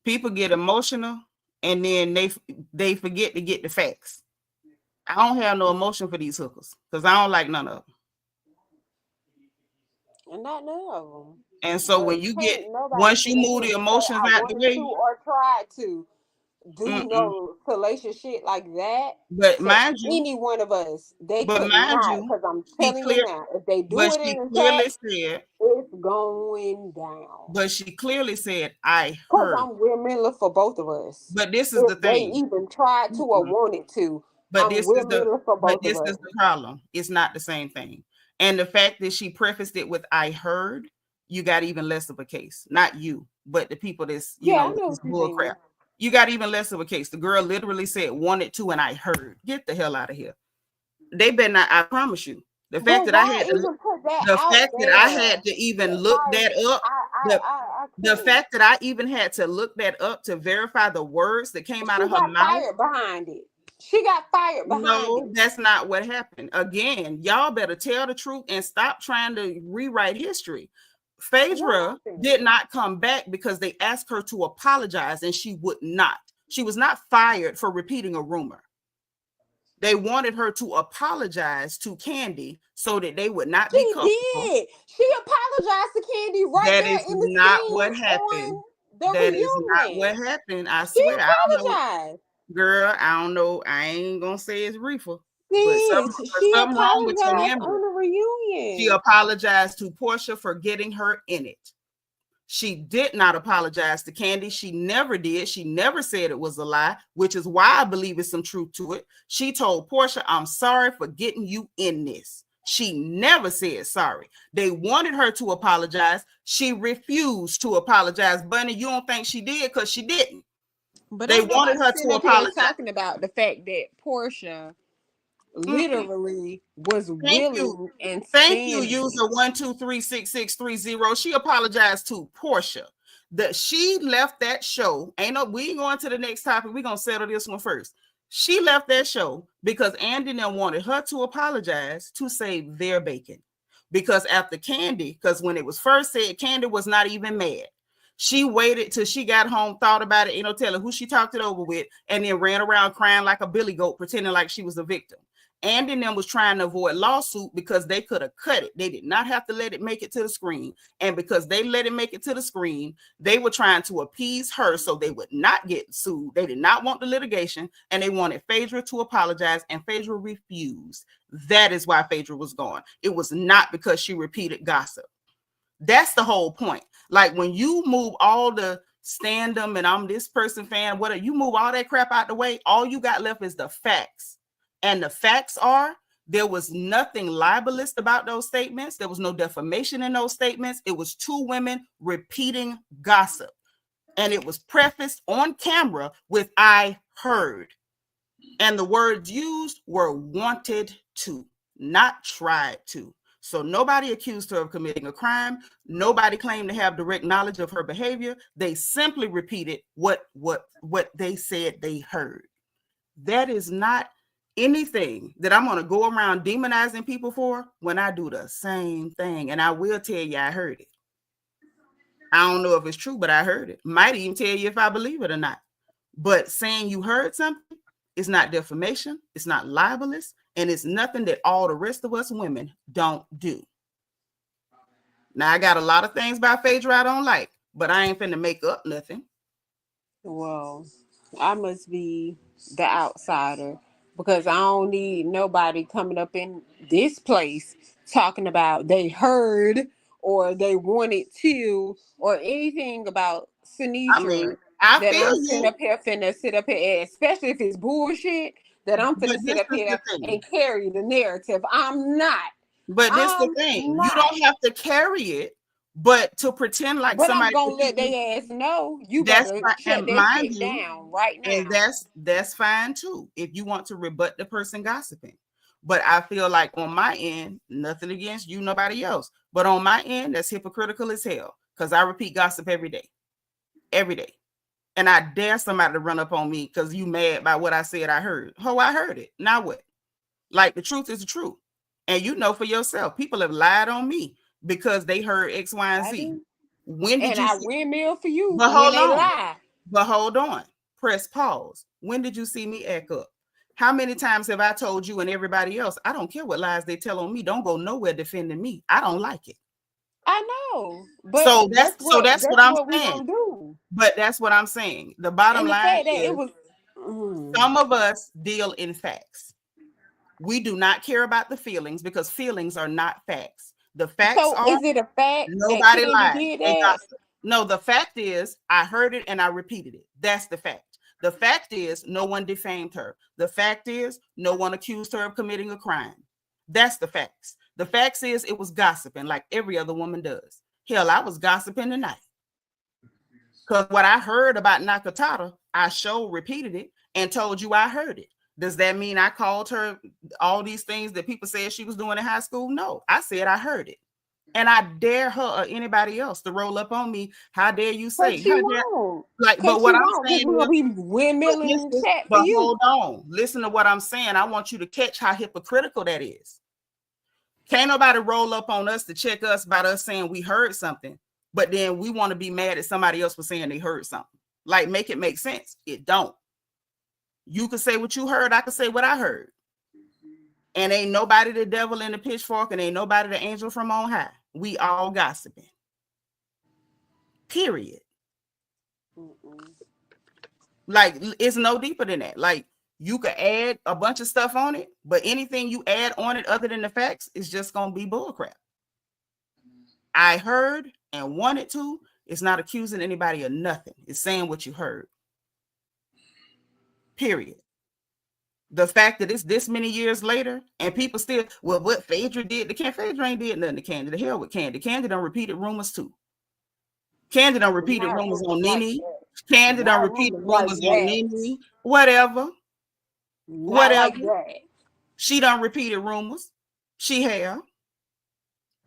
People get emotional and then they forget to get the facts. I don't have no emotion for these hookers because I don't like none of them. And not none of them. And so But when you get nobody once you sit move here the and say, emotions I out the wanted way, to or tried to do mm-mm. no salacious shit like that But to mind you, any one of us. They but could mind not, you, because I'm she telling you clear, now, if they do but it she in the clearly chat, said, it's going down. but she clearly said, I Because heard. we're willing for both of us. But this is the If they thing. even tried to or Mm-mm. wanted to, But I'm this is the willing for but both this of us. is the problem. It's not the same thing. And the fact that she prefaced it with I heard, you got even less of a case. Not you, but the people that's Yeah, I with know this what you bull mean. crap. You got even less of a case. The girl literally said wanted to and I heard. Get the hell out of here. They better not, I promise you. The fact But that I why had to even put that the out fact that I had there? to even look Like, that up, I the couldn't. fact that I even had to look that up to verify the words that came out She of her got mouth. fired behind it. She got fired behind No, it. that's not what happened. Again, y'all better tell the truth and stop trying to rewrite history. Phaedra did not come back because they asked her to apologize and she would not. She was not fired for repeating a rumor. They wanted her to apologize to Candy so that they would not be comfortable. She did. She apologized to Candy right That there is in the not scene what happened. on the That is not reunion. what happened. I She swear. I don't know. apologized. Girl, I don't know. I ain't gonna say it's reefer. But She something wrong with your apologized memory. on the reunion. She apologized to Porsha for getting her in it. She did not apologize to Candy. She never did. She never said it was a lie, which is why I believe it's some truth to it. She told Porsha, I'm sorry for getting you in this. She never said sorry. They wanted her to apologize. She refused to apologize. Bunny, you don't think she did because she didn't. But they wanted her to apologize. Talking about the fact that Porsha literally was willing and thank you, user 1236630. She apologized to Porsha. That she left that show. We ain't going to the next topic. We're gonna settle this one first. She left that show because Andy and them wanted her to apologize to save their bacon. Because after Candy, because when it was first said, Candy was not even mad. She waited till she got home, thought about it, telling who she talked it over with, and then ran around crying like a billy goat, pretending like she was a victim. Andy and them was trying to avoid lawsuit because they could have cut it. They did not have to let it make it to the screen. And because they let it make it to the screen, they were trying to appease her so they would not get sued. They did not want the litigation, and they wanted Phaedra to apologize, and Phaedra refused. That is why Phaedra was gone. It was not because she repeated gossip. That's the whole point. Like when you move all the stand them and I'm this person fan, whatever, you move all that crap out the way, all you got left is the facts. And the facts are there was nothing libelous about those statements. There was no defamation in those statements. It was two women repeating gossip. And it was prefaced on camera with I heard. And the words used were wanted to, not tried to. So nobody accused her of committing a crime. Nobody claimed to have direct knowledge of her behavior. They simply repeated what they said they heard. That is not anything that I'm going to go around demonizing people for when I do the same thing. And I will tell you I heard it. I don't know if it's true, but I heard it. Might even tell you if I believe it or not. But saying you heard something is not defamation. It's not libelous. And it's nothing that all the rest of us women don't do. Now, I got a lot of things by Phaedra I don't like, but I ain't finna make up nothing. Well, I must be the outsider because I don't need nobody coming up in this place talking about they heard or they wanted to or anything about Seanitra, I that feel I'm you, sit up here, especially if it's bullshit, that I'm but finna sit this up is the here thing. and carry the narrative. I'm not. But this the I'm thing. You not. don't have to carry it, but to pretend like But I'm somebody gonna let repeating, their ass know you that's better fine. shut And that mind shit you, down right and now. that's fine too if you want to rebut the person gossiping. But I feel like on my end, nothing against you, nobody else. But on my end, that's hypocritical as hell because I repeat gossip every day. Every day. And I dare somebody to run up on me because you mad by what I said I heard. Oh, I heard it. Now what? Like the truth is the truth. And you know for yourself, people have lied on me because they heard X, Y, and I Z. do. When did And you I see? windmill for you But when hold they on. lie. But hold on. Press pause. When did you see me act up? How many times have I told you and everybody else, I don't care what lies they tell on me. Don't go nowhere defending me. I don't like it. I know. But So that's that's what I'm we saying. gonna do. But that's what I'm saying. The bottom And the line fact that it is was some of us deal in facts. We do not care about the feelings because feelings are not facts. The facts so are is it a fact that nobody Candy lied. did They that? gossip. No, the fact is I heard it and I repeated it. That's the fact. The fact is no one defamed her. The fact is no one accused her of committing a crime. That's the facts. The facts is it was gossiping like every other woman does. Hell, I was gossiping tonight. Because what I heard about Nakatata, I repeated it and told you I heard it. Does that mean I called her all these things that people said she was doing in high school? No, I said I heard it. And I dare her or anybody else to roll up on me. How dare you But say? she How dare, won't. but Cause what she I'm won't, because saying we're gonna is, be windmilling in the chat for but you. hold on. Listen to what I'm saying. I want you to catch how hypocritical that is. Can't nobody roll up on us to check us about us saying we heard something, but then we want to be mad at somebody else for saying they heard something. Like, make it make sense. It don't. You can say what you heard. I can say what I heard. And ain't nobody the devil in the pitchfork and ain't nobody the angel from on high. We all gossiping. Period. Like, it's no deeper than that. Like, you could add a bunch of stuff on it, but anything you add on it other than the facts is just going to be bullcrap. I heard and wanted to. It's not accusing anybody of nothing. It's saying what you heard. Period. The fact that it's this many years later and people still, well, what Phaedra did, Phaedra ain't did nothing to Candy. The hell with Candy. Candy done repeated rumors too. Candy done repeated Not rumors on rumors like Nene. that. Candy done Not repeated rumors like rumors on that. Nene. Whatever. Not Whatever. like that. She done repeated rumors. She have.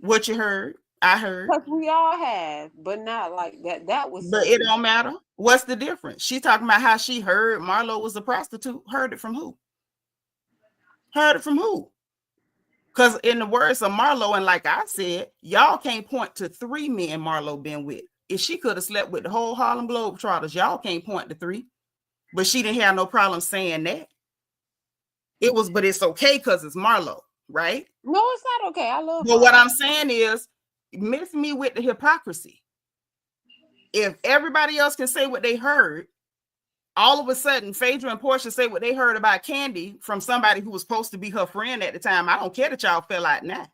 What you heard, I heard. Because we all have, but not like that. That was But it some don't matter. What's the difference? She talking about how she heard Marlo was a prostitute. Heard it from who? Heard it from who? Because in the words of Marlo, and like I said, y'all can't point to 3 men Marlo been with. If she could have slept with the whole Harlem Globetrotters, y'all can't point to 3. But she didn't have no problem saying that. But it's okay because it's Marlo, right? No, it's not okay. I love But what Marlo. I'm saying is, miss me with the hypocrisy. If everybody else can say what they heard, all of a sudden, Phaedra and Porsha say what they heard about Candy from somebody who was supposed to be her friend at the time. I don't care that y'all fell out now.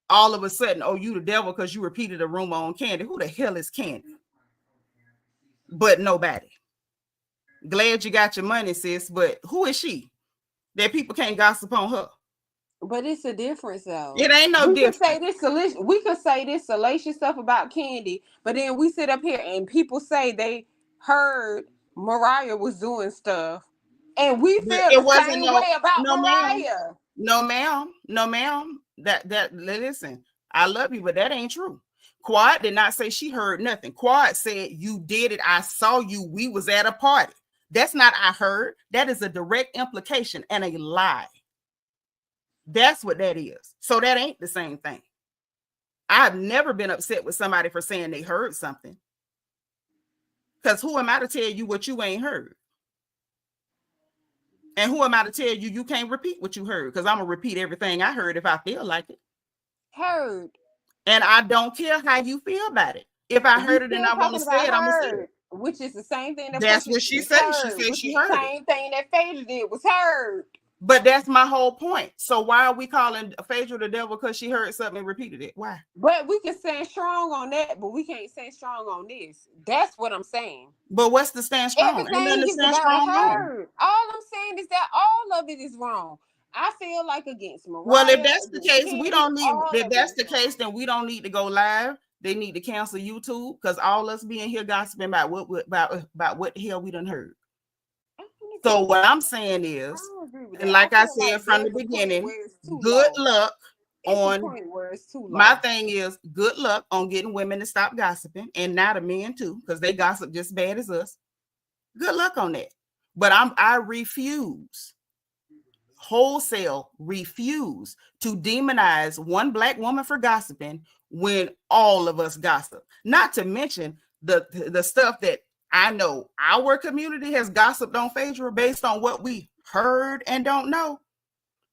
All of a sudden, oh, you the devil because you repeated a rumor on Candy. Who the hell is Candy? But nobody. Glad you got your money, sis. But who is she? That people can't gossip on her. But it's a difference, though. It ain't no difference. We could say this salacious stuff about Candy, but then we sit up here and people say they heard Mariah was doing stuff, and we feel It the wasn't same way about no ma'am. Mariah. No ma'am. That listen, I love you, but that ain't true. Quad did not say she heard nothing. Quad said you did it. I saw you. We was at a party. That's not I heard. That is a direct implication and a lie. That's what that is. So that ain't the same thing. I've never been upset with somebody for saying they heard something. Because who am I to tell you what you ain't heard? And who am I to tell you you can't repeat what you heard? Because I'm going to repeat everything I heard if I feel like it. Heard. And I don't care how you feel about it. If I heard it and I want to say it, I'm going to say it. Which is the same thing That's what she said. She said she heard it. Same thing that Phaedra did was heard. But that's my whole point. So why are we calling Phaedra the devil because she heard something and repeated it? Why? But we can stand strong on that, but we can't stand strong on this. That's what I'm saying. But what's the stand strong? Ain't nothing Everything to is stand about strong on. her. All I'm saying is that all of it is wrong. I feel like against Mariah. Well, if that's the against case, we Candy, don't need. all If of that's it the is wrong. case, then we don't need to go live. They need to cancel YouTube because all us being here gossiping about what the hell we done heard. So what I'm saying is, I agree with and that. like I feel said like from the there's a point beginning, where it's too good low. luck It's a on. point where it's too low. My thing is, good luck on getting women to stop gossiping, and now the men too, because they gossip just as bad as us. Good luck on that. But I refuse, wholesale refuse to demonize one black woman for gossiping when all of us gossip. Not to mention the stuff that I know our community has gossiped on Phaedra based on what we heard and don't know.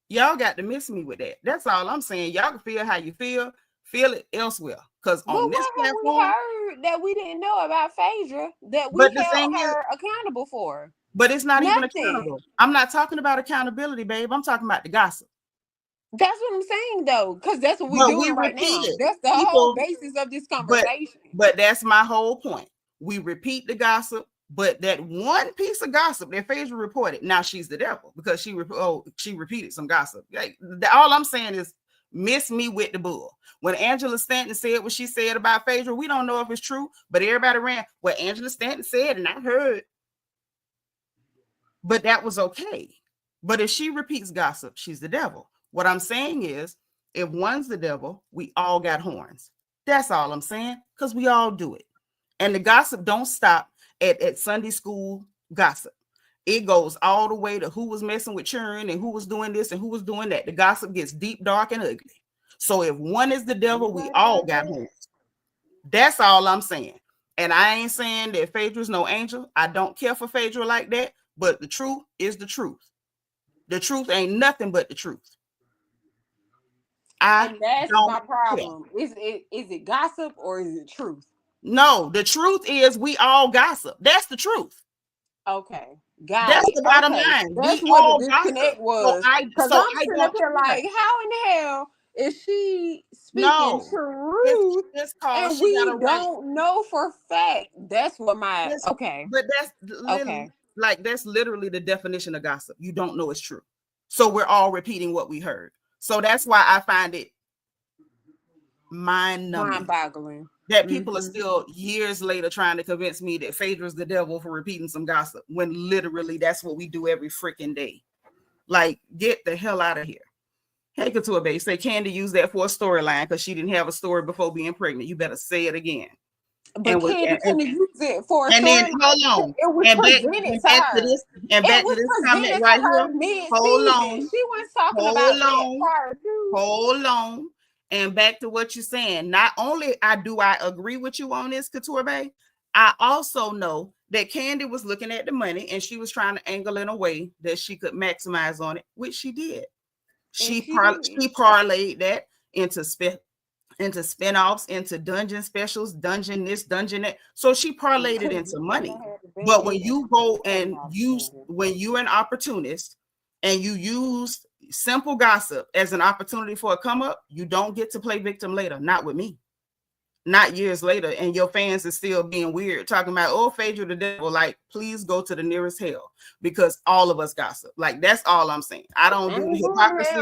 Y'all got to miss me with that. That's all I'm saying. Y'all can feel how you feel it elsewhere. Because on this what have we platform, heard that we didn't know about Phaedra that we but the held thing is, her accountable for? but it's not even Nothing. accountable. I'm not talking about accountability, babe. I'm talking about the gossip. That's what I'm saying, though, because that's what we're But doing we right now. repeat it. That's the whole basis of this conversation. But that's my whole point. We repeat the gossip, but that one piece of gossip that Phaedra reported, now she's the devil because she repeated some gossip. Like, all I'm saying is miss me with the bull. When Angela Stanton said what she said about Phaedra, we don't know if it's true, but everybody ran what Angela Stanton said, and I heard. But that was okay. But if she repeats gossip, she's the devil. What I'm saying is, if one's the devil, we all got horns. That's all I'm saying, because we all do it. And the gossip don't stop at Sunday school gossip. It goes all the way to who was messing with children and who was doing this and who was doing that. The gossip gets deep, dark, and ugly. So if one is the devil, we all got horns. That's all I'm saying. And I ain't saying that Phaedra's no angel. I don't care for Phaedra like that. But the truth is the truth. The truth ain't nothing but the truth. And that's my problem. Is it gossip or is it truth? No, the truth is we all gossip. That's the truth. Okay, got that's it. The bottom line. That's We what all the disconnect gossip. was. Because I'm sitting up here like, how in the hell is she speaking truth? It's called, and we don't know for fact. That's what my But that's literally, like that's literally the definition of gossip. You don't know it's true. So we're all repeating what we heard. So that's why I find it mind-boggling that people are still years later trying to convince me that Phaedra's the devil for repeating some gossip when literally that's what we do every freaking day. Like, get the hell out of here. Hey, Couture Bay, say Candy used that for a storyline because she didn't have a story before being pregnant. You better say it again. But Candy couldn't use it for a storyline. And then hold on. It was presented to her. Back to this comment right here. Hold on. She was talking about that prior to. Hold on. And back to what you're saying. Not only I agree with you on this, Couture Bay, I also know that Candy was looking at the money and she was trying to angle in a way that she could maximize on it, which she did. She parlayed that into spinoffs, into dungeon specials, dungeon this, dungeon that. So she parlayed it into money. But when you go and when you're an opportunist and you use simple gossip as an opportunity for a come up, you don't get to play victim later. Not with me. Not years later, and your fans are still being weird, talking about, oh, Phaedra the devil. Like, please go to the nearest hell, because all of us gossip. Like, that's all I'm saying. I don't do the hypocrisy.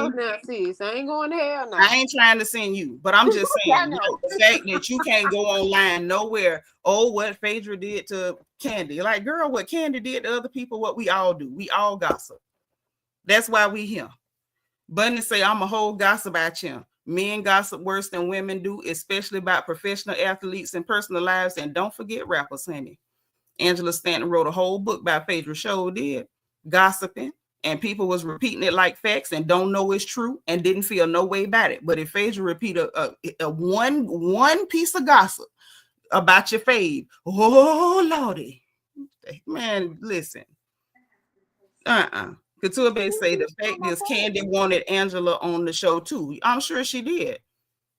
I ain't going to hell now. I ain't trying to send you, but I'm just saying, the fact that you can't go online nowhere, oh, what Phaedra did to Candy. Like, girl, what Candy did to other people, what we all do. We all gossip. That's why we here. Bunny say, I'm a whole gossip about you. Men gossip worse than women do, especially about professional athletes and personal lives. And don't forget rappers, honey. Angela Stanton wrote a whole book by Phaedra. Show did. Gossiping. And people was repeating it like facts and don't know it's true and didn't feel no way about it. But if Phaedra repeat a one piece of gossip about your fave, oh, Lordy. Man, listen. Couture Bay say the fact is Candy wanted Angela on the show too. I'm sure she did.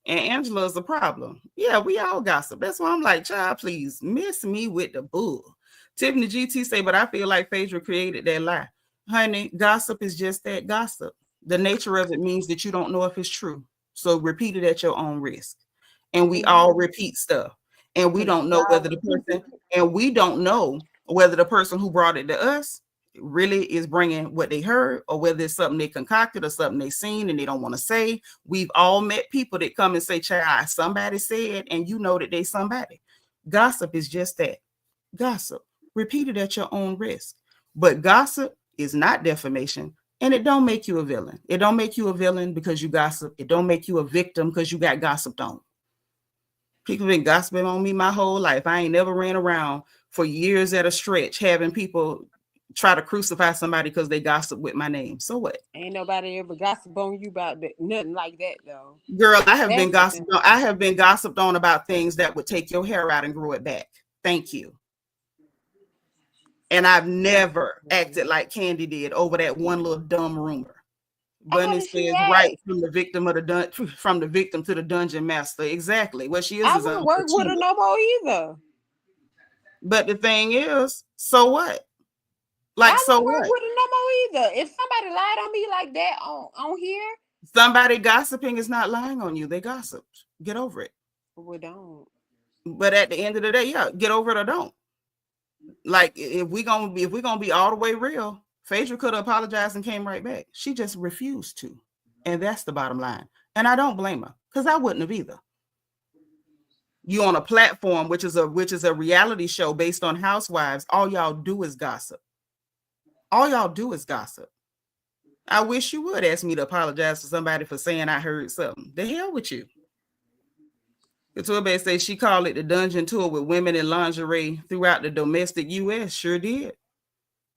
And Angela's a problem. Yeah, we all gossip. That's why I'm like, child, please miss me with the bull. Tiffany GT say, but I feel like Phaedra created that lie. Honey, gossip is just that, gossip. The nature of it means that you don't know if it's true. So repeat it at your own risk. And we all repeat stuff. And we don't know whether the person who brought it to us really is bringing what they heard, or whether it's something they concocted or something they seen and they don't want to say. We've all met people that come and say, child, somebody said, and you know that they somebody. Gossip is just that, gossip. Repeat it at your own risk. But gossip is not defamation, and it don't make you a villain. It don't make you a villain because you gossip. It don't make you a victim because you got gossiped on. People been gossiping on me my whole life. I ain't never ran around for years at a stretch having people try to crucify somebody because they gossip with my name. So what? Ain't nobody ever gossip on you about that, nothing like that though. Girl, I have been gossiped on. I have been gossiped on about things that would take your hair out and grow it back. Thank you. And I've never acted like Candy did over that one little dumb rumor. Bunny says right from the victim to the dungeon master. Exactly. What she is. I wouldn't work with her no more either. But the thing is, so what? Like, I so wouldn't work what? with her no more either. If somebody lied on me like that on here, somebody gossiping is not lying on you. They gossiped. Get over it. We don't. But at the end of the day, yeah, get over it or don't. Like, if we're gonna be all the way real, Phaedra could have apologized and came right back. She just refused to. And that's the bottom line. And I don't blame her, because I wouldn't have either. You on a platform which is a reality show based on housewives, all y'all do is gossip. All y'all do is gossip. I wish you would ask me to apologize to somebody for saying I heard something. The hell with you. Couture says she called it the dungeon tour with women in lingerie throughout the domestic U.S. Sure did.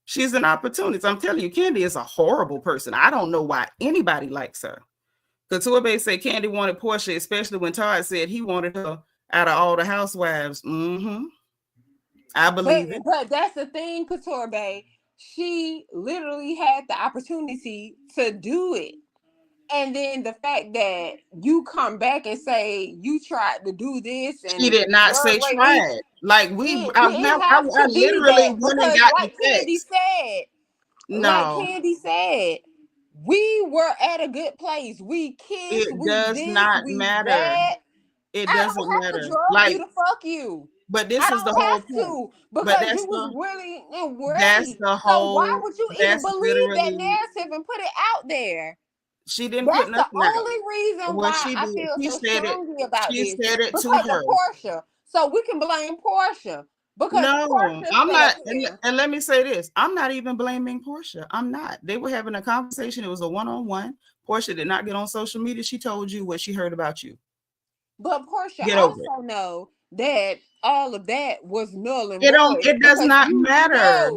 She's an opportunist. I'm telling you, Candy is a horrible person. I don't know why anybody likes her. Couture said Candy wanted Porsha, especially when Todd said he wanted her out of all the housewives. I believe it. But that's the thing, Couture Bay. She literally had the opportunity to do it. And then the fact that you come back and say you tried to do this, and she did not say tried. Like I literally went and got like Candy said. No, like Candy said, we were at a good place. We kissed. It does not matter. That. It doesn't matter. I don't have to drug you to fuck you. But this is the whole point. Because you was really ready. That's the whole. So why would you even believe that narrative and put it out there? She didn't put nothing out. That's the only reason why I feel so strongly about this. She said it to her. Porsha. So we can blame Porsha. Because I'm not. And let me say this. I'm not even blaming Porsha. I'm not. They were having a conversation. It was a one-on-one. Porsha did not get on social media. She told you what she heard about you. But Porsha also know that all of that was null and void. It does not matter.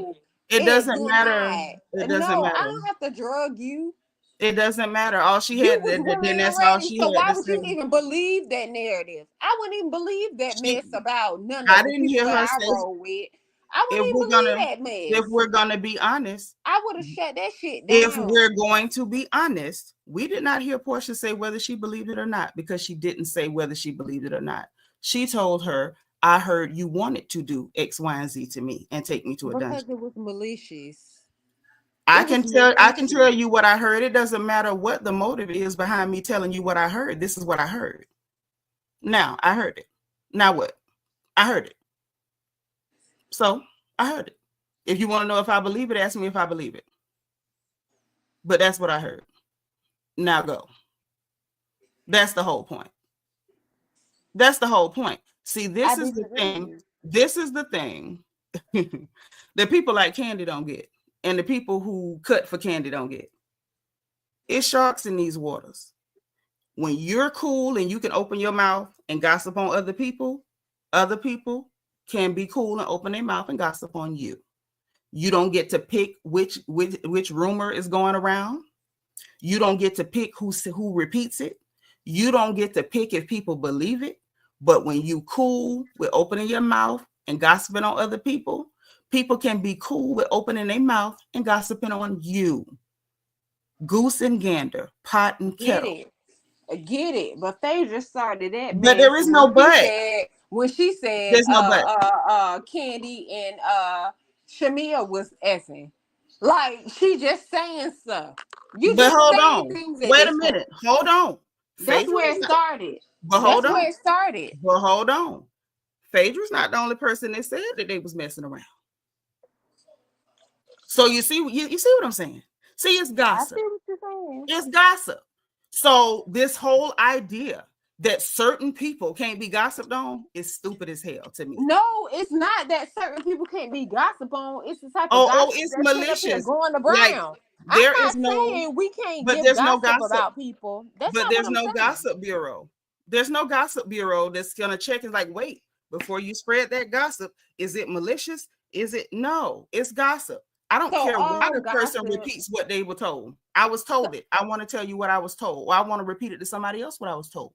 It doesn't matter. It doesn't matter. I don't have to drug you. It doesn't matter. All she had, then that's all she had. So why would you even believe that narrative? I wouldn't even believe that mess about none of I didn't hear her say. I wouldn't even believe that mess. If we're gonna be honest, I would have shut that shit down. If we're going to be honest, we did not hear Porsha say whether she believed it or not, because she didn't say whether she believed it or not. She told her, I heard you wanted to do X, Y, and Z to me and take me to a dungeon. Because it was malicious. I can tell you what I heard. It doesn't matter what the motive is behind me telling you what I heard. This is what I heard. Now, I heard it. Now what? I heard it. So, I heard it. If you want to know if I believe it, ask me if I believe it. But that's what I heard. Now go. That's the whole point. That's the whole point. See, this is the thing. This is the thing that people like Candy don't get. And the people who cut for Candy don't get. It's sharks in these waters. When you're cool and you can open your mouth and gossip on other people can be cool and open their mouth and gossip on you. You don't get to pick which rumor is going around. You don't get to pick who repeats it. You don't get to pick if people believe it. But when you cool with opening your mouth and gossiping on other people, people can be cool with opening their mouth and gossiping on you. Goose and gander, pot and kettle. Get it. But Phaedra started that. But there is no but. When she said there's no but. Candy and Shamea was effing. Like she just saying stuff. You But just hold saying on. things at Wait a this point. minute. Hold on. That's Phaedra where is it not. started. But That's hold where on. it started. But hold on. Phaedra's not the only person that said that they was messing around. So you see what I'm saying? See, it's I gossip. see what you're saying. It's gossip. So this whole idea that certain people can't be gossiped on is stupid as hell to me. No, it's not that certain people can't be gossip on. It's the type of gossip It's that sit up here malicious. going Like around. I'm there not is no, saying we can't but give there's no gossip gossip. about people. That's But not what there's I'm no saying. gossip bureau. There's no gossip bureau that's gonna check and like, wait, before you spread that gossip, is it malicious? Is it no? It's gossip. I don't So care why all the person gossip, repeats what they were told. I was told it. I want to tell you what I was told. Or I want to repeat it to somebody else what I was told.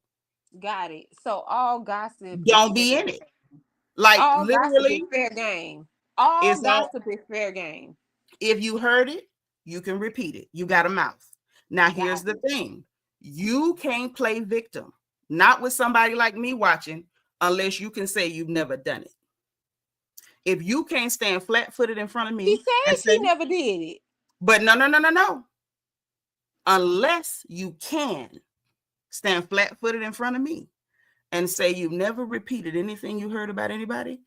got it. So all gossip is Don't be fair in it. game. Like All gossip is literally, fair game. All it's all. gossip is fair game. If you heard it, you can repeat it. You got a mouth. Now here's Got the it. thing: you can't play victim, not with somebody like me watching, unless you can say you've never done it. If you can't stand flat-footed in front of She me and said say, she never did it. but no. Unless you can stand flat-footed in front of me and say you've never repeated anything you heard about anybody,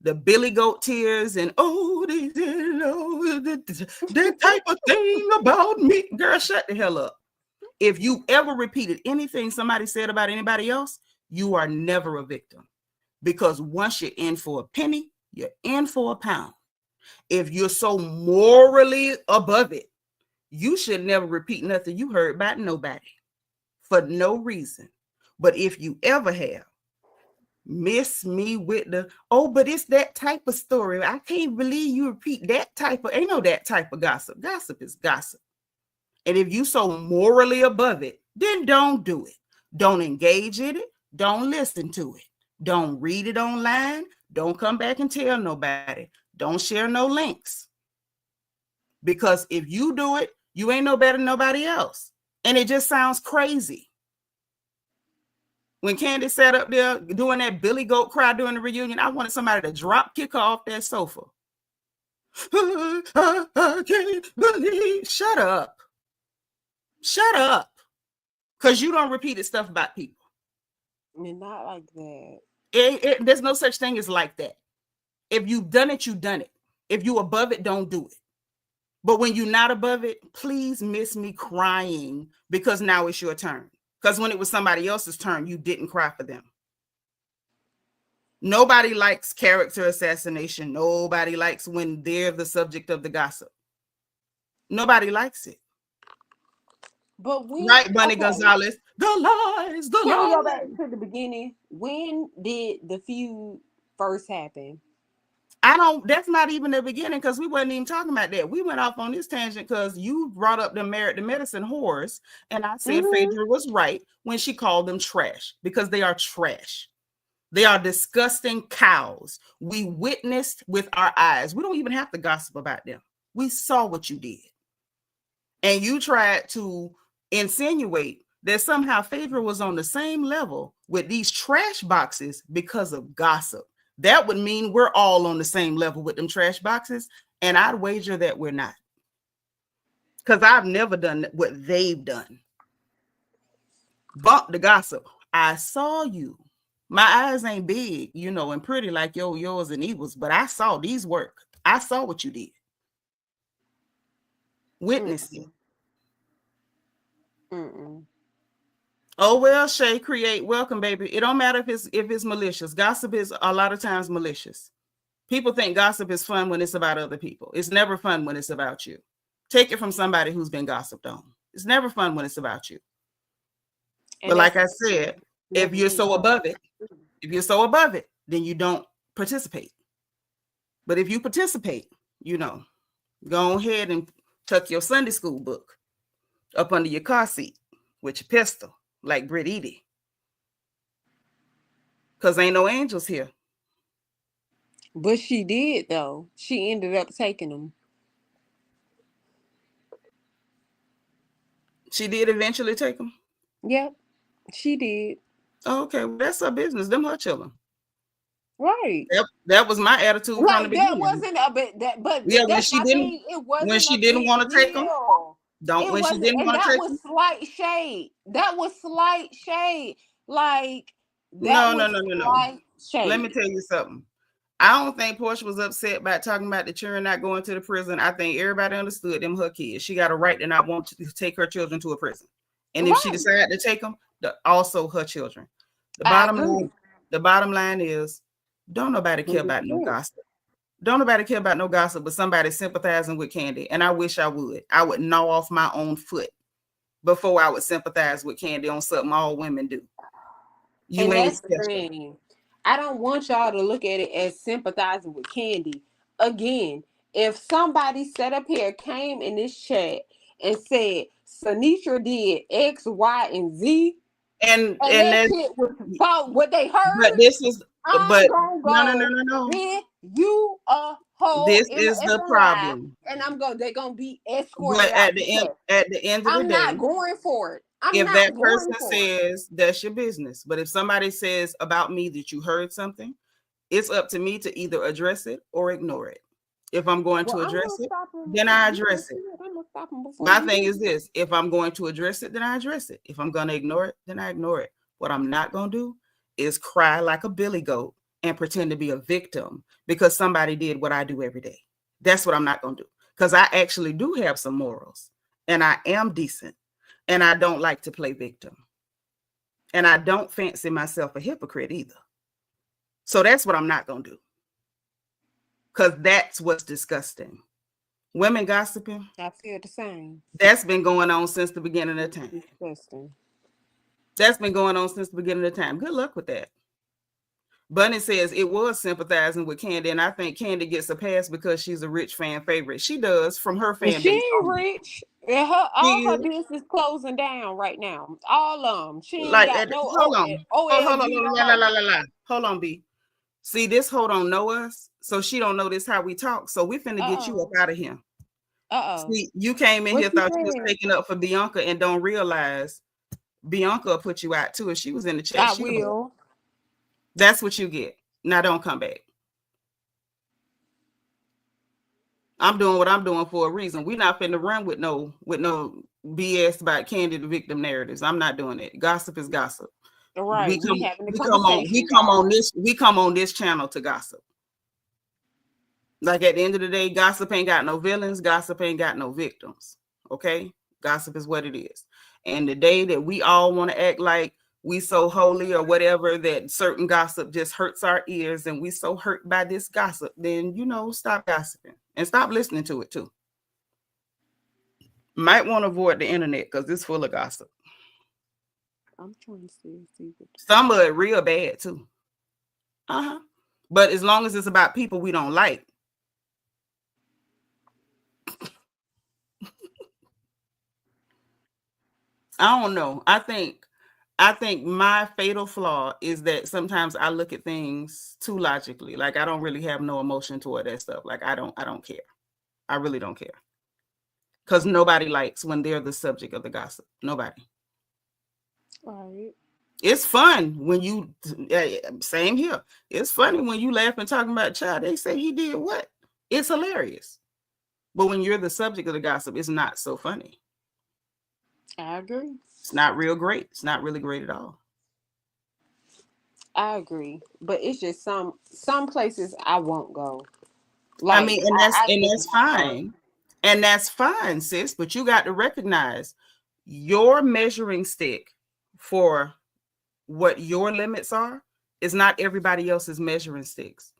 the Billy Goat tears and they didn't know that type of thing about me. Girl, shut the hell up. If you ever repeated anything somebody said about anybody else, you are never a victim. Because once you're in for a penny, you're in for a pound. If you're so morally above it, you should never repeat nothing you heard about nobody for no reason. But if you ever have, miss me with the, but it's that type of story. I can't believe you repeat that type of, ain't no that type of gossip. Gossip is gossip. And if you so morally above it, then don't do it. Don't engage in it. Don't listen to it. Don't read it online. Don't come back and tell nobody. Don't share no links. Because if you do it, you ain't no better than nobody else. And it just sounds crazy. When Candy sat up there doing that Billy Goat cry during the reunion, I wanted somebody to drop kick her off that sofa. I can't believe. Shut up. Shut up. Because you don't repeat stuff about people. And not like that. There's no such thing as like that. If you've done it, you've done it. If you above it, don't do it. But when you're not above it, please miss me crying because now it's your turn. Because when it was somebody else's turn, you didn't cry for them. Nobody likes character assassination. Nobody likes when they're the subject of the gossip. Nobody likes it. But when, right, Bunny okay, Gonzalez? The lies, the can we go lies. back to the beginning? When did the feud first happen? That's not even the beginning because we wasn't even talking about that. We went off on this tangent because you brought up the medicine whores, and I said Phaedra was right when she called them trash because they are trash. They are disgusting cows. We witnessed with our eyes. We don't even have to gossip about them. We saw what you did. And you tried to insinuate that somehow Phaedra was on the same level with these trash boxes because of gossip. That would mean we're all on the same level with them trash boxes. And I'd wager that we're not. Because I've never done what they've done. Bump the gossip. I saw you. My eyes ain't big, and pretty like yours and Evil's, but I saw these work. I saw what you did. Witnessed it. Oh well, Shay, create, welcome, baby. It don't matter if it's malicious. Gossip is a lot of times malicious. People think gossip is fun when it's about other people. It's never fun when it's about you. Take it from somebody who's been gossiped on. It's never fun when it's about you. And but like I said, if you're so above it, then you don't participate. But if you participate, go ahead and tuck your Sunday school book up under your car seat with your pistol, like Brit Eady. Because ain't no angels here. But she did, though. She ended up taking them. She did eventually take them? Yep, she did. Oh, okay, well, that's her business. Them her children. Right. That was my attitude from the Like that beginning. wasn't a bit that, but Yeah, when that's she my didn't thing. It when wasn't she a didn't big want to take them, deal. don't It when she wasn't, didn't and want to that take was them. slight shade. That was slight shade. Like that No, no, was no, no, no. slight Let me shade. tell you something. I don't think Porsha was upset by talking about the children not going to the prison. I think everybody understood them her kids. She got a right to not want to take her children to a prison. And if she Right. decided to take them, also her children. The I bottom agree. line, the bottom line is don't nobody care about no 100%. gossip. Don't nobody care about no gossip, but somebody sympathizing with Candy. And I wish I would. I would gnaw off my own foot before I would sympathize with Candy on something all women do. You And ain't that's the special. thing. I don't want y'all to look at it as sympathizing with Candy. Again, if somebody set up here came in this chat and said Seanitra did X, Y, and Z, And and and that that, shit was about what they but heard, this is I'm but gonna no, no, no, go, no, no. bitch, you a hoe This in the is the effing lie, problem. and they're gonna be escorted But out the chat. at the end of the I'm not day, going for it. I'm if not that going person for it. says that's your business, but if somebody says about me that you heard something, it's up to me to either address it or ignore it. If I'm going Well, to I'm address gonna it, stop him then if I you don't address see it. it. I'm gonna stop him before My you thing do. is this: if I'm going to address it, then I address it. If I'm going to ignore it, then I ignore it. What I'm not going to do is cry like a billy goat and pretend to be a victim because somebody did what I do every day. That's what I'm not going to do, because I actually do have some morals and I am decent and I don't like to play victim. And I don't fancy myself a hypocrite either. So that's what I'm not going to do, because that's what's disgusting. Women gossiping, I feel the same. that's been going on since the beginning of time. Disgusting. That's been going on since the beginning of time. Good luck with that. Bunny says it was sympathizing with Candy, and I think Candy gets a pass because she's a rich fan favorite. She does, from her fan She base ain't only. rich. And She all her is. business closing down right now. All of them. She ain't Like, got no hold on. Hold on. OLG no La, la, la, more. la, la. Hold on, B. See, this hold on know us, so she don't know this how we talk. So we finna get you up Uh-oh. out of here. Uh-oh. See, you came in What here, you thought you was saying? taking up for Bianca and don't realize Bianca will put you out too. If she was in the chat, I she would. will. That's what you get. Now don't come back. I'm doing what I'm doing for a reason. We're not finna run with no BS about Candy the victim narratives. I'm not doing it. Gossip is gossip. All right. We having a We come conversation, y'all. we come on this channel to gossip. Like, at the end of the day, gossip ain't got no villains, gossip ain't got no victims. Okay? Gossip is what it is. And the day that we all want to act like we so holy or whatever, that certain gossip just hurts our ears and we so hurt by this gossip, then, stop gossiping and stop listening to it too. Might want to avoid the internet because it's full of gossip. I'm trying to see. Some of it real bad too. But as long as it's about people we don't like. I don't know. I think my fatal flaw is that sometimes I look at things too logically. Like, I don't really have no emotion toward that stuff. Like, I don't care. I really don't care. Because nobody likes when they're the subject of the gossip. Nobody. Right. It's fun when you, same here. It's funny when you laugh and talking about child. They say he did what? It's hilarious. But when you're the subject of the gossip, it's not so funny. I agree. It's not real great. It's not really great at all. I agree. But it's just some places I won't go. I Like mean, and I just that's won't go. fine. And that's fine, sis. But you got to recognize your measuring stick for what your limits are is not everybody else's measuring sticks.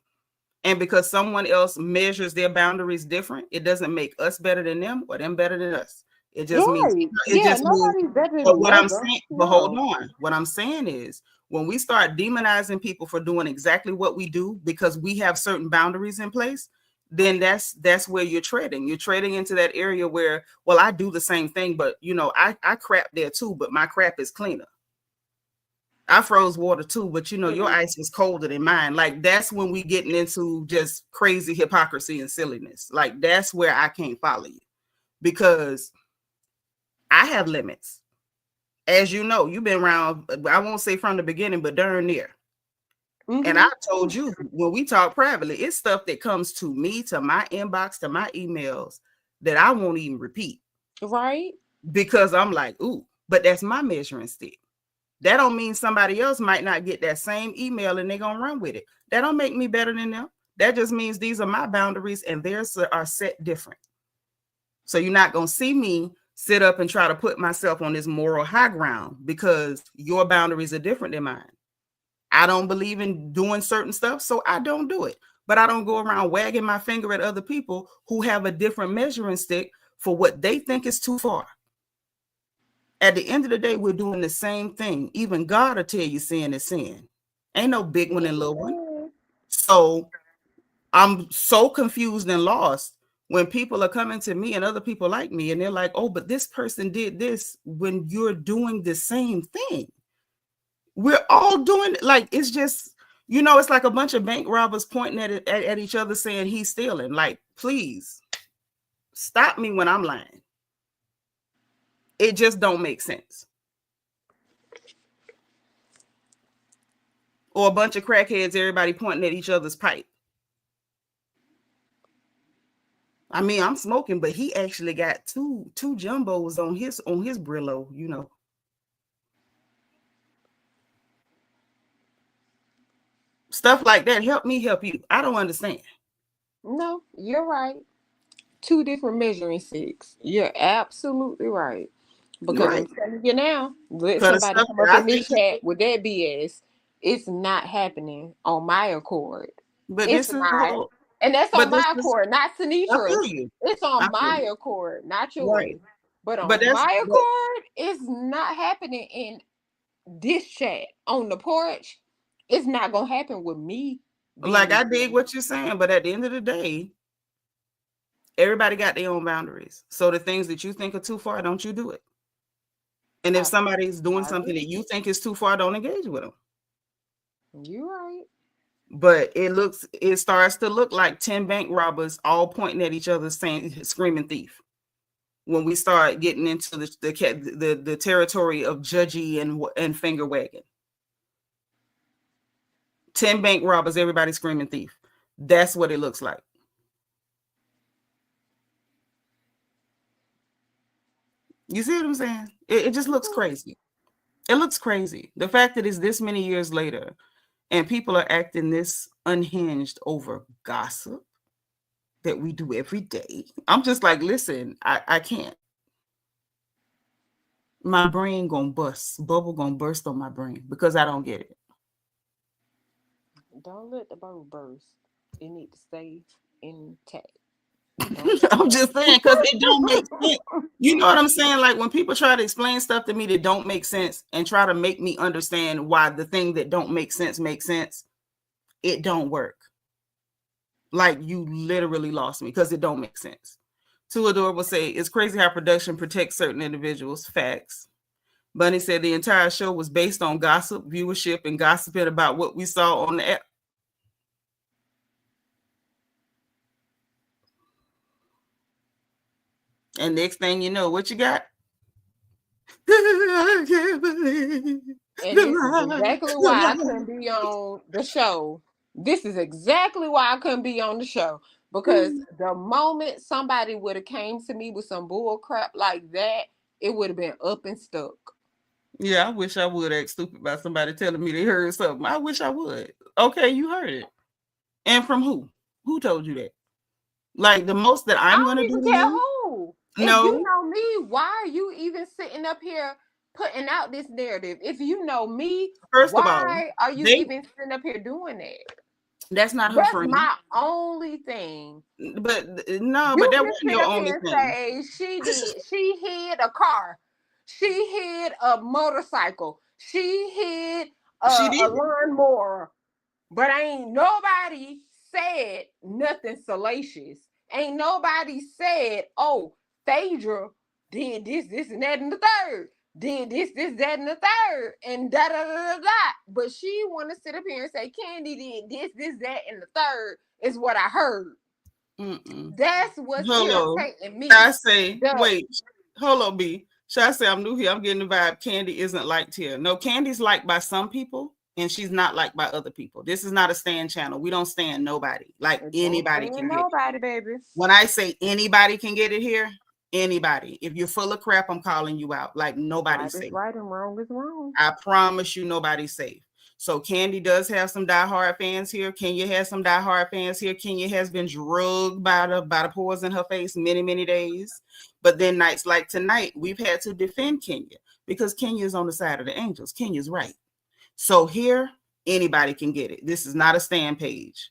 And because someone else measures their boundaries different, it doesn't make us better than them or them better than us. It just means, Right. Yeah, nobody's better but than what I'm neighbor. saying, but hold No. on. What I'm saying is, when we start demonizing people for doing exactly what we do because we have certain boundaries in place, then that's where you're treading. You're treading into that area where, well, I do the same thing, but I crap there too, but my crap is cleaner. I froze water too, but your ice was colder than mine. Like, that's when we getting into just crazy hypocrisy and silliness. Like, that's where I can't follow you, because I have limits. As you know, you've been around, I won't say from the beginning, but darn near. And I told you when we talk privately, it's stuff that comes to me, to my inbox, to my emails that I won't even repeat. Right. Because I'm like, ooh, but that's my measuring stick. That don't mean somebody else might not get that same email and they're going to run with it. That don't make me better than them. That just means these are my boundaries and theirs are set different. So you're not going to see me sit up and try to put myself on this moral high ground because your boundaries are different than mine. I don't believe in doing certain stuff, so I don't do it. But I don't go around wagging my finger at other people who have a different measuring stick for what they think is too far. At the end of the day, we're doing the same thing. Even God will tell you sin is sin. Ain't no big one and little one. So I'm so confused and lost when people are coming to me and other people like me and they're like, oh, but this person did this when you're doing the same thing. We're all doing it. Like, it's just, it's like a bunch of bank robbers pointing at each other saying he's stealing. Like, please stop me when I'm lying. It just don't make sense. Or a bunch of crackheads, everybody pointing at each other's pipe. I mean, I'm smoking, but he actually got two jumbos on his Brillo, Stuff like that. Help me help you. I don't understand. No, you're right. 2 different measuring sticks. You're absolutely right. Because I'm telling you now, let somebody come up in this chat with that BS. It's not happening on my accord. But it's not. And that's on my accord, not Seanitra's. It's on my accord, not yours. Right. But on my accord, it's not happening in this chat. On the porch, it's not going to happen with me. Like, I dig what you're saying, but at the end of the day, everybody got their own boundaries. So the things that you think are too far, don't you do it. And if somebody's doing something that you think is too far, don't engage with them. You're right. But it starts to look like 10 bank robbers all pointing at each other saying, screaming thief. When we start getting into the territory of judgy and finger wagging. 10 bank robbers, everybody screaming thief. That's what it looks like. You see what I'm saying? It just looks crazy. It looks crazy. The fact that it's this many years later and people are acting this unhinged over gossip that we do every day. I'm just like, listen, I can't. My brain gonna bust. Bubble gonna burst on my brain because I don't get it. Don't let the bubble burst. It need to stay intact. I'm just saying, because it don't make sense. You know what I'm saying? Like, when people try to explain stuff to me that don't make sense and try to make me understand why the thing that don't make sense makes sense, it don't work. Like, you literally lost me because it don't make sense. Too Adorable say, it's crazy how production protects certain individuals. Facts. Bunny said the entire show was based on gossip, viewership, and gossiping about what we saw on the app. And next thing you know, what you got? I can't believe. And this is exactly why I couldn't be on the show. This is exactly why I couldn't be on the show. Because the moment somebody would have came to me with some bull crap like that, it would have been up and stuck. Yeah, I wish I would act stupid about somebody telling me they heard something. I wish I would. Okay, you heard it. And from who? Who told you that? Like, the most that I'm going to do to you? Who? No. If you know me, why are you even sitting up here putting out this narrative? If you know me, why are you even sitting up here doing that? That's not her friend. That's my only thing. But no, but that wasn't your only thing. She hid a car. She hid a motorcycle. She hid a lawnmower. But ain't nobody said nothing salacious. Ain't nobody said, oh, Phaedra did this, and that, and the third. Did this, that, and the third. And da-da-da-da-da. But she want to sit up here and say, Candy did this, that, and the third is what I heard. That's what's irritating me. I say, wait, hold on, B. Should I say I'm new here? I'm getting the vibe Candy isn't liked here. No, Candy's liked by some people and she's not liked by other people. This is not a stand channel. We don't stand nobody. Like anybody can get nobody, baby. When I say anybody can get it here, anybody. If you're full of crap, I'm calling you out. Like nobody's safe. Right and wrong is wrong. I promise you, nobody's safe. So Candy does have some diehard fans here. Kenya has some diehard fans here. Kenya has been drugged by the pores in her face many, many days. But then nights like tonight, we've had to defend Kenya because Kenya is on the side of the angels. Kenya's right. So here, anybody can get it. This is not a stand page.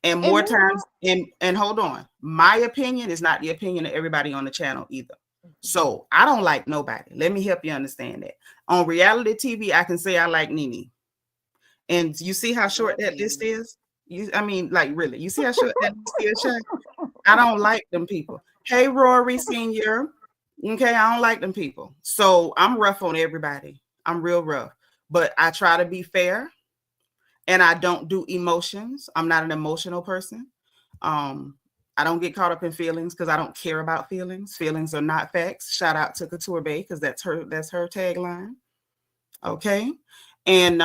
And more times, and hold on, my opinion is not the opinion of everybody on the channel either. So I don't like nobody. Let me help you understand that. On reality TV, I can say I like Nene. And you see how short that list is? I mean, like really, you see how short that list is? I don't like them people. Hey, Rory Senior. Okay, I don't like them people. So I'm rough on everybody. I'm real rough. But I try to be fair. And I don't do emotions. I'm not an emotional person. I don't get caught up in feelings because I don't care about feelings. Feelings are not facts. Shout out to Couture Bay because that's her tagline. Okay. And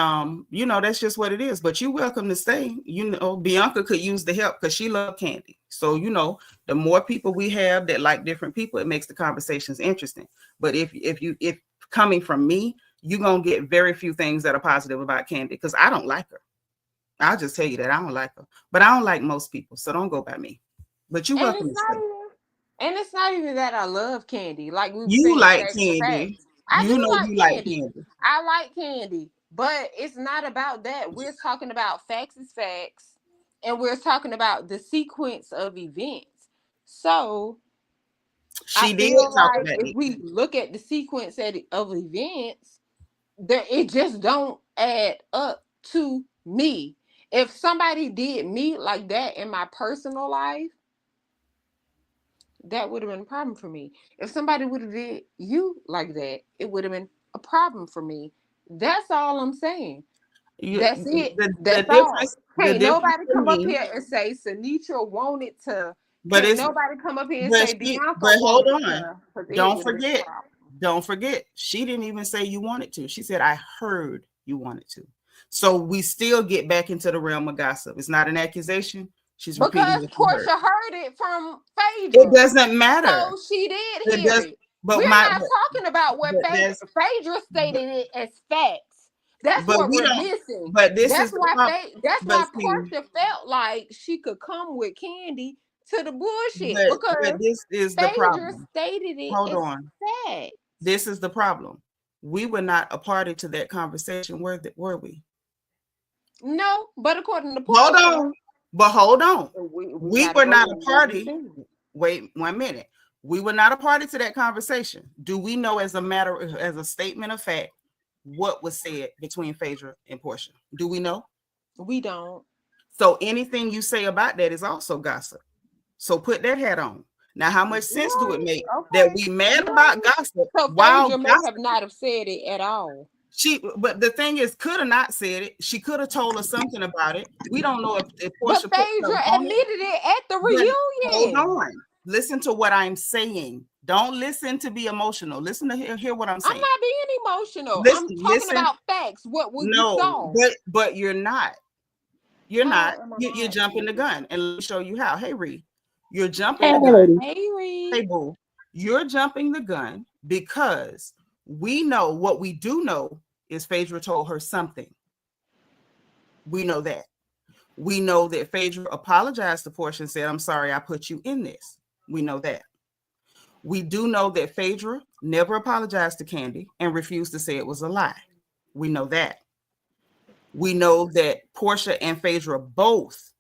you know, that's just what it is. But you're welcome to stay. You know, Bianca could use the help because she loves Candy. So, you know, the more people we have that like different people, it makes the conversations interesting. But if coming from me, you're gonna get very few things that are positive about Candy because I don't like her. I'll just tell you that I don't like her. But I don't like most people, so don't go by me. But you're welcome to stay. And it's not even that I love Candy. Like you like Candy. You know you like Candy. I like Candy. But it's not about that. We're talking about facts is facts. And we're talking about the sequence of events. So she did talk like about if we look at the sequence of events, it just don't add up to me. If somebody did me like that in my personal life, that would have been a problem for me. If somebody would have did you like that, it would have been a problem for me. That's all I'm saying. That's it. That's all. Can't nobody come up here and say Seanitra wanted to. But can't nobody come up here and say Bianca. But hold on. Don't forget. She didn't even say you wanted to. She said, I heard you wanted to. So we still get back into the realm of gossip. It's not an accusation. She's because Porsha heard it from Phaedra. It doesn't matter. So she did hear it. But we're not talking about what Phaedra stated it as facts. That's what we're missing. But that's why Porsha felt like she could come with Candy to the bullshit because this is the problem. Stated it. Hold on. Facts. This is the problem. We were not a party to that conversation, were we? No, but according to Porsha, hold on. We were not a party. Wait 1 minute. We were not a party to that conversation. Do we know as a statement of fact what was said between Phaedra and Porsha? Do we know? We don't. So anything you say about that is also gossip. So put that hat on. Now, how much sense do it make that we mad about gossip? So Phaedra may have not have said it at all. But the thing is, could have not said it. She could have told us something about it. We don't know if Porsha. But Phaedra admitted it at the reunion. Hold on. Listen to what I'm saying. Don't listen to be emotional. Listen to hear what I'm saying. I'm not being emotional. I'm talking about facts. What we saw. But you're not. You're not. You're jumping the gun. And let me show you how. Hey, Ree. You're jumping the gun. Hey, Ree. Hey, boo. You're jumping the gun because we know what we do know is Phaedra told her something. We know that. We know that Phaedra apologized to Porsha and said, I'm sorry I put you in this. We know that. We do know that Phaedra never apologized to Candy and refused to say it was a lie. We know that. We know that Porsha and Phaedra both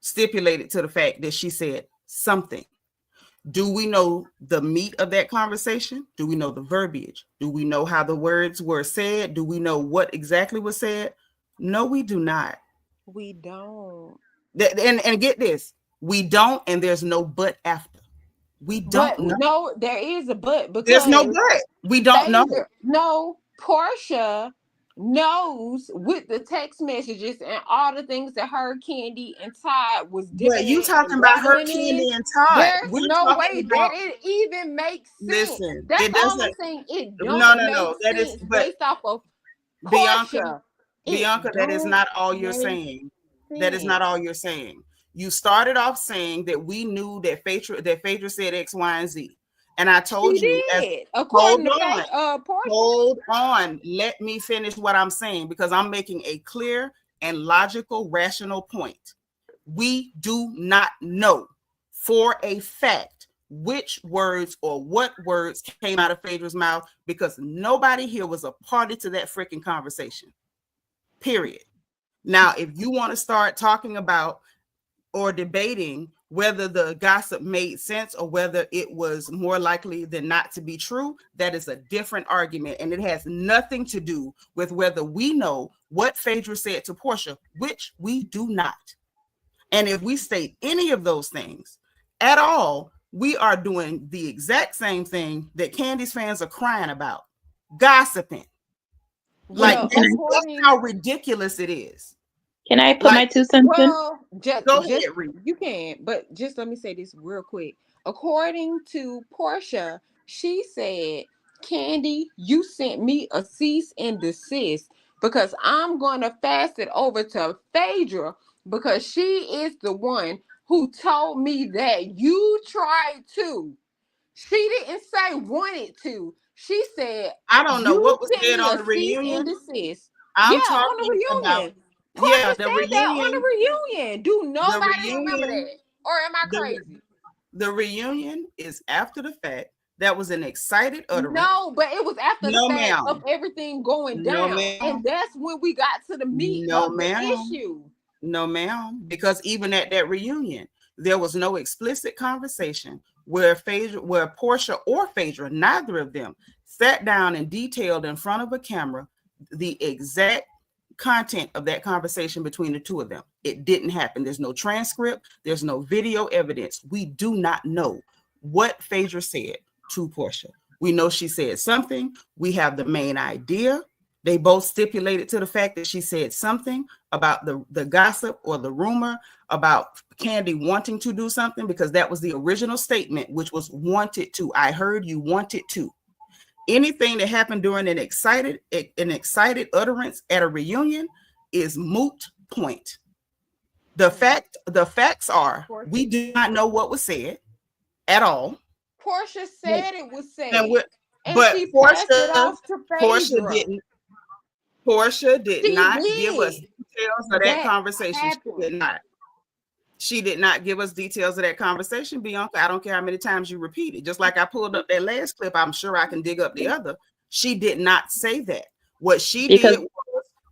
stipulated to the fact that she said something. Do we know the meat of that conversation? Do we know the verbiage? Do we know how the words were said? Do we know what exactly was said? No, we do not. We don't. And get this. We don't, and there's no but after. We don't know. No, there is a but because there's no but. We don't know. No, Porsha knows with the text messages and all the things that her, Candy, and Todd was doing. But you talking about her, Candy, and Todd? There's no way that it even makes sense. Listen, that's it doesn't. All I'm saying. It don't no. That is based off of Bianca. Porsha. Bianca, that is not all you're saying. That is not all you're saying. You started off saying that we knew that Phaedra said X, Y, and Z. And I told you, according to Porsha. Hold on. Let me finish what I'm saying, because I'm making a clear and logical, rational point. We do not know for a fact which words or what words came out of Phaedra's mouth, because nobody here was a party to that freaking conversation. Period. Now, if you want to start talking about or debating whether the gossip made sense or whether it was more likely than not to be true, that is a different argument. And it has nothing to do with whether we know what Phaedra said to Porsha, which we do not. And if we state any of those things at all, we are doing the exact same thing that Candy's fans are crying about: gossiping. Well, that's how ridiculous it is. Can I put my 2 cents in? Well, just you can, but just let me say this real quick. According to Porsha, she said, Candy, you sent me a cease and desist because I'm going to fast it over to Phaedra because she is the one who told me that you tried to. She didn't say wanted to. She said, I don't know what was said on the reunion. I'm talking about the reunion. On the reunion. Do nobody remember that? Or am I crazy? The reunion is after the fact. That was an excited utterance. No, but it was after the fact of everything going down. And that's when we got to the meat of the issue. No, ma'am. Because even at that reunion, there was no explicit conversation where Porsha or Phaedra, neither of them, sat down and detailed in front of a camera the exact content of that conversation between the two of them. It didn't happen. There's no transcript. There's no video evidence. We do not know what Phaedra said to Porsha. We know she said something. We have the main idea. They both stipulated to the fact that she said something about the gossip or the rumor about Candy wanting to do something, because that was the original statement, which was wanted to. I heard you wanted to. Anything that happened during an excited utterance at a reunion is moot point. The facts are we do not know what was said at all. Porsha said it was said, but she Porsha did not give us details of that conversation. She did not give us details of that conversation, Bianca. I don't care how many times you repeat it. Just like I pulled up that last clip, I'm sure I can dig up the other. She did not say that. What she did was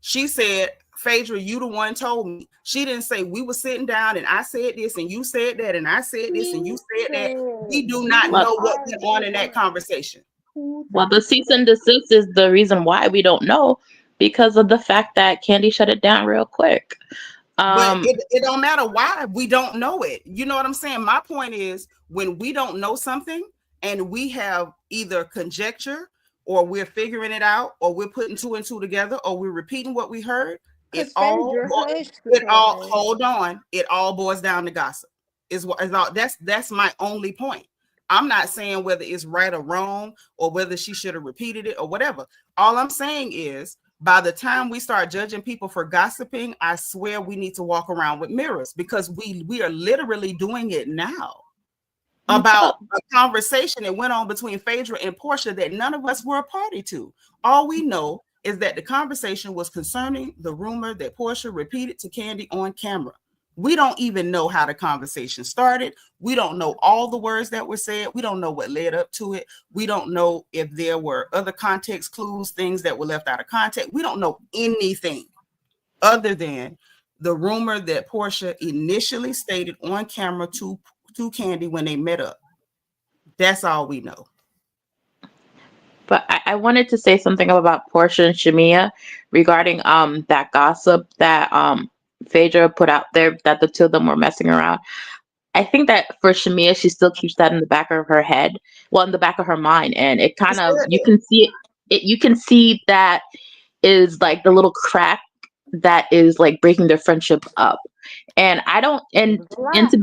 she said, Phaedra, you the one told me. She didn't say we were sitting down and I said this and you said that and I said this and you said that. We do not know what went on in that conversation. Well, the cease and desist is the reason why we don't know, because of the fact that Candy shut it down real quick. But it don't matter why we don't know it. You know what I'm saying? My point is, when we don't know something and we have either conjecture or we're figuring it out or we're putting 2 and 2 together or we're repeating what we heard, it all boils down to gossip. That's my only point. I'm not saying whether it's right or wrong or whether she should have repeated it or whatever. All I'm saying is, by the time we start judging people for gossiping, I swear we need to walk around with mirrors, because we are literally doing it now about a conversation that went on between Phaedra and Porsha that none of us were a party to. All we know is that the conversation was concerning the rumor that Porsha repeated to Candy on camera. We don't even know how the conversation started. We don't know all the words that were said. We don't know what led up to it. We don't know if there were other context clues, things that were left out of context. We don't know anything other than the rumor that Porsha initially stated on camera to Candy when they met up. That's all we know. But I wanted to say something about Porsha and Shamea regarding that gossip that Phaedra put out there, that the two of them were messing around. I think that for Shamea, she still keeps that in the back of her head, well, in the back of her mind, and it kind of, you can see it. You can see that is like the little crack that is like breaking their friendship up. And I don't, and to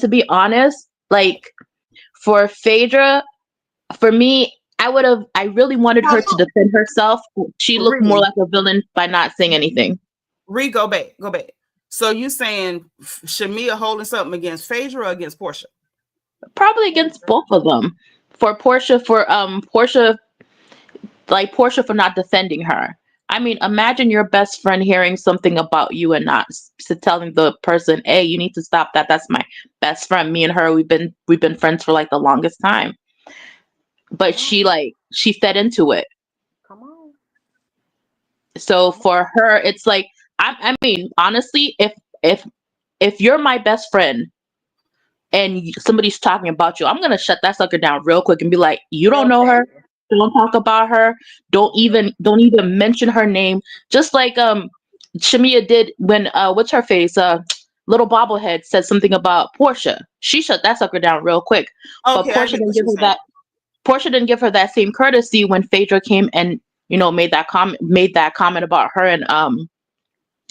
be honest, like for Phaedra, for me, I really wanted her to defend herself. She looked more Ree, like a villain by not saying anything. Ree, go back. So you saying Shamea holding something against Phaedra or against Porsha? Probably against both of them. For Porsha, Porsha for not defending her. I mean, imagine your best friend hearing something about you and not telling the person, "Hey, you need to stop that. That's my best friend. Me and her, we've been friends for like the longest time." But she fed into it. Come on. So for her, it's like I mean, honestly, if you're my best friend and somebody's talking about you, I'm gonna shut that sucker down real quick and be like, "You don't know her. Don't talk about her. Don't even mention her name." Just like Shamea did when what's her face little bobblehead said something about Porsha. She shut that sucker down real quick. But Okay, I get what you're saying. Portia didn't give her that same courtesy when Phaedra came and made that comment about her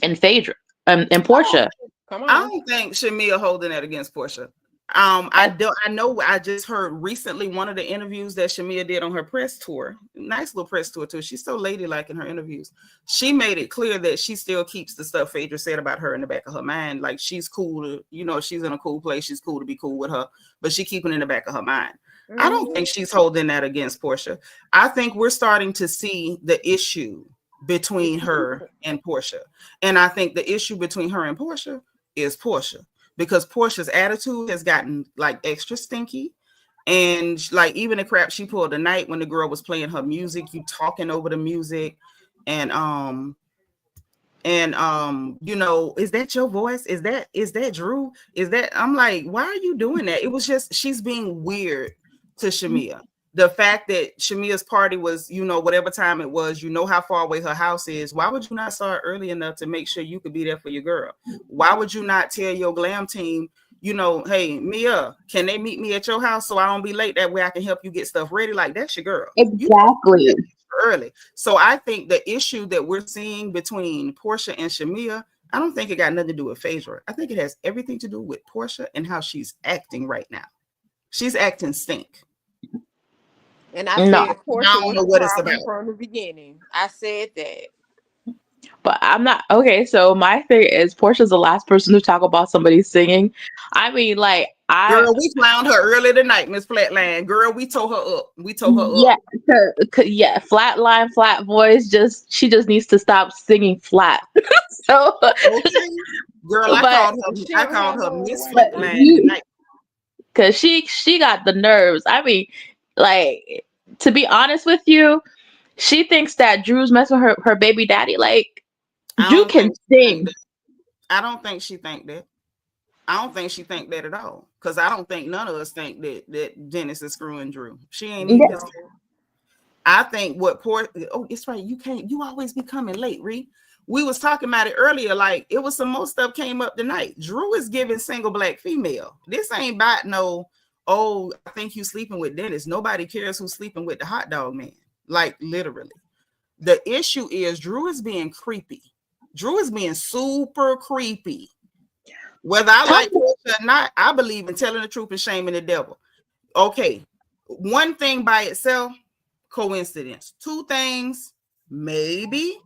and Phaedra and Portia. Come I on. don't think Shamea holding that against Porsha. I know I just heard recently one of the interviews that Shamea did on her press tour. Nice little press tour too. She's so ladylike in her interviews. She made it clear that she still keeps the stuff Phaedra said about her in the back of her mind. Like she's cool to, she's in a cool place. She's cool to be cool with her, but she keeping it in the back of her mind. I don't think she's holding that against Porsha. I think we're starting to see the issue between her and Porsha. And I think the issue between her and Porsha is Porsha, because Portia's attitude has gotten like extra stinky. And like even the crap she pulled the night when the girl was playing her music, you talking over the music, and is that your voice? Is that Drew? I'm like, why are you doing that? It was just she's being weird to Shamea. The fact that Shamea's party was, whatever time it was, how far away her house is. Why would you not start early enough to make sure you could be there for your girl? Why would you not tell your glam team, hey, Mia, can they meet me at your house so I don't be late? That way I can help you get stuff ready. Like, that's your girl. Exactly. Early. So I think the issue that we're seeing between Porsha and Shamea, I don't think it got nothing to do with Phaedra. I think it has everything to do with Porsha and how she's acting right now. She's acting stink. And I said Porsha I don't know was what the it's problem about. from the beginning. I said that. But I'm not okay. So my thing is, Portia's the last person to talk about somebody singing. I mean, like Girl, we clowned her early tonight, Miss Flatline. Girl, we tore her up. Yeah, yeah, flat line, flat voice. She just needs to stop singing flat. So, okay. Girl, I called her Miss Flatline tonight. Cause she got the nerves. I mean, like, to be honest with you, she thinks that Drew's messing with her baby daddy. Like, Drew can sing. I don't think she think that. I don't think she think that at all. Because I don't think none of us think that Dennis is screwing Drew. She ain't even. I think it's right. You always be coming late, Ree. We was talking about it earlier. Like, it was some more stuff came up tonight. Drew is giving single black female. This ain't about I think you sleeping with Dennis. Nobody cares who's sleeping with the hot dog man. Like, literally. The issue is Drew is being creepy. Drew is being super creepy. Whether I like Porsha or not, I believe in telling the truth and shaming the devil. Okay. One thing by itself, coincidence. Two things, maybe.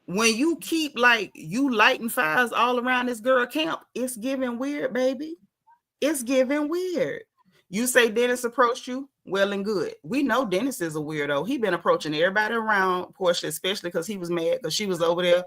When you keep you lighting fires all around this girl camp, it's giving weird, baby. It's giving weird. You say Dennis approached you, well and good. We know Dennis is a weirdo. He been approaching everybody around Porsha, especially because he was mad because she was over there,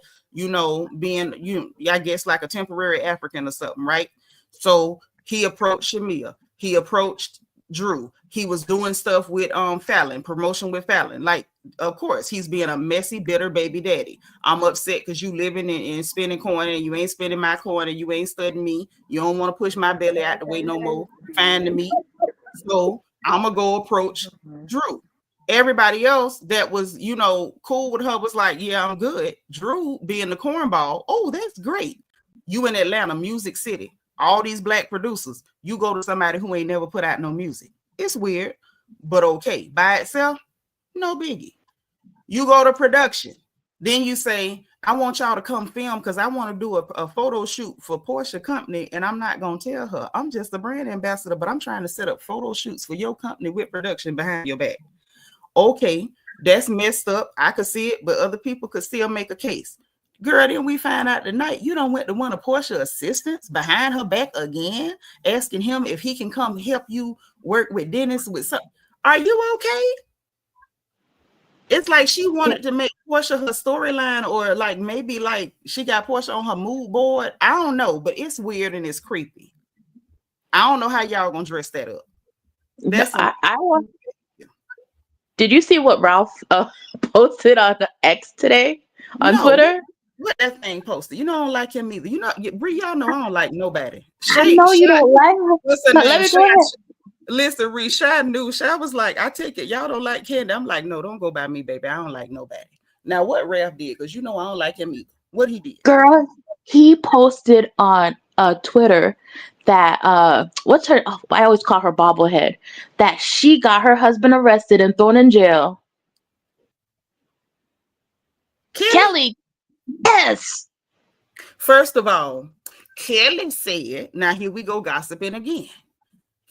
being, I guess like a temporary African or something, right? So he approached Shamea. He approached Drew. He was doing stuff with Fallon, promotion with Fallon. Like, of course, he's being a messy, bitter baby daddy. I'm upset because you living and spending coin and you ain't spending my coin and you ain't studying me. You don't want to push my belly out the way no more. Find the meat. So I'm gonna go approach Drew. Everybody else that was, cool with her was like, yeah, I'm good. Drew being the cornball. Oh, that's great. You in Atlanta, Music City. All these black producers. You go to somebody who ain't never put out no music. It's weird, but okay. By itself, no biggie. You go to production. Then you say, I want y'all to come film because I want to do a photo shoot for Porsha company, and I'm not going to tell her. I'm just a brand ambassador, but I'm trying to set up photo shoots for your company with production behind your back. Okay, that's messed up. I could see it, but other people could still make a case. Girl, then we find out tonight you don't went to one of Porsha's assistants behind her back again, asking him if he can come help you work with Dennis with something. Are you okay? It's like she wanted to make Porsha her storyline, or like maybe like she got Porsha on her mood board. I don't know, but it's weird and it's creepy. I don't know how y'all gonna dress that up. That's Did you see what Ralph posted on X today on Twitter? What that thing posted? You know, I don't like him either. You know, Brie, y'all know I don't like nobody. I know you don't like him. What's her name? Let me go ahead. Listen, Ree, Shy knew. Shy was like, I take it. Y'all don't like Candy. I'm like, no, don't go by me, baby. I don't like nobody. Now, what Ralph did, because you know I don't like him either. What he did? Girl, he posted on Twitter that what's her? Oh, I always call her bobblehead. That she got her husband arrested and thrown in jail. Kelly, yes. First of all, Kelly said, now here we go gossiping again.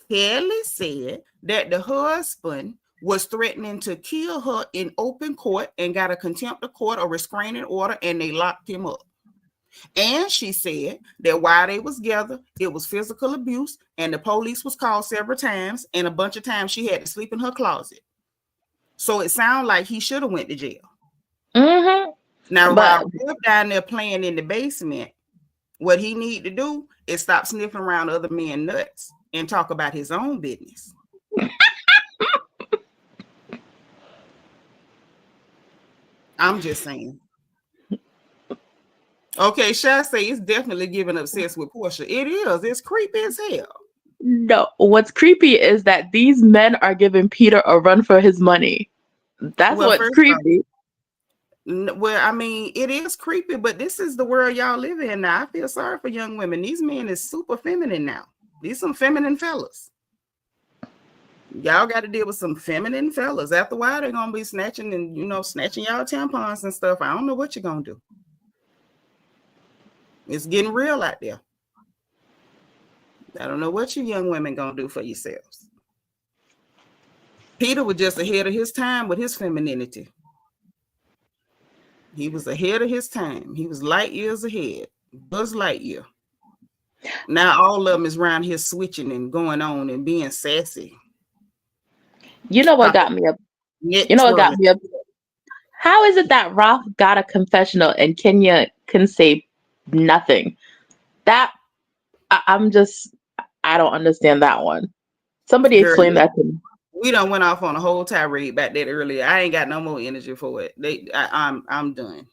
Kelly said that the husband was threatening to kill her in open court and got a contempt of court or restraining order, and they locked him up. And she said that while they was together, it was physical abuse, and the police was called several times, and a bunch of times she had to sleep in her closet. So it sounded like he should have went to jail. Mm-hmm. Now, while we're down there playing in the basement, what he need to do is stop sniffing around other men's nuts and talk about his own business. I'm just saying. Okay, Shy say it's definitely giving obsessed with Porsha. It is. It's creepy as hell. No, what's creepy is that these men are giving Peter a run for his money. That's what's creepy. Well, I mean, it is creepy, but this is the world y'all live in now. I feel sorry for young women. These men is super feminine now. These some feminine fellas. Y'all got to deal with some feminine fellas. After a while, they're gonna be snatching and snatching y'all tampons and stuff. I don't know what you're gonna do. It's getting real out there. I don't know what you young women gonna do for yourselves. Peter was just ahead of his time with his femininity. He was ahead of his time. He was light years ahead. Buzz Lightyear. Now all of them is around here switching and going on and being sassy. You know what got me up? You know what got me up? How is it that Ralph got a confessional and Kenya can say nothing? That I don't understand that one. Somebody explain that to me. We done went off on a whole tirade back there earlier. I ain't got no more energy for it. I'm done.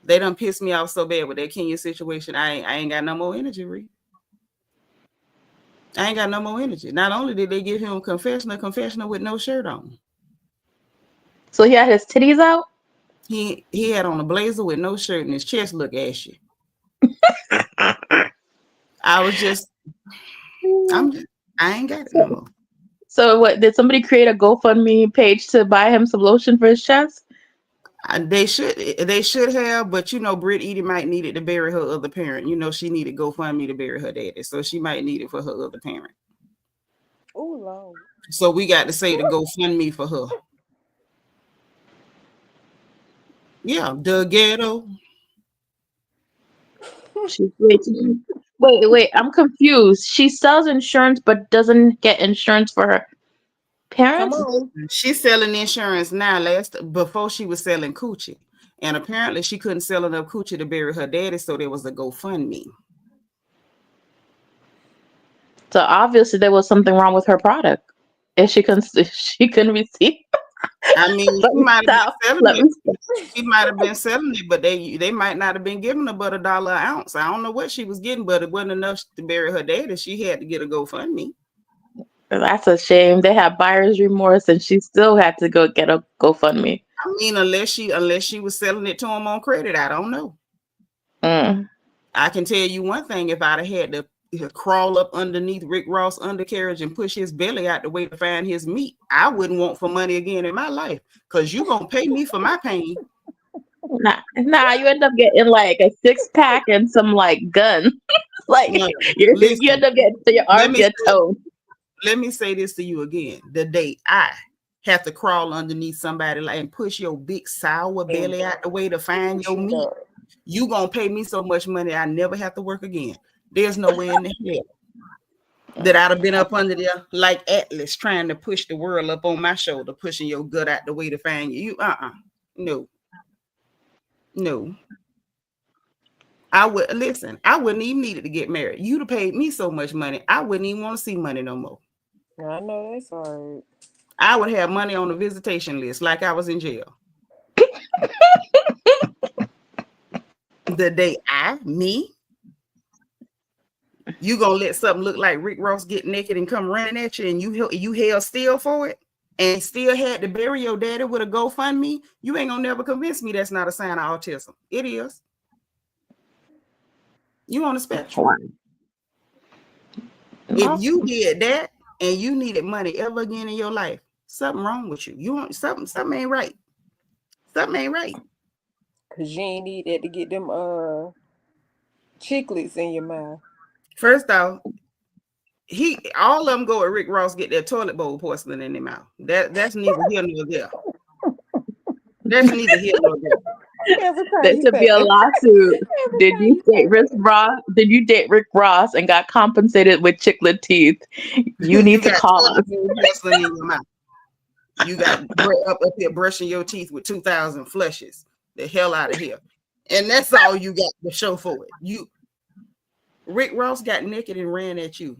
They done pissed me off so bad with that Kenya situation. I ain't got no more energy, Reed. I ain't got no more energy. Not only did they give him a confessional with no shirt on. So he had his titties out? He had on a blazer with no shirt and his chest looked ashy. I ain't got it no more. So what, did somebody create a GoFundMe page to buy him some lotion for his chest? They should have, but Brit Eady might need it to bury her other parent. She needed GoFundMe to bury her daddy, so she might need it for her other parent. Oh Lord. So we got to say the GoFundMe for her. Yeah, the ghetto. Wait, I'm confused. She sells insurance but doesn't get insurance for her parents? She's selling insurance now. Before she was selling coochie. And apparently she couldn't sell enough coochie to bury her daddy, so there was a GoFundMe. So obviously there was something wrong with her product. If she couldn't receive. I mean, she might have been selling it, but they might not have been giving her but $1 an ounce. I don't know what she was getting, but it wasn't enough to bury her daddy. She had to get a GoFundMe. That's a shame. They had buyer's remorse, and she still had to go get a GoFundMe. I mean, unless she was selling it to him on credit, I don't know. I can tell you one thing: if I'd have had to crawl up underneath Rick Ross' undercarriage and push his belly out the way to find his meat, I wouldn't want for money again in my life, because you gonna pay me for my pain. Nah, you end up getting like a 6-pack and some like gun. You end up getting to your arms get toned. Let me say this to you again. The day I have to crawl underneath somebody like and push your big sour belly out the way to find your meat. You gonna pay me so much money I never have to work again. There's no way in the hell that I'd have been up under there like Atlas trying to push the world up on my shoulder, pushing your gut out the way to find you. No. I wouldn't even need it to get married. You'd have paid me so much money, I wouldn't even want to see money no more. I know that's hard. I would have money on the visitation list like I was in jail. The day you gonna let something look like Rick Ross get naked and come running at you and you held still for it and still had to bury your daddy with a GoFundMe? You ain't gonna never convince me that's not a sign of autism. It is. You on the spectrum. If you did that and you needed money ever again in your life, something wrong with you. You want something ain't right. Something ain't right. Cause you ain't need that to get them chiclets in your mouth. First off, all of them go at Rick Ross get their toilet bowl porcelain in their mouth. That's neither here nor there. That's neither here nor there. There should be a lawsuit. Did you date Rick Ross? Did you date Rick Ross and got compensated with chiclet teeth? You need to call us. You got up here brushing your teeth with 2,000 flushes. The hell out of here. And that's all you got to show for it. Rick Ross got naked and ran at you.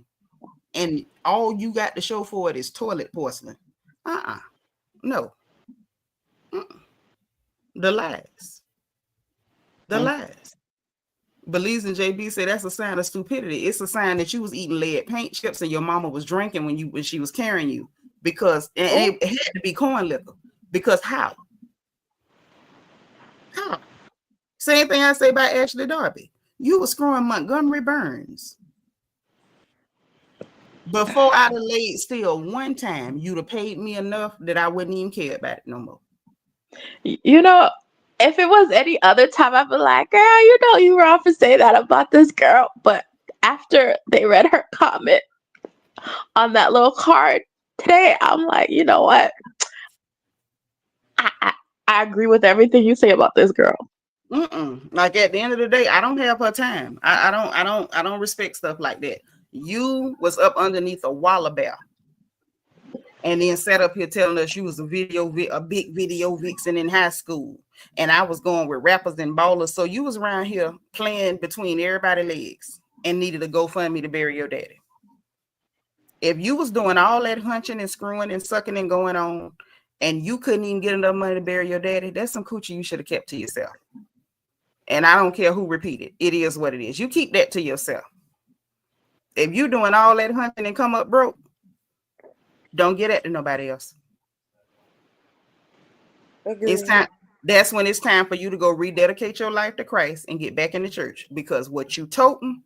And all you got to show for it is toilet porcelain. No. The lies. Belize and JB say that's a sign of stupidity. It's a sign that you was eating lead paint chips and your mama was drinking when she was carrying you. Because it had to be corn liquor. Because how? Same thing I say about Ashley Darby. You were screwing Montgomery Burns. Before I'd have laid still one time, you'd have paid me enough that I wouldn't even care about it no more. You know, if it was any other time, I'd be like, girl, you know you wrong for saying that about this girl. But after they read her comment on that little card today, I'm like, you know what? I agree with everything you say about this girl. Like at the end of the day, I don't have her time. I don't respect stuff like that. You was up underneath a waller bear and then sat up here telling us you was a big video vixen in high school, and I was going with rappers and ballers. So you was around here playing between everybody's legs and needed a GoFundMe to bury your daddy. If you was doing all that hunching and screwing and sucking and going on, and you couldn't even get enough money to bury your daddy, that's some coochie you should have kept to yourself. And I don't care who repeated. It is what it is. You keep that to yourself. If you doing all that hunting and come up broke, don't get that to nobody else. It's time. That's when it's time for you to go rededicate your life to Christ and get back in the church, because what you toting,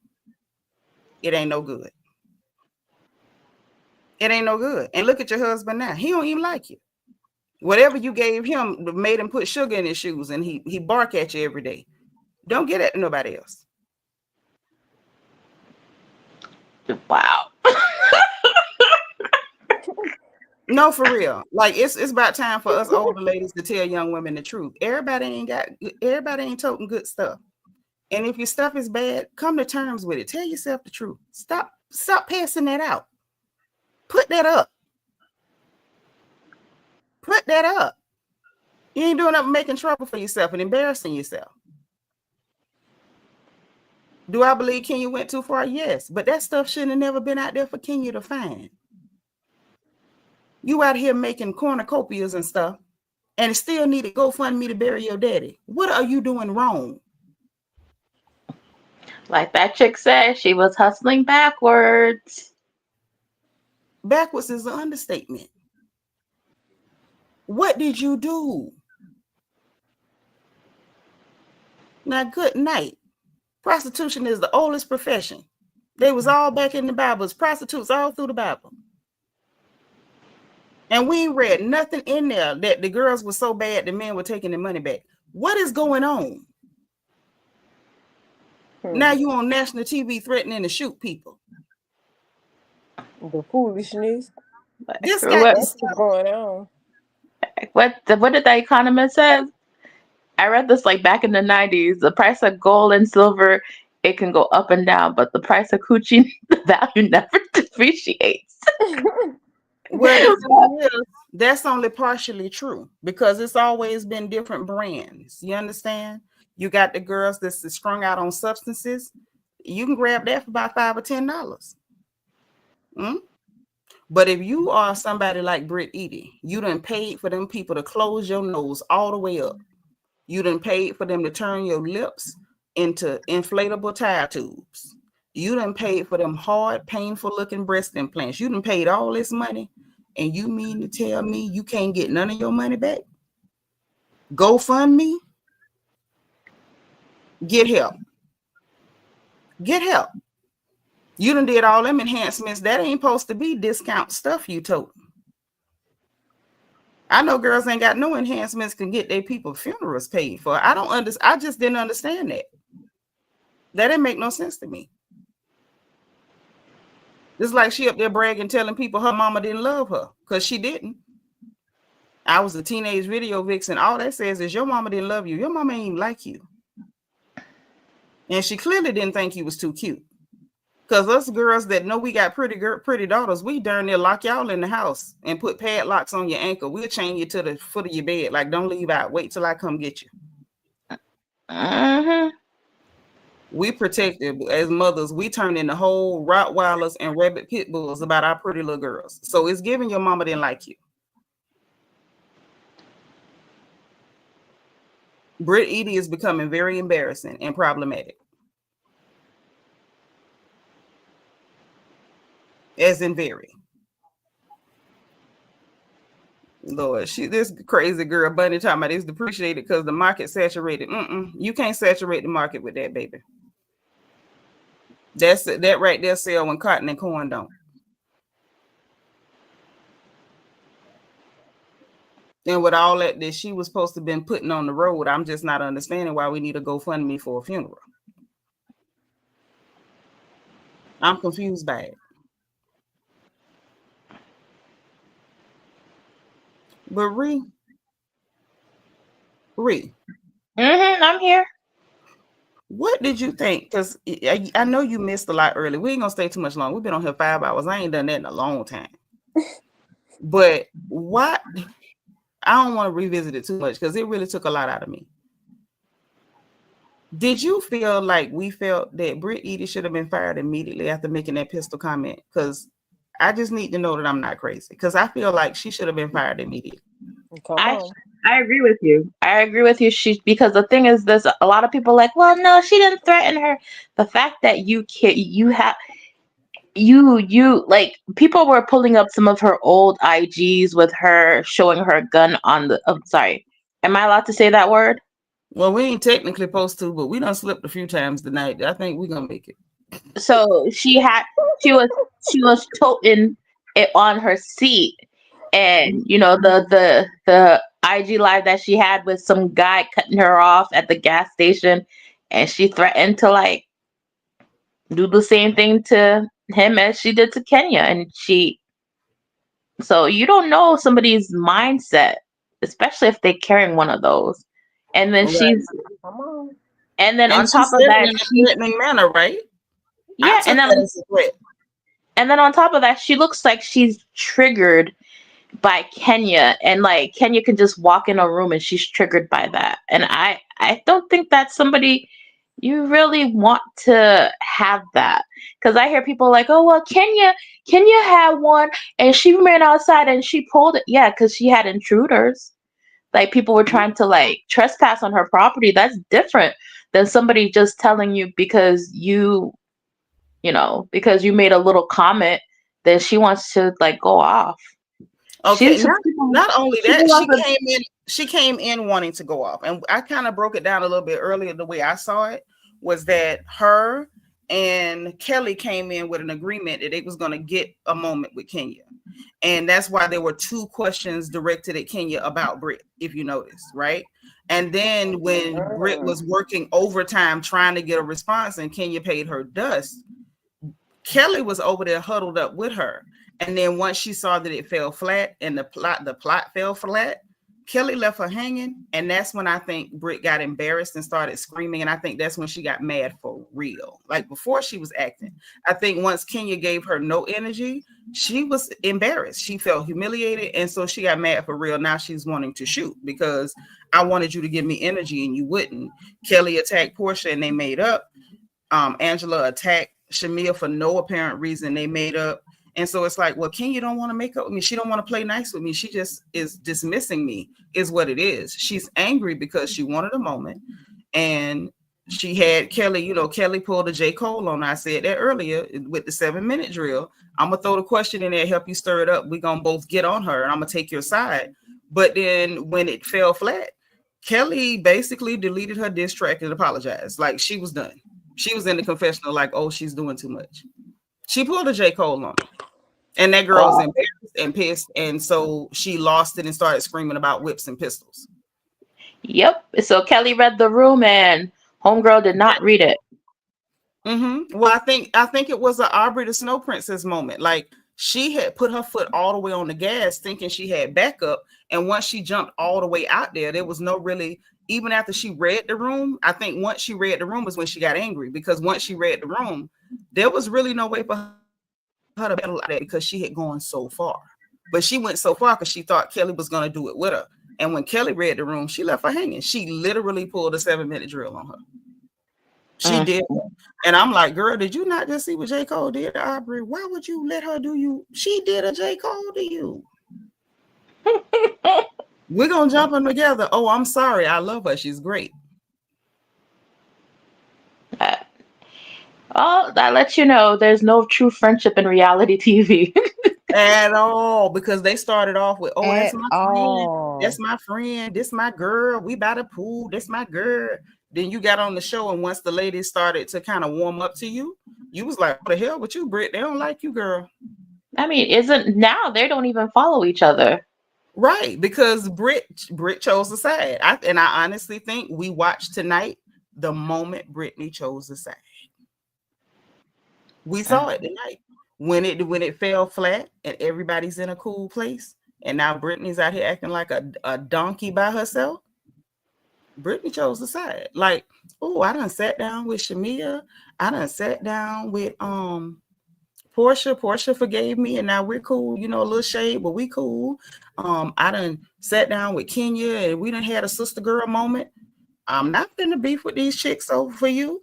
it ain't no good. It ain't no good. And look at your husband now. He don't even like you. Whatever you gave him made him put sugar in his shoes, and he bark at you every day. Don't get that to nobody else. Wow. No, for real. Like it's about time for us older ladies to tell young women the truth. Everybody ain't toting good stuff. And if your stuff is bad, come to terms with it. Tell yourself the truth. Stop passing that out. Put that up. Put that up. You ain't doing nothing making trouble for yourself and embarrassing yourself. Do I believe Kenya went too far? Yes, but that stuff shouldn't have never been out there for Kenya to find. You out here making cornucopias and stuff, and still need to GoFundMe to bury your daddy. What are you doing wrong? Like that chick said, she was hustling backwards. Backwards is an understatement. What did you do? Now, good night. Prostitution is the oldest profession. They was all back in the Bible. It's prostitutes all through the Bible. And we ain't read nothing in there that the girls were so bad the men were taking their money back. What is going on? Now you on national TV threatening to shoot people. The foolishness. This got what's going on. what did the economist say? I read this like back in the 90s. The price of gold and silver, it can go up and down, but the price of coochie, the value never depreciates. Well, the thing is, that's only partially true because it's always been different brands. You understand? You got the girls that's strung out on substances. You can grab that for about $5 or $10. But if you are somebody like Brit Eady, you done paid for them people to close your nose all the way up. You done paid for them to turn your lips into inflatable tire tubes. You done paid for them hard, painful looking breast implants. You done paid all this money, and you mean to tell me you can't get none of your money back? GoFundMe? Get help. Get help. You done did all them enhancements. That ain't supposed to be discount stuff you told. I know girls ain't got no enhancements can get their people funerals paid for. I just didn't understand that. That didn't make no sense to me. It's like she up there bragging, telling people her mama didn't love her, because she didn't. I was a teenage video vixen. All that says is your mama didn't love you. Your mama ain't even like you. And she clearly didn't think you was too cute. Because us girls that know we got pretty daughters, we darn near lock y'all in the house and put padlocks on your ankle. We'll chain you to the foot of your bed. Like, don't leave out. Wait till I come get you. We protected as mothers. We turn into whole Rottweilers and rabbit pit bulls about our pretty little girls. So it's giving your mama didn't like you. Brit Eady is becoming very embarrassing and problematic. As in very. Lord, this crazy girl Bunny talking about it's depreciated because the market saturated. You can't saturate the market with that, baby. That right there sell when cotton and corn don't. And with all that she was supposed to have been putting on the road, I'm just not understanding why we need a GoFundMe for a funeral. I'm confused by it. But Ree. I'm here. What did you think? Because I know you missed a lot early. We ain't gonna stay too much long. We've been on here 5 hours. I ain't done that in a long time. But what? I don't want to revisit it too much because it really took a lot out of me. Did you feel like we felt that Brit Eady should have been fired immediately after making that pistol comment? Because I just need to know that I'm not crazy. Because I feel like she should have been fired immediately. I agree with you. Because the thing is, there's a lot of people like, well, no, she didn't threaten her. The fact that you like people were pulling up some of her old IGs with her showing her gun on the. I'm sorry. Am I allowed to say that word? Well, we ain't technically supposed to, but we done slipped a few times tonight. I think we're gonna make it. So she was toting it on her seat, and the IG live that she had with some guy cutting her off at the gas station, and she threatened to like do the same thing to him as she did to Kenya, and so you don't know somebody's mindset, especially if they're carrying one of those, and then and then on top of that, in a threatening manner, right? Yeah, and then on top of that, she looks like she's triggered by Kenya, and like Kenya can just walk in a room and she's triggered by that. And I don't think that's somebody you really want to have that, because I hear people like, oh well, Kenya had one and she ran outside and she pulled it. Yeah, because she had intruders. Like people were trying to like trespass on her property. That's different than somebody just telling you because you made a little comment that she wants to like go off. Okay, not only that, she came in wanting to go off. And I kind of broke it down a little bit earlier. The way I saw it was that her and Kelly came in with an agreement that they was going to get a moment with Kenya. And that's why there were 2 questions directed at Kenya about Brit, if you notice, right? And then when Brit was working overtime trying to get a response and Kenya paid her dust, Kelly was over there huddled up with her. And then once she saw that it fell flat and the plot fell flat, Kelly left her hanging, and that's when I think Brit got embarrassed and started screaming, and I think that's when she got mad for real. Like before she was acting. I think once Kenya gave her no energy, she was embarrassed. She felt humiliated, and so she got mad for real. Now she's wanting to shoot because I wanted you to give me energy and you wouldn't. Kelly attacked Porsha and they made up. Angela attacked Shamea for no apparent reason. They made up. And so it's like, well, Kenya don't want to make up with me. She don't want to play nice with me. She just is dismissing me, is what it is. She's angry because she wanted a moment. And she had Kelly, you know, Kelly pulled a J. Cole on. I said that earlier with the 7-minute drill. I'm going to throw the question in there, help you stir it up. We're going to both get on her and I'm going to take your side. But then when it fell flat, Kelly basically deleted her diss track and apologized. Like she was done. She was in the confessional like, oh, she's doing too much. She pulled a J. Cole on her. And that girl was embarrassed and pissed. And so she lost it and started screaming about whips and pistols. Yep. So Kelly read the room and homegirl did not read it. Well, I think it was an Aubrey the Snow Princess moment. Like she had put her foot all the way on the gas thinking she had backup. And once she jumped all the way out there was no really, even after she read the room, I think once she read the room was when she got angry, because once she read the room, there was really no way for her to battle like that because she had gone so far. But she went so far because she thought Kelly was going to do it with her. And when Kelly read the room, she left her hanging. She literally pulled a 7-minute drill on her. She did. And I'm like, girl, did you not just see what J. Cole did to Aubrey? Why would you let her do you? She did a J. Cole to you. We're going to jump in together. Oh, I'm sorry. I love her. She's great. Oh, that lets you know there's no true friendship in reality TV. At all, because they started off with, oh, that's At my all. friend. That's my friend. This my girl. We by the pool. This my girl. Then you got on the show, and once the ladies started to kind of warm up to you, you was like, what the hell with you, Brit? They don't like you, girl. I mean, isn't now they don't even follow each other. Right, because Brit chose a side. I honestly think we watched tonight the moment Brittany chose a side. We saw it tonight when it fell flat and everybody's in a cool place, and now Brittany's out here acting like a donkey by herself. Brittany chose the side. Like, oh, I done sat down with Shamea. I done sat down with Porsha. Porsha forgave me, and now we're cool. You know, a little shade, but we cool. I done sat down with Kenya, and we done had a sister girl moment. I'm not gonna beef with these chicks over for you.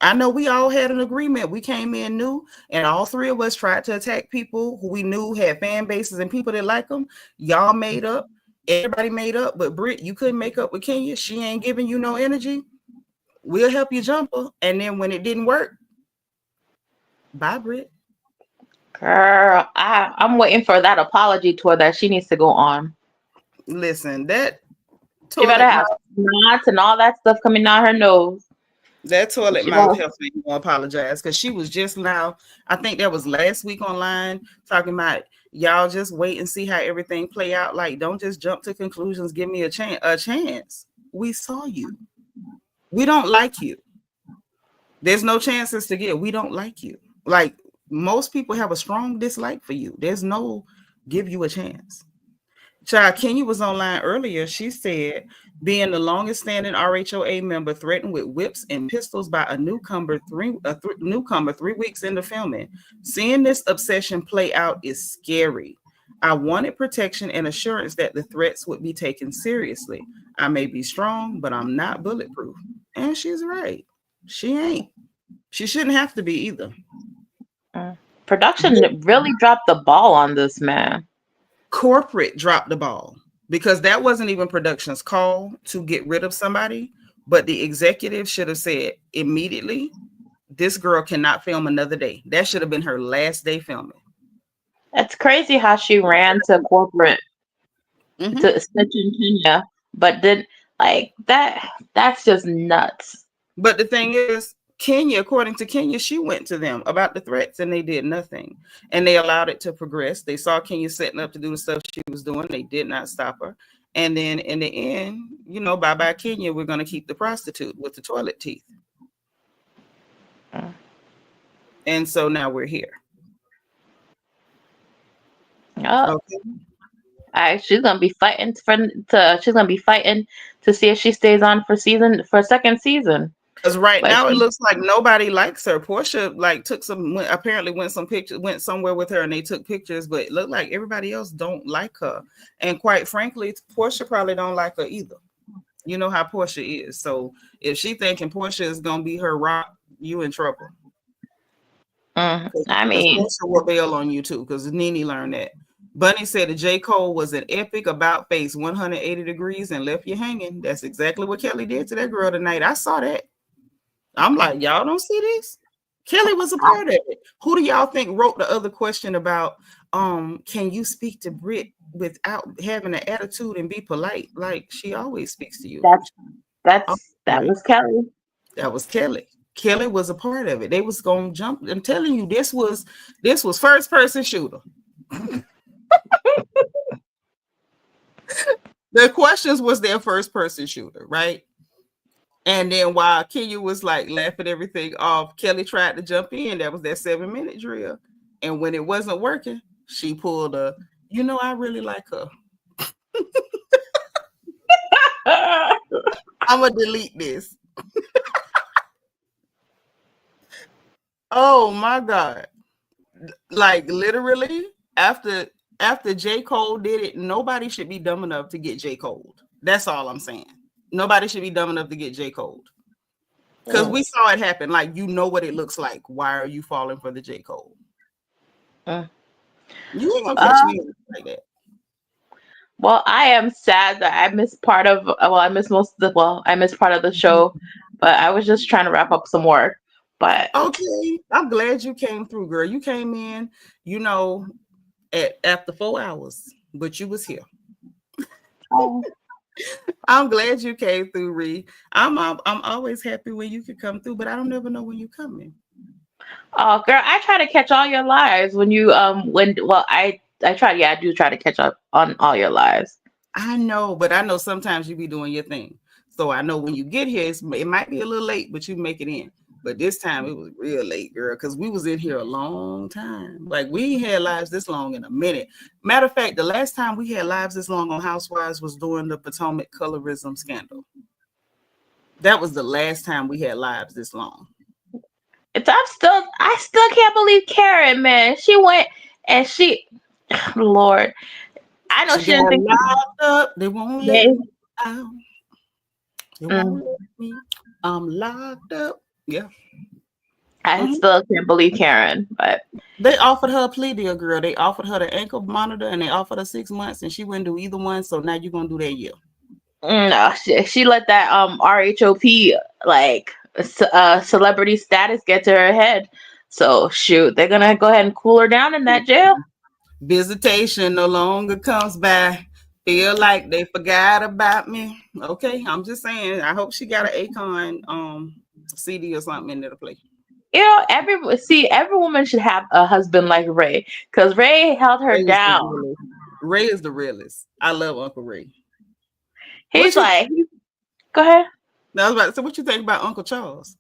I know we all had an agreement. We came in new, and all three of us tried to attack people who we knew had fan bases and people that like them. Y'all made up. Everybody made up, but Brit, you couldn't make up with Kenya. She ain't giving you no energy. We'll help you jump her. And then when it didn't work, bye, Brit. Girl, I'm waiting for that apology tour that she needs to go on. Listen, that She better have knots and all that stuff coming down her nose. That toilet mouth helps me apologize, because she was just now, I think that was last week online, talking about y'all just wait and see how everything play out. Like, don't just jump to conclusions. Give me a chance. We saw you. We don't like you. There's no chances to get. We don't like you. Like, most people have a strong dislike for you. There's no give you a chance. Child, Kenya was online earlier. She said, being the longest standing RHOA member threatened with whips and pistols by a newcomer 3 weeks into filming. Seeing this obsession play out is scary. I wanted protection and assurance that the threats would be taken seriously. I may be strong, but I'm not bulletproof. And she's right. She ain't. She shouldn't have to be either. Production really dropped the ball on this, man. Corporate dropped the ball, because that wasn't even production's call to get rid of somebody, but the executive should have said immediately, this girl cannot film another day. That should have been her last day filming. It's crazy how she ran to corporate to snitch in Kenya, but then like that's just nuts. But the thing is, Kenya, according to Kenya, she went to them about the threats and they did nothing. And they allowed it to progress. They saw Kenya setting up to do the stuff she was doing. They did not stop her. And then in the end, you know, bye-bye Kenya, we're going to keep the prostitute with the toilet teeth. And so now we're here. Oh. Okay. She's gonna be fighting she's gonna be fighting to see if she stays on for a second season. Because right But now it looks like nobody likes her. Porsha like apparently went somewhere with her and they took pictures, but it looked like everybody else don't like her. And quite frankly, Porsha probably don't like her either. You know how Porsha is. So if she thinking Porsha is gonna be her rock, you in trouble. I Because mean, Porsha will bail on you too, because Nene learned that. Bunny said that J. Cole was an epic about face 180 degrees and left you hanging. That's exactly what Kelly did to that girl tonight. I saw that. I'm like, y'all don't see this? Kelly was a part of it. Who do y'all think wrote the other question about can you speak to Brit without having an attitude and be polite like she always speaks to you? that was Kelly. That was Kelly. Kelly was a part of it. They was gonna jump. I'm telling you, this was first person shooter. The questions was their first person shooter, right? And then while Kenya was like laughing everything off, Kelly tried to jump in. That was that 7-minute drill. And when it wasn't working, she pulled I really like her. I'm going to delete this. Oh my God. Like literally after J. Cole did it, nobody should be dumb enough to get J. Cole. That's all I'm saying. Nobody should be dumb enough to get J. Cole. Because we saw it happen. Like, you know what it looks like. Why are you falling for the J. Cole? You ain't gonna catch me like that. Well, I am sad that I missed part of I missed part of the show, but I was just trying to wrap up some work. But okay, I'm glad you came through, girl. You came in, after 4 hours, but you was here. I'm glad you came through, Ree. I'm always happy when you can come through, but I don't ever know when you're coming. Oh, girl, I try to catch all your lives when you I do try to catch up on all your lives. I know, but I know sometimes you be doing your thing. So I know when you get here, it might be a little late, but you make it in. But this time it was real late, girl, because we was in here a long time. Like, we ain't had lives this long in a minute. Matter of fact, the last time we had lives this long on Housewives was during the Potomac colorism scandal. That was the last time we had lives this long. I still can't believe Karen, man. She went and Lord, I know she didn't think locked up. They won't let me out. They won't let me. I'm locked up. Yeah. I still can't believe Karen, but they offered her a plea deal, girl. They offered her the ankle monitor and they offered her 6 months, and she wouldn't do either one. So now you're gonna do that year. No, she let that RHOP celebrity status get to her head. So shoot, they're gonna go ahead and cool her down in that jail. Visitation no longer comes by. Feel like they forgot about me. Okay, I'm just saying. I hope she got an Akon CD or something in there to play. Every woman should have a husband like Ray, because Ray held her down. Ray is the realest. I love Uncle Ray. He's like, go ahead. I was about to say, what you think about Uncle Charles?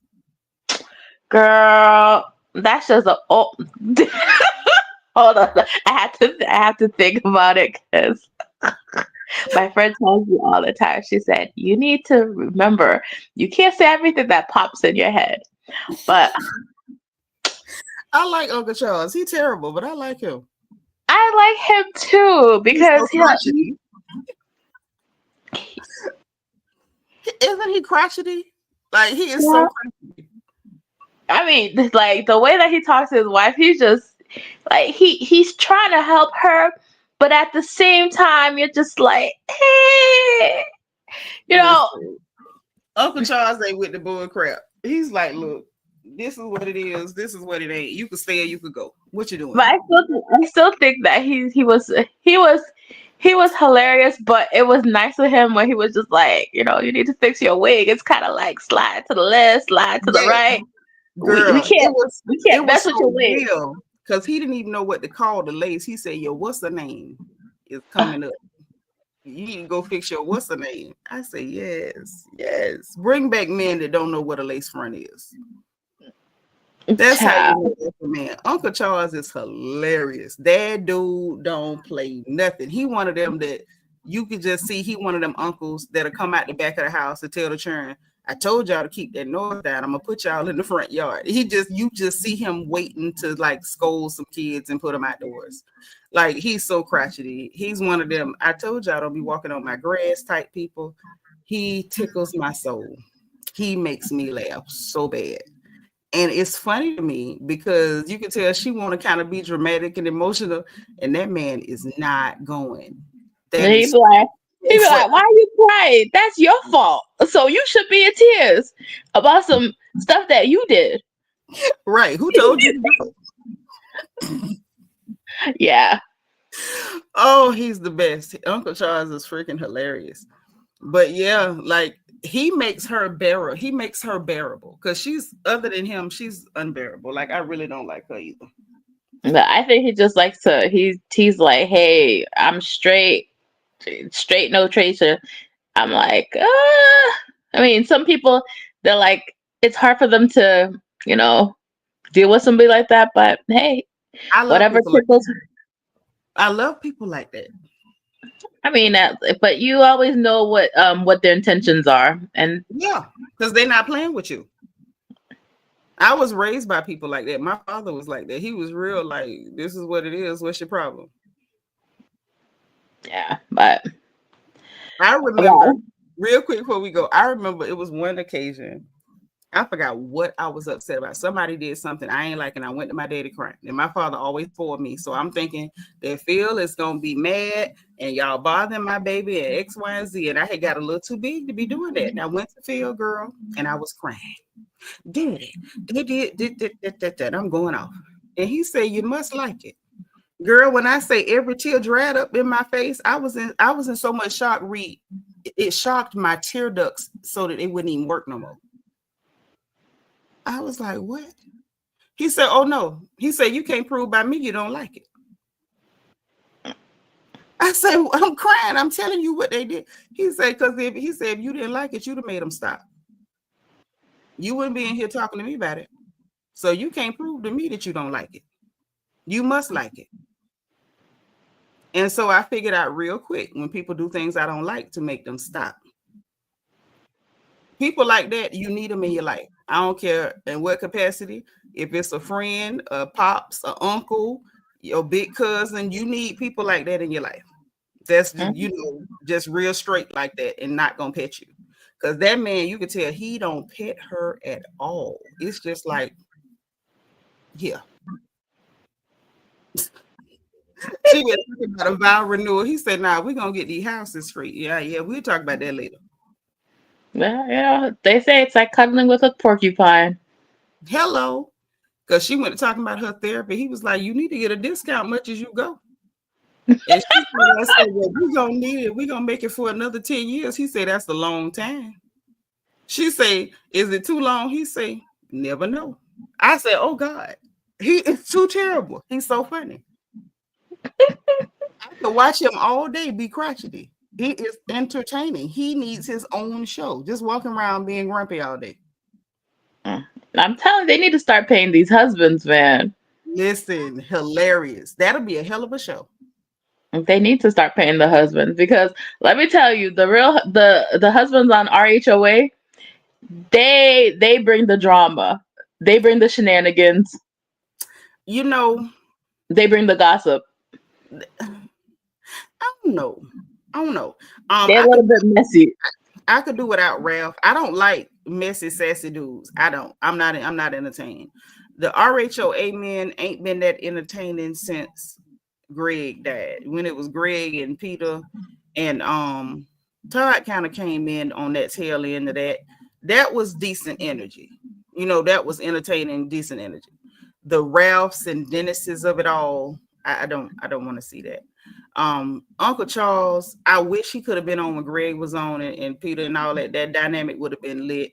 Girl, that's just hold on. I have to think about it, because my friend tells me all the time. She said, you need to remember, you can't say everything that pops in your head. But I like Uncle Charles. He's terrible, but I like him. I like him too, because isn't he crotchety? Like, he is so crotchety. I mean, like, the way that he talks to his wife, he's just like, he's trying to help her, but at the same time, you're just like, hey, Uncle Charles ain't with the bull crap. He's like, look, this is what it is. This is what it ain't. You could stay or you could go. What you doing? But I still think that he was hilarious, but it was nice of him when he was just like, you need to fix your wig. It's kind of like slide to the left, slide to the right. Girl, we can't mess with your wig. Because he didn't even know what to call the lace. He said, yo, what's the name? Is coming up. You need to go fix your what's the name. I say, yes. Bring back men that don't know what a lace front is. That's how you Child. know that's a man. Uncle Charles is hilarious. That dude don't play nothing. He one of them that you could just see. He one of them uncles that'll come out the back of the house and tell the children, "I told y'all to keep that noise down. I'm gonna put y'all in the front yard." You just see him waiting to like scold some kids and put them outdoors. Like he's so crotchety. He's one of them. I told y'all don't be walking on my grass type people. He tickles my soul. He makes me laugh so bad. And it's funny to me because you can tell she want to kind of be dramatic and emotional, and that man is not going. That And is he so be funny. like, why are you crying? That's your fault. So you should be in tears about some stuff that you did. Right. Who told you to go? Yeah. Oh, he's the best. Uncle Charles is freaking hilarious. But yeah, like he makes her bearable. He makes her bearable because she's other than him, she's unbearable. Like I really don't like her either. But I think he just likes to he's like, hey, I'm straight no tracer. I'm like, I mean, some people they're like it's hard for them to, you know, deal with somebody like that, but hey, I love whatever people like tickles. I love people like that. I mean, but you always know what their intentions are, and Yeah, because they're not playing with you. I was raised by people like that. My father was like that. He was real like, this is what it is. What's your problem? yeah, but I remember, real quick before we go, I remember it was one occasion. I forgot what I was upset about. Somebody did something I ain't like, and I went to my daddy crying. And my father always for me. So I'm thinking that Phil is going to be mad and y'all bothering my baby and X, Y, and Z. And I had got a little too big to be doing that. And I went to Phil, girl, and I was crying. Daddy, they did that. I'm going off. And he said, you must like it. Girl, when I say every tear dried up in my face, I was in so much shock. It shocked my tear ducts so that it wouldn't even work no more. I was like, what? He said, oh no. He said, you can't prove by me you don't like it. I said, I'm crying. I'm telling you what they did. He said, if you didn't like it, you'd have made them stop. You wouldn't be in here talking to me about it. So you can't prove to me that you don't like it. You must like it. And so I figured out real quick when people do things I don't like to make them stop. People like that, you need them in your life. I don't care in what capacity. If it's a friend, a pops, an uncle, your big cousin, you need people like that in your life. That's just real straight like that and not gonna pet you. Because that man, you can tell he don't pet her at all. It's just like, yeah. She was talking about a vow renewal. He said, nah, we're gonna get these houses free. Yeah, we'll talk about that later. well, they say it's like cuddling with a porcupine. Hello. Because she went to talking about her therapy. He was like, you need to get a discount much as you go. And she said, well, we're gonna need it. We're gonna make it for another 10 years. He said, that's a long time. She say, is it too long? He say, never know. I said, oh God, he is too terrible. He's so funny. I could watch him all day be crotchety. He is entertaining. He needs his own show. Just walking around being grumpy all day. I'm telling you, they need to start paying these husbands, man. Listen, hilarious. That'll be a hell of a show. They need to start paying the husbands because let me tell you, the husbands on RHOA, they bring the drama, they bring the shenanigans, You know, they bring the gossip. I don't know. They're a little bit messy. I could do without Ralph. I don't like messy, sassy dudes. I don't. I'm not entertained. The RHOA men ain't been that entertaining since Greg died. When it was Greg and Peter and Todd kind of came in on that tail end of that. That was decent energy. That was entertaining, decent energy. The Ralphs and Dennises of it all, I don't want to see that. Uncle Charles, I wish he could have been on when Greg was on and Peter and all that. That dynamic would have been lit.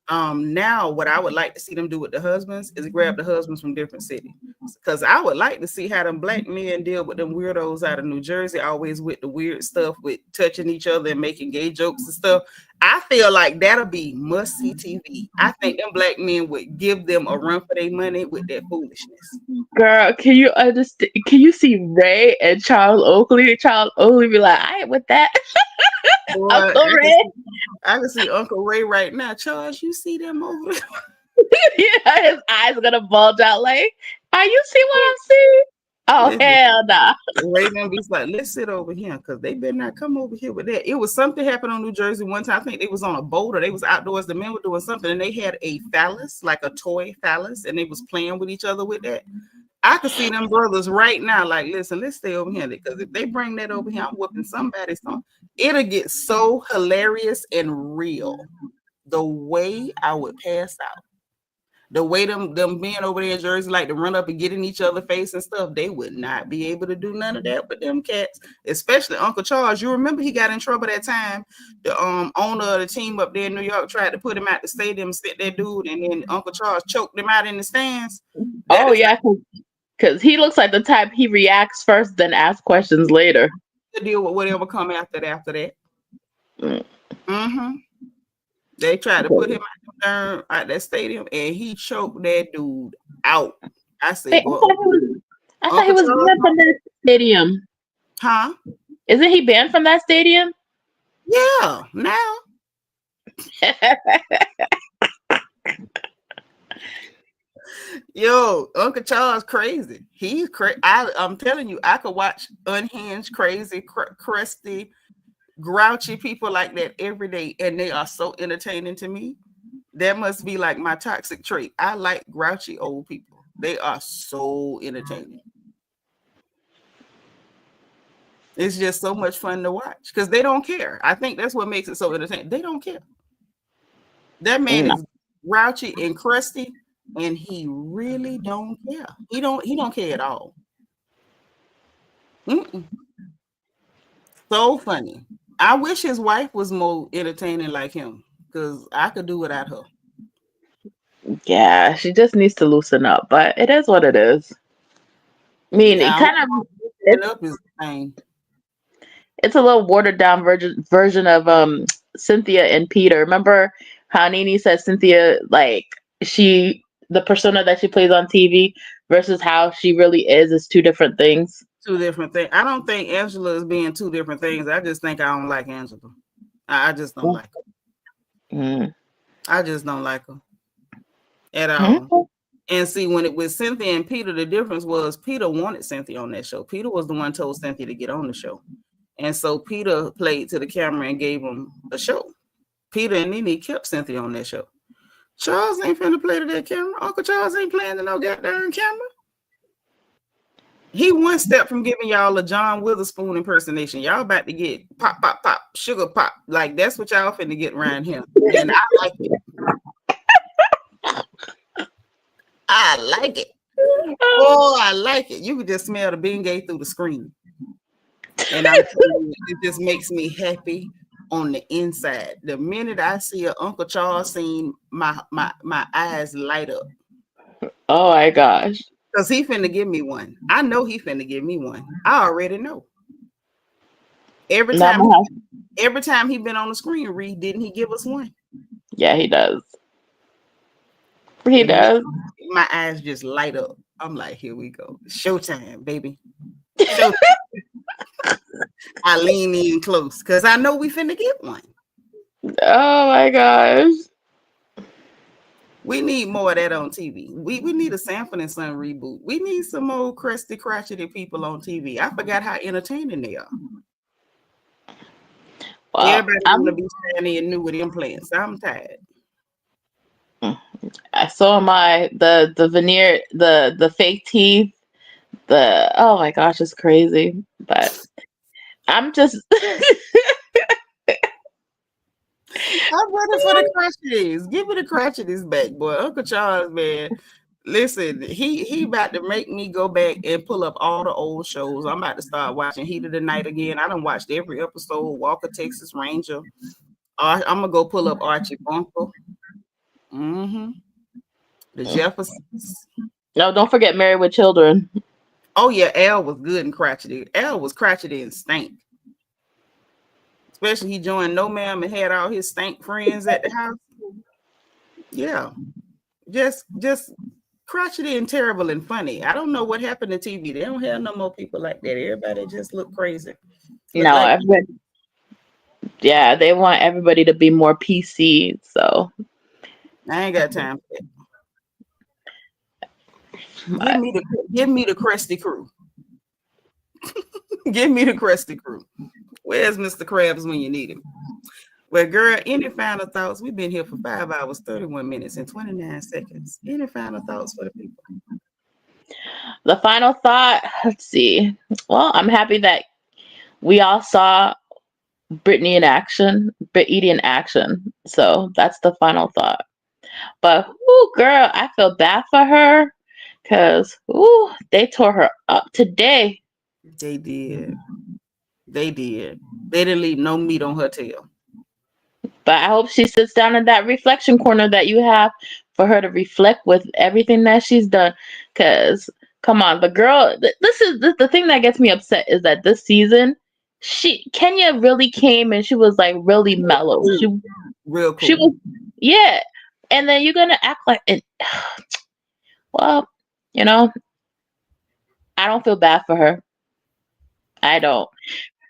Now what I would like to see them do with the husbands is grab the husbands from different cities. Because I would like to see how them black men deal with them weirdos out of New Jersey, always with the weird stuff with touching each other and making gay jokes and stuff. I feel like that'll be must-see TV. I think them black men would give them a run for their money with that foolishness. Girl, can you understand? Can you see Ray and Charles Oakley? Charles Oakley be like, I ain't with that. Boy, Uncle Ray. I can see Uncle Ray right now. Charles, you see them over there? Yeah, his eyes are gonna bulge out like, are you see what I'm seeing? Oh, hell nah. Ray gonna be like, let's sit over here because they better not come over here with that. It was something happened on New Jersey one time. I think they was on a boat or they was outdoors. The men were doing something and they had a phallus, like a toy phallus, and they was playing with each other with that. I could see them brothers right now, like, listen, let's stay over here because if they bring that over here, I'm whooping somebody's song. It'll get so hilarious and real. The way I would pass out. The way them men over there in Jersey like to run up and get in each other's face and stuff, they would not be able to do none of that with them cats, especially Uncle Charles. You remember he got in trouble that time. The owner of the team up there in New York tried to put him out the stadium, sit that dude, and then Uncle Charles choked him out in the stands. Oh yeah, because he looks like the type he reacts first, then asks questions later. To deal with whatever come after that. Mm-hmm. They tried to put him out that stadium, and he choked that dude out. I said, I thought he was banned from that stadium. Huh? Isn't he banned from that stadium? Yeah, now. Yo, Uncle Charles crazy. He's crazy. I'm telling you, I could watch unhinged, crazy, crusty, grouchy people like that every day, and they are so entertaining to me. That must be like my toxic trait. I like grouchy old people. They are so entertaining. It's just so much fun to watch because they don't care. I think that's what makes it so entertaining. They don't care. That man is grouchy and crusty, and he really don't care. He don't care at all. So funny. I wish his wife was more entertaining like him because I could do without her. Yeah, she just needs to loosen up, but it is what it is. I mean, it kind of it's a little watered down version of Cynthia and Peter. Remember how Nene said Cynthia, like the persona that she plays on TV versus how she really is two different things. Two different things. I don't think Angela is being two different things. I just think I don't like Angela. I just don't like her. I just don't like her at all. And see, when it was Cynthia and Peter, the difference was Peter wanted Cynthia on that show. Peter was the one told Cynthia to get on the show. And so Peter played to the camera and gave him a show. Peter and Nene kept Cynthia on that show. Charles ain't finna play to that camera. Uncle Charles ain't playing to no goddamn camera. He one step from giving y'all a John Witherspoon impersonation. Y'all about to get pop, pop, pop, sugar pop. Like, that's what y'all finna get around him. And I like it. I like it. Oh, I like it. You could just smell the Bengay through the screen. And I'm telling you, it just makes me happy on the inside. The minute I see an Uncle Charles scene, my eyes light up. Oh my gosh. Because he finna give me one. I know he finna give me one. I already know. Every time he been on the screen, Reed, didn't he give us one? Yeah, he does. He does. My eyes just light up. I'm like, here we go. Showtime, baby. Showtime. I lean in close because I know we finna get one. Oh my gosh. We need more of that on TV. We need a Sanford and Son reboot. We need some more crusty, crotchety people on TV. I forgot how entertaining they are. Well, everybody's gonna be shiny and new with implants. I'm tired. So am I. The veneer, the fake teeth, oh my gosh, it's crazy. But I'm just I'm ready for the crotcheties. Give me the crotcheties back, boy. Uncle Charles, man. Listen, he about to make me go back and pull up all the old shows. I'm about to start watching Heat of the Night again. I done watched every episode. Walker, Texas Ranger. I'm gonna go pull up Archie Bunker. The Jeffersons. No, don't forget Married with Children. Oh yeah, Al was good and crotchety. Al was crotchety and stank. Especially he joined No Ma'am and had all his stank friends at the house. Yeah. Just crotchety and terrible and funny. I don't know what happened to TV. They don't have no more people like that. Everybody just look crazy. Look No, like everybody, yeah, they want everybody to be more PC. So I ain't got time for that. Give me the Krusty crew. Give me the Krusty crew. Where's Mr. Krabs when you need him? Well, girl, any final thoughts? We've been here for 5 hours, 31 minutes, and 29 seconds. Any final thoughts for the people? the final thought, let's see. Well, I'm happy that we all saw Brit Eady in action. So that's the final thought. But girl, I feel bad for her because they tore her up today. They did. They didn't leave no meat on her tail. But I hope she sits down in that reflection corner that you have for her to reflect with everything that she's done. Because, come on, the girl, this is the thing that gets me upset is that this season, Kenya really came and she was like really mellow. Real cool. She was, yeah. And then you're going to act like it. Well, I don't feel bad for her. I don't.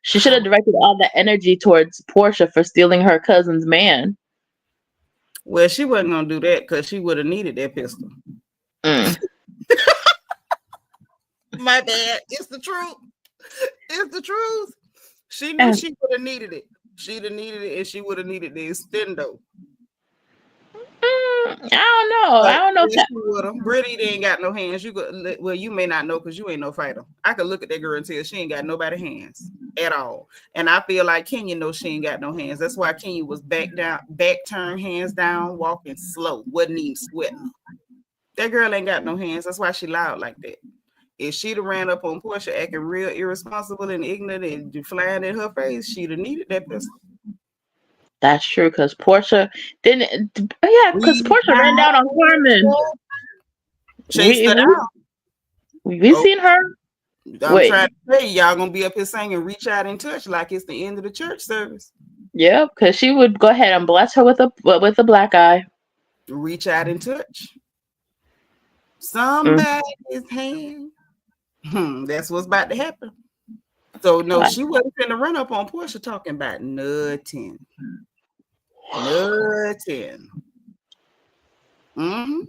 She should have directed all that energy towards Porsha for stealing her cousin's man. Well, she wasn't going to do that because she would have needed that pistol. My bad. It's the truth. It's the truth. She knew she would have needed it. She'd have needed it and she would have needed the extendo. I don't know. If Brit Eady ain't got no hands. Well, you may not know because you ain't no fighter. I could look at that girl and tell she ain't got nobody hands at all. And I feel like Kenya knows she ain't got no hands. That's why Kenya was back turned, hands down, walking slow, wasn't even sweating. That girl ain't got no hands. That's why she loud like that. If she'd have ran up on Porsha acting real irresponsible and ignorant and flying in her face, she'd have needed that pistol. That's true, because Porsha didn't. Yeah, because Porsha ran down on Carmen. Chased her out. We've seen her. I'm trying to say, y'all gonna be up here singing "Reach Out and Touch" like it's the end of the church service. Yeah, because she would go ahead and bless her with a black eye. Reach out and touch somebody's hand. That's what's about to happen. So no, she wasn't finna run up on Porsha talking about nothing. Nothing. And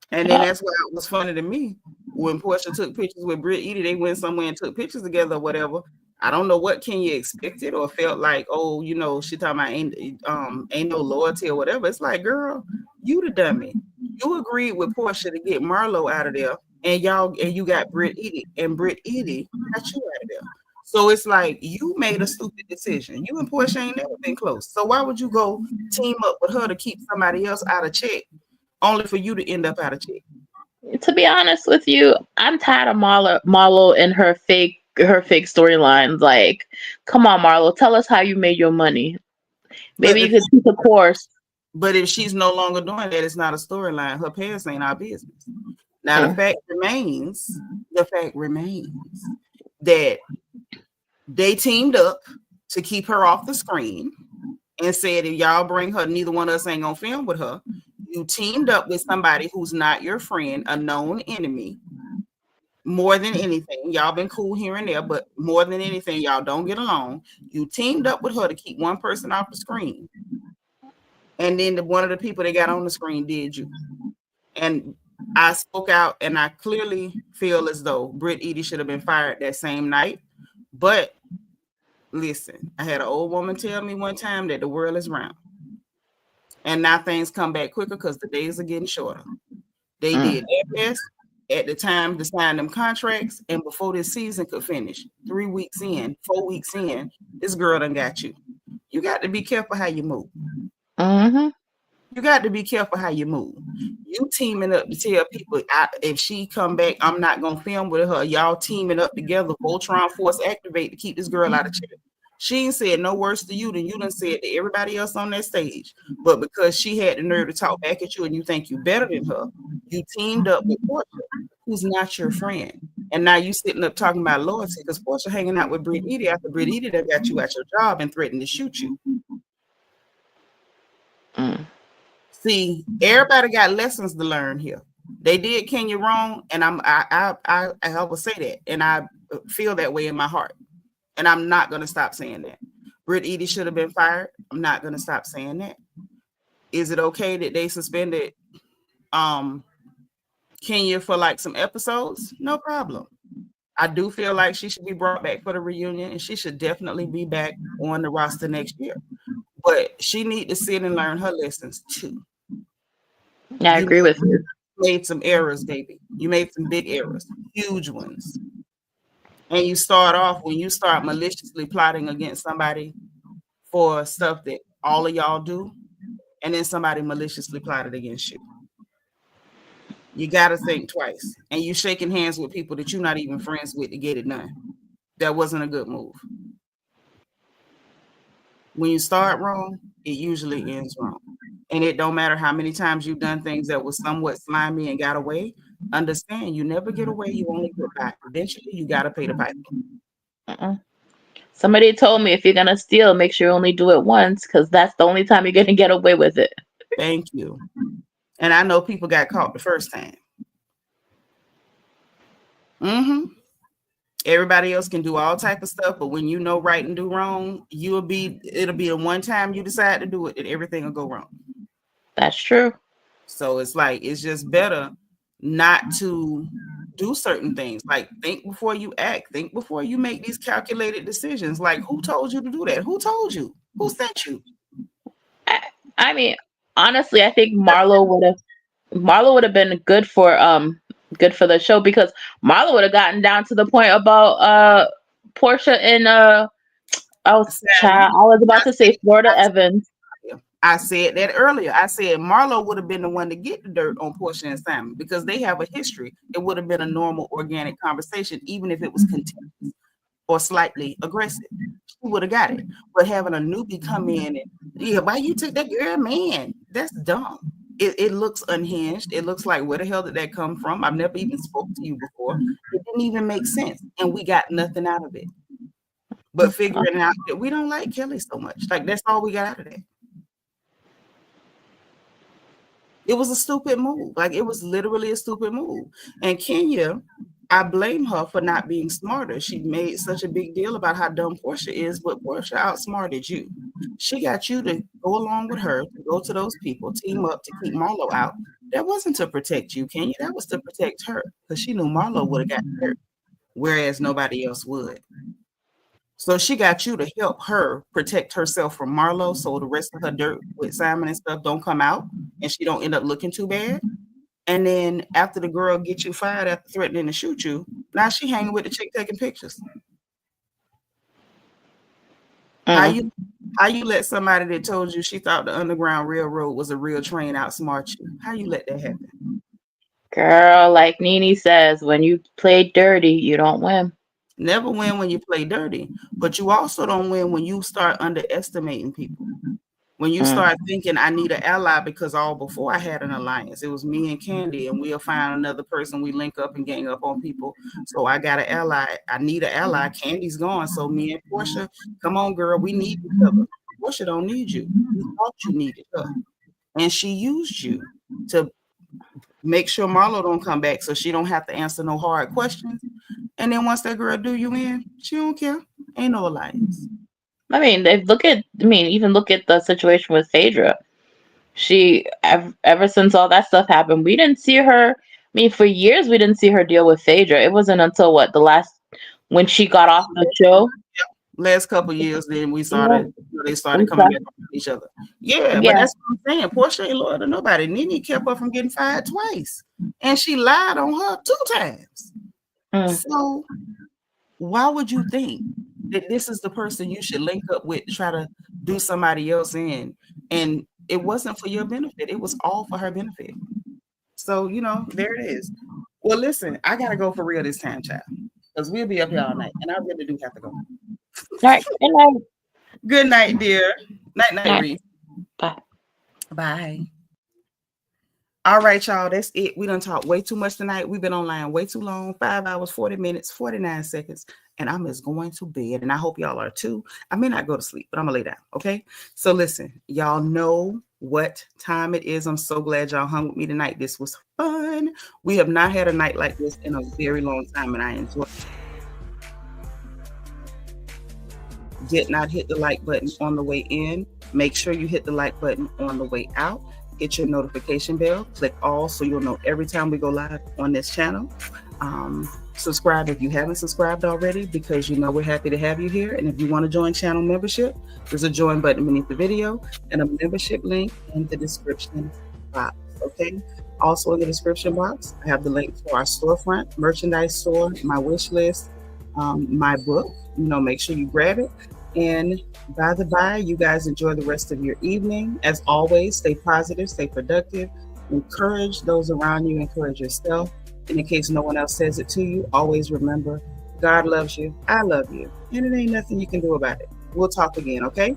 then that's why it was funny to me when Porsha took pictures with Brit Eady. They went somewhere and took pictures together or whatever. I don't know what Kenya expected or felt like, she talking about ain't no loyalty or whatever. It's like, girl, you the dummy. You agreed with Porsha to get Marlo out of there, and you got Brit Eady, and Brit Eady got you out of there. So it's like you made a stupid decision. You and Porsha ain't never been close. So why would you go team up with her to keep somebody else out of check, only for you to end up out of check? To be honest with you, I'm tired of Marlo and her fake storylines. Like, come on, Marlo, tell us how you made your money. Maybe you could teach a course. But if she's no longer doing that, it's not a storyline. Her past ain't our business. Now the fact remains that they teamed up to keep her off the screen and said, if y'all bring her, neither one of us ain't gonna film with her. You teamed up with somebody who's not your friend, a known enemy. More than anything, y'all been cool here and there, but more than anything, y'all don't get along. You teamed up with her to keep one person off the screen. And then one of the people that got on the screen did you. And I spoke out, and I clearly feel as though Brit Eady should have been fired that same night. But listen, I had an old woman tell me one time that the world is round. And now things come back quicker because the days are getting shorter. They did their best at the time to sign them contracts, and before this season could finish, 3 weeks in, 4 weeks in, this girl done got you. You got to be careful how you move. You got to be careful how you move. You teaming up to tell people if she come back, I'm not gonna film with her. Y'all teaming up together, Voltron Force activate to keep this girl out of check. She ain't said no worse to you than you done said to everybody else on that stage. But because she had the nerve to talk back at you and you think you better than her, you teamed up with Porsha who's not your friend. And now you sitting up talking about loyalty because Porsha hanging out with Brit Eady after Brit Eady that got you at your job and threatened to shoot you. See, everybody got lessons to learn here. They did Kenya wrong, and I will say that, and I feel that way in my heart, and I'm not going to stop saying that. Brit Eady should have been fired. I'm not going to stop saying that. Is it okay that they suspended Kenya for like some episodes? No problem. I do feel like she should be brought back for the reunion, and she should definitely be back on the roster next year. But she need to sit and learn her lessons too. Yeah, I agree with you. Made some errors, baby. You made some big errors, huge ones. And you start off when you start maliciously plotting against somebody for stuff that all of y'all do, and then somebody maliciously plotted against you. You got to think twice. And you shaking hands with people that you're not even friends with to get it done. That wasn't a good move. When you start wrong, it usually ends wrong. And it don't matter how many times you've done things that was somewhat slimy and got away. Understand, you never get away, you only get back. Eventually, you got to pay the piper. Somebody told me if you're going to steal, make sure you only do it once because that's the only time you're going to get away with it. Thank you. And I know people got caught the first time. Everybody else can do all type of stuff, but when you know right and do wrong, it'll be the one time you decide to do it and everything will go wrong. That's true. So it's like, it's just better not to do certain things. Like, think before you act. Think before you make these calculated decisions. Like, who told you to do that? Who told you? Who sent you? I mean, honestly, I think Marlo would have been good for the show because Marlo would have gotten down to the point about Porsha and I was about to say Florida Evans. I said that earlier. I said Marlo would have been the one to get the dirt on Porsha and Simon because they have a history. It would have been a normal, organic conversation, even if it was contentious or slightly aggressive. She would have got it. But having a newbie come in and, why you took that girl, man? That's dumb. It looks unhinged. It looks like, where the hell did that come from? I've never even spoke to you before. It didn't even make sense. And we got nothing out of it. But figuring out that we don't like Kelly so much. Like, that's all we got out of that. It was a stupid move. Like, it was literally a stupid move. And Kenya, I blame her for not being smarter. She made such a big deal about how dumb Porsha is, but Porsha outsmarted you. She got you to go along with her, to go to those people, team up to keep Marlo out. That wasn't to protect you, Kenya. That was to protect her because she knew Marlo would have got hurt, whereas nobody else would. So she got you to help her protect herself from Marlo so the rest of her dirt with Simon and stuff don't come out and she don't end up looking too bad. And then after the girl gets you fired after threatening to shoot you, now she hanging with the chick taking pictures. How you let somebody that told you she thought the Underground Railroad was a real train outsmart you? How you let that happen? Girl, like Nene says, when you play dirty, you don't win. Never win when you play dirty, but you also don't win when you start underestimating people. When you start thinking, I need an ally because all before I had an alliance, it was me and Candy, and we'll find another person. We link up and gang up on people. So I got an ally. I need an ally. Candy's gone. So me and Porsha, come on, girl, we need each other. Porsha don't need you. You thought you needed her. And she used you to make sure Marlo don't come back so she don't have to answer no hard questions. And then once that girl do you in, she don't care. Ain't no alliance. I mean, even look at the situation with Phaedra. She, ever since all that stuff happened, we didn't see her. I mean, for years, we didn't see her deal with Phaedra. It wasn't until when she got off the show. Last couple years, then they started coming back on each other. Yeah, but that's what I'm saying. Porsha ain't loyal to nobody. Nene kept her from getting fired twice. And she lied on her 2 times. So why would you think that this is the person you should link up with to try to do somebody else in? And it wasn't for your benefit. It was all for her benefit. So, there it is. Well, listen, I got to go for real this time, child, because we'll be up here all night. And I really do have to go. All right. Good night. Good night, dear. Night, Reese. Bye. Bye. All right, y'all. That's it. We done talked way too much tonight. We've been online way too long. 5 hours, 40 minutes, 49 seconds. And I'm just going to bed. And I hope y'all are too. I may not go to sleep, but I'm going to lay down. Okay. So listen, y'all know what time it is. I'm so glad y'all hung with me tonight. This was fun. We have not had a night like this in a very long time. And I enjoyed it. Did not hit the like button on the way in. Make sure you hit the like button on the way out. Hit your notification bell, click all so you'll know every time we go live on this channel. Subscribe if you haven't subscribed already, because you know we're happy to have you here. And if you want to join channel membership, there's a join button beneath the video and a membership link in the description box. Okay. Also in the description box, I have the link for our storefront, merchandise store, my wish list, my book. Make sure you grab it. And by the by, you guys enjoy the rest of your evening. As always, stay positive, stay productive, encourage those around you, encourage yourself. And in case no one else says it to you, always remember, God loves you, I love you, and it ain't nothing you can do about it. We'll talk again, okay?